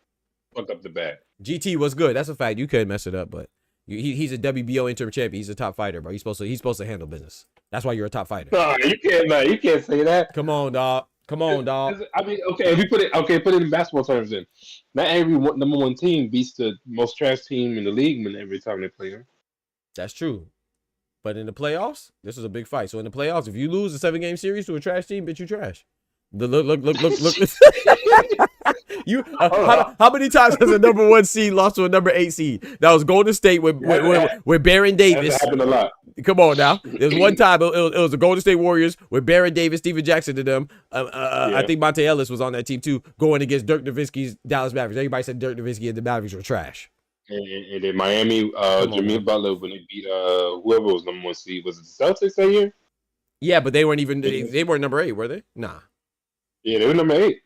Speaker 8: fuck up the bag.
Speaker 1: GT was good. That's a fact. You could mess it up, but he's a WBO interim champion. He's a top fighter, bro. He's supposed to handle business. That's why you're a top fighter.
Speaker 8: No, you can't, man. You can't say that.
Speaker 1: Come on, dog. Come on, dog.
Speaker 8: I mean, okay, if you put it in basketball terms, then not every number one team beats the most trash team in the league when every time they play them.
Speaker 1: That's true. But in the playoffs, this is a big fight. So in the playoffs, if you lose a 7-game series to a trash team, bitch, you trash. Look. You how many times has a number 1 seed lost to a number 8 seed? That was Golden State with Baron Davis.
Speaker 8: That happened a lot.
Speaker 1: Come on now. There was one time it was the Golden State Warriors with Baron Davis, Steven Jackson to them. I think Monte Ellis was on that team too, going against Dirk Nowitzki's Dallas Mavericks. Everybody said Dirk Nowitzki and the Mavericks were trash.
Speaker 8: And then Miami, Jameer Butler, when they beat whoever was number 1 seed, was it the Celtics that year?
Speaker 1: Yeah, but they weren't even they weren't number 8, were they? Nah.
Speaker 8: Yeah, they were number 8.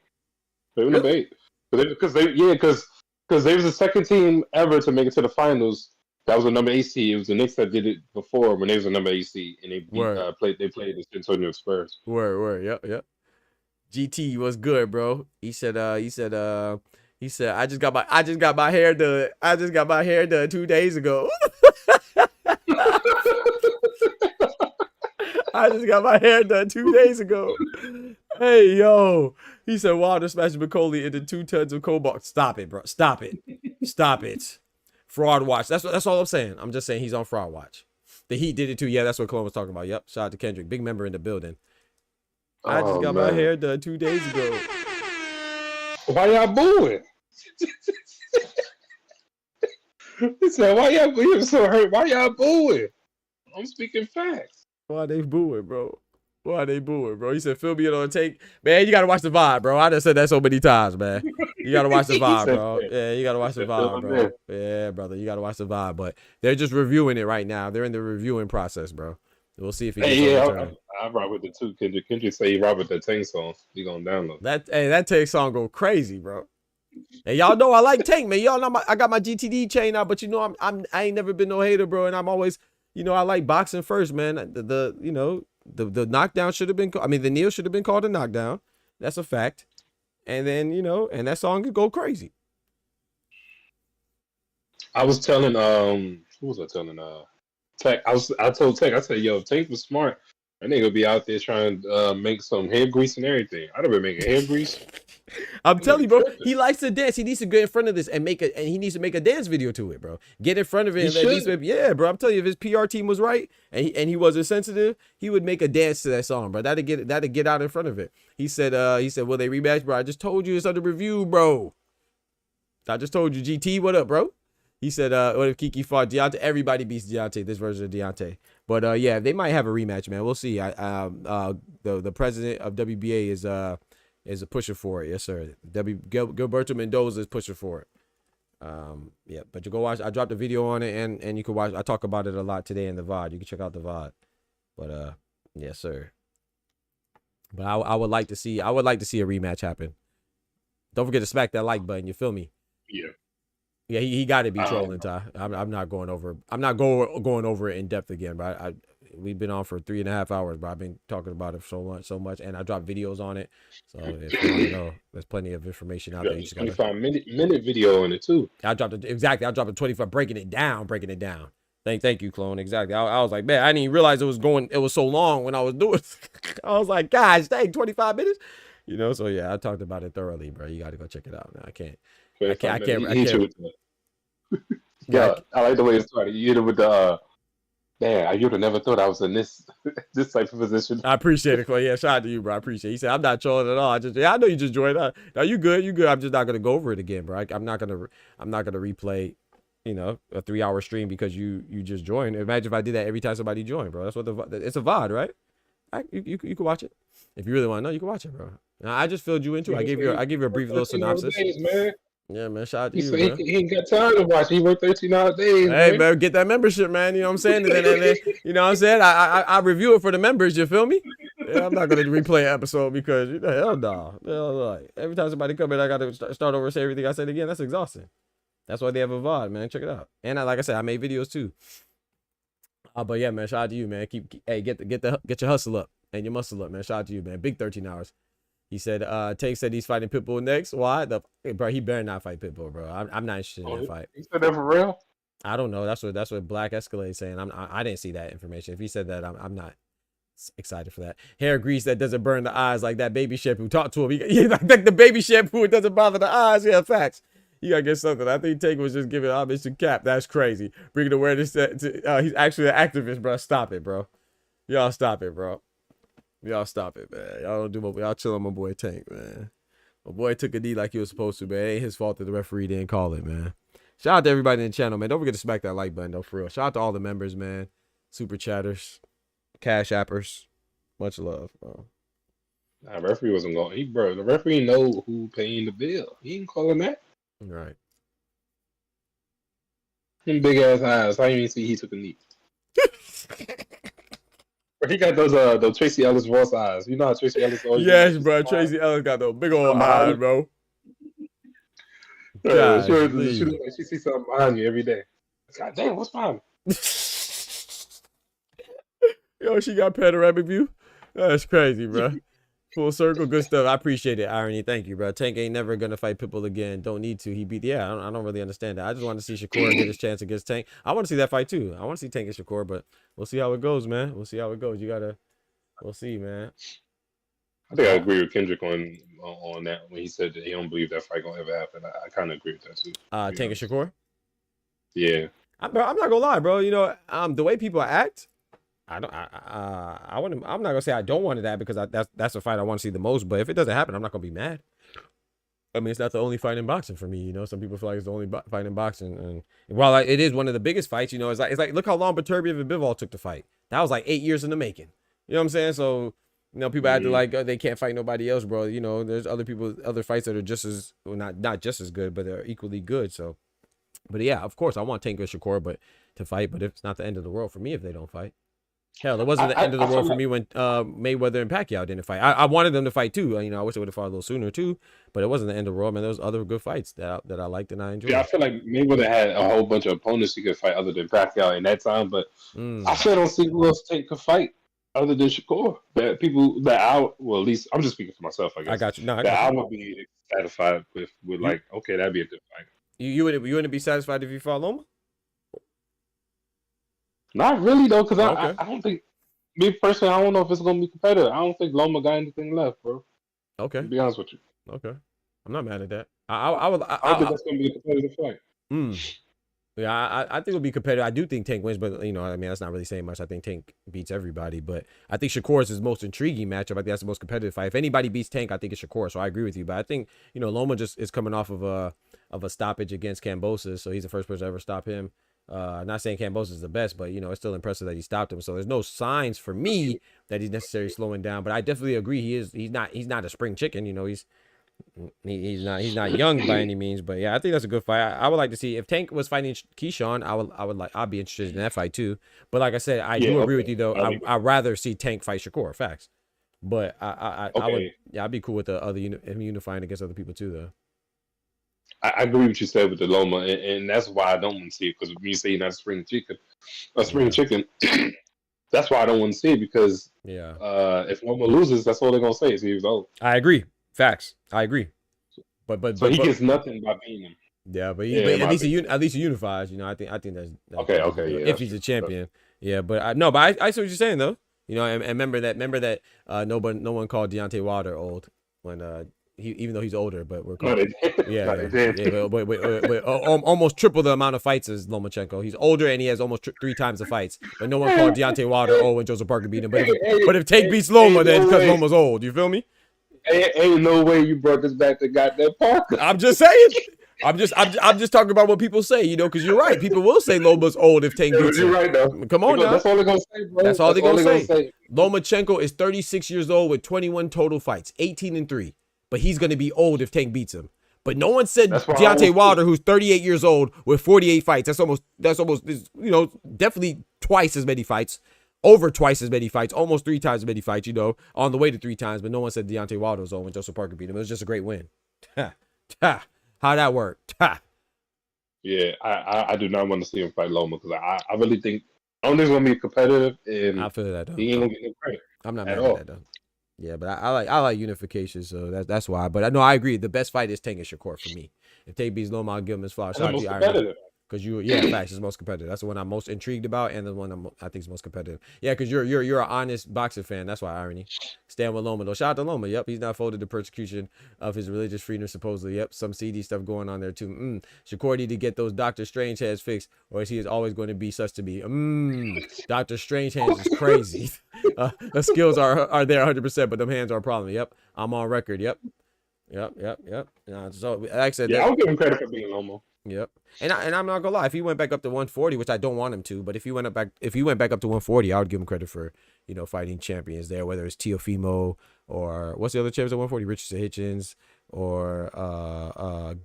Speaker 8: They were number 8 because they was the second team ever to make it to the finals. That was a number 8 seed. It was the Knicks that did it before when they was a number 8 seed, and they played the San Antonio Spurs.
Speaker 1: Word. Yep. GT was good, bro. He said I just got my hair done. I just got my hair done 2 days ago. I just got my hair done 2 days ago. Hey, yo. He said Wilder smashed McCauley into 2 tons of cobalt. Stop it, bro. Stop it. Fraud watch. That's all I'm saying. I'm just saying he's on fraud watch. The Heat did it too. Yeah, that's what Cologne was talking about. Yep. Shout out to Kendrick. Big member in the building. I just got my hair done 2 days ago.
Speaker 8: Why y'all booing? He said, why y'all booing? So hurt. Why y'all booing? I'm speaking facts.
Speaker 1: Why they booing, bro? He said, fill me in on a take. Man, you got to watch the vibe, bro. I done said that so many times, man. You got to watch the vibe, bro. Yeah, you got to watch the vibe, bro. Yeah, brother. You got to watch the vibe. But they're just reviewing it right now. They're in the reviewing process, bro. We'll see if he gets overturned.
Speaker 8: I rock with the 2. Kendrick say he rock with that Tank song. He gonna download
Speaker 1: that Tank song go crazy, bro. And y'all know I like Tank, man. Y'all know I got my GTD chain out, but you know I ain't never been no hater, bro. And I'm always, I like boxing first, man. The knockdown should have been. The kneel should have been called a knockdown. That's a fact. And then and that song could go crazy.
Speaker 8: I was telling who was I telling Tech? I told Tech, I said, yo, if Tank was smart, that nigga be out there trying to make some hair grease and everything. I'd have been making hair grease.
Speaker 1: I'm telling you, bro. He likes to dance. He needs to get in front of this and he needs to make a dance video to it, bro. Get in front of it. Yeah, bro. I'm telling you, if his PR team was right and he wasn't sensitive, he would make a dance to that song, bro. That'd get out in front of it. He said, will they rematch, bro? I just told you it's under review, bro. I just told you, GT, what up, bro? He said, what if Kiki fought Deontay? Everybody beats Deontay, this version of Deontay. But yeah, they might have a rematch, man. We'll see. The president of WBA is a pusher for it. Yes, sir. Gilberto Mendoza is pushing for it. Yeah, but you go watch. I dropped a video on it, and you can watch. I talk about it a lot today in the VOD. You can check out the VOD. But yes, sir. But I would like to see. I would like to see a rematch happen. Don't forget to smack that like button. You feel me?
Speaker 8: Yeah.
Speaker 1: Yeah, he got to be trolling, Ty. I'm not going over. I'm not going over it in depth again, but we've been on for 3.5 hours, but I've been talking about it so much, and I dropped videos on it. So if you want to know, there's plenty of information out there. You just got
Speaker 8: 25-minute video on it too.
Speaker 1: I dropped it exactly. I dropped a 25, breaking it down. Thank you, clone. Exactly. I was like, man, I didn't even realize it was so long when I was doing it. I was like, gosh, dang, 25 minutes. So yeah, I talked about it thoroughly, bro. You got to go check it out. Now I can't.
Speaker 8: Yeah, I like the way it started. You hit it with the man, I would have never thought I was in this type of position.
Speaker 1: I appreciate it, Clay. Yeah, shout out to you, bro. I appreciate it. He said, I'm not trolling at all. I know you just joined. No, you good. I'm just not gonna go over it again, bro. I'm not gonna replay, a 3-hour stream because you just joined. Imagine if I did that every time somebody joined, bro. That's what it's a VOD, right? You can watch it. If you really want to know, you can watch it, bro. Now, I just filled you into it. I gave you a brief little synopsis. Yeah, man. Shout out to you, man.
Speaker 8: He ain't got time to watch. He worked 13 hour days.
Speaker 1: Hey, man, get that membership, man. You know what I'm saying? And then, you know what I'm saying? I review it for the members. You feel me? Yeah, I'm not gonna replay an episode because hell no. Every time somebody come in, I gotta start over and say everything I said again. That's exhausting. That's why they have a VOD, man. Check it out. And like I said, I made videos too. But yeah, man, shout out to you, man. Hey, get your hustle up and your muscle up, man. Shout out to you, man. Big 13 hours. He said, Tank said he's fighting Pitbull next. Why? Bro, he better not fight Pitbull, bro. I'm not interested in that fight.
Speaker 8: He said that for real?
Speaker 1: I don't know. That's what Black Escalade is saying. I didn't see that information. If he said that, I'm not excited for that. Hair grease that doesn't burn the eyes like that baby shampoo. Talk to him. He like the baby shampoo. It doesn't bother the eyes. Yeah, facts. You gotta get something. I think Tank was just giving homage to Cap. That's crazy. Bringing awareness to he's actually an activist, bro. Stop it, bro. Y'all stop it, bro. Y'all stop it, man. Y'all don't do my. Y'all chill on my boy Tank, man. My boy took a knee like he was supposed to, man. It ain't his fault that the referee didn't call it, man. Shout out to everybody in the channel, man. Don't forget to smack that like button, though, for real. Shout out to all the members, man. Super chatters, cash appers. Much love, bro.
Speaker 8: Nah, referee wasn't going. The referee know who paying the bill. He ain't calling that.
Speaker 1: Right.
Speaker 8: Them big ass eyes. How you even see he took a knee? Bro, he got those Tracy Ellis voice eyes. You know how Tracy Ellis always.
Speaker 1: Yes, bro. Tracy Ellis got those big old eyes, bro.
Speaker 8: God, she sees something behind you every day. God damn, what's behind me?
Speaker 1: Yo, she got panoramic view. That's crazy, bro. Full circle, good stuff. I appreciate it, Irony. Thank you, bro. Tank ain't never gonna fight Pitbull again. Don't need to. He beat. Yeah, I don't really understand that. I just want to see Shakur get his chance against Tank. I want to see that fight too. I want to see Tank and Shakur, but we'll see how it goes, man. We'll see how it goes. We'll see, man.
Speaker 8: I think I agree with Kendrick on that when he said that he don't believe that fight gonna ever happen. I kind of agree with that too.
Speaker 1: Tank and Shakur.
Speaker 8: Yeah.
Speaker 1: I'm not gonna lie, bro. You know, the way people act. I'm not gonna say I don't want it that because that's a fight I want to see the most. But if it doesn't happen, I'm not gonna be mad. I mean, it's not the only fight in boxing for me. You know, some people feel like it's the only fight in boxing, and while it is one of the biggest fights, you know, it's like look how long Beterbiev and Bivol took to fight. That was like 8 years in the making. You know what I'm saying? So you know, people acting like they can't fight nobody else, bro. You know, there's other fights that are just as not just as good, but they're equally good. So, but yeah, of course, I want Tank or Shakur to fight, but it's not the end of the world for me if they don't fight. Hell, it wasn't the end of the world for me when Mayweather and Pacquiao didn't fight. I wanted them to fight too. You know, I wish they would have fought a little sooner too. But it wasn't the end of the world, man. There was other good fights that I liked and I enjoyed.
Speaker 8: Yeah, I feel like Mayweather had a whole bunch of opponents he could fight other than Pacquiao in that time. But I still don't see who else Tank could fight other than Shakur. That people that well, at least I'm just speaking for myself. I guess
Speaker 1: I got you. No,
Speaker 8: I would be satisfied with like, okay, that'd be a good fight.
Speaker 1: You wouldn't be satisfied if you fought Loma?
Speaker 8: Not really though, because
Speaker 1: Okay.
Speaker 8: I don't think. Me personally, I don't know if it's gonna be competitive. I don't think Loma got anything left, bro.
Speaker 1: Okay.
Speaker 8: To be honest with you.
Speaker 1: Okay. I'm not mad at that.
Speaker 8: I think that's gonna be a competitive fight.
Speaker 1: Yeah, I think it'll be competitive. I do think Tank wins, but you know, I mean, that's not really saying much. I think Tank beats everybody, but I think Shakur is his most intriguing matchup. I think that's the most competitive fight. If anybody beats Tank, I think it's Shakur. So I agree with you. But I think, you know, Loma just is coming off of a stoppage against Kambosos, so he's the first person to ever stop him. Not saying Kambosos is the best, but you know, it's still impressive that he stopped him. So there's no signs for me that he's necessarily slowing down. But I definitely agree he's not a spring chicken. You know, he's not young by any means. But yeah, I think that's a good fight. I would like to see if Tank was fighting Keyshawn. I'd be interested in that fight too. But like I said, I do agree with you though. I'd rather see Tank fight Shakur. Facts. But I'd be cool with the other him unifying against other people too though.
Speaker 8: I agree with what you said with the Loma, and that's why I don't want to see it. Because when you say you're not a spring chicken, that's why I don't want to see it. Because if Loma loses, that's all they're gonna say is he was old.
Speaker 1: I agree. Facts. I agree. But
Speaker 8: he gets nothing by beating him.
Speaker 1: Yeah, but at least he unifies. You know, I think that's
Speaker 8: okay. Yeah,
Speaker 1: if he's a champion, yeah. But I see what you're saying though. You know, and remember that no one called Deontay Wilder old when even though he's older, but we're calling almost triple the amount of fights as Lomachenko. He's older and he has almost 3 times the fights. But no one called Deontay Wilder old when Joseph Parker beat him. But if Tank beats Loma, then it's because Loma's old. You feel me?
Speaker 8: Ain't no way you brought this back to goddamn Parker.
Speaker 1: I'm just saying. I'm just talking about what people say, you know, because you're right. People will say Loma's old if Tank beats him.
Speaker 8: You're right, though.
Speaker 1: Come on now.
Speaker 8: That's all they're gonna say, bro.
Speaker 1: That's all they're gonna say. Lomachenko is 36 years old with 21 total fights, 18-3. But he's gonna be old if Tank beats him. But no one said Deontay Wilder, who's 38 years old with 48 fights. That's almost you know, definitely twice as many fights. Over twice as many fights, almost 3 times as many fights, you know, on the way to 3 times. But no one said Deontay Wilder was old when Joseph Parker beat him. It was just a great win. How'd that work?
Speaker 8: Yeah, I do not want to see him fight Loma because I really think I don't think it's gonna be competitive, and
Speaker 1: I feel that though.
Speaker 8: he ain't gonna get no credit
Speaker 1: I'm not
Speaker 8: at
Speaker 1: mad
Speaker 8: all.
Speaker 1: at that though. Yeah, but I like unification, so that's why. But I know I agree. The best fight is Tank and Shakur for me. If Tank beats Loma, I'll give him his flowers.
Speaker 8: That's the
Speaker 1: Shout out to
Speaker 8: most
Speaker 1: you, Iron.
Speaker 8: competitive.
Speaker 1: Because facts is the most competitive. That's the one I'm most intrigued about, and the one I think is most competitive. Yeah, because you're an honest boxing fan. That's why, irony. Stand with Loma though. Shout out to Loma. Yep, he's not folded the persecution of his religious freedom supposedly. Yep, some CD stuff going on there too. Shakur need to get those Doctor Strange hands fixed, or he is always going to be such to be. Doctor Strange hands is crazy. The skills are there 100%, but them hands are a problem. Yep, I'm on record. Yep. So like I said,
Speaker 8: Yeah, I'll give him credit for being Lomo.
Speaker 1: Yep. And I'm not gonna lie, if he went back up to 140, which I don't want him to, but if he went back up to 140, I would give him credit for, fighting champions there, whether it's Teofimo or what's the other champions at 140, Richardson Hitchens or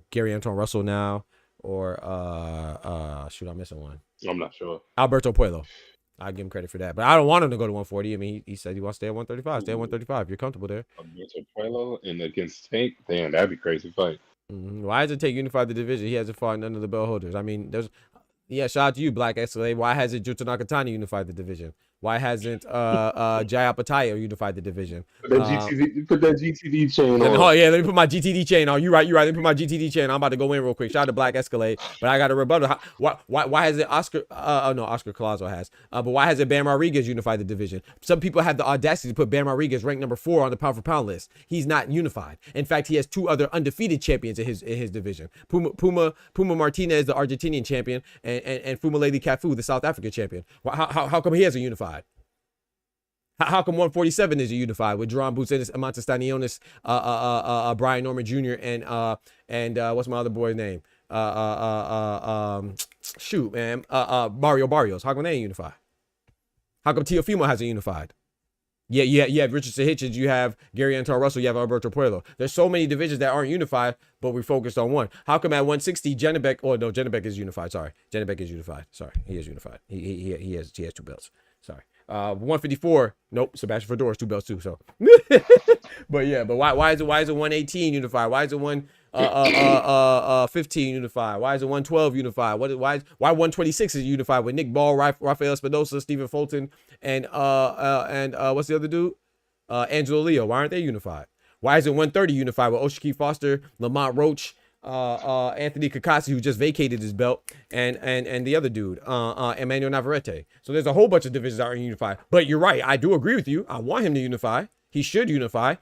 Speaker 1: Gary Anton Russell now, or shoot, I'm missing one.
Speaker 8: I'm not sure.
Speaker 1: Alberto Puello. I give him credit for that, but I don't want him to go to 140. I mean, he said he wants to stay at 135. Stay at 135. You're comfortable there.
Speaker 8: Alberto Puello and against Tank, damn, that'd be a crazy fight.
Speaker 1: Why does it take unified the division? He hasn't fought none of the belt holders. I mean, shout out to you, Black Escalade. Why hasn't Jutsu Nakatani unified the division? Why hasn't Jai Apataya unified the division?
Speaker 8: Put that GTD chain on.
Speaker 1: Oh yeah, let me put my GTD chain on. You right. Let me put my GTD chain on. I'm about to go in real quick. Shout out to Black Escalade, but I got a rebuttal. Why has it Oscar? No, Oscar Collazo has. But why hasn't Bam Rodriguez unified the division? Some people have the audacity to put Bam Rodriguez ranked number 4 on the pound for pound list. He's not unified. In fact, he has 2 other undefeated champions in his division. Puma Martinez, the Argentinian champion, and Fuma Lady Cafu, the South African champion. How come he hasn't unified? How come 147 is unified with Jerome Boots, Amanta Stanionis, Brian Norman Jr. and what's my other boy's name? Shoot, man, Mario Barrios. How come they ain't unified? How come Teofimo hasn't unified? Yeah, you have Richardson Hitchens, you have Gary Anton Russell, you have Alberto Puello. There's so many divisions that aren't unified, but we focused on one. How come at 160, Janibek? Oh no, Janibek is unified. Sorry, Janibek is unified. Sorry, he is unified. He has 2 belts. Sorry. 154. Nope. Sebastian Fedora's 2 belts too. So, but why is it 118 unified? Why is it 15 unified? Why is it 112 unified? Why 126 is unified with Nick Ball, Rafael Espinosa, Stephen Fulton, and what's the other dude? Angelo Leo. Why aren't they unified? Why is it 130 unified with Oshiki Foster, Lamont Roach, Anthony Kakasi, who just vacated his belt, and the other dude, Emmanuel Navarrete. So there's a whole bunch of divisions that aren't unified. But you're right. I do agree with you. I want him to unify. He should unify.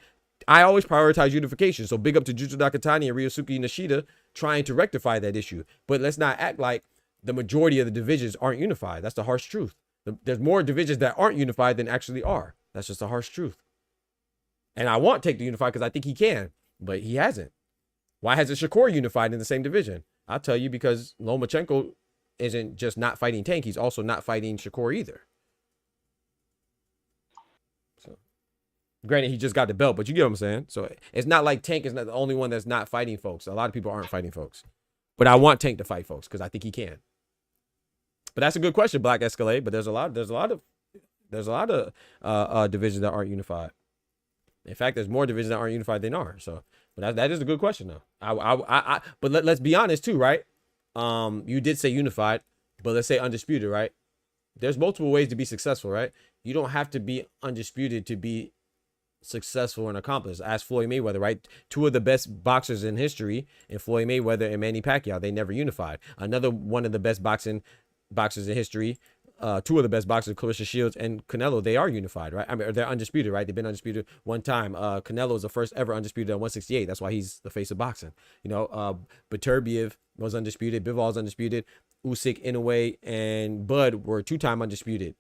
Speaker 1: I always prioritize unification. So big up to Jutsu Nakatani and Ryosuke Nishida trying to rectify that issue. But let's not act like the majority of the divisions aren't unified. That's the harsh truth. There's more divisions that aren't unified than actually are. That's just the harsh truth. And I want Tank to unify because I think he can, but he hasn't. Why hasn't Shakur unified in the same division? I'll tell you, because Lomachenko isn't just not fighting Tank. He's also not fighting Shakur either. So, granted, he just got the belt, but you get what I'm saying? So it's not like Tank is not the only one that's not fighting folks. A lot of people aren't fighting folks. But I want Tank to fight folks because I think he can. But that's a good question, Black Escalade. But there's a lot of divisions that aren't unified. In fact, there's more divisions that aren't unified than are. So, but that is a good question, though. But let's be honest too, right? You did say unified, but let's say undisputed, right? There's multiple ways to be successful, right? You don't have to be undisputed to be successful and accomplished. Ask Floyd Mayweather, right? 2 of the best boxers in history, and Floyd Mayweather and Manny Pacquiao, they never unified. Another one of the best boxers in history. 2 of the best boxers, Clarissa Shields and Canelo, they are unified, right? I mean, they're undisputed, right? They've been undisputed one time. Canelo is the first ever undisputed at 168. That's why he's the face of boxing. Beterbiev was undisputed. Bivol is undisputed. Usyk, Inoue, and Bud were 2-time undisputed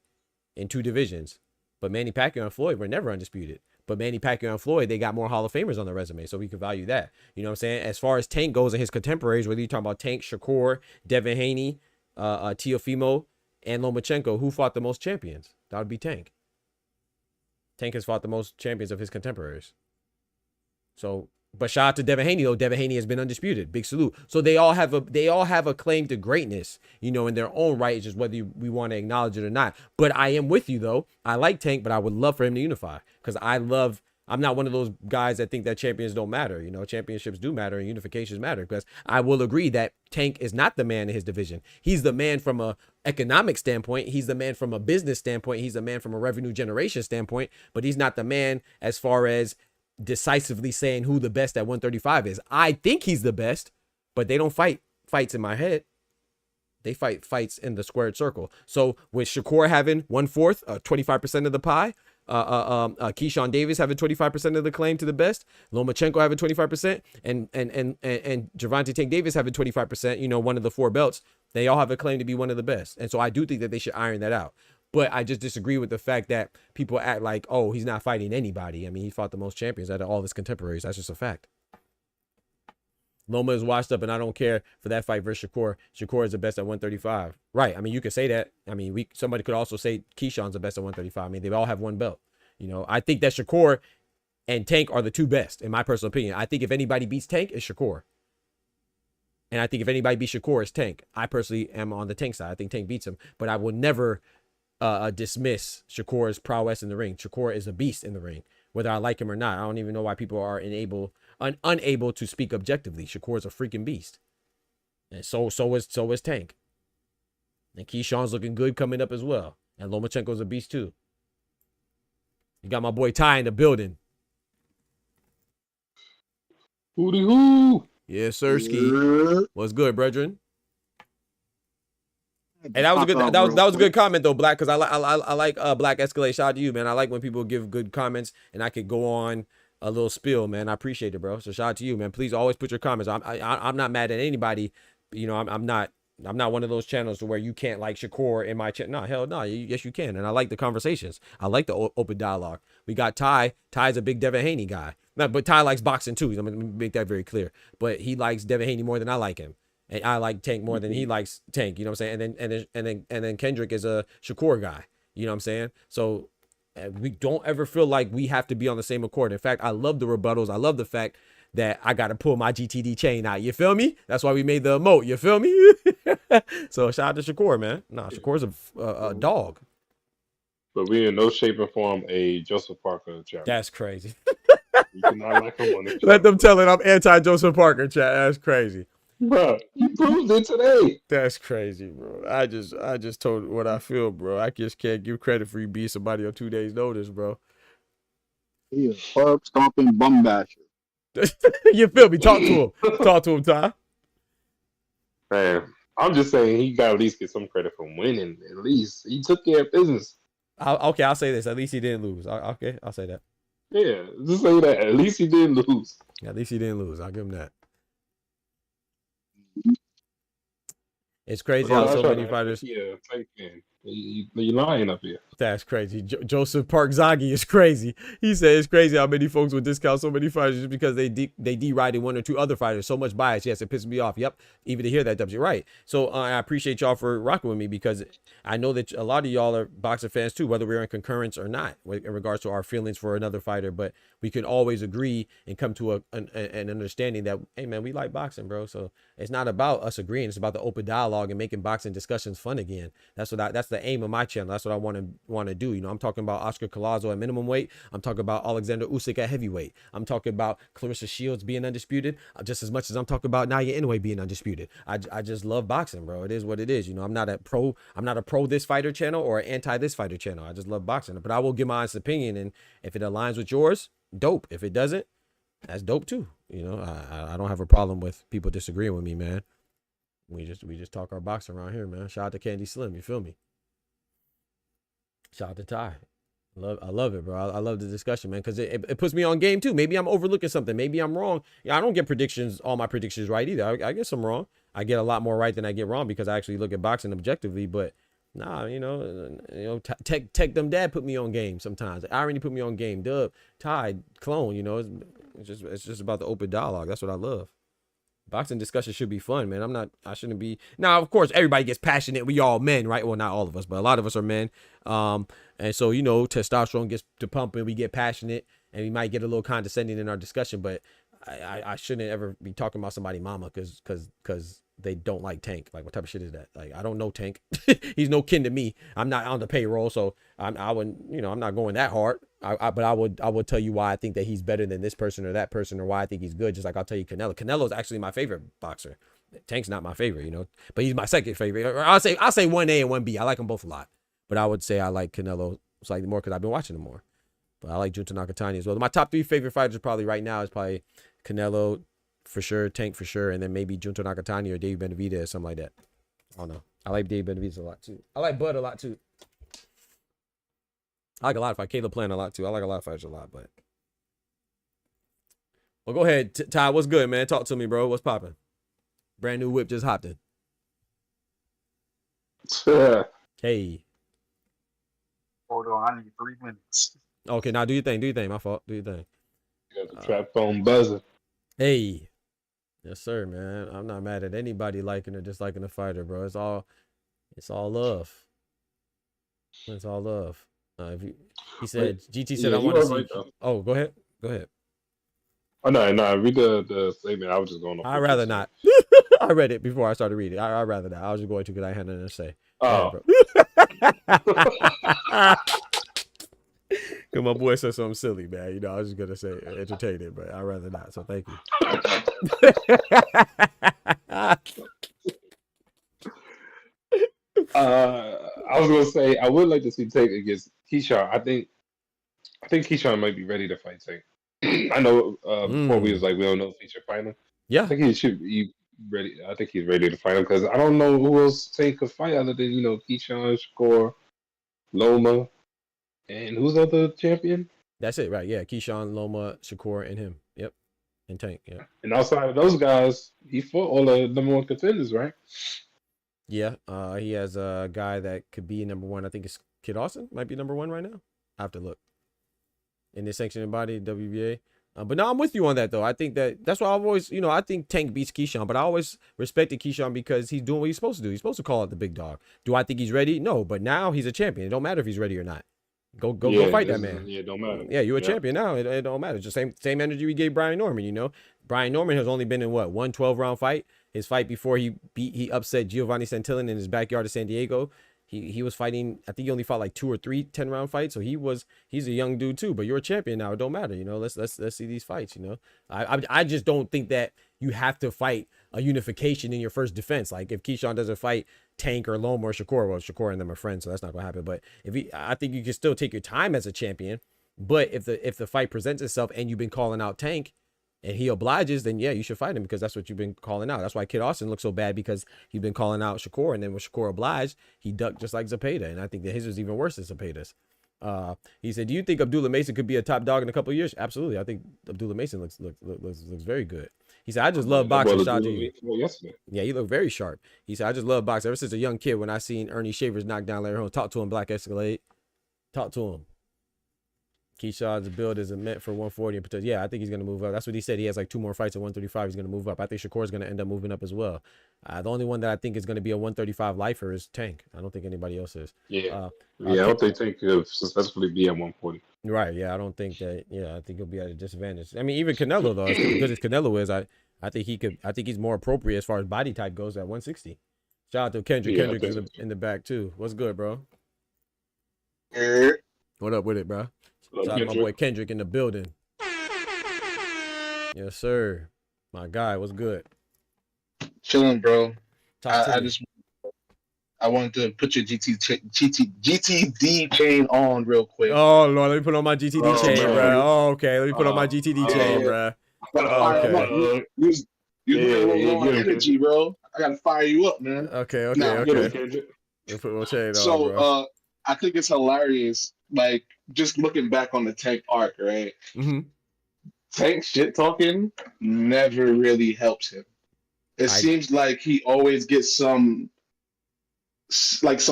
Speaker 1: in 2 divisions. But Manny Pacquiao and Floyd were never undisputed. But Manny Pacquiao and Floyd, they got more Hall of Famers on their resume, so we can value that. You know what I'm saying? As far as Tank goes and his contemporaries, whether you're talking about Tank, Shakur, Devin Haney, Teofimo, and Lomachenko, who fought the most champions? That would be Tank. Tank has fought the most champions of his contemporaries. So, but shout out to Devin Haney, though. Devin Haney has been undisputed. Big salute. So they all have a claim to greatness, in their own right. It's just whether we want to acknowledge it or not. But I am with you, though. I like Tank, but I would love for him to unify because I love I'm not one of those guys that think that champions don't matter. You know, championships do matter and unifications matter, because I will agree that Tank is not the man in his division. He's the man from a economic standpoint. He's the man from a business standpoint. He's the man from a revenue generation standpoint, but he's not the man as far as decisively saying who the best at 135 is. I think he's the best, but they don't fight fights in my head. They fight fights in the squared circle. So with Shakur having 1/4, 25% of the pie, Keyshawn Davis having 25% of the claim to the best, Lomachenko having 25%, and Gervonta Tank Davis having 25%, you know, one of the 4 belts, they all have a claim to be one of the best. And so I do think that they should iron that out. But I just disagree with the fact that people act like, oh, he's not fighting anybody. I mean, he fought the most champions out of all his contemporaries. That's just a fact. Loma is washed up, and I don't care for that fight versus Shakur. Shakur is the best at 135. Right. I mean, you could say that. I mean, somebody could also say Keyshawn's the best at 135. I mean, they all have 1 belt. You know, I think that Shakur and Tank are the 2 best, in my personal opinion. I think if anybody beats Tank, it's Shakur. And I think if anybody beats Shakur, it's Tank. I personally am on the Tank side. I think Tank beats him, but I will never dismiss Shakur's prowess in the ring. Shakur is a beast in the ring, whether I like him or not. I don't even know why people are unable to speak objectively. Shakur is a freaking beast, and so is Tank. And Keyshawn's looking good coming up as well, and Lomachenko's a beast too. You got my boy Ty in the building.
Speaker 8: Hooty hoo.
Speaker 1: Yes, sir. Ski. What's good, brethren? And that was a good. That was a good comment though, Black. Because I like Black Escalade. Shout out to you, man. I like when people give good comments, and I could go on a little spill, man. I appreciate it, bro. So shout out to you, man. Please always put your comments. I'm not mad at anybody. You know, I'm not one of those channels where you can't like Shakur in my channel. No, hell no. Yes, you can. And I like the conversations. I like the open dialogue. We got Ty. Ty's a big Devin Haney guy. No, but Ty likes boxing too. I'm gonna make that very clear. But he likes Devin Haney more than I like him. And I like Tank more than he likes Tank. You know what I'm saying? And then Kendrick is a Shakur guy. You know what I'm saying? So we don't ever feel like we have to be on the same accord. In fact, I love the rebuttals. I love the fact that I got to pull my GTD chain out. You feel me? That's why we made the emote. You feel me? So shout out to Shakur, man. Nah, Shakur's a dog.
Speaker 8: But we in no shape or form a Joseph Parker channel.
Speaker 1: That's crazy.
Speaker 8: You cannot like him on the
Speaker 1: Let them tell it I'm anti-Joseph Parker, chat. That's crazy.
Speaker 8: Bro, you proved it today.
Speaker 1: That's crazy, bro. I just told what I feel, bro. I just can't give credit for you being somebody on 2 days' notice, bro.
Speaker 9: He is herb stomping bum basher.
Speaker 1: You feel me? Talk to him. Talk to him, Ty.
Speaker 8: Man, I'm just saying he got to at least get some credit for winning. At least he took care of business.
Speaker 1: Okay, I'll say this. At least he didn't lose. Okay, I'll say that.
Speaker 8: Yeah, just say that. At least he didn't lose.
Speaker 1: At least he didn't lose. I'll give him that. It's crazy how so many fighters.
Speaker 8: Yeah, fake man. You lying up here.
Speaker 1: That's crazy. Joseph Park Zagi is crazy. He said it's crazy how many folks would discount so many fighters just because they derided 1 or 2 other fighters. So much bias. Yes, it pisses me off. Yep. Even to hear that, Dubs, you're right. So I appreciate y'all for rocking with me, because I know that a lot of y'all are boxer fans too, whether we're in concurrence or not, in regards to our feelings for another fighter. But we can always agree and come to an understanding that, hey man, we like boxing, bro. So it's not about us agreeing. It's about the open dialogue and making boxing discussions fun again. That's the aim of my channel. That's what I want to do. You know, I'm talking about Oscar Collazo at minimum weight. I'm talking about Alexander Usyk at heavyweight. I'm talking about Clarissa Shields being undisputed just as much as I'm talking about Naya Inoue being undisputed. I just love boxing, bro. It is what it is. You know, I'm not a pro this fighter channel or anti this fighter channel. I just love boxing. But I will give my honest opinion, and if it aligns with yours, dope. If it doesn't, that's dope too. You know, I don't have a problem with people disagreeing with me, man. We just talk our boxing around here, man. Shout out to Candy Slim. You feel me? Shout out to Ty. I love it, bro. I love the discussion, man, because it puts me on game too. Maybe I'm overlooking something. Maybe I'm wrong. Yeah, I don't get all my predictions right either. I get some wrong. I get a lot more right than I get wrong because I actually look at boxing objectively. But nah, you know, Tech them dad put me on game sometimes. Irony put me on game. Dub, Ty, Clone. You know, it's just about the open dialogue. That's what I love. Boxing discussion should be fun, man. I shouldn't be. Now, of course, everybody gets passionate. We all men, right? Well, not all of us, but a lot of us are men. And so, you know, testosterone gets to pumping. We get passionate and we might get a little condescending in our discussion, but I shouldn't ever be talking about somebody mama because they don't like Tank. Like, what type of shit is that? Like, I don't know Tank. He's no kin to me. I'm not on the payroll, so I wouldn't, you know, I'm not going that hard. But I would tell you why I think that he's better than this person or that person, or why I think he's good. Just like I'll tell you Canelo. Canelo's actually my favorite boxer. Tank's not my favorite, you know, but he's my second favorite. Or I'll say 1A and 1B. I like them both a lot, but I would say I like Canelo slightly more because I've been watching him more. But I like Junta Nakatani as well. My top 3 favorite fighters probably right now is probably Canelo for sure, Tank for sure, and then maybe Junta Nakatani or Dave Benavidez or something like that. I don't know. I like Dave Benavidez a lot too. I like Bud a lot too. I like a lot of fighters. Caleb Plant a lot too. I like a lot of fighters a lot, but. Well, go ahead, Ty. What's good, man? Talk to me, bro. What's popping? Brand new whip just hopped in. Hey.
Speaker 9: Hold on, I need 3 minutes.
Speaker 1: Okay, now do your thing. Do your thing. My fault. Do your thing.
Speaker 8: You got the trap phone buzzer.
Speaker 1: Hey. Yes, sir, man. I'm not mad at anybody liking or disliking a fighter, bro. It's all love. It's all love. He said, GT said, I want to see. Right, oh, go ahead. Go ahead.
Speaker 8: Oh, no. Read the statement. I was just going on.
Speaker 1: I'd rather not. I read it before I started reading. I'd rather not. I was just going to because I had nothing to say.
Speaker 8: Oh.
Speaker 1: Because my boy said something silly, man. You know, I was just going to say entertaining, but I'd rather not. So thank you.
Speaker 8: I was going to say, I would like to see Tank against Keyshawn. I think Keyshawn might be ready to fight Tank. I know before we was like, we don't know if he should fight him.
Speaker 1: Yeah.
Speaker 8: I think he should be ready. I think he's ready to fight him because I don't know who else Tank could fight other than, you know, Keyshawn, Shakur, Loma, and who's the other champion?
Speaker 1: That's it, right? Yeah, Keyshawn, Loma, Shakur, and him. Yep. And Tank, yeah.
Speaker 8: And outside of those guys, he fought all the number 1 contenders, right?
Speaker 1: Yeah, he has a guy that could be number 1. I think it's Kid Austin might be number 1 right now. I have to look. In this sanctioned body, WBA. But no, I'm with you on that, though. I think that's why I've always, you know, I think Tank beats Keyshawn, but I always respected Keyshawn because he's doing what he's supposed to do. He's supposed to call out the big dog. Do I think he's ready? No, but now he's a champion. It don't matter if he's ready or not. Go fight that man.
Speaker 8: Yeah, it don't matter.
Speaker 1: Yeah, you're a champion now. It don't matter. It's the same energy we gave Brian Norman, you know. Brian Norman has only been in what, 1 12-round fight? His fight before he upset Giovanni Santillan in his backyard of San Diego. He was fighting, I think he only fought like 2 or 3 10-round fights. So he's a young dude too, but you're a champion now. It don't matter, you know. Let's see these fights, you know. I just don't think that you have to fight a unification in your first defense. Like if Keyshawn doesn't fight Tank or Loma or Shakur, well, Shakur and them are friends, so that's not gonna happen. But I think you can still take your time as a champion. But if the fight presents itself and you've been calling out Tank and he obliges, then yeah, you should fight him because that's what you've been calling out. That's why Kid Austin looks so bad because he's been calling out Shakur, and then when Shakur obliged, he ducked just like Zepeda, and I think that his was even worse than Zepeda's. He said, "Do you think Abdullah Mason could be a top dog in a couple of years?" Absolutely. I think Abdullah Mason looks very good. He said, "I just love boxing." Yeah, he looked very sharp. He said, "I just love boxing. Ever since a young kid, when I seen Ernie Shavers knock down Larry Holmes, talk to him, Black Escalade, talk to him." Keyshawn's build is meant for 140 and potential. Yeah, I think he's going to move up. That's what he said. He has like 2 more fights at 135. He's going to move up. I think Shakur's going to end up moving up as well. The only one that I think is going to be a 135 lifer is Tank. I don't think anybody else is.
Speaker 8: Yeah. I don't think Tank could successfully be at 140.
Speaker 1: Right. Yeah, I don't think that. Yeah, I think he'll be at a disadvantage. I mean, even Canelo, though, as good as Canelo is, I think he could. I think he's more appropriate as far as body type goes at 160. Shout out to Kendrick.
Speaker 8: Yeah,
Speaker 1: Kendrick in the back, too. What's good, bro? What up with it, bro? Shout out to my boy Kendrick in the building. Yes, sir. My guy, what's good?
Speaker 10: Chilling, bro. I wanted to put your GTD chain on real quick.
Speaker 1: Oh Lord, let me put on my GTD chain, bro. Oh, okay, let me put on my GTD chain, bro.
Speaker 10: Okay. You a little energy, bro. I gotta fire you up, man.
Speaker 1: Okay. We'll put my chain on,
Speaker 10: so,
Speaker 1: bro.
Speaker 10: I think it's hilarious. Like, just looking back on the Tank arc, right?
Speaker 1: Mm-hmm.
Speaker 10: Tank shit talking never really helps him. It seems like he always gets some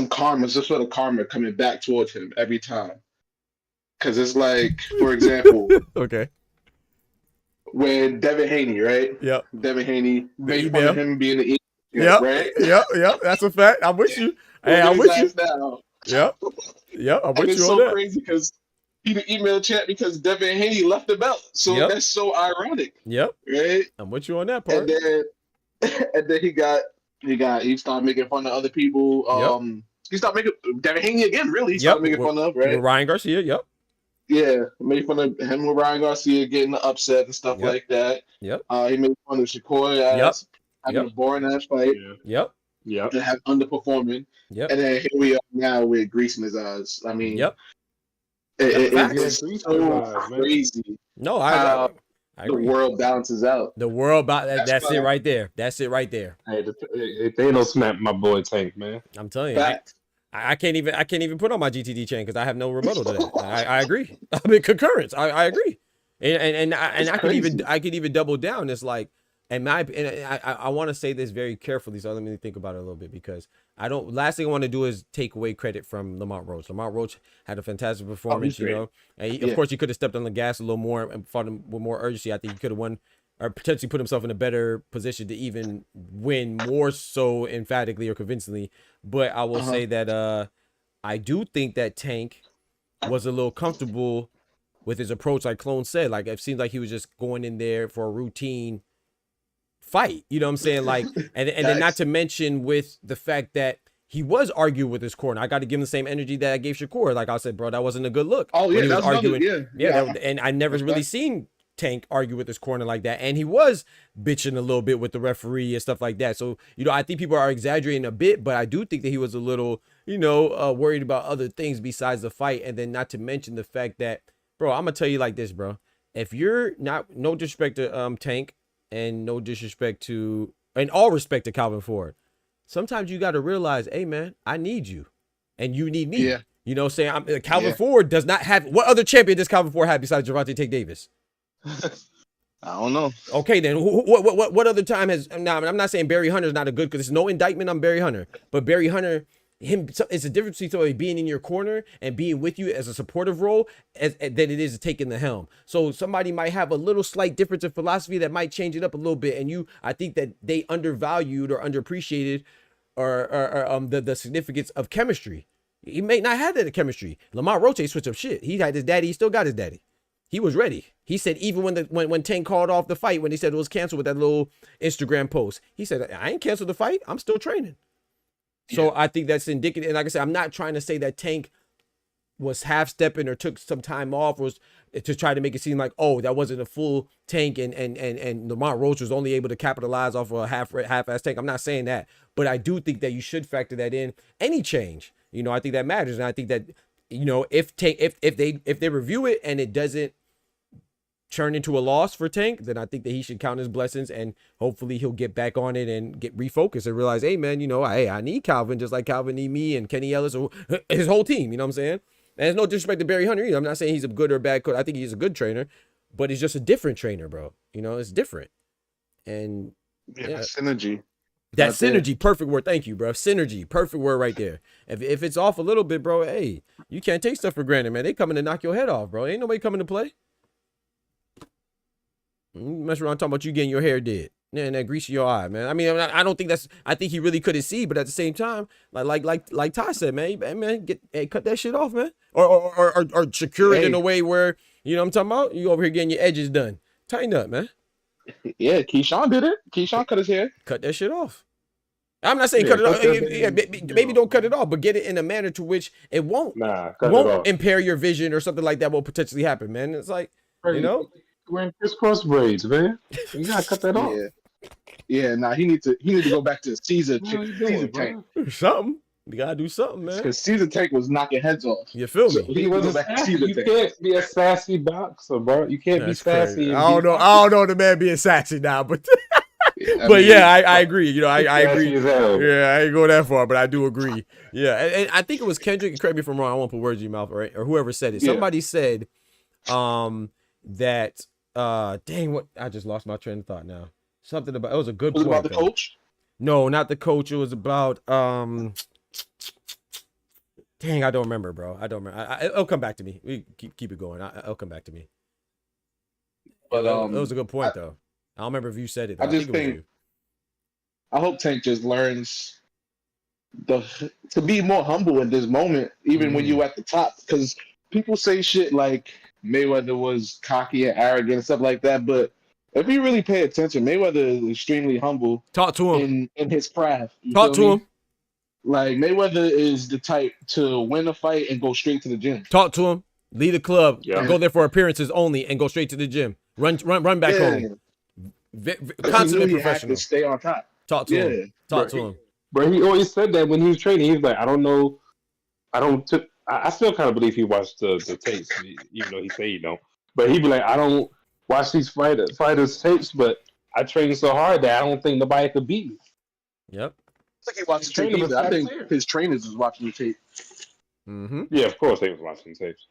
Speaker 10: karma, some sort of karma coming back towards him every time. Because it's like, for example,
Speaker 1: okay,
Speaker 10: when Devin Haney, right?
Speaker 1: Yep.
Speaker 10: Devin Haney made fun of him being the right?
Speaker 1: Yep. That's a fact. I'm with you. Hey, I'm with you.
Speaker 10: Now.
Speaker 1: Yep. I'm with you
Speaker 10: it's
Speaker 1: on
Speaker 10: so
Speaker 1: that.
Speaker 10: crazy because he the email chat because Devin Haney left the belt. So that's so ironic.
Speaker 1: Yep.
Speaker 10: Right?
Speaker 1: I'm with you on that part.
Speaker 10: And then he started making fun of other people. He started making Devin Haney again, really. He started making fun of, right?
Speaker 1: With Ryan Garcia, yep.
Speaker 10: Yeah, made fun of him with Ryan Garcia getting upset and stuff like that.
Speaker 1: Yep.
Speaker 10: He made fun of Shakur as having a boring ass fight.
Speaker 1: Yep.
Speaker 8: Yep.
Speaker 10: To have underperforming.
Speaker 1: Yep.
Speaker 10: And then here we are now with grease in his eyes. I mean, it's so crazy.
Speaker 1: No, I agree.
Speaker 10: The world balances out.
Speaker 1: The world that's it right there. That's it right there.
Speaker 8: Hey, they don't smack my boy Tank, man.
Speaker 1: I'm telling you. I can't even put on my GTD chain because I have no rebuttal to that. I agree. I mean concurrence. I agree. And I could even double down. It's like, I want to say this very carefully, so let me think about it a little bit, because last thing I want to do is take away credit from Lamont Roach. Lamont Roach had a fantastic performance, you know. And of course, he could have stepped on the gas a little more and fought him with more urgency. I think he could have won or potentially put himself in a better position to even win more so emphatically or convincingly. But I will say that I do think that Tank was a little comfortable with his approach, like Clone said. Like, it seemed like he was just going in there for a routine fight. You know what I'm saying? Like, and then not to mention with the fact that he was arguing with his corner. I got to give him the same energy that I gave Shakur. Like I said, bro, that wasn't a good look.
Speaker 10: Oh, yeah,
Speaker 1: he was arguing.
Speaker 10: And
Speaker 1: I never really seen Tank argue with his corner like that. And he was bitching a little bit with the referee and stuff like that. So, you know, I think people are exaggerating a bit, but I do think that he was a little, you know, worried about other things besides the fight. And then not to mention the fact that, bro, I'm going to tell you like this, bro. If you're not, no disrespect to Tank and no disrespect to, and all respect to Calvin Ford, sometimes you got to realize, hey, man, I need you and you need me.
Speaker 10: Yeah.
Speaker 1: You know what I'm saying? Calvin Ford does not have, what other champion does Calvin Ford have besides Gervonta Davis?
Speaker 10: I don't know.
Speaker 1: Okay, then what other time has, now I'm not saying Barry Hunter's not a good, because there's no indictment on Barry Hunter, but Barry Hunter, it's a difference between being in your corner and being with you as a supportive role than it is taking the helm. So somebody might have a little slight difference in philosophy that might change it up a little bit, and I think that they undervalued or underappreciated or the significance of chemistry. He may not have that chemistry. Lamont Roach switched up shit. He had his daddy. He still got his daddy. He was ready. He said even when Tank called off the fight, when he said it was canceled with that little Instagram post, he said, I ain't canceled the fight. I'm still training. So I think that's indicative. And like I said, I'm not trying to say that Tank was half-stepping or took some time off or to try to make it seem like, oh, that wasn't a full Tank and Lamont Roach was only able to capitalize off of a half-ass Tank. I'm not saying that. But I do think that you should factor that in. Any change, you know, I think that matters. And I think that, you know, if they review it and it doesn't turn into a loss for Tank, then I think that he should count his blessings and hopefully he'll get back on it and get refocused and realize, hey man, you know, I need Calvin just like Calvin need me and Kenny Ellis or his whole team. You know what I'm saying? And there's no disrespect to Barry Hunter either. I'm not saying he's a good or bad coach. I think he's a good trainer, but he's just a different trainer, bro. You know, it's different. And
Speaker 10: synergy.
Speaker 1: That synergy, perfect word. Thank you, bro. Synergy, perfect word right there. If it's off a little bit, bro, hey, you can't take stuff for granted, man. They coming to knock your head off, bro. Ain't nobody coming to play. Mess around talking about you getting your hair did. And that grease your eye, man. I mean, I don't think that's, I think he really couldn't see, but at the same time, like Ty said, man, cut that shit off, man. Or secure it in a way where, you know what I'm talking about? You over here getting your edges done. Tighten up, man.
Speaker 10: Yeah, Keyshawn did it. Keyshawn cut his hair.
Speaker 1: Cut that shit off. I'm not saying cut it off. Maybe don't cut it off, but get it in a manner to which it won't impair your vision or something like that will potentially happen, man. It's like, you know?
Speaker 8: Wearing crisscross braids, man. You gotta cut that off.
Speaker 10: Yeah. Nah, he need to go back to Caesar Tank.
Speaker 1: Something. You gotta do something, man.
Speaker 10: Because Caesar Tank was knocking heads off.
Speaker 1: You feel me?
Speaker 10: So he wasn't back to Caesar Tank.
Speaker 8: You can't be a sassy boxer, bro. You can't be sassy.
Speaker 1: I don't know the man being sassy now, but I agree. You know, I agree. Yeah, I ain't go that far, but I do agree. Yeah, and I think it was Kendrick. Correct me if I'm wrong. I won't put words in your mouth, right? Or whoever said it. Somebody said, that. Dang, what? I just lost my train of thought now. Something about, it was a good point.
Speaker 10: About the coach?
Speaker 1: No, not the coach. It was about dang, I don't remember, bro. I don't remember. It'll come back to me. We keep it going. It'll come back to me. But it was a good point though. I don't remember if you said it.
Speaker 10: I hope Tank just learns to be more humble in this moment, even when you're at the top, because people say shit like Mayweather was cocky and arrogant and stuff like that, but if you really pay attention, Mayweather is extremely humble.
Speaker 1: Talk to him.
Speaker 10: In his craft. You
Speaker 1: Talk
Speaker 10: feel
Speaker 1: to
Speaker 10: me?
Speaker 1: him.
Speaker 10: Like Mayweather is the type to win a fight and go straight to the gym.
Speaker 1: Talk to him. Lead a club.
Speaker 8: Yeah.
Speaker 1: Go there for appearances only and go straight to the gym. Run back home. Consummate professional.
Speaker 10: To stay on top.
Speaker 1: Talk to him. Talk to him.
Speaker 8: But he always said that when he was training, he was like, I still kind of believe he watched the tapes, even though he say he don't. But he'd be like, I don't watch these fighters tapes, but I train so hard that I don't think nobody could beat me.
Speaker 1: Yep.
Speaker 10: I think he watched the tape either. I think his trainers was watching the tape.
Speaker 1: Mm-hmm.
Speaker 8: Yeah, of course they was watching the tapes.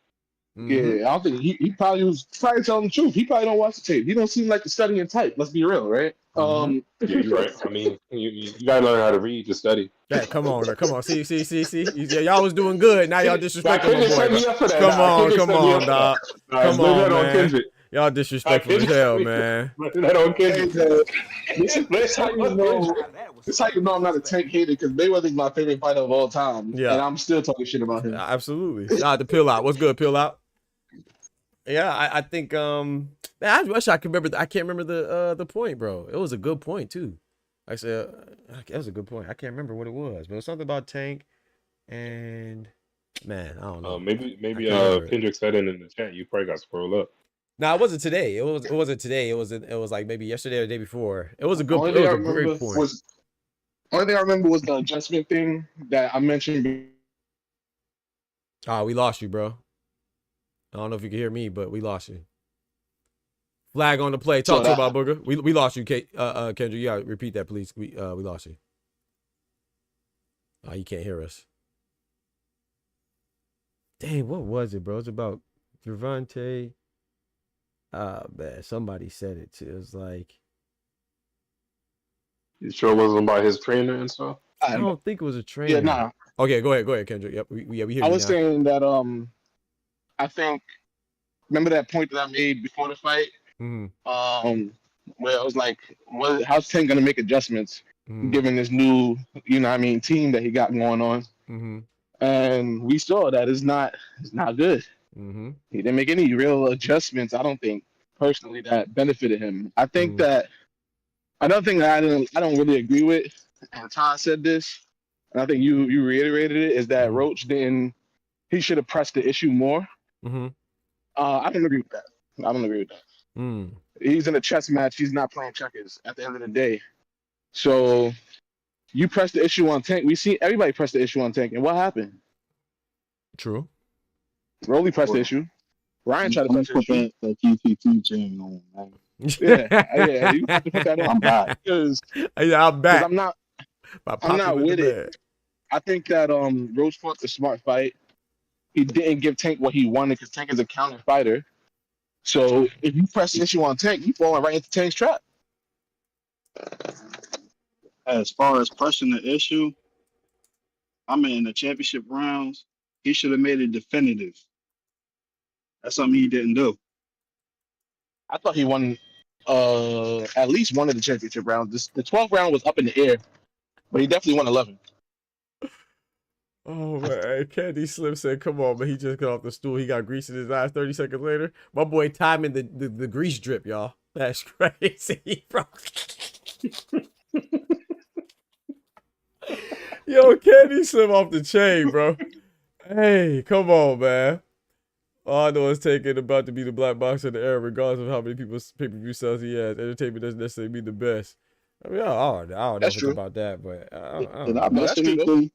Speaker 1: Mm-hmm.
Speaker 10: Yeah, I don't think he probably was telling the truth. He probably don't watch the tape. He don't seem like the studying type. Let's be real, right?
Speaker 8: Yeah, you're right. I mean, you gotta learn how to read to study.
Speaker 1: Yeah, come on. See. Y'all was doing good. Now y'all disrespecting my boy.
Speaker 8: Set me up for that.
Speaker 1: Come on, dog. Come on, man. Y'all disrespectful as hell, man.
Speaker 8: That on Kendrick.
Speaker 10: This how you know. This how you know I'm not a Tank hater, because Mayweather's my favorite fighter of all time.
Speaker 1: Yeah,
Speaker 10: and I'm still talking shit about him.
Speaker 1: Absolutely. The Pill Out. What's good, Pill Out? Yeah, I think I wish I could remember. I can't remember the point, bro. It was a good point too. I said that was a good point. I can't remember what it was, but it was something about Tank and man, I don't know.
Speaker 8: Maybe Kendrick said it in the chat. You probably got scrolled up.
Speaker 1: No, it wasn't today. It wasn't today. It was like maybe yesterday or the day before. It was a good.
Speaker 10: Only
Speaker 1: It was a great point.
Speaker 10: Only thing I remember was the adjustment thing that I mentioned.
Speaker 1: Oh, we lost you, bro. I don't know if you can hear me, but we lost you. Flag on the play. Talk to about Booger. We lost you, Kendrick. You gotta repeat that, please. We lost you. Oh, you can't hear us. Dang, what was it, bro? It's about Gervonta. Man, somebody said it too. It was like,
Speaker 8: you sure it wasn't about his trainer and stuff?
Speaker 1: I don't think it was a trainer.
Speaker 10: Yeah, nah.
Speaker 1: Okay, go ahead, Kendrick. Yep, we hear you.
Speaker 10: I was saying that I think, remember that point that I made before the fight?
Speaker 1: Mm-hmm.
Speaker 10: Where I was like, how's Tank gonna make adjustments given this new, team that he got going on?
Speaker 1: Mm-hmm.
Speaker 10: And we saw that it's not good.
Speaker 1: Mm-hmm.
Speaker 10: He didn't make any real adjustments, I don't think, personally, that benefited him. I think that another thing that I don't really agree with, and Todd said this, and I think you reiterated it, is that Roach he should have pressed the issue more.
Speaker 1: Mm-hmm.
Speaker 10: I don't agree with that. He's in a chess match. He's not playing checkers at the end of the day. So you press the issue on Tank. We see everybody press the issue on Tank, and what happened?
Speaker 1: True.
Speaker 10: Rolly pressed the issue. Ryan tried to press the issue.
Speaker 9: That GTT chain on, man.
Speaker 10: Yeah, you have to put that on.
Speaker 9: I'm back.
Speaker 1: I'm back.
Speaker 10: I'm not with it. I think that Roach fought the smart fight. He didn't give Tank what he wanted because Tank is a counter fighter. So if you press the issue on Tank, you falling right into Tank's trap.
Speaker 9: As far as pressing the issue, in the championship rounds, he should have made it definitive. That's something he didn't do.
Speaker 10: I thought he won at least one of the championship rounds. The 12th round was up in the air, but he definitely won 11.
Speaker 1: Oh man, Candy Slim said, "Come on, man! He just got off the stool. He got grease in his eyes. 30 seconds later, my boy timing the grease drip, y'all. That's crazy, bro. Yo, Candy Slim off the chain, bro. Hey, come on, man. All I know is Taken about to be the black boxer in the era, regardless of how many people's pay-per-view sales he has. Entertainment doesn't necessarily mean the best. I mean, I don't know about that, but I don't know.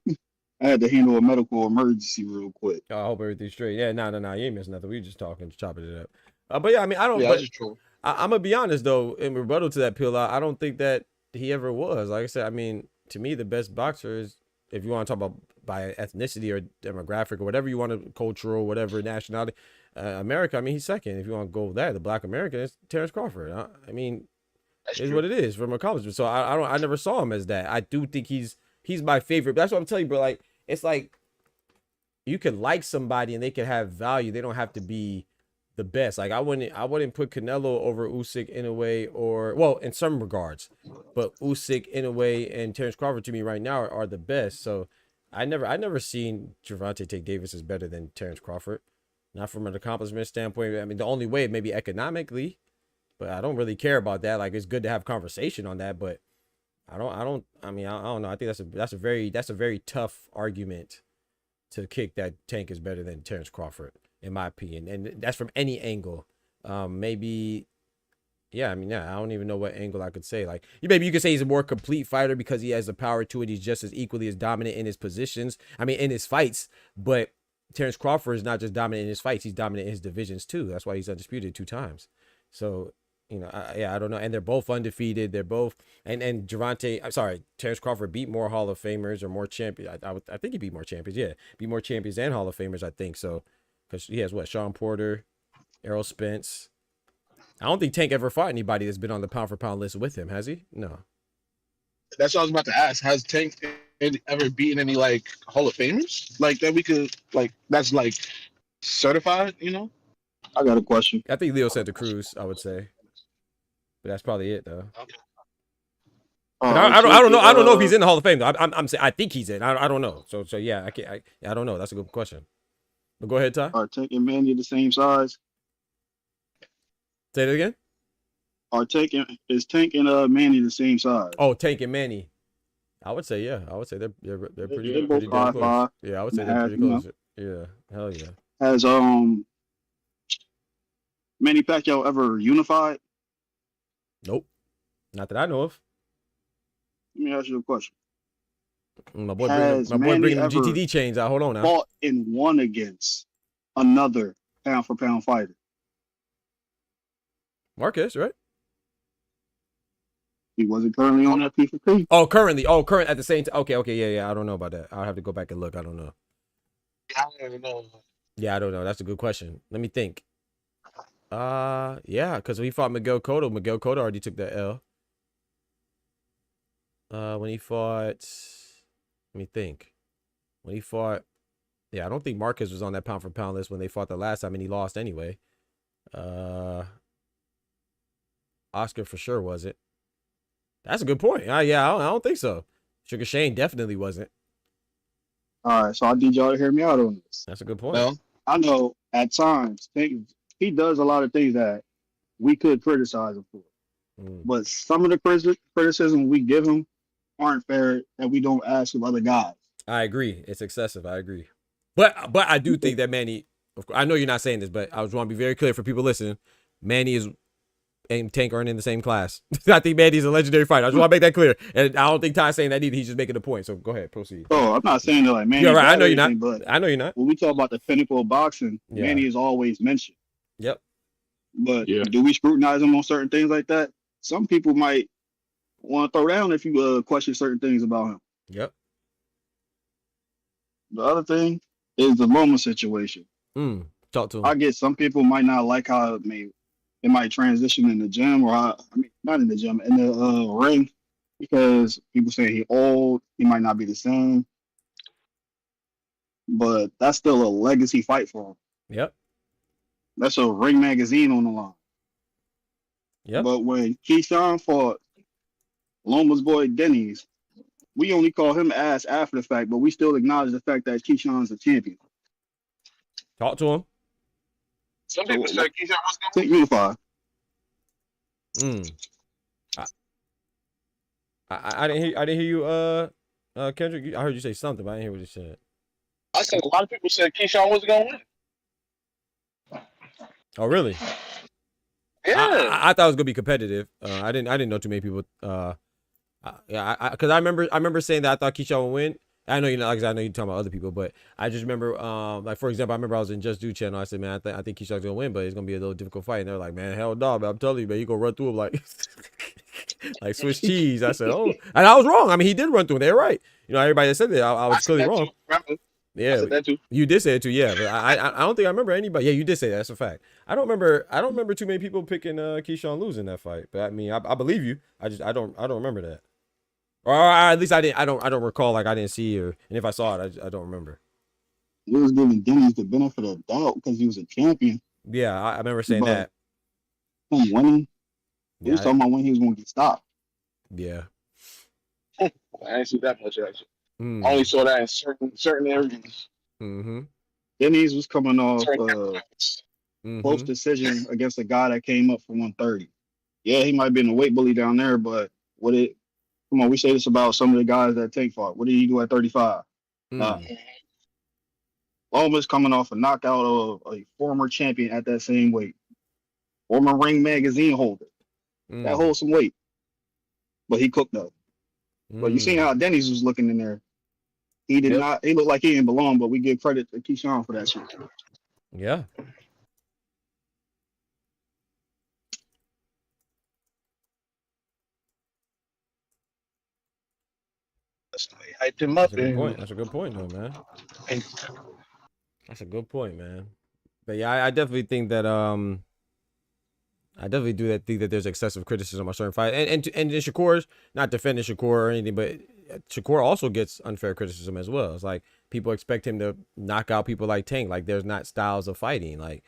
Speaker 9: I had to handle a medical emergency real quick.
Speaker 1: I hope everything's straight. Yeah, no, you ain't missing nothing. We just talking, chopping it up. But yeah, I mean, I don't.
Speaker 10: Yeah,
Speaker 1: but
Speaker 10: that's true.
Speaker 1: I'm gonna be honest though, in rebuttal to that Pill Out, I don't think that he ever was. Like I said, I mean, to me, the best boxer is, if you want to talk about by ethnicity or demographic or whatever you want to, cultural, whatever nationality, America. I mean, he's second. If you want to go there, the Black American is Terrence Crawford. I mean, it's what it is from accomplishment. So I never saw him as that. I do think he's my favorite. That's what I'm telling you, bro. Like, it's like you can like somebody and they can have value. They don't have to be the best. Like I wouldn't put Canelo over Usyk in a way, or well, in some regards, but Usyk in a way and Terrence Crawford to me right now are the best. So I never seen Gervonta take Davis is better than Terrence Crawford. not from an accomplishment standpoint. I mean, the only way maybe economically, but I don't really care about that. Like, it's good to have conversation on that, but I don't know. I think that's a very tough argument to kick that Tank is better than Terrence Crawford, in my opinion. And that's from any angle. Maybe, yeah, I don't even know what angle I could say. Like, maybe you could say he's a more complete fighter because he has the power to it. He's just as equally as dominant in his positions. In his fights. But Terrence Crawford is not just dominant in his fights. He's dominant in his divisions too. That's why he's undisputed 2 times. So, I don't know. And they're both undefeated. They're both, and Terrence Crawford beat more Hall of Famers or more champions. I think he beat more champions. Yeah, beat more champions and Hall of Famers, I think so. Because he has Sean Porter, Errol Spence. I don't think Tank ever fought anybody that's been on the pound for pound list with him, has he? No.
Speaker 10: That's what I was about to ask. Has Tank ever beaten any like Hall of Famers? Like that we could that's like certified,
Speaker 9: I got a question.
Speaker 1: I think Leo Santa Cruz, I would say. But that's probably it though.
Speaker 10: Okay.
Speaker 1: I don't know. I don't know if he's in the Hall of Fame though. I'm saying I think he's in. I don't know. So yeah, I don't know. That's a good question. But go ahead, Ty.
Speaker 9: Are Tank and Manny the same size?
Speaker 1: Say it again.
Speaker 9: Is Tank and Manny the same size?
Speaker 1: Oh, Tank and Manny. I would say yeah. I would say they're pretty.
Speaker 9: They're both
Speaker 1: pretty damn
Speaker 9: 5'5".
Speaker 1: close. Yeah, I would say they're pretty close. Yeah, hell yeah.
Speaker 9: Has Manny Pacquiao ever unified?
Speaker 1: Nope, not that I know of.
Speaker 9: Let me ask you a question.
Speaker 1: My boy bringing the GTD chains out. Hold on now.
Speaker 9: Fought and won against another pound for pound fighter?
Speaker 1: Marquez, right?
Speaker 9: He wasn't currently on that P4P.
Speaker 1: Oh, current at the same time. Okay, yeah. I don't know about that. I'll have to go back and look. I don't know.
Speaker 10: I don't know.
Speaker 1: Yeah, I don't know. That's a good question. Let me think. Yeah, because we fought Miguel Cotto. Miguel Cotto already took that L. When he fought, let me think. When he fought, yeah, I don't think Marquez was on that pound for pound list when they fought the last time, and he lost anyway. Oscar for sure wasn't. That's a good point. Yeah, I don't think so. Sugar Shane definitely wasn't.
Speaker 9: All right, so I need y'all to hear me out on this.
Speaker 1: That's a good point.
Speaker 9: Well, I know at times he does a lot of things that we could criticize him for. But some of the criticism we give him aren't fair that we don't ask of other guys.
Speaker 1: I agree. It's excessive. I agree. But I do think that Manny, I know you're not saying this, but I just want to be very clear for people listening. Manny and Tank aren't in the same class. I think Manny's a legendary fighter. I just want to make that clear. And I don't think Ty's saying that either. He's just making a point. So go ahead, proceed.
Speaker 9: Oh, I'm not saying that like Manny.
Speaker 1: You're right. I know you're not. But I know you're not.
Speaker 9: When we talk about the pinnacle of boxing, Manny is always mentioned.
Speaker 1: Yep.
Speaker 9: But do we scrutinize him on certain things like that? Some people might want to throw down if you question certain things about him.
Speaker 1: Yep.
Speaker 9: The other thing is the Loma situation.
Speaker 1: Talk to him.
Speaker 9: I get some people might not like how it might transition in the gym, or not in the gym, in the ring, because people say he old, he might not be the same. But that's still a legacy fight for him.
Speaker 1: Yep.
Speaker 9: That's a Ring magazine on the line.
Speaker 1: Yep.
Speaker 9: But when Keyshawn fought Loma's boy Denny's, we only call him ass after the fact, but we still acknowledge the fact that Keyshawn's a champion.
Speaker 1: Talk to him.
Speaker 10: Some people say Keyshawn was going
Speaker 9: to unify.
Speaker 1: I didn't hear you, Kendrick. I heard you say something, but I didn't hear what you said.
Speaker 10: I said a lot of people said Keyshawn was going to win.
Speaker 1: Oh, really?
Speaker 10: Yeah.
Speaker 1: I thought it was gonna be competitive. I didn't know too many people. Because I remember saying that I thought Keyshawn would win. I know I know you're talking about other people, but I just remember, like for example, I remember I was in Just Do channel. I said, man, I think Keyshawn's gonna win, but it's gonna be a little difficult fight. And they're like, man, hell no, man, I'm telling you, man, you gonna run through him like like Swiss cheese. I said, oh, and I was wrong. I mean, he did run through him. They're right. Everybody that said that, I was clearly wrong. Yeah,
Speaker 10: I said that too.
Speaker 1: You did say it too. Yeah, but I don't think I remember anybody. Yeah, you did say that. That's a fact. I don't remember too many people picking Keyshawn losing that fight. But I mean, I believe you. I don't remember that. Or at least I don't recall. Like I didn't see and if I saw it, I don't remember.
Speaker 9: We was giving Denny's the benefit of the doubt because he was a champion.
Speaker 1: Yeah, I remember saying that.
Speaker 9: Him winning. He was talking about when he was going to get stopped.
Speaker 1: Yeah.
Speaker 10: I didn't see that much actually. I only saw that in certain areas.
Speaker 1: Mm-hmm.
Speaker 9: Denny's was coming off
Speaker 1: Mm-hmm.
Speaker 9: close decision against a guy that came up for 130. Yeah, he might have been a weight bully down there, but come on, we say this about some of the guys that Tank fought. What did he do at 35? Loma's coming off a knockout of a former champion at that same weight. Former Ring magazine holder. That holds some weight. But he cooked though. But you seen how Denny's was looking in there. He did not. He looked like he didn't belong, but we give credit to Keyshawn for that shit.
Speaker 1: Yeah.
Speaker 10: Hyped him up.
Speaker 1: That's a good point. That's a good point, though, man. That's a good point, man. But yeah, I definitely think that I definitely think that there's excessive criticism on certain fights, and Shakur's not defending Shakur or anything, but Shakur also gets unfair criticism as well. It's like people expect him to knock out people like Tank. Like there's not styles of fighting. Like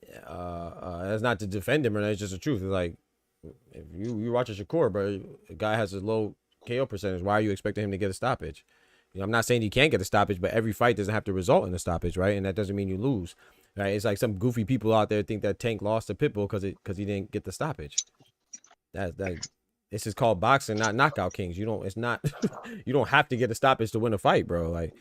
Speaker 1: that's not to defend him, or that's just the truth. It's like if you watch a Shakur, bro, a guy has a low KO percentage. Why are you expecting him to get a stoppage? You know, I'm not saying you can't get a stoppage, but every fight doesn't have to result in a stoppage, right? And that doesn't mean you lose, right? It's like some goofy people out there think that Tank lost to Pitbull because he didn't get the stoppage. This is called boxing, not knockout kings. You don't have to get a stoppage to win a fight, bro. Like,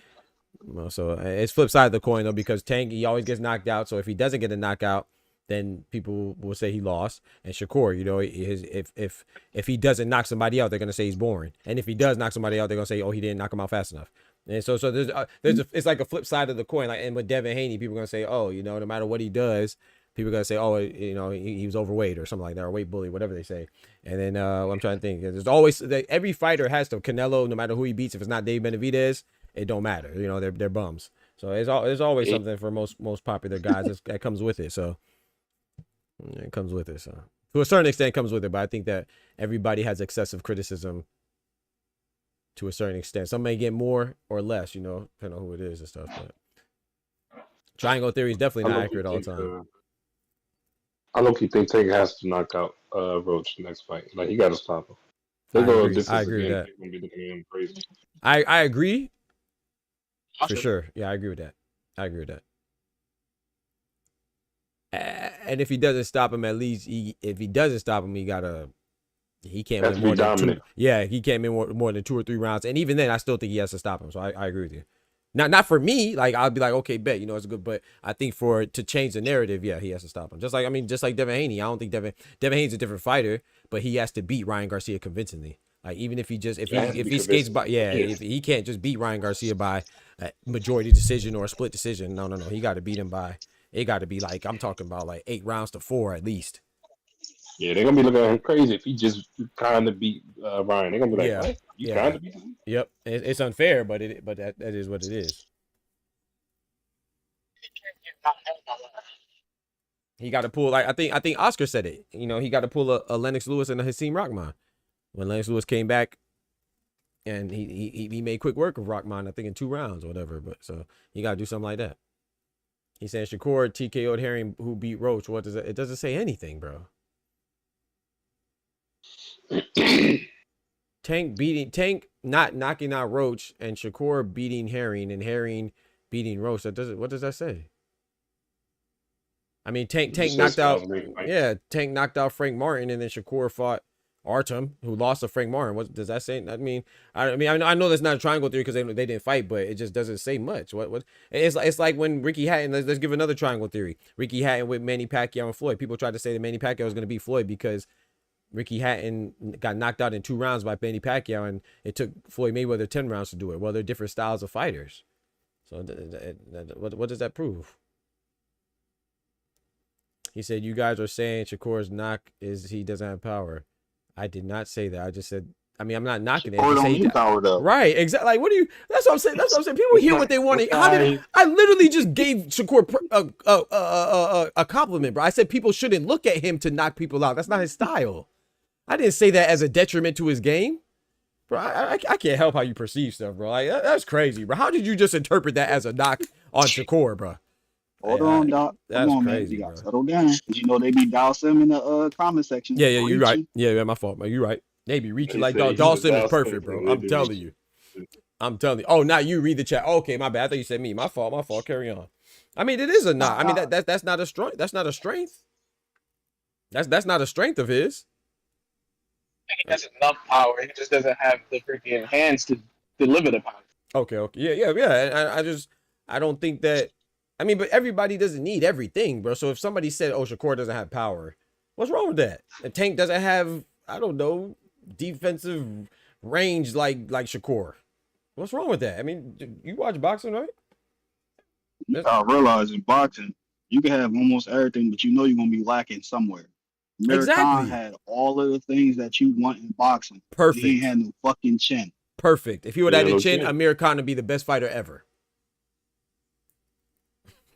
Speaker 1: you know, so it's flip side of the coin though, because Tank, he always gets knocked out. So if he doesn't get a knockout, then people will say he lost. And Shakur, you know, if he doesn't knock somebody out, they're gonna say he's boring. And if he does knock somebody out, they're gonna say, oh, he didn't knock him out fast enough. And so it's like a flip side of the coin. Like, and with Devin Haney, people are gonna say, oh, you know, no matter what he does, people are gonna say, oh, you know, he was overweight or something like that, or weight bully, whatever they say. And then I'm trying to think. There's always every fighter has to Canelo, no matter who he beats. If it's not Dave Benavidez, it don't matter. You know, they're bums. So there's always something for most popular guys that comes with it. So. It comes with it, so to a certain extent, it comes with it. But I think that everybody has excessive criticism to a certain extent. Some may get more or less, you know, depending on who it is and stuff. But triangle theory is definitely not accurate all the time.
Speaker 8: I low-key think Tank has to knock out Roach next fight. Like, he got to stop him.
Speaker 1: I agree with that. I agree for sure. Yeah, I agree with that. And if he doesn't stop him, at least if he doesn't stop him, he can't win more than two. Yeah, he can't win more than 2 or 3 rounds. And even then, I still think he has to stop him. So I agree with you. Not for me. Like, I'll be like, okay, bet, you know, it's good. But I think to change the narrative, yeah, he has to stop him. Just like Devin Haney. I don't think Devin Haney's a different fighter, but he has to beat Ryan Garcia convincingly. Like, even if he skates by, if he can't just beat Ryan Garcia by a majority decision or a split decision. No. He got to beat him by. It got to be like, I'm talking about like 8 rounds to 4 at least.
Speaker 8: Yeah, they're gonna be looking at him crazy if he just kind of beat Ryan. They're gonna be like, what? You kind of beat him?
Speaker 1: Yep, it's unfair, but that is what it is. He got to pull, like I think Oscar said it. You know, he got to pull a Lennox Lewis and a Hakeem Rahman. When Lennox Lewis came back, and he made quick work of Rahman, I think in 2 rounds or whatever. But so he got to do something like that. He said Shakur TKO'd Herring who beat Roach. What does it? It doesn't say anything, bro. Tank not knocking out Roach and Shakur beating Herring and Herring beating Roach. What does that say? I mean, Tank knocked out. Yeah, Tank knocked out Frank Martin, and then Shakur fought Artem, who lost to Frank Martin. What does that say? I mean, I know that's not a triangle theory because they didn't fight, but it just doesn't say much. What? It's like when Ricky Hatton. Let's give another triangle theory. Ricky Hatton with Manny Pacquiao and Floyd. People tried to say that Manny Pacquiao was going to beat Floyd because Ricky Hatton got knocked out in 2 rounds by Manny Pacquiao, and it took Floyd Mayweather 10 rounds to do it. Well, they're different styles of fighters. So what does that prove? He said, "You guys are saying Shakur's knock is he doesn't have power." I did not say that. I just said, I mean, I'm not knocking it.
Speaker 9: Don't need power though.
Speaker 1: Right, exactly. Like, what do you? That's what I'm saying. People hear what they want. I literally just gave Shakur a compliment, bro. I said people shouldn't look at him to knock people out. That's not his style. I didn't say that as a detriment to his game, bro. I can't help how you perceive stuff, bro. Like that's crazy, bro. How did you just interpret that as a knock on Shakur, bro?
Speaker 9: Hold on, Doc. Come on, crazy, man. You gotta settle down. You know they be dousing him in the comment section.
Speaker 1: Yeah, you're right. Yeah, my fault, man. You're right. They be reaching like Dawson is perfect, bro. I'm telling you. Oh, now you read the chat. Okay, my bad. I thought you said me. My fault. Carry on. I mean, it is a not. I mean, that's not a strength. That's not a strength. That's not a strength of his.
Speaker 10: He has enough power. He just doesn't have the freaking hands to deliver the power.
Speaker 1: Okay. Yeah. I don't think that. I mean, but everybody doesn't need everything, bro. So if somebody said, "Oh, Shakur doesn't have power," what's wrong with that? And Tank doesn't have, I don't know, defensive range like Shakur. What's wrong with that? I mean, you watch boxing, right?
Speaker 9: You gotta realize in boxing, you can have almost everything, but you know you're gonna be lacking somewhere. American had all of the things that you want in boxing.
Speaker 1: Perfect.
Speaker 9: He ain't had no fucking chin.
Speaker 1: Perfect. If he would have had a chin, Amir Khan would be the best fighter ever.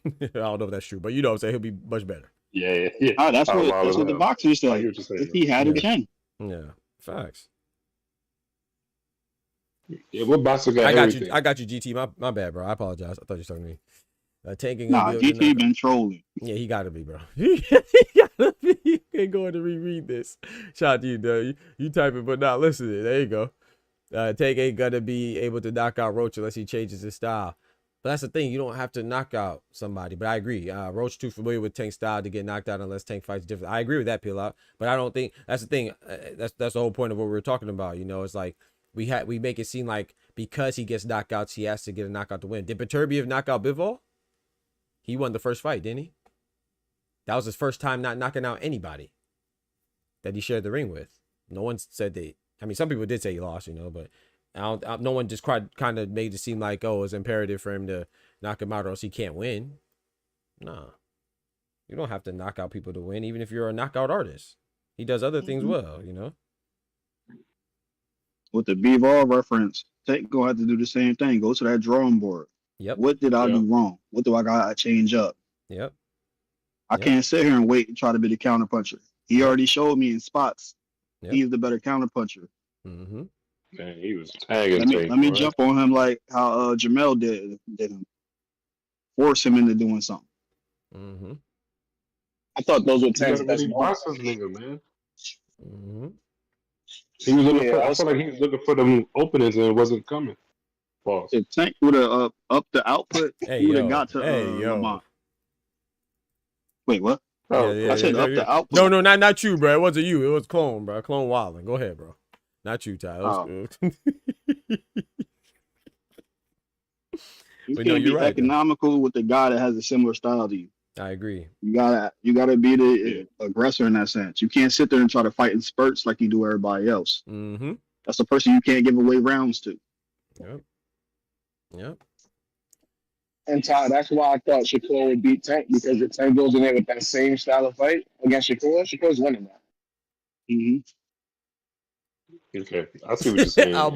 Speaker 1: I don't know if that's true, but you know what I'm saying, he'll be much better.
Speaker 8: Yeah.
Speaker 9: That's what the boxers say. If he had a chin.
Speaker 1: Yeah, facts.
Speaker 8: Yeah, what boxer got everything?
Speaker 1: I got you, GT. My bad, bro. I apologize. I thought you were talking to me. Tanking.
Speaker 9: Nah, GT been trolling.
Speaker 1: Yeah, he gotta be, bro. He gotta be. You can't go in to reread this. Shout out to you, though. You type it, but not listening. There you go. Tank ain't gonna be able to knock out Roach unless he changes his style. But that's the thing. You don't have to knock out somebody. But I agree. Roach too familiar with Tank's style to get knocked out unless Tank fights different. I agree with that, Peel Out. But I don't think that's the thing. That's the whole point of what we were talking about. You know, it's like we make it seem like because he gets knockouts, he has to get a knockout to win. Did Beterbiev knock out Bivol? He won the first fight, didn't he? That was his first time not knocking out anybody that he shared the ring with. No one said they. I mean, some people did say he lost, you know, but no one just kind of made it seem like, oh, it's imperative for him to knock him out or else he can't win. Nah. You don't have to knock out people to win, even if you're a knockout artist. He does other things well, you know?
Speaker 9: With the Bivol reference, Tank gonna have to do the same thing. Go to that drawing board.
Speaker 1: Yep.
Speaker 9: What did I do wrong? What do I gotta change up?
Speaker 1: Yep.
Speaker 9: I can't sit here and wait and try to be the counter puncher. He already showed me in spots.
Speaker 1: Yep.
Speaker 9: He's the better counter puncher.
Speaker 8: Man, he was tagging.
Speaker 9: Let me jump on him like how Jamel did him. Force him into doing something.
Speaker 10: I thought those were Tank's best
Speaker 8: nigga, man. He was looking for. I feel like he was looking for them openings and it wasn't coming. Pause.
Speaker 9: If Tank would have upped the output, he would have got to Lamont. Wait, what? I said up the output.
Speaker 1: No, not you, bro. It wasn't you. It was Clone, bro. Clone Wilding. Go ahead, bro. Not you, Ty.
Speaker 9: You can't be economical with the guy that has a similar style to you.
Speaker 1: I agree.
Speaker 9: You gotta be the aggressor in that sense. You can't sit there and try to fight in spurts like you do everybody else. That's the person you can't give away rounds to.
Speaker 1: Yep.
Speaker 10: And Ty, that's why I thought Shakur would beat Tank, because if Tank goes in there with that same style of fight against Shakur's winning that.
Speaker 8: Okay, I see what you're saying.
Speaker 1: Oh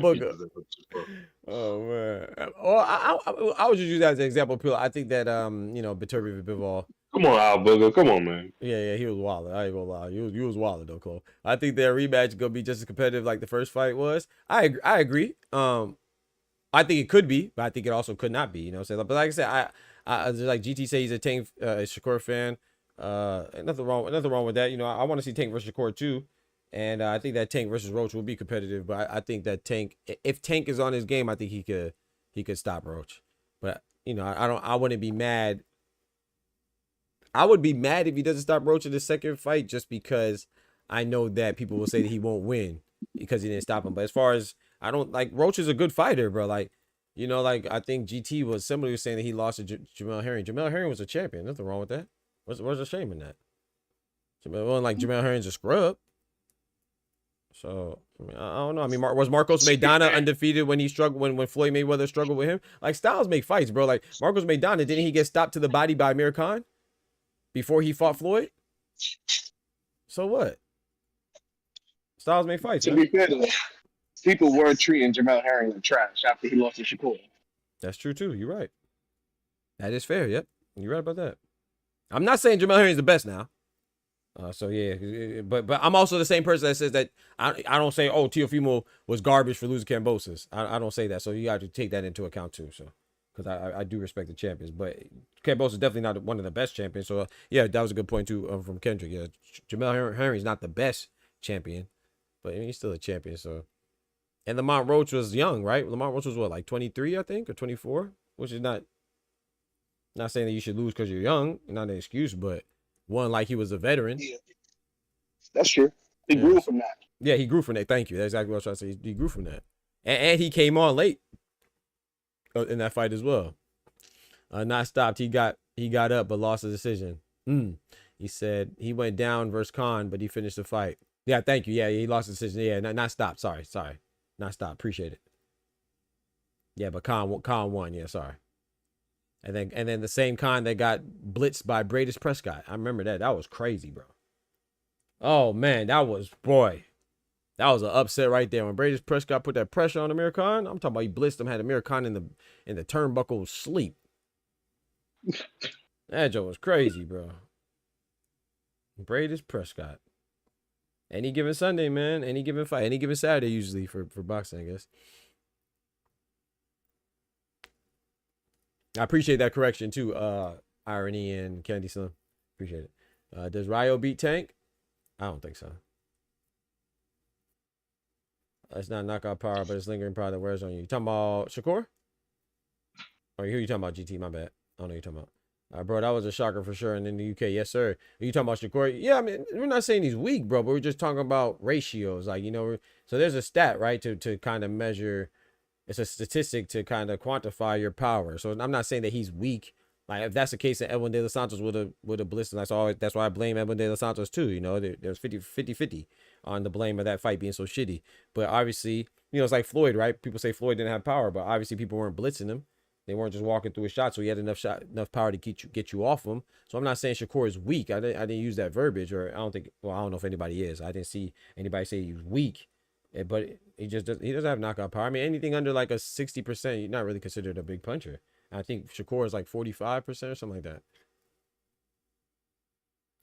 Speaker 1: man. I would just use that as an example. I think that Beterbiev and Bivol.
Speaker 8: Come on, Al Booger. Come on, man.
Speaker 1: Yeah, he was wild. I ain't gonna lie. You was wild though, Cole. I think their rematch is gonna be just as competitive like the first fight was. I agree. I think it could be, but I think it also could not be. You know what I'm saying? But like I said, I like GT say he's a Tank Shakur fan. Nothing wrong with that. You know, I want to see Tank versus Shakur too. And I think that Tank versus Roach will be competitive, but I think that Tank, if Tank is on his game, I think he could stop Roach. But you know, I wouldn't be mad. I would be mad if he doesn't stop Roach in the second fight, just because I know that people will say that he won't win because he didn't stop him. But as far as Roach is a good fighter, bro. Like, you know, like I think GT was similarly saying that he lost to Jamel Herring. Jamel Herring was a champion. Nothing wrong with that. Where's the shame in that? Jamel Herring's a scrub. So I don't know. I mean, was Marcos Maidana undefeated when he struggled when Floyd Mayweather struggled with him? Like, styles make fights, bro. Like Marcos Maidana, didn't he get stopped to the body by Amir Khan before he fought Floyd? So what? Styles make fights.
Speaker 10: To be fair, though, people were treating Jamel Herring like trash after he lost to Shakur.
Speaker 1: That's true too. You're right. That is fair. Yep, you're right about that. I'm not saying Jamel Herring's the best now. So yeah, but I'm also the same person that says that I don't say, oh, Teofimo was garbage for losing Kambosos. I don't say that. So you have to take that into account too. So because I do respect the champions, but Kambosos is definitely not one of the best champions. So yeah, that was a good point too from Kendrick. Yeah, Jamel Herring's not the best champion, but he's still a champion. So, and Lamont Roach was young, right? Lamont Roach was what, like 23, I think, or 24, which is not. Not saying that you should lose because you're young, not an excuse, but one, like he was a veteran.
Speaker 9: Yeah, that's true. He grew from that.
Speaker 1: Yeah, he grew from that. Thank you. That's exactly what I was trying to say. He grew from that. And he came on late in that fight as well. Not stopped. He got up but lost the decision. He said he went down versus Khan, but he finished the fight. Yeah, thank you. Yeah, he lost the decision. Yeah, not stopped. Sorry. Not stopped. Appreciate it. Yeah, but Khan won. Yeah, sorry. And then the same Khan that got blitzed by Bradis Prescott. I remember that. That was crazy, bro. Oh man, that was an upset right there. When Bradis Prescott put that pressure on Amir Khan, I'm talking about he blitzed him, had Amir Khan in the turnbuckle sleep. That joke was crazy, bro. Bradis Prescott. Any given Sunday, man. Any given fight. Any given Saturday, usually, for boxing, I guess. I appreciate that correction, too, Irony and Candy Slim. Appreciate it. Does Ryo beat Tank? I don't think so. It's not knockout power, but it's lingering power that wears on you. You talking about Shakur? Or who you talking about, GT? My bad. I don't know who you're talking about. Bro, that was a shocker for sure. And in the UK, yes, sir. Are you talking about Shakur? Yeah, I mean, we're not saying he's weak, bro, but we're just talking about ratios. Like, so there's a stat, right, to kind of measure. It's a statistic to kind of quantify your power. So I'm not saying that he's weak. Like, if that's the case, then Edwin De Los Santos would have blistered. That's why I blame Edwin De Los Santos, too. There's 50-50 on the blame of that fight being so shitty. But obviously, it's like Floyd, right? People say Floyd didn't have power, but obviously people weren't blitzing him. They weren't just walking through a shot, so he had enough power to get you off him. So I'm not saying Shakur is weak. I didn't use that verbiage, or I don't know if anybody is. I didn't see anybody say he was weak, but he doesn't have knockout power. I mean, anything under like a 60%, you're not really considered a big puncher. I think Shakur is like 45% or something like that.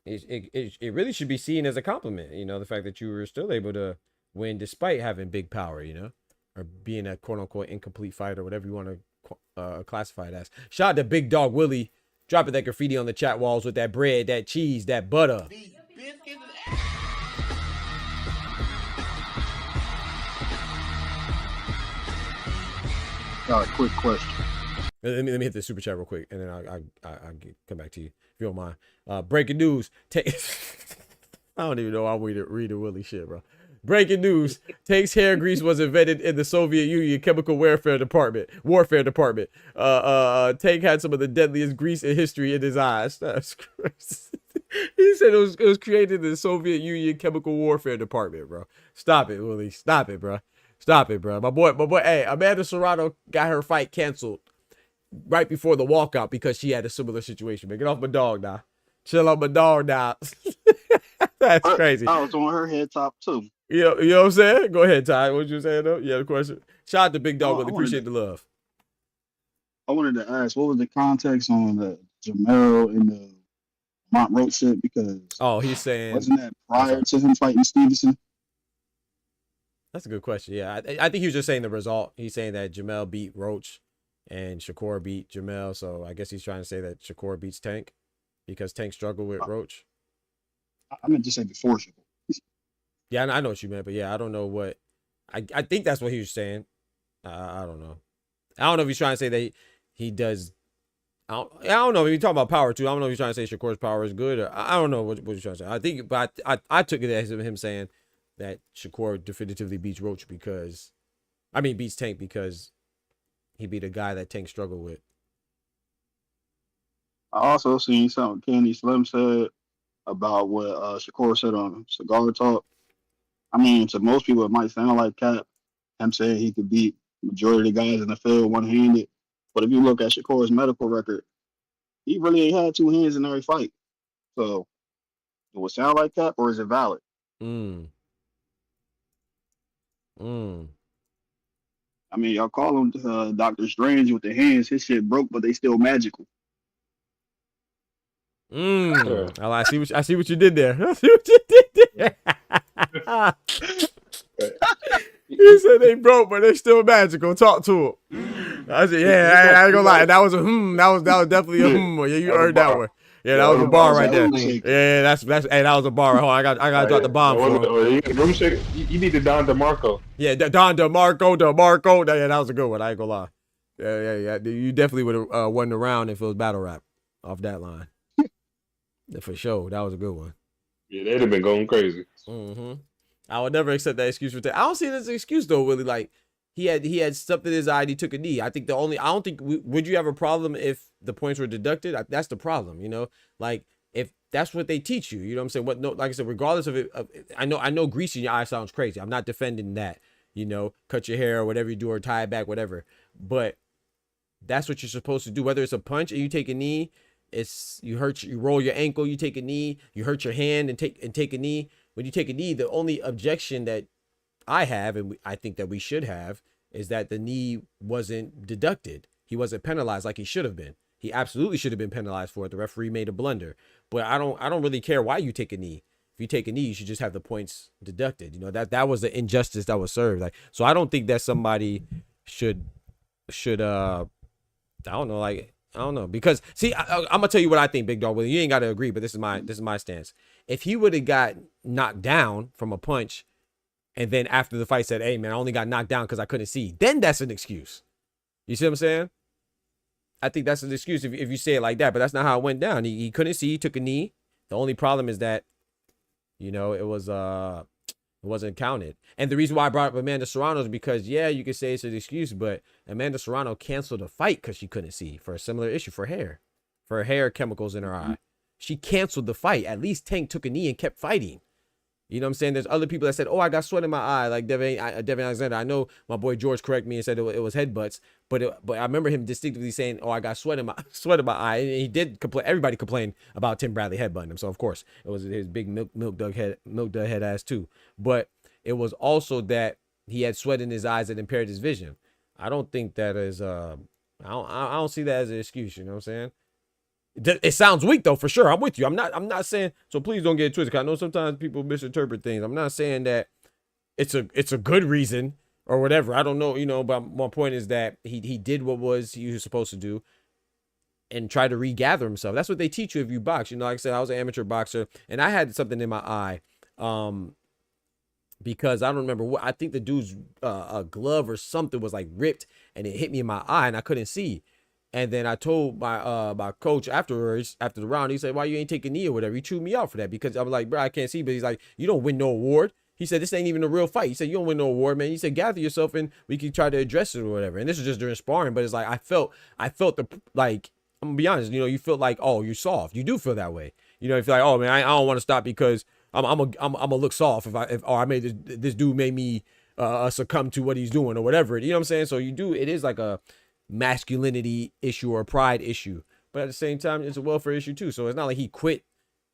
Speaker 1: It really should be seen as a compliment, the fact that you were still able to win despite having big power, or being a quote unquote incomplete fighter, whatever you want to classify it as. Shout out to Big Dog Willie, dropping that graffiti on the chat walls with that bread, that cheese, that butter.
Speaker 9: Quick question.
Speaker 1: Let me hit the super chat real quick, and then I'll come back to you if you don't mind. Breaking news. I don't even know why I'm reading Willie shit, bro. Breaking news. Tank's hair grease was invented in the Soviet Union Chemical Warfare Department. Tank had some of the deadliest grease in history in his eyes. That's crazy. He said it was created in the Soviet Union Chemical Warfare Department, bro. Stop it, Willie. Stop it, bro. My boy, hey, Amanda Serrano got her fight canceled right before the walkout because she had a similar situation. Man, get off my dog now. Chill on my dog now. That's crazy.
Speaker 9: I was on her head top too.
Speaker 1: You know what I'm saying? Go ahead, Ty. What you saying though? You had a question? Shout out to Big Dog. Really appreciate the love.
Speaker 9: I wanted to ask, what was the context on the Jamel and the Lamont Roach shit? Because
Speaker 1: he's saying,
Speaker 9: wasn't that prior to him fighting Stevenson?
Speaker 1: That's a good question. Yeah, I think he was just saying the result. He's saying that Jamel beat Roach and Shakur beat Jamel. So I guess he's trying to say that Shakur beats Tank because Tank struggled with Roach.
Speaker 9: I meant to say before Shakur.
Speaker 1: Yeah, I know what you meant, but yeah, I don't know what. I think that's what he was saying. I don't know. I don't know if he's trying to say that he does. I don't know if you're talking about power too. I don't know if he's trying to say Shakur's power is good, or I don't know what he's trying to say. I think, but I took it as him saying that Shakur definitively beats Roach beats Tank because he beat a guy that Tank struggled with.
Speaker 9: I also seen something Candy Slim said about what Shakur said on Cigar Talk. I mean, to most people, it might sound like cap. I'm saying he could beat majority of the guys in the field one-handed. But if you look at Shakur's medical record, he really ain't had two hands in every fight. So, do it sound like cap or is it valid? I mean, y'all call him Doctor Strange with the hands. His shit broke, but they still magical.
Speaker 1: I see what you did there. I see what you did there. He said they broke, but they still magical. Talk to him. I said, yeah, I ain't gonna lie. That was a that was definitely a Yeah, you earned that one. Yeah, that was a bar right there. Yeah, that's hey, that was a bar. Hold on, I gotta drop the bomb for him.
Speaker 8: You need to Don DeMarco.
Speaker 1: Yeah, Don DeMarco. Yeah, that was a good one. I ain't gonna lie. Yeah. You definitely would have won the round if it was battle rap off that line. Yeah, for sure. That was a good one.
Speaker 8: Yeah, they'd have been going crazy.
Speaker 1: I would never accept that excuse for that. I don't see it as an excuse though. Really, like he had stuff in his eye. And he took a knee. I think I don't think. Would you have a problem if the points were deducted? That's the problem. You know, like if that's what they teach you. You know what I'm saying? What? No, like I said, regardless of it, I know greasing your eye sounds crazy. I'm not defending that. You know, cut your hair or whatever you do, or tie it back, whatever. But that's what you're supposed to do. Whether it's a punch and you take a knee, you roll your ankle, you take a knee, you hurt your hand and take a knee. When you take a knee, the only objection that I have, and I think that we should have, is that the knee wasn't deducted. He wasn't penalized like he should have been. He absolutely should have been penalized for it. The referee made a blunder. But I don't really care why you take a knee. If you take a knee, you should just have the points deducted. You know, that was the injustice that was served. Like, so I don't think that somebody should I don't know, because see, I'm gonna tell you what I think, Big Dog. Well, you ain't gotta agree, but this is my stance. If he would have got knocked down from a punch, and then after the fight said, "Hey man, I only got knocked down because I couldn't see," then that's an excuse. You see what I'm saying? I think that's an excuse if you say it like that, but that's not how it went down. He couldn't see, he took a knee. The only problem is that, you know, it wasn't counted. And the reason why I brought up Amanda Serrano is because, yeah, you could say it's an excuse, but Amanda Serrano canceled a fight because she couldn't see for a similar issue for hair chemicals in her eye. She canceled the fight. At least Tank took a knee and kept fighting. You know what I'm saying? There's other people that said, "Oh, I got sweat in my eye," like Devin Alexander. I know my boy George corrected me and said it was headbutts, but I remember him distinctly saying, "Oh, I got sweat in my eye." And he did complain. Everybody complained about Tim Bradley headbutting him, so of course it was his big milk dud head ass too. But it was also that he had sweat in his eyes that impaired his vision. I don't think that is I don't see that as an excuse. You know what I'm saying? It sounds weak though, for sure. I'm with you. I'm not saying, so please don't get it twisted, 'cause I know sometimes people misinterpret things. I'm not saying that it's a good reason or whatever. I don't know, you know, but my point is that he did what he was supposed to do and try to regather himself. That's what they teach you if you box. You know, like I said, I was an amateur boxer and I had something in my eye. Because I don't remember what, I think the dude's a glove or something was like ripped and it hit me in my eye and I couldn't see. And then I told my coach afterwards, after the round, he said, "Why you ain't take a knee or whatever?" He chewed me out for that because I was like, "Bro, I can't see." But he's like, "You don't win no award." He said, "This ain't even a real fight." He said, "You don't win no award, man." He said, "Gather yourself and we can try to address it or whatever." And this is just during sparring, but it's like I felt the, like, I'm gonna be honest, you know, you feel like, oh, you're soft. You do feel that way. You know, you feel like, oh man, I don't want to stop because I'm gonna look soft if I made this dude made me succumb to what he's doing or whatever. You know what I'm saying? So it is like a masculinity issue or a pride issue, but at the same time it's a welfare issue too. So it's not like he quit.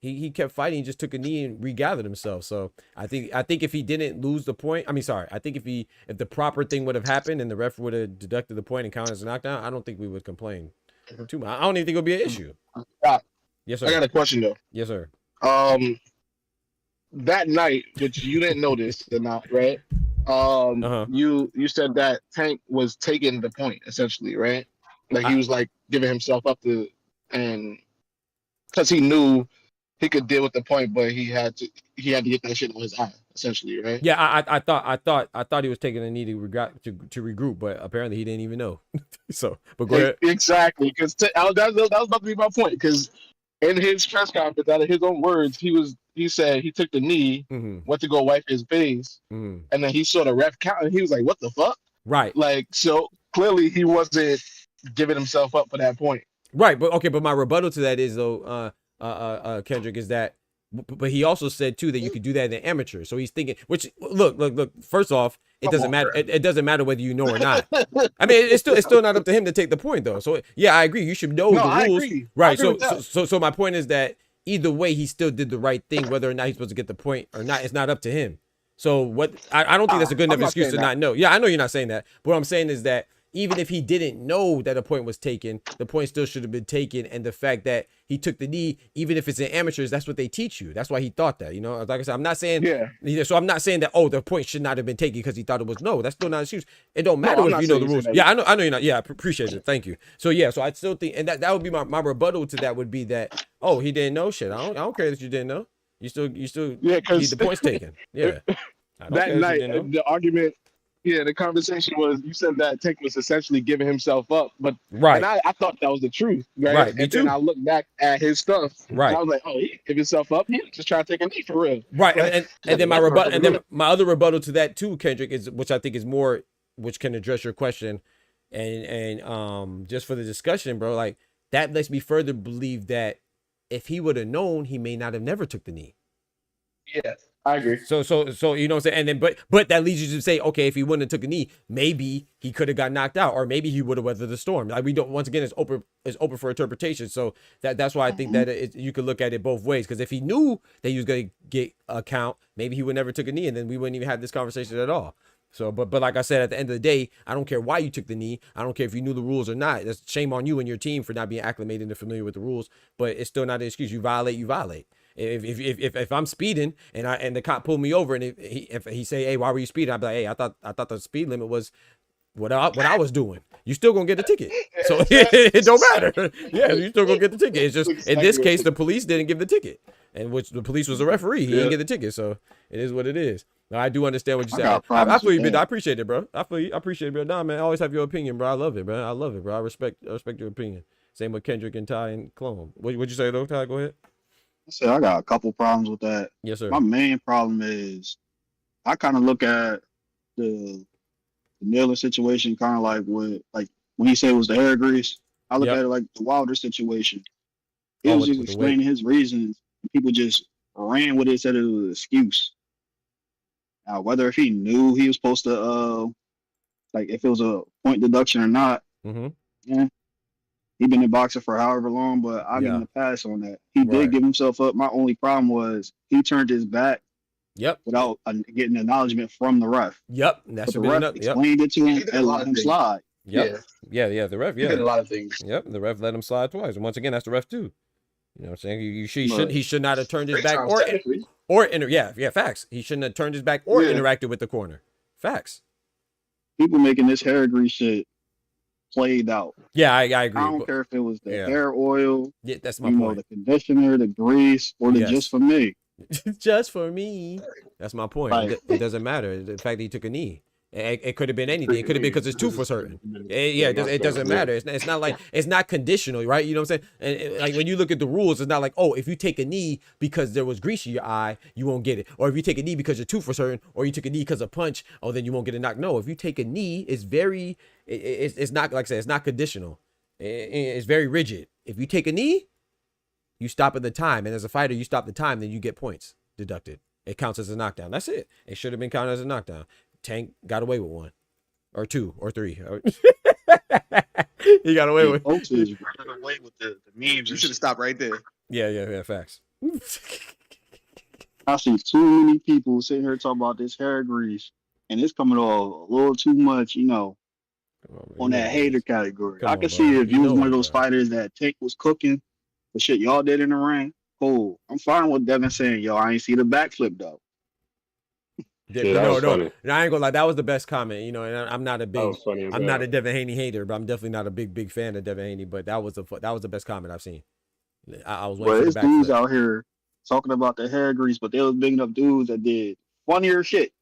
Speaker 1: He kept fighting, just took a knee and regathered himself. So I think if he didn't lose the point, I think if the proper thing would have happened and the ref would have deducted the point and counted as a knockdown, I don't think we would complain too much. I don't even think it would be an issue. Yes, sir.
Speaker 10: I got a question though.
Speaker 1: Yes, sir.
Speaker 10: That night, which you didn't notice or not, right? You said that Tank was taking the point essentially, right? Like he was like giving himself up to, and because he knew he could deal with the point, but he had to get that shit on his eye, essentially, right?
Speaker 1: Yeah, I thought he was taking a knee to regroup, but apparently he didn't even know. So, but go ahead.
Speaker 10: Exactly, because that was about to be my point. Because in his press conference, out of his own words, he said he took the knee, went to go wipe his face, and then he saw the ref count, and he was like, "What the fuck?" Right. Like, so clearly he wasn't giving himself up for that point.
Speaker 1: Right, but okay, but my rebuttal to that is though, Kendrick, is that, but he also said too that you could do that in the amateur. So he's thinking, which look. First off, it doesn't matter. It doesn't matter whether you know or not. I mean, it's still not up to him to take the point though. So yeah, I agree. You should know the rules. Right. So my point is that either way, he still did the right thing. Whether or not he's supposed to get the point or not, it's not up to him. So what? I don't think that's a good enough excuse to not know. Yeah, I know you're not saying that. But what I'm saying is that even if he didn't know that a point was taken, the point still should have been taken. And the fact that he took the knee, even if it's in amateurs, that's what they teach you. That's why he thought that, you know, like I said, I'm not saying, so I'm not saying that, oh, the point should not have been taken because he thought it was. No, that's still not an excuse. It don't matter if you know the rules. Yeah, I know you're not. Yeah, I appreciate it. Thank you. So yeah, so I still think, and that would be my rebuttal to that would be that, oh, he didn't know shit. I don't care that you didn't know. You still need the points taken. Yeah.
Speaker 10: That night, the argument Yeah, the conversation was you said that Tank was essentially giving himself up, but
Speaker 1: Right.
Speaker 10: and I thought that was the truth, right?
Speaker 1: Right, me
Speaker 10: And then
Speaker 1: too.
Speaker 10: I looked back at his stuff,
Speaker 1: Right.
Speaker 10: and I was like, oh, he give himself up. He just trying to take a knee for real,
Speaker 1: Right, and then my rebuttal, and then
Speaker 10: Yeah.
Speaker 1: my other rebuttal to that too, Kendrick, is which I think is more, which can address your question, and just for the discussion, bro, like that lets me further believe that if he would have known, he may not have never took the knee.
Speaker 10: Yeah, I agree.
Speaker 1: So you know what I'm saying, and then but that leads you to say, okay, if he wouldn't have took a knee, maybe he could have got knocked out, or maybe he would have weathered the storm. Like we don't, once again, it's open for interpretation. So that's why I think that you could look at it both ways. Because if he knew that he was going to get a count, maybe he would never took a knee, and then we wouldn't even have this conversation at all. So, but like I said, at the end of the day, I don't care why you took the knee. I don't care if you knew the rules or not. That's shame on you and your team for not being acclimated and familiar with the rules. But it's still not an excuse. You violate, you violate. If I'm speeding and the cop pulled me over and if he say, hey, why were you speeding? I'd be like, hey, I thought the speed limit was what I was doing. You still gonna get a ticket. So it don't matter. Yeah, you still gonna get the ticket. It's just in this case the police didn't give the ticket, and which the police was a referee. He didn't get the ticket, so it is what it is. Now, I do understand what you said. I feel you, but I appreciate it, bro. I feel you. I appreciate it, bro. Nah, man, I always have your opinion, bro. I love it, bro. I love it, bro. I respect your opinion. Same with Kendrick and Ty and Clone. What'd you say though, Ty? Go ahead.
Speaker 9: I got a couple problems with that.
Speaker 1: Yes, sir.
Speaker 9: My main problem is I kind of look at the Miller situation kind of like when he said it was the hair grease. I look at it like the Wilder situation. He was just explaining his reasons. People just ran with it, said it was an excuse. Now, whether if he knew he was supposed to, like if it was a point deduction or not, yeah, he been in boxing for however long, but I give him a pass on that. He did give himself up. My only problem was he turned his back.
Speaker 1: Yep.
Speaker 9: Without getting acknowledgement from the ref.
Speaker 1: Yep. That should be
Speaker 9: enough. Explained it to him and let him slide.
Speaker 1: Yep. Yeah. The ref. Yeah.
Speaker 10: He did a lot of things.
Speaker 1: Yep. The ref let him slide twice, and once again, that's the ref too. You know what I'm saying? He should not have turned his back facts. He shouldn't have turned his back or interacted with the corner. Facts.
Speaker 9: People making this hair grease shit played out.
Speaker 1: Yeah, I agree.
Speaker 9: I don't care if it was the hair oil,
Speaker 1: that's my point.
Speaker 9: The conditioner, the grease, or the just for me.
Speaker 1: Just for me. That's my point.
Speaker 9: Right.
Speaker 1: It doesn't matter. The fact that he took a knee. It could have been anything. It could have been because his tooth was hurting. It doesn't matter. It's not like it's not conditional, right? You know what I'm saying? And like when you look at the rules, it's not like, oh, if you take a knee because there was grease in your eye, you won't get it. Or if you take a knee because your tooth was hurting, or you took a knee because of punch, oh, then you won't get a knock. No, if you take a knee, it's not like I said, it's not conditional. It's very rigid. If you take a knee, you stop at the time, and as a fighter, you stop the time, then you get points deducted. It counts as a knockdown. That's it. It should have been counted as a knockdown. Tank got away with 1 or 2 or 3. He got away with.
Speaker 9: Folks is running away with the memes.
Speaker 10: You should have stopped right there.
Speaker 1: Yeah. Facts.
Speaker 9: I see too many people sitting here talking about this hair grease, and it's coming off a little too much, on that hater category. I can see if you was one of those fighters that Tank was cooking the shit y'all did in the ring. Cool. I'm fine with Devin saying, yo, I ain't see the backflip though.
Speaker 1: No, I ain't gonna lie. That was the best comment, and I'm not a Devin Haney hater, but I'm definitely not a big fan of Devin Haney. But that was the best comment I've seen. I was waiting for the backflip.
Speaker 9: Dudes out here talking about the hair grease, but they was big enough dudes that did funnier shit.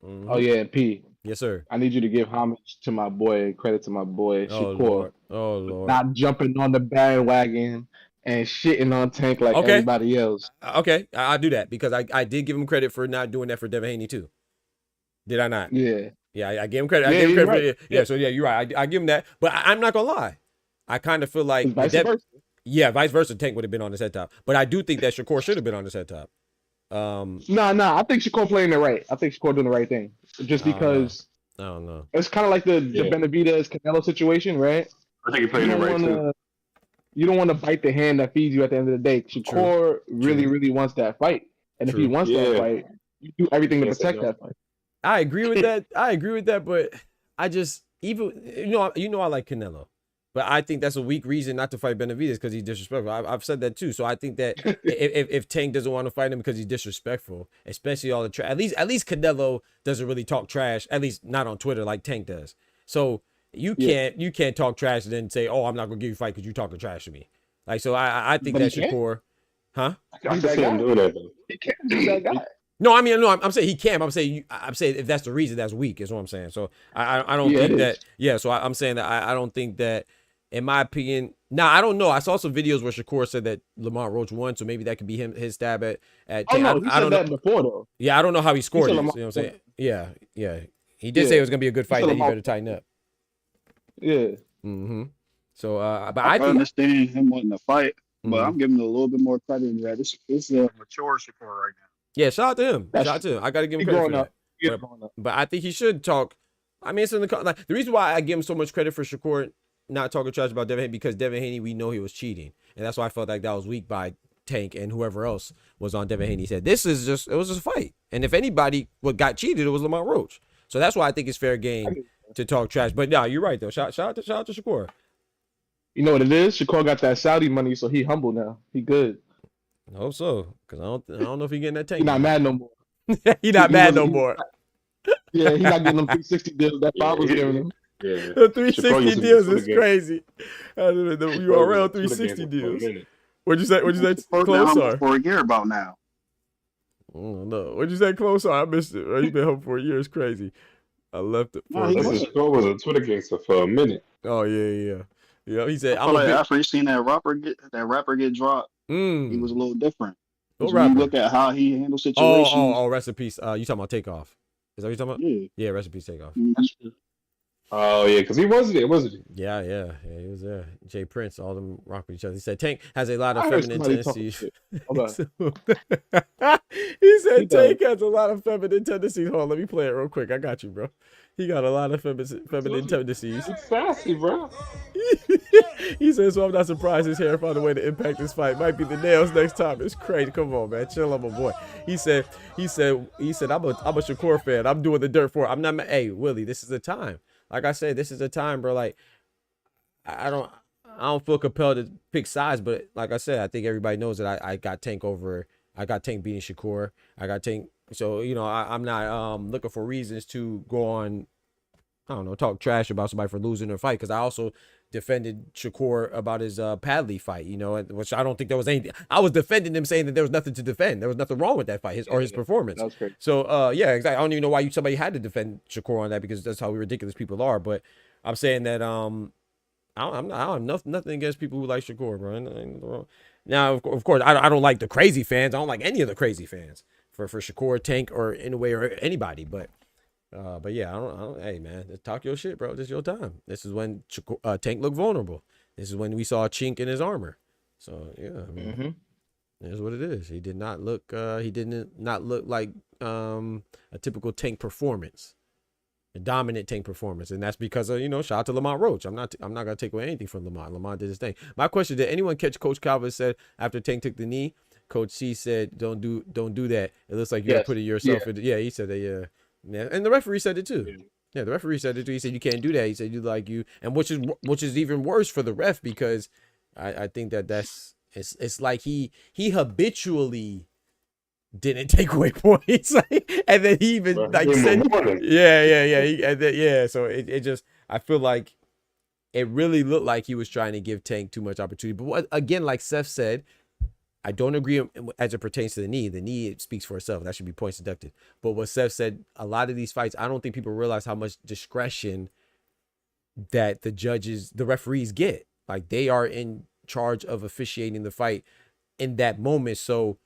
Speaker 10: Oh yeah, P.
Speaker 1: Yes, sir.
Speaker 10: I need you to give homage to my boy and credit to my boy Shakur.
Speaker 1: Oh Lord.
Speaker 10: Not jumping on the bandwagon and shitting on Tank like everybody else.
Speaker 1: Okay, I'll do that because I did give him credit for not doing that for Devin Haney too. Did I not?
Speaker 10: Yeah.
Speaker 1: Yeah, I gave him credit. I gave him credit for it. So yeah, you're right. I give him that. But I'm not gonna lie. I kind of feel like
Speaker 10: vice versa.
Speaker 1: Yeah, vice versa. Tank would have been on the set top. But I do think that Shakur should have been on the set top.
Speaker 10: Nah. I think Shakur playing it right. I think Shakur doing the right thing. Just because
Speaker 1: I don't know.
Speaker 10: It's kind of like the Benavidez Canelo situation, right?
Speaker 8: I think he played it right too.
Speaker 10: You don't want to bite the hand that feeds you at the end of the day. Shakur really wants that fight. And if he wants that fight, you do everything to protect that fight.
Speaker 1: I agree with that. But I just I like Canelo. But I think that's a weak reason not to fight Benavidez because he's disrespectful. I've said that too. So I think that if Tank doesn't want to fight him because he's disrespectful, especially all the trash, at least Canelo doesn't really talk trash, at least not on Twitter like Tank does. So you can't talk trash and then say, oh, I'm not gonna give you a fight because you talking trash to me. Like so I think that Shakur, huh?
Speaker 8: I can see him doing that though.
Speaker 10: He can't do that guy.
Speaker 1: No, I mean, no, I'm saying he can. I'm saying if that's the reason, that's weak. Is what I'm saying. So I don't think that. Yeah. So I'm saying that I don't think that. In my opinion, now I don't know. I saw some videos where Shakur said that Lamont Roach won, so maybe that could be his stab at.
Speaker 10: Oh no, he said that before though.
Speaker 1: Yeah, I don't know how he scored it. You know what I'm saying? Yeah. He did say it was gonna be a good fight. That he better tighten up.
Speaker 10: Yeah.
Speaker 1: Mm-hmm. So, but
Speaker 9: I
Speaker 1: think
Speaker 9: understand him wanting to fight, but I'm giving him a little bit more credit in that. This is a mature Shakur right now.
Speaker 1: Yeah, shout out to him. Shout out to him. I gotta give him credit for that.
Speaker 10: Yeah.
Speaker 1: But I think he should talk. I mean, it's in the reason why I give him so much credit for Shakur not talking trash about Devin Haney, because Devin Haney, we know he was cheating, and that's why I felt like that was weak by Tank and whoever else was on Devin Haney. He said it was just a fight, and if anybody got cheated, it was Lamont Roach. So that's why I think it's fair game to talk trash. But no, you're right though. Shout out to Shakur.
Speaker 10: You know what it is? Shakur got that Saudi money, so he humble now. He good.
Speaker 1: I hope so, because I don't know if he getting that Tank.
Speaker 10: He not mad no more.
Speaker 1: He not mad no more.
Speaker 10: Yeah, he not getting them 360 deals that Bob was giving him.
Speaker 8: Yeah.
Speaker 1: The 360 deals is crazy. The URL 360 deals. What'd you say? Close are
Speaker 9: for a year about now.
Speaker 1: I don't know. What'd you say? Close are? I missed it. You've been home for a year. It's crazy. I left it.
Speaker 8: Shakur was a Twitter gangster for a minute.
Speaker 1: Oh yeah. He said,
Speaker 9: "I'm after you seen that rapper get dropped. He was a little different. When you look at how he handles situations.
Speaker 1: Oh, rest in peace. You talking about Takeoff? Is that what you're talking about? Yeah, rest in peace, Takeoff.
Speaker 8: Oh yeah, because he was there, wasn't he?
Speaker 1: Yeah, he was there. Jay Prince, all them rock with each other. He said Tank has a lot of feminine tendencies. He said Tank has a lot of feminine tendencies. Hold on, let me play it real quick. I got you, bro. He got a lot of feminine tendencies.
Speaker 8: It's sassy, bro.
Speaker 1: He said, so I'm not surprised his hair found a way to impact this fight. Might be the nails next time. It's crazy. Come on, man. Chill on my boy. He said, I'm a Shakur fan. I'm doing the dirt for it. I'm not, hey, Willie, this is the time. Like I said, this is a time, bro. Like, I don't feel compelled to pick sides, but like I said, I think everybody knows that I got Tank beating Shakur. I got Tank. So, I'm not looking for reasons to go on, I don't know, talk trash about somebody for losing their fight, because I also defended Shakur about his Padley fight, which I don't think there was anything. I was defending him, saying that there was nothing to defend. There was nothing wrong with that fight, his performance. That was great. So, yeah, exactly. I don't even know why somebody had to defend Shakur on that, because that's how ridiculous people are. But I'm saying that I have nothing against people who like Shakur, bro. Now, of course, I don't like the crazy fans. I don't like any of the crazy fans for Shakur, Tank, or in a way, or anybody. But yeah, I don't. Hey, man, talk your shit, bro. This is your time. This is when Tank looked vulnerable. This is when we saw a chink in his armor. So yeah, I mean, That's what it is. He did not look. He did not look like a typical Tank performance, a dominant Tank performance, and that's because of shout out to Lamont Roach. I'm not gonna take away anything from Lamont. Lamont did his thing. My question: did anyone catch Coach Calvin said after Tank took the knee? Coach C said, "Don't do that. It looks like you're putting yourself in." Yeah, he said that. Yeah, and the referee said it too. Yeah, the referee said it too. He said you can't do that. He said and which is even worse for the ref, because I think that's it's like he habitually didn't take away points, and then he even said so it just, I feel like it really looked like he was trying to give Tank too much opportunity. But again, like Seth said, I don't agree as it pertains to the knee. The knee, it speaks for itself. That should be points deducted. But what Seth said, a lot of these fights, I don't think people realize how much discretion that the referees get. Like, they are in charge of officiating the fight in that moment. So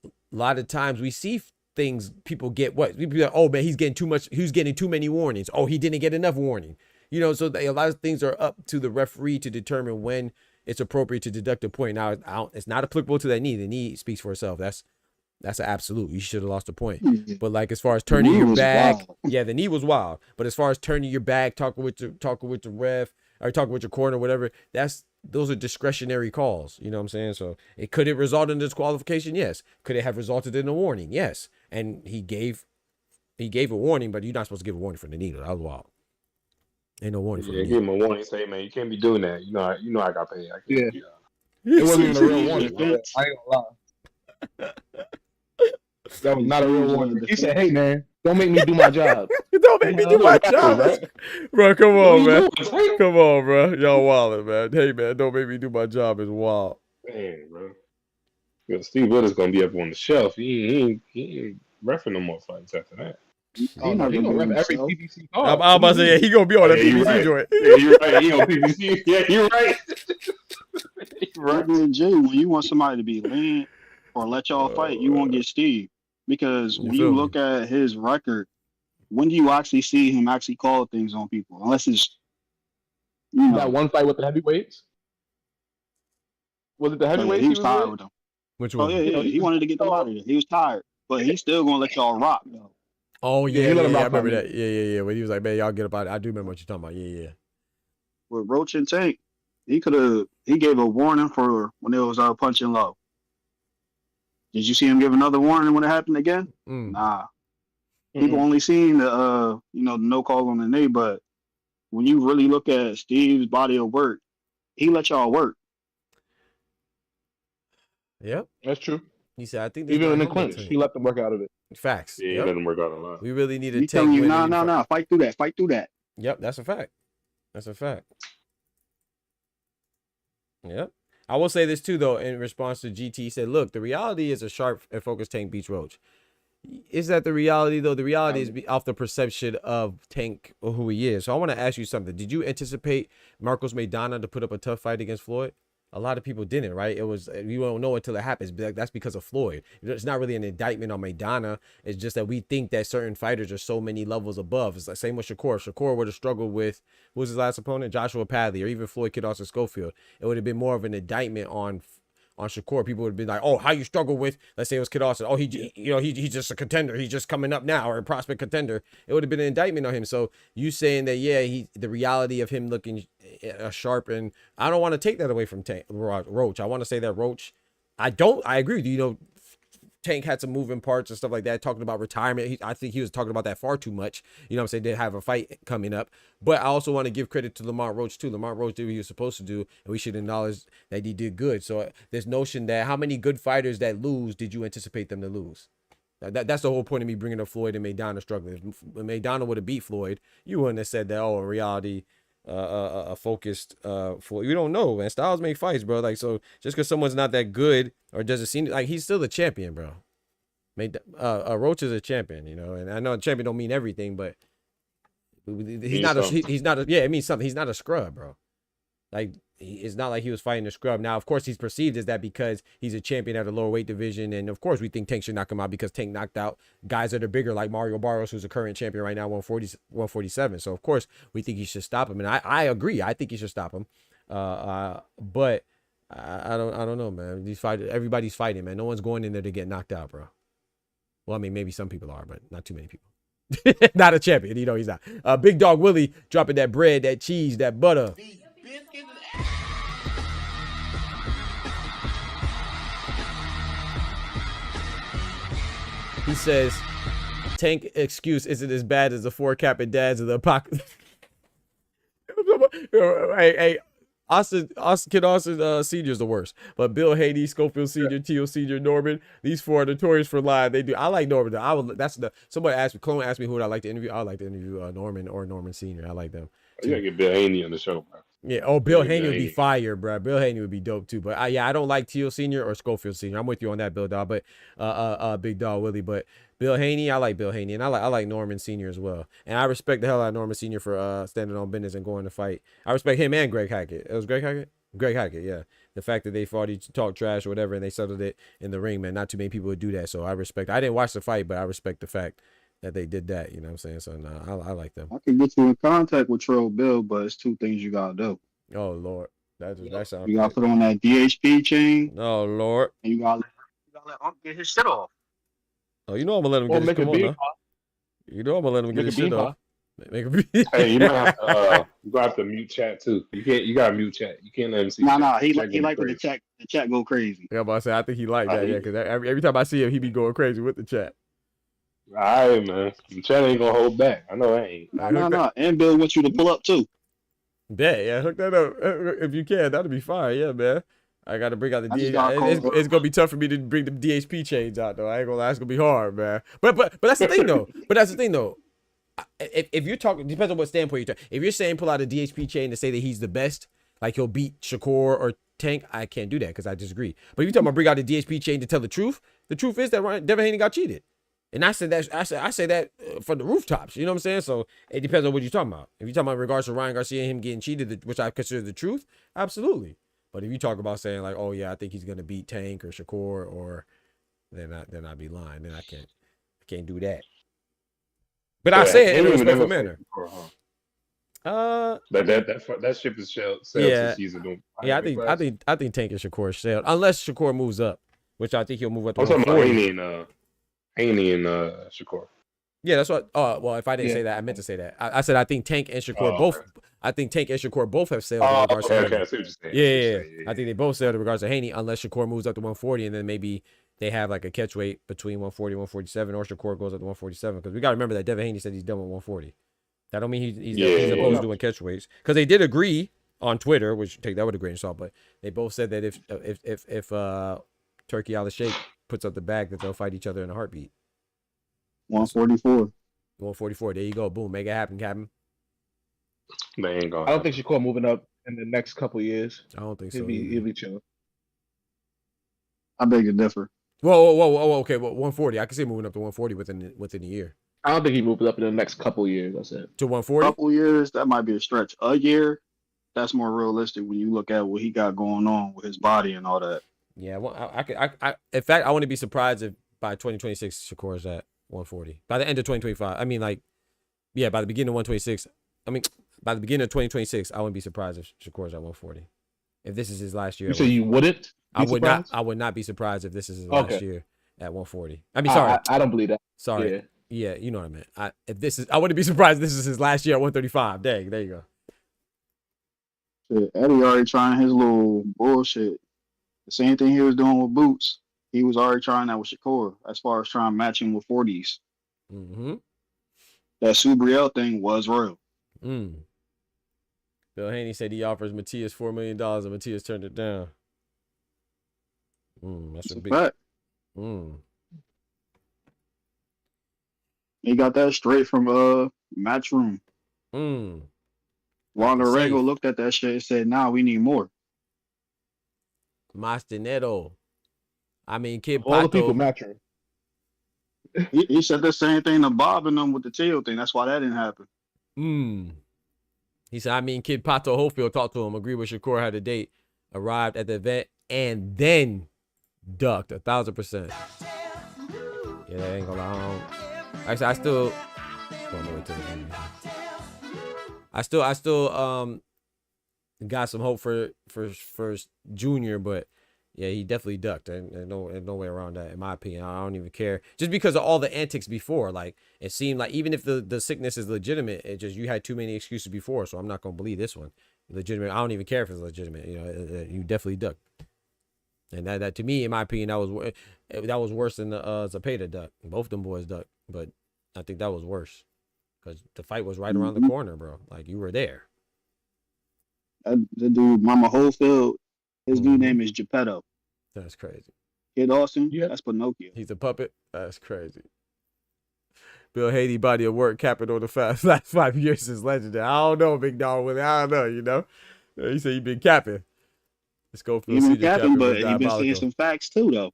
Speaker 1: a lot of times we see things, people get people like, oh man, he's getting too much. He's getting too many warnings. Oh, he didn't get enough warning. So a lot of things are up to the referee to determine when it's appropriate to deduct a point. Now, it's not applicable to that knee. The knee speaks for itself. That's an absolute. You should have lost a point. But like, as far as turning your back, yeah, the knee was wild. But as far as turning your back, talking with the ref, or talking with your corner, whatever, those are discretionary calls. You know what I'm saying? So could it result in disqualification? Yes. Could it have resulted in a warning? Yes. And he gave a warning, but you're not supposed to give a warning for the knee. That was wild. Ain't no warning for me.
Speaker 8: Give him a warning. Say, man, you can't be doing that. I got paid.
Speaker 10: It wasn't even a real warning. I ain't gonna lie. That was not a real warning. He said, "Hey, man, don't make me do my job.
Speaker 1: Don't make me do my job, bro. Come on, man. Come on, bro. Y'all wildin', man. Hey, man, don't make me do my job is wild.
Speaker 8: Man, bro. Steve Willis gonna be up on the shelf. He ain't reffing no more fights after that.
Speaker 10: Oh
Speaker 9: He
Speaker 10: no,
Speaker 9: not
Speaker 10: he
Speaker 9: gonna
Speaker 10: gonna
Speaker 9: do
Speaker 10: rep every
Speaker 9: himself.
Speaker 10: PBC
Speaker 1: I'm
Speaker 10: card.
Speaker 1: about to say, yeah, he gonna be on
Speaker 8: Oh,
Speaker 1: that
Speaker 8: yeah, you
Speaker 1: PBC
Speaker 8: right.
Speaker 1: joint.
Speaker 8: Yeah, you're right. He on PBC. Yeah, you're right. You're right.
Speaker 9: Jay, when you want somebody to be lean or let y'all fight, you won't get Steve. Because
Speaker 1: You
Speaker 9: when
Speaker 1: feel
Speaker 9: you
Speaker 1: me?
Speaker 9: look at his record, when do you actually see him actually call things on people? Unless it's, you
Speaker 10: That
Speaker 9: know,
Speaker 10: one fight with the heavyweights. Was it the
Speaker 9: oh, yeah,
Speaker 10: heavyweights
Speaker 9: he
Speaker 10: he
Speaker 9: was
Speaker 10: was
Speaker 9: tired
Speaker 10: with?
Speaker 9: with them.
Speaker 1: Which
Speaker 9: Oh,
Speaker 1: one?
Speaker 9: yeah, yeah. He wanted to get them out of there. He was tired. But he's still going to let y'all rock, though.
Speaker 1: Oh
Speaker 10: Yeah,
Speaker 1: yeah,
Speaker 10: he let him
Speaker 1: I
Speaker 10: rock by
Speaker 1: remember
Speaker 10: me.
Speaker 1: that. Yeah. When he was like, man, y'all get up out. I do remember what you're talking about. Yeah.
Speaker 9: With Roach and Tank, he gave a warning for when it was punching low. Did you see him give another warning when it happened again? Nah. People only seen the the no call on the knee, but when you really look at Steve's body of work, he let y'all work.
Speaker 1: Yep.
Speaker 10: That's true.
Speaker 1: He said, I think this
Speaker 10: Even
Speaker 1: might
Speaker 10: in the
Speaker 1: humble
Speaker 10: clinch,
Speaker 1: Tank.
Speaker 10: he let them work out of it.
Speaker 1: Facts.
Speaker 8: Yeah, he
Speaker 1: Yep.
Speaker 8: let him work out a lot.
Speaker 1: We really need a
Speaker 9: He telling
Speaker 1: Tank
Speaker 9: you,
Speaker 1: win.
Speaker 9: nah, fight through that, fight through that.
Speaker 1: Yep, that's a fact. That's a fact. Yep. I will say this too, though, in response to GT, he said, look, the reality is a sharp and focused Tank beats Roach. Is that the reality, though? The reality is off the perception of Tank or who he is. So I want to ask you something. Did you anticipate Marcos Maidana to put up a tough fight against Floyd? A lot of people didn't, right? It was, we won't know until it happens. But that's because of Floyd. It's not really an indictment on Maidana. It's just that we think that certain fighters are so many levels above. It's the same with Shakur. If Shakur would have struggled with, who was his last opponent? Joshua Padley, or even Floyd Kid Austin Schofield. It would have been more of an indictment on Shakur. People would have been like, oh, how you struggle with, let's say it was Kid Austin. Oh, he's just a contender. He's just coming up now, or a prospect contender. It would have been an indictment on him. So you saying that, yeah, the reality of him looking sharp, and I don't want to take that away from Roach. I want to say that Roach, I agree with you. You know, Tank had some moving parts and stuff like that, talking about retirement. I think he was talking about that far too much. You know what I'm saying? They have a fight coming up. But I also want to give credit to Lamont Roach, too. Lamont Roach did what he was supposed to do, and we should acknowledge that he did good. So this notion that how many good fighters that lose did you anticipate them to lose? That's the whole point of me bringing up Floyd and Maidana struggling. If Maidana would have beat Floyd, you wouldn't have said that, oh, in reality, focused Floyd. You don't know, man. Styles make fights, bro. Like, so just because someone's not that good or doesn't seem like, he's still a champion, bro. Roach is a champion, you know, and I know a champion don't mean everything, but he's not it means something. He's not a scrub, bro. Like, it's not like he was fighting a scrub. Now, of course, he's perceived as that because he's a champion at a lower weight division, and of course, we think Tank should knock him out because Tank knocked out guys that are bigger, like Mario Barrios, who's a current champion right now, 147. So, of course, we think he should stop him, and I agree. I think he should stop him. But I don't know, man. These fighters, everybody's fighting, man. No one's going in there to get knocked out, bro. Well, I mean, maybe some people are, but not too many people. Not a champion, you know, he's not. Big Dog Willie dropping that bread, that cheese, that butter. He says, Tank excuse isn't as bad as the 4 Kappa dads of the apocalypse. Hey, Kid Austin Senior is the worst. But Bill Haney, Schofield Senior, Teal Senior, Norman, these 4 are notorious for lying. They do. I like Norman. Somebody asked me, Clone asked me who would I like to interview. I would like to interview Norman or Norman Senior. I like them.
Speaker 8: You gotta get Bill Haney on the show, bro.
Speaker 1: Yeah. Oh, Bill Haney would be fire, bro. Bill Haney would be dope too. But I don't like Teal Senior or Schofield Senior. I'm with you on that, Bill Dog. But Big Dog Willie. But Bill Haney, I like Bill Haney, and I like Norman Senior as well. And I respect the hell out of Norman Senior for standing on business and going to fight. I respect him and Greg Hackett. It was Greg Hackett. Greg Hackett, yeah. The fact that they fought each talk trash or whatever, and they settled it in the ring, man. Not too many people would do that. So I respect. I didn't watch the fight, but I respect the fact that they did that. You know what I'm saying? So I like them.
Speaker 9: I can get you in contact with Troll Bill, but it's 2 things you gotta do.
Speaker 1: Oh Lord, that sounds.
Speaker 9: You gotta put on that DHP chain.
Speaker 1: Oh Lord.
Speaker 9: And you gotta let Unc get his shit off.
Speaker 1: Oh, you know I'm gonna let him get his come on, huh? You know I'm gonna let him get his shit off.
Speaker 8: Hey, you might have to you have to mute chat too. You gotta mute chat. You can't let him see.
Speaker 9: Nah, he like when the chat go crazy.
Speaker 1: Yeah, but I say I think he like that, yeah, because every time I see him, he be going crazy with the chat.
Speaker 8: All right, man. The chat ain't gonna hold back. I know I ain't.
Speaker 9: No. And Bill wants you to pull up too.
Speaker 1: Yeah, hook that up if you can. That'd be fine, yeah, man. I gotta bring out the DHP. It's gonna be tough for me to bring the DHP chains out though. I ain't gonna lie, it's gonna be hard, man. But that's the thing though. If you're talking, depends on what standpoint you're talking. If you're saying pull out a DHP chain to say that he's the best, like he'll beat Shakur or Tank, I can't do that because I disagree. But if you talking about bring out the DSP chain to tell the truth is that Devin Haney got cheated. And I said that I say that from the rooftops. You know what I'm saying? So it depends on what you're talking about. If you're talking about in regards to Ryan Garcia and him getting cheated, which I consider the truth, absolutely. But if you talk about saying like, oh yeah, I think he's gonna beat Tank or Shakur, or then I'd be lying. Then I can't do that. But I say it in a respectful manner.
Speaker 8: That ship is sailed
Speaker 1: yeah,
Speaker 8: since season.
Speaker 1: Yeah, I think Tank and Shakur sailed, unless Shakur moves up, which I think he'll move up to
Speaker 8: I'm talking about
Speaker 1: 140.
Speaker 8: Haney and Shakur.
Speaker 1: Yeah, that's what. Oh, well, if I didn't say that, I meant to say that. I said I think Tank and Shakur both. Okay. I think Tank and Shakur both have sailed. In regards to
Speaker 8: okay. I see what you're saying.
Speaker 1: Yeah. I think they both sailed in regards to Haney, unless Shakur moves up to 140, and then maybe they have like a catch weight between 140 and 147, or Shakur goes up to 147. Because we got to remember that Devin Haney said he's done with 140. That don't mean he's opposed to doing catch weights. Because they did agree on Twitter, which take that with a grain of salt, but they both said that if Turkey Al Sheikh puts up the bag, that they'll fight each other in a heartbeat.
Speaker 9: 144.
Speaker 1: 144. There you go. Boom. Make it happen, Captain.
Speaker 8: They ain't going.
Speaker 10: I don't think Shakur moving up in the next couple years.
Speaker 1: I don't think so.
Speaker 10: He'll be chill.
Speaker 9: I beg to differ.
Speaker 1: Whoa. Okay, well, 140. I can see moving up to 140 within a year.
Speaker 10: I don't think he moved up in the next couple years. I said
Speaker 1: to 140.
Speaker 9: Couple years, that might be a stretch. A year, that's more realistic when you look at what he got going on with his body and all that.
Speaker 1: Yeah, well, I in fact, I wouldn't be surprised if by 2026 Shakur is at 140. By the end of 2025, I mean, like, yeah, by the beginning of 126. I mean, by the beginning of 2026, I wouldn't be surprised if Shakur is at 140. If this is his last year.
Speaker 10: You say you wouldn't?
Speaker 1: I would not be surprised if this is his last year at 140. I mean, sorry.
Speaker 10: I don't believe that.
Speaker 1: Sorry. Yeah, you know what I meant. I wouldn't be surprised if this is his last year at 135. Dang, there you go.
Speaker 9: Shit, Eddie already trying his little bullshit. The same thing he was doing with Boots. He was already trying that with Shakur as far as trying to match him with 40s.
Speaker 1: Mm-hmm.
Speaker 9: That Subriel thing was real.
Speaker 1: Bill Haney said he offers Matias $4 million and Matias turned it down. That's a big
Speaker 9: fact. He got that straight from Matchroom. Wanda Rego looked at that shit and said, "Nah, we need more."
Speaker 1: Mas dinero. I mean, Kid
Speaker 10: all
Speaker 1: Pato.
Speaker 10: the people Matchroom.
Speaker 9: He said the same thing to Bob and them with the Teal thing. That's why that didn't happen.
Speaker 1: He said, I mean, Kid Pato Hopefield talked to him, agreed with Shakur, had a date, arrived at the event, and then ducked 1,000%. Yeah, that ain't gonna lie. Actually, I still. I still got some hope for Junior, but yeah, he definitely ducked. There's no way around that, in my opinion. I don't even care. Just because of all the antics before, like it seemed like even if the sickness is legitimate, it just you had too many excuses before, so I'm not gonna believe this one. Legitimate. I don't even care if it's legitimate. You know, you definitely ducked. And that to me, in my opinion, that was worse than the Zepeda duck. Both them boys ducked, but I think that was worse because the fight was right around the corner, bro. Like you were there.
Speaker 9: The dude, Mama Holyfield, his new name is Geppetto.
Speaker 1: That's crazy.
Speaker 9: Kid Austin, that's Pinocchio.
Speaker 1: He's a puppet. That's crazy. Bill Haney body of work capping on the last 5 years is legendary. I don't know, big dog Willie. I don't know. You know, he said he been capping. Let's go for
Speaker 9: he been capping, but he been saying some facts too, though.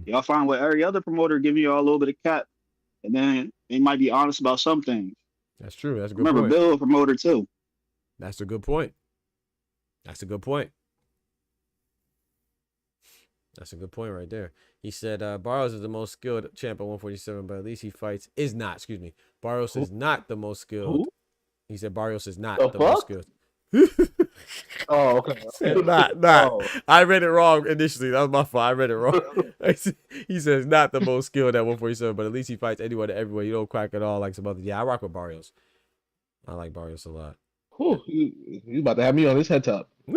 Speaker 9: Y'all find what every other promoter giving y'all a little bit of cap, and then they might be honest about some things.
Speaker 1: That's true. That's a good
Speaker 9: Remember,
Speaker 1: point.
Speaker 9: Bill a promoter too.
Speaker 1: That's a good point. That's a good point. That's a good point right there. He said Barrios is the most skilled champ at 147, but at least he fights is not. Excuse me. Barrios is not the most skilled.
Speaker 10: Who?
Speaker 1: He said Barrios is not the most skilled.
Speaker 10: Oh, okay.
Speaker 1: Not. Oh. I read it wrong initially. That was my fault. I read it wrong. He says not the most skilled at 147, but at least he fights anyone and everyone. You don't crack at all like some other. Yeah, I rock with Barrios. I like Barrios a lot.
Speaker 10: Whew, you about to have me on this head top. I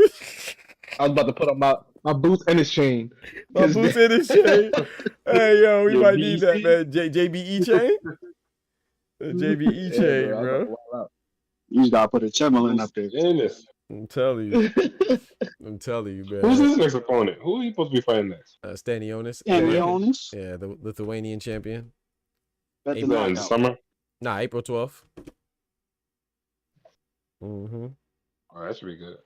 Speaker 10: was about to put on my boots and his chain.
Speaker 1: My boots and his chain. Hey, yo, we might need that, man. JBE chain? The JBE chain, bro.
Speaker 9: You just gotta put a Chamberlain up there.
Speaker 1: I'm telling you. I'm telling you, man.
Speaker 8: Who's his next opponent? Who are you supposed to be fighting next?
Speaker 1: Stanionis.
Speaker 9: Stanionis?
Speaker 1: Yeah, the Lithuanian champion.
Speaker 8: In the summer?
Speaker 1: Nah, April 12th.
Speaker 8: Oh, that should be good.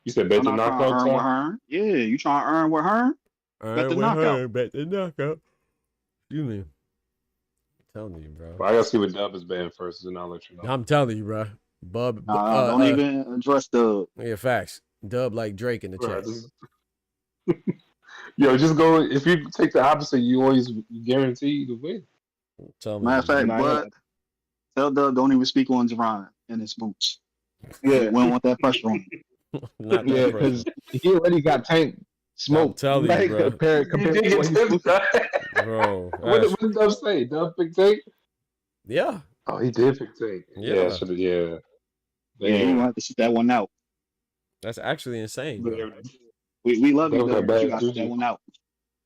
Speaker 8: You said bet
Speaker 9: I'm
Speaker 8: the
Speaker 9: not trying to
Speaker 8: knockout
Speaker 9: earn with
Speaker 8: time?
Speaker 9: Hearn. Yeah, you trying to earn with Hearn? Bet the knockout.
Speaker 1: Bet the knockout. Excuse me. I'm telling you, bro.
Speaker 8: Well, I gotta see what Dub is betting first, then I'll let you know.
Speaker 1: I'm telling you, bro. Bub.
Speaker 9: Nah, don't even address the.
Speaker 1: Yeah, facts. Dub like Drake in the
Speaker 8: Bro,
Speaker 1: chat.
Speaker 8: Yo, just go. If you take the opposite, you always guarantee to win.
Speaker 1: Tell me.
Speaker 9: Matter of fact, but tell Dub don't even speak on Javon in his boots.
Speaker 10: Yeah,
Speaker 9: we don't want that pressure on him.
Speaker 1: Not that
Speaker 10: yeah,
Speaker 1: pressure.
Speaker 10: because he already got Tank smoked.
Speaker 1: I'm telling you, bro.
Speaker 10: Compared to what he's supposed to.
Speaker 1: Bro,
Speaker 8: What did Dub say? Dub picked Tank?
Speaker 1: Yeah.
Speaker 8: Oh, he did pick Tank.
Speaker 1: Yeah.
Speaker 8: Yeah.
Speaker 9: Yeah, you gonna have to sit that one out.
Speaker 1: That's actually insane, bro.
Speaker 9: We love you,
Speaker 8: Dub got
Speaker 9: but you
Speaker 8: bad
Speaker 9: got to sit that
Speaker 8: juju.
Speaker 9: one out.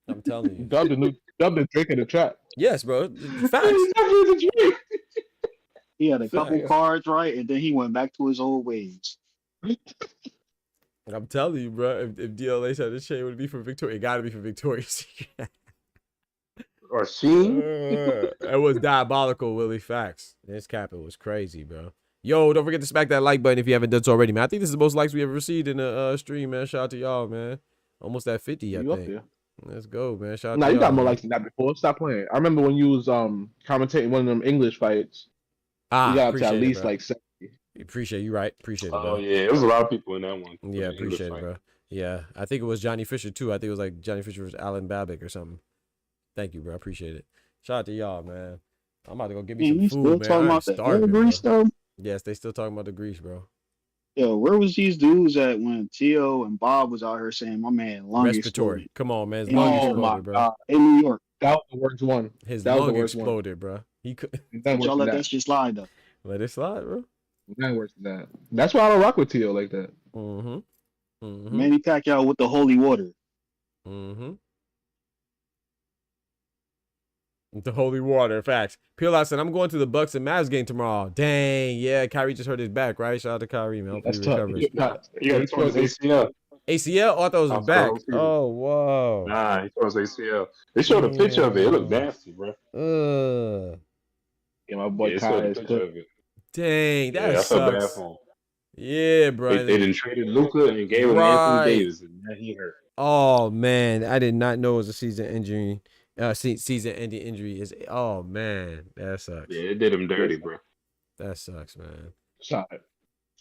Speaker 1: I'm telling you.
Speaker 10: Dub the Drake in the trap.
Speaker 1: Yes, bro. Facts.
Speaker 9: He had a couple cards right, and then he went back to his old ways.
Speaker 1: I'm telling you, bro. If DLA said this shit would be for Victoria, it gotta be for Victoria's Secret.
Speaker 8: Or Sheen?
Speaker 1: It was diabolical, Willie. Facts. This cap, it was crazy, bro. Yo, don't forget to smack that like button if you haven't done so already, man. I think this is the most likes we ever received in a stream, man. Shout out to y'all, man. Almost at 50, I think. Let's go, man. Shout out
Speaker 10: Nah,
Speaker 1: to
Speaker 10: you
Speaker 1: y'all.
Speaker 10: got more likes than that before. Stop playing. I remember when you was commentating one of them English fights. You got up to at least like 70.
Speaker 1: Appreciate you, right? Appreciate it, bro.
Speaker 8: Oh, yeah. It was a lot of people in that one.
Speaker 1: Yeah, appreciate it, bro. Yeah, I think it was Johnny Fisher, too. I think it was like Johnny Fisher was Alan Babick or something. Thank you, bro. I appreciate it. Shout out to y'all, man. I'm about to go get me some food, man.
Speaker 9: Talking about the grease, though?
Speaker 1: Yes, they still talking about the grease, bro.
Speaker 9: Yo, where was these dudes at when Tio and Bob was out here saying my man lung
Speaker 1: Respiratory.
Speaker 9: exploded?
Speaker 1: Come on, man. His lung exploded, bro.
Speaker 9: God. In New York.
Speaker 10: That was the worst one.
Speaker 1: His
Speaker 10: that
Speaker 1: lung exploded, bro. He could.
Speaker 9: Y'all let that shit slide, though.
Speaker 1: Let it slide, bro.
Speaker 10: Nothing worse than that. That's why I don't rock with Tio like that.
Speaker 9: Manny Pacquiao with the holy water.
Speaker 1: The holy water, facts. Peel said, I'm going to the Bucks and Mavs game tomorrow. Dang, yeah. Kyrie just hurt his back, right? Shout out to Kyrie, man. Hope he recovers.
Speaker 8: You got towards ACL.
Speaker 1: ACL? Oh, I thought it was his back. Oh, whoa.
Speaker 8: Nah, he towards ACL. They showed a picture of it. It looked nasty, bro.
Speaker 10: Yeah, my boy Kai is good.
Speaker 1: Dang, that
Speaker 8: I felt bad
Speaker 1: sucks.
Speaker 8: for him.
Speaker 1: Yeah, bro.
Speaker 8: They didn't traded Luka and gave him Anthony Davis, and now he hurt.
Speaker 1: Oh man, I did not know it was a season injury. Season-ending injury is. Oh man, that sucks.
Speaker 8: Yeah, it did him dirty, bro.
Speaker 1: That sucks, man.
Speaker 10: Shot.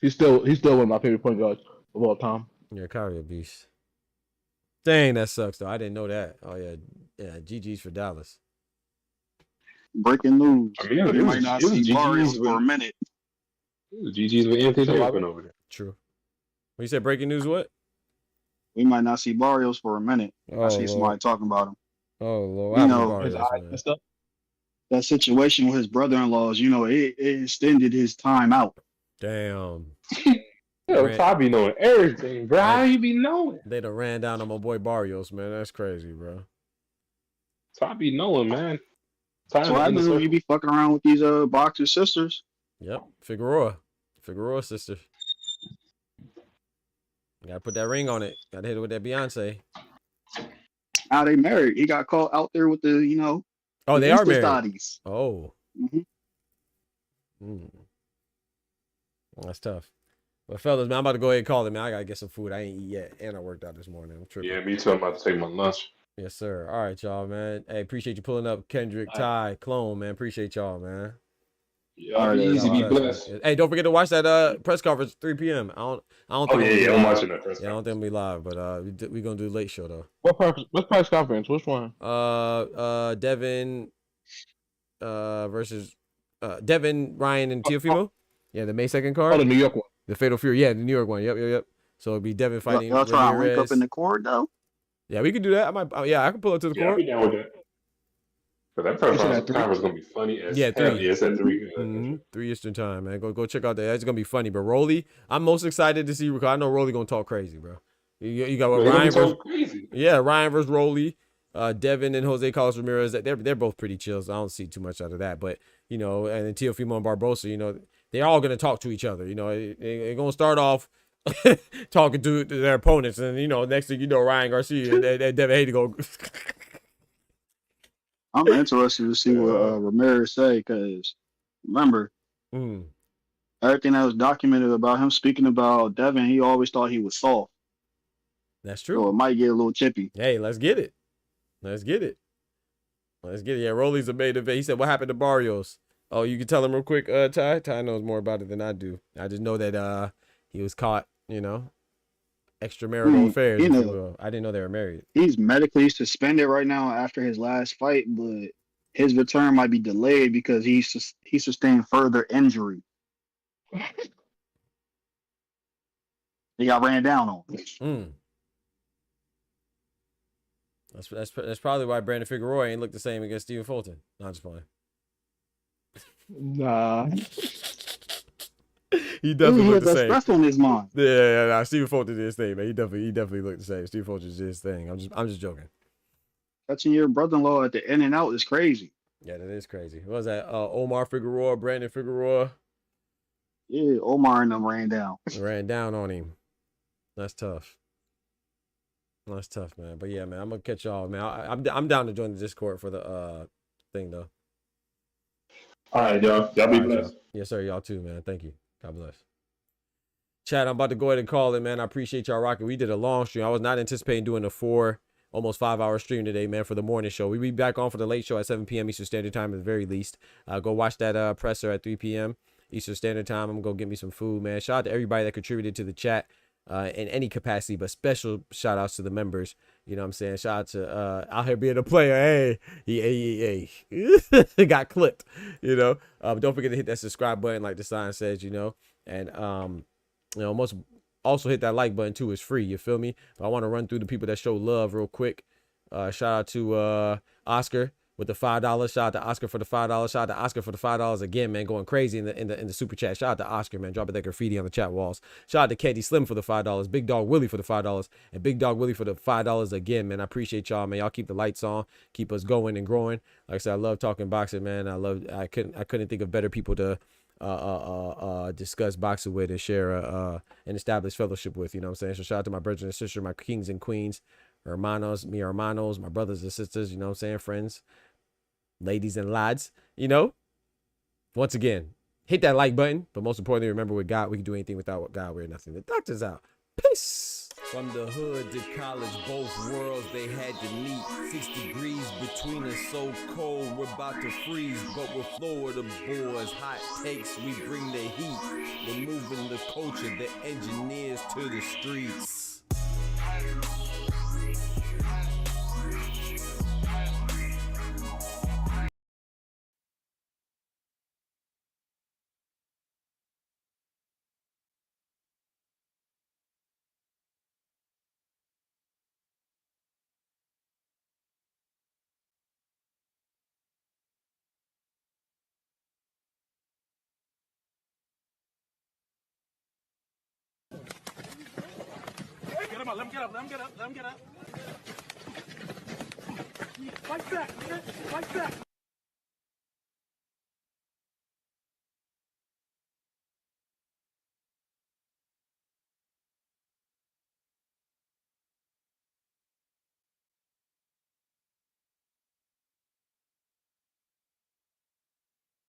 Speaker 10: He's still one of my favorite point guards of all time.
Speaker 1: Yeah, Kyrie a beast. Dang, that sucks though. I didn't know that. Oh yeah, GG's for Dallas.
Speaker 9: Breaking news.
Speaker 8: I mean,
Speaker 9: you might not see Barrios for a minute.
Speaker 8: GG's with Anthony Davis over there.
Speaker 1: True. When you said breaking news, what?
Speaker 9: We might not see Barrios for a minute. I see somebody talking about him.
Speaker 1: Oh Lord,
Speaker 9: you know,
Speaker 1: Barrios,
Speaker 9: that situation with his brother-in-laws. You know, it extended his time out.
Speaker 1: Damn.
Speaker 8: Yo, Tommy knowing everything, bro. How you be knowing?
Speaker 1: They done ran down on my boy Barrios, man. That's crazy, bro.
Speaker 8: Tommy knowing, man.
Speaker 9: So I knew you be fucking around with these boxer sisters.
Speaker 1: Yep, Figueroa sister. Gotta put that ring on it. Gotta hit it with that Beyonce.
Speaker 9: How they married? He got caught out there with the, you know.
Speaker 1: Oh, they are married.
Speaker 9: Studies.
Speaker 1: Oh. That's tough. But fellas, man, I'm about to go ahead and call it, man. I gotta get some food. I ain't eat yet, and I worked out this morning. I'm tripping.
Speaker 8: Yeah, me too. I'm about to take my lunch.
Speaker 1: Yes, sir. All right, y'all, man. Hey, appreciate you pulling up, Kendrick, Ty, Clone, man. Appreciate y'all, man.
Speaker 8: Yeah, easy, be blessed.
Speaker 1: Hey, don't forget to watch that press conference 3 p.m. I don't think
Speaker 8: I'm watching that press conference.
Speaker 1: I don't think we'll be live, but we gonna do a late show though.
Speaker 10: What press conference? Which one?
Speaker 1: Devin versus Devin, Ryan, and Teofimo. Yeah, the May 2nd card.
Speaker 10: Oh, the New York one.
Speaker 1: The Fatal Fury. Yeah, the New York one. Yep. So it'll be Devin fighting.
Speaker 9: Y'all trying to link up in the court though?
Speaker 1: Yeah, we could do that. I might. Yeah, I can pull it to the court.
Speaker 8: I'll be down with that. But that press conference is gonna be funny as hell.
Speaker 1: 3.
Speaker 8: Yeah, it's at 3.
Speaker 1: 3 Eastern time, man. Go check out that. That's gonna be funny. But Rolly, I'm most excited to see because I know Rolly gonna talk crazy, bro. You got what Ryan versus
Speaker 8: crazy.
Speaker 1: Yeah, Ryan versus Rolly. Devin and Jose Carlos Ramirez. They're both pretty chill. So I don't see too much out of that. But you know, and then Teofimo and Barbosa, you know, they're all gonna talk to each other. You know, they're gonna start off talking to their opponents, and you know, next thing you know, Ryan Garcia and Devin Haney go.
Speaker 9: I'm interested to see what Ramirez say because remember, everything that was documented about him speaking about Devin, he always thought he was soft.
Speaker 1: That's true.
Speaker 9: So it might get a little chippy.
Speaker 1: Hey, let's get it. Let's get it. Let's get it. Yeah, Rolly's a main event. He said, what happened to Barrios? Oh, you can tell him real quick, Ty. Ty knows more about it than I do. I just know that he was caught, you know, extramarital affairs, if you will. I didn't know they were married.
Speaker 9: He's medically suspended right now after his last fight, but his return might be delayed because he sustained further injury. He got ran down on.
Speaker 1: That's probably why Brandon Figueroa ain't looked the same against Stephen Fulton. Not just playing.
Speaker 10: Nah.
Speaker 1: He definitely looked the same.
Speaker 9: Stress on his mind.
Speaker 1: Yeah. Stephen Fulton did his thing, man. He definitely looked the same. Stephen Fulton did his thing. I'm just joking.
Speaker 9: Touching your brother-in-law at the in and out is crazy.
Speaker 1: Yeah, that is crazy. What was that? Omar Figueroa, Brandon Figueroa.
Speaker 9: Yeah, Omar and them ran down.
Speaker 1: Ran down on him. That's tough. That's tough, man. But yeah, man, I'm gonna catch y'all, man. I'm down to join the Discord for the thing though.
Speaker 8: All right, y'all. Y'all be blessed.
Speaker 1: Yes, sir. Y'all too, man. Thank you. God bless. Chad, I'm about to go ahead and call it, man. I appreciate y'all rocking. We did a long stream. I was not anticipating doing a almost 5 hour stream today, man, for the morning show. We'll be back on for the late show at 7 p.m. Eastern Standard Time at the very least. Go watch that presser at 3 p.m. Eastern Standard Time. I'm gonna go get me some food, man. Shout out to everybody that contributed to the chat in any capacity, but special shout outs to the members. You know what I'm saying? Shout out to out here being a player. Hey, he got clipped, you know. Don't forget to hit that subscribe button like the sign says, you know. And you know, also hit that like button too. It's free, you feel me? But I want to run through the people that show love real quick. Shout out to Oscar with the $5. Shout out to Oscar for the $5. Shout out to Oscar for the $5 again, man. Going crazy in the super chat. Shout out to Oscar, man. Dropping that graffiti on the chat walls. Shout out to Candy Slim for the $5. Big Dog Willie for the $5. And Big Dog Willie for the $5 again, man. I appreciate y'all, man. Y'all keep the lights on, keep us going and growing. Like I said, I love talking boxing, man. I couldn't think of better people to discuss boxing with and share an established fellowship with, you know what I'm saying? So shout out to my brothers and sisters, my kings and queens, hermanos, mi hermanos, my brothers and sisters, you know what I'm saying? Friends, ladies and lads, you know. Once again, hit that like button, but most importantly, remember with God, we can do anything. Without God, we're nothing. The doctor's out. Peace. From the hood to college, both worlds they had to meet. 6 degrees between us, so cold we're about to freeze. But we're Florida boys, hot takes, we bring the heat. We're moving the culture, the engineers to the streets.
Speaker 2: Let him get up. Fight back, man. Fight back.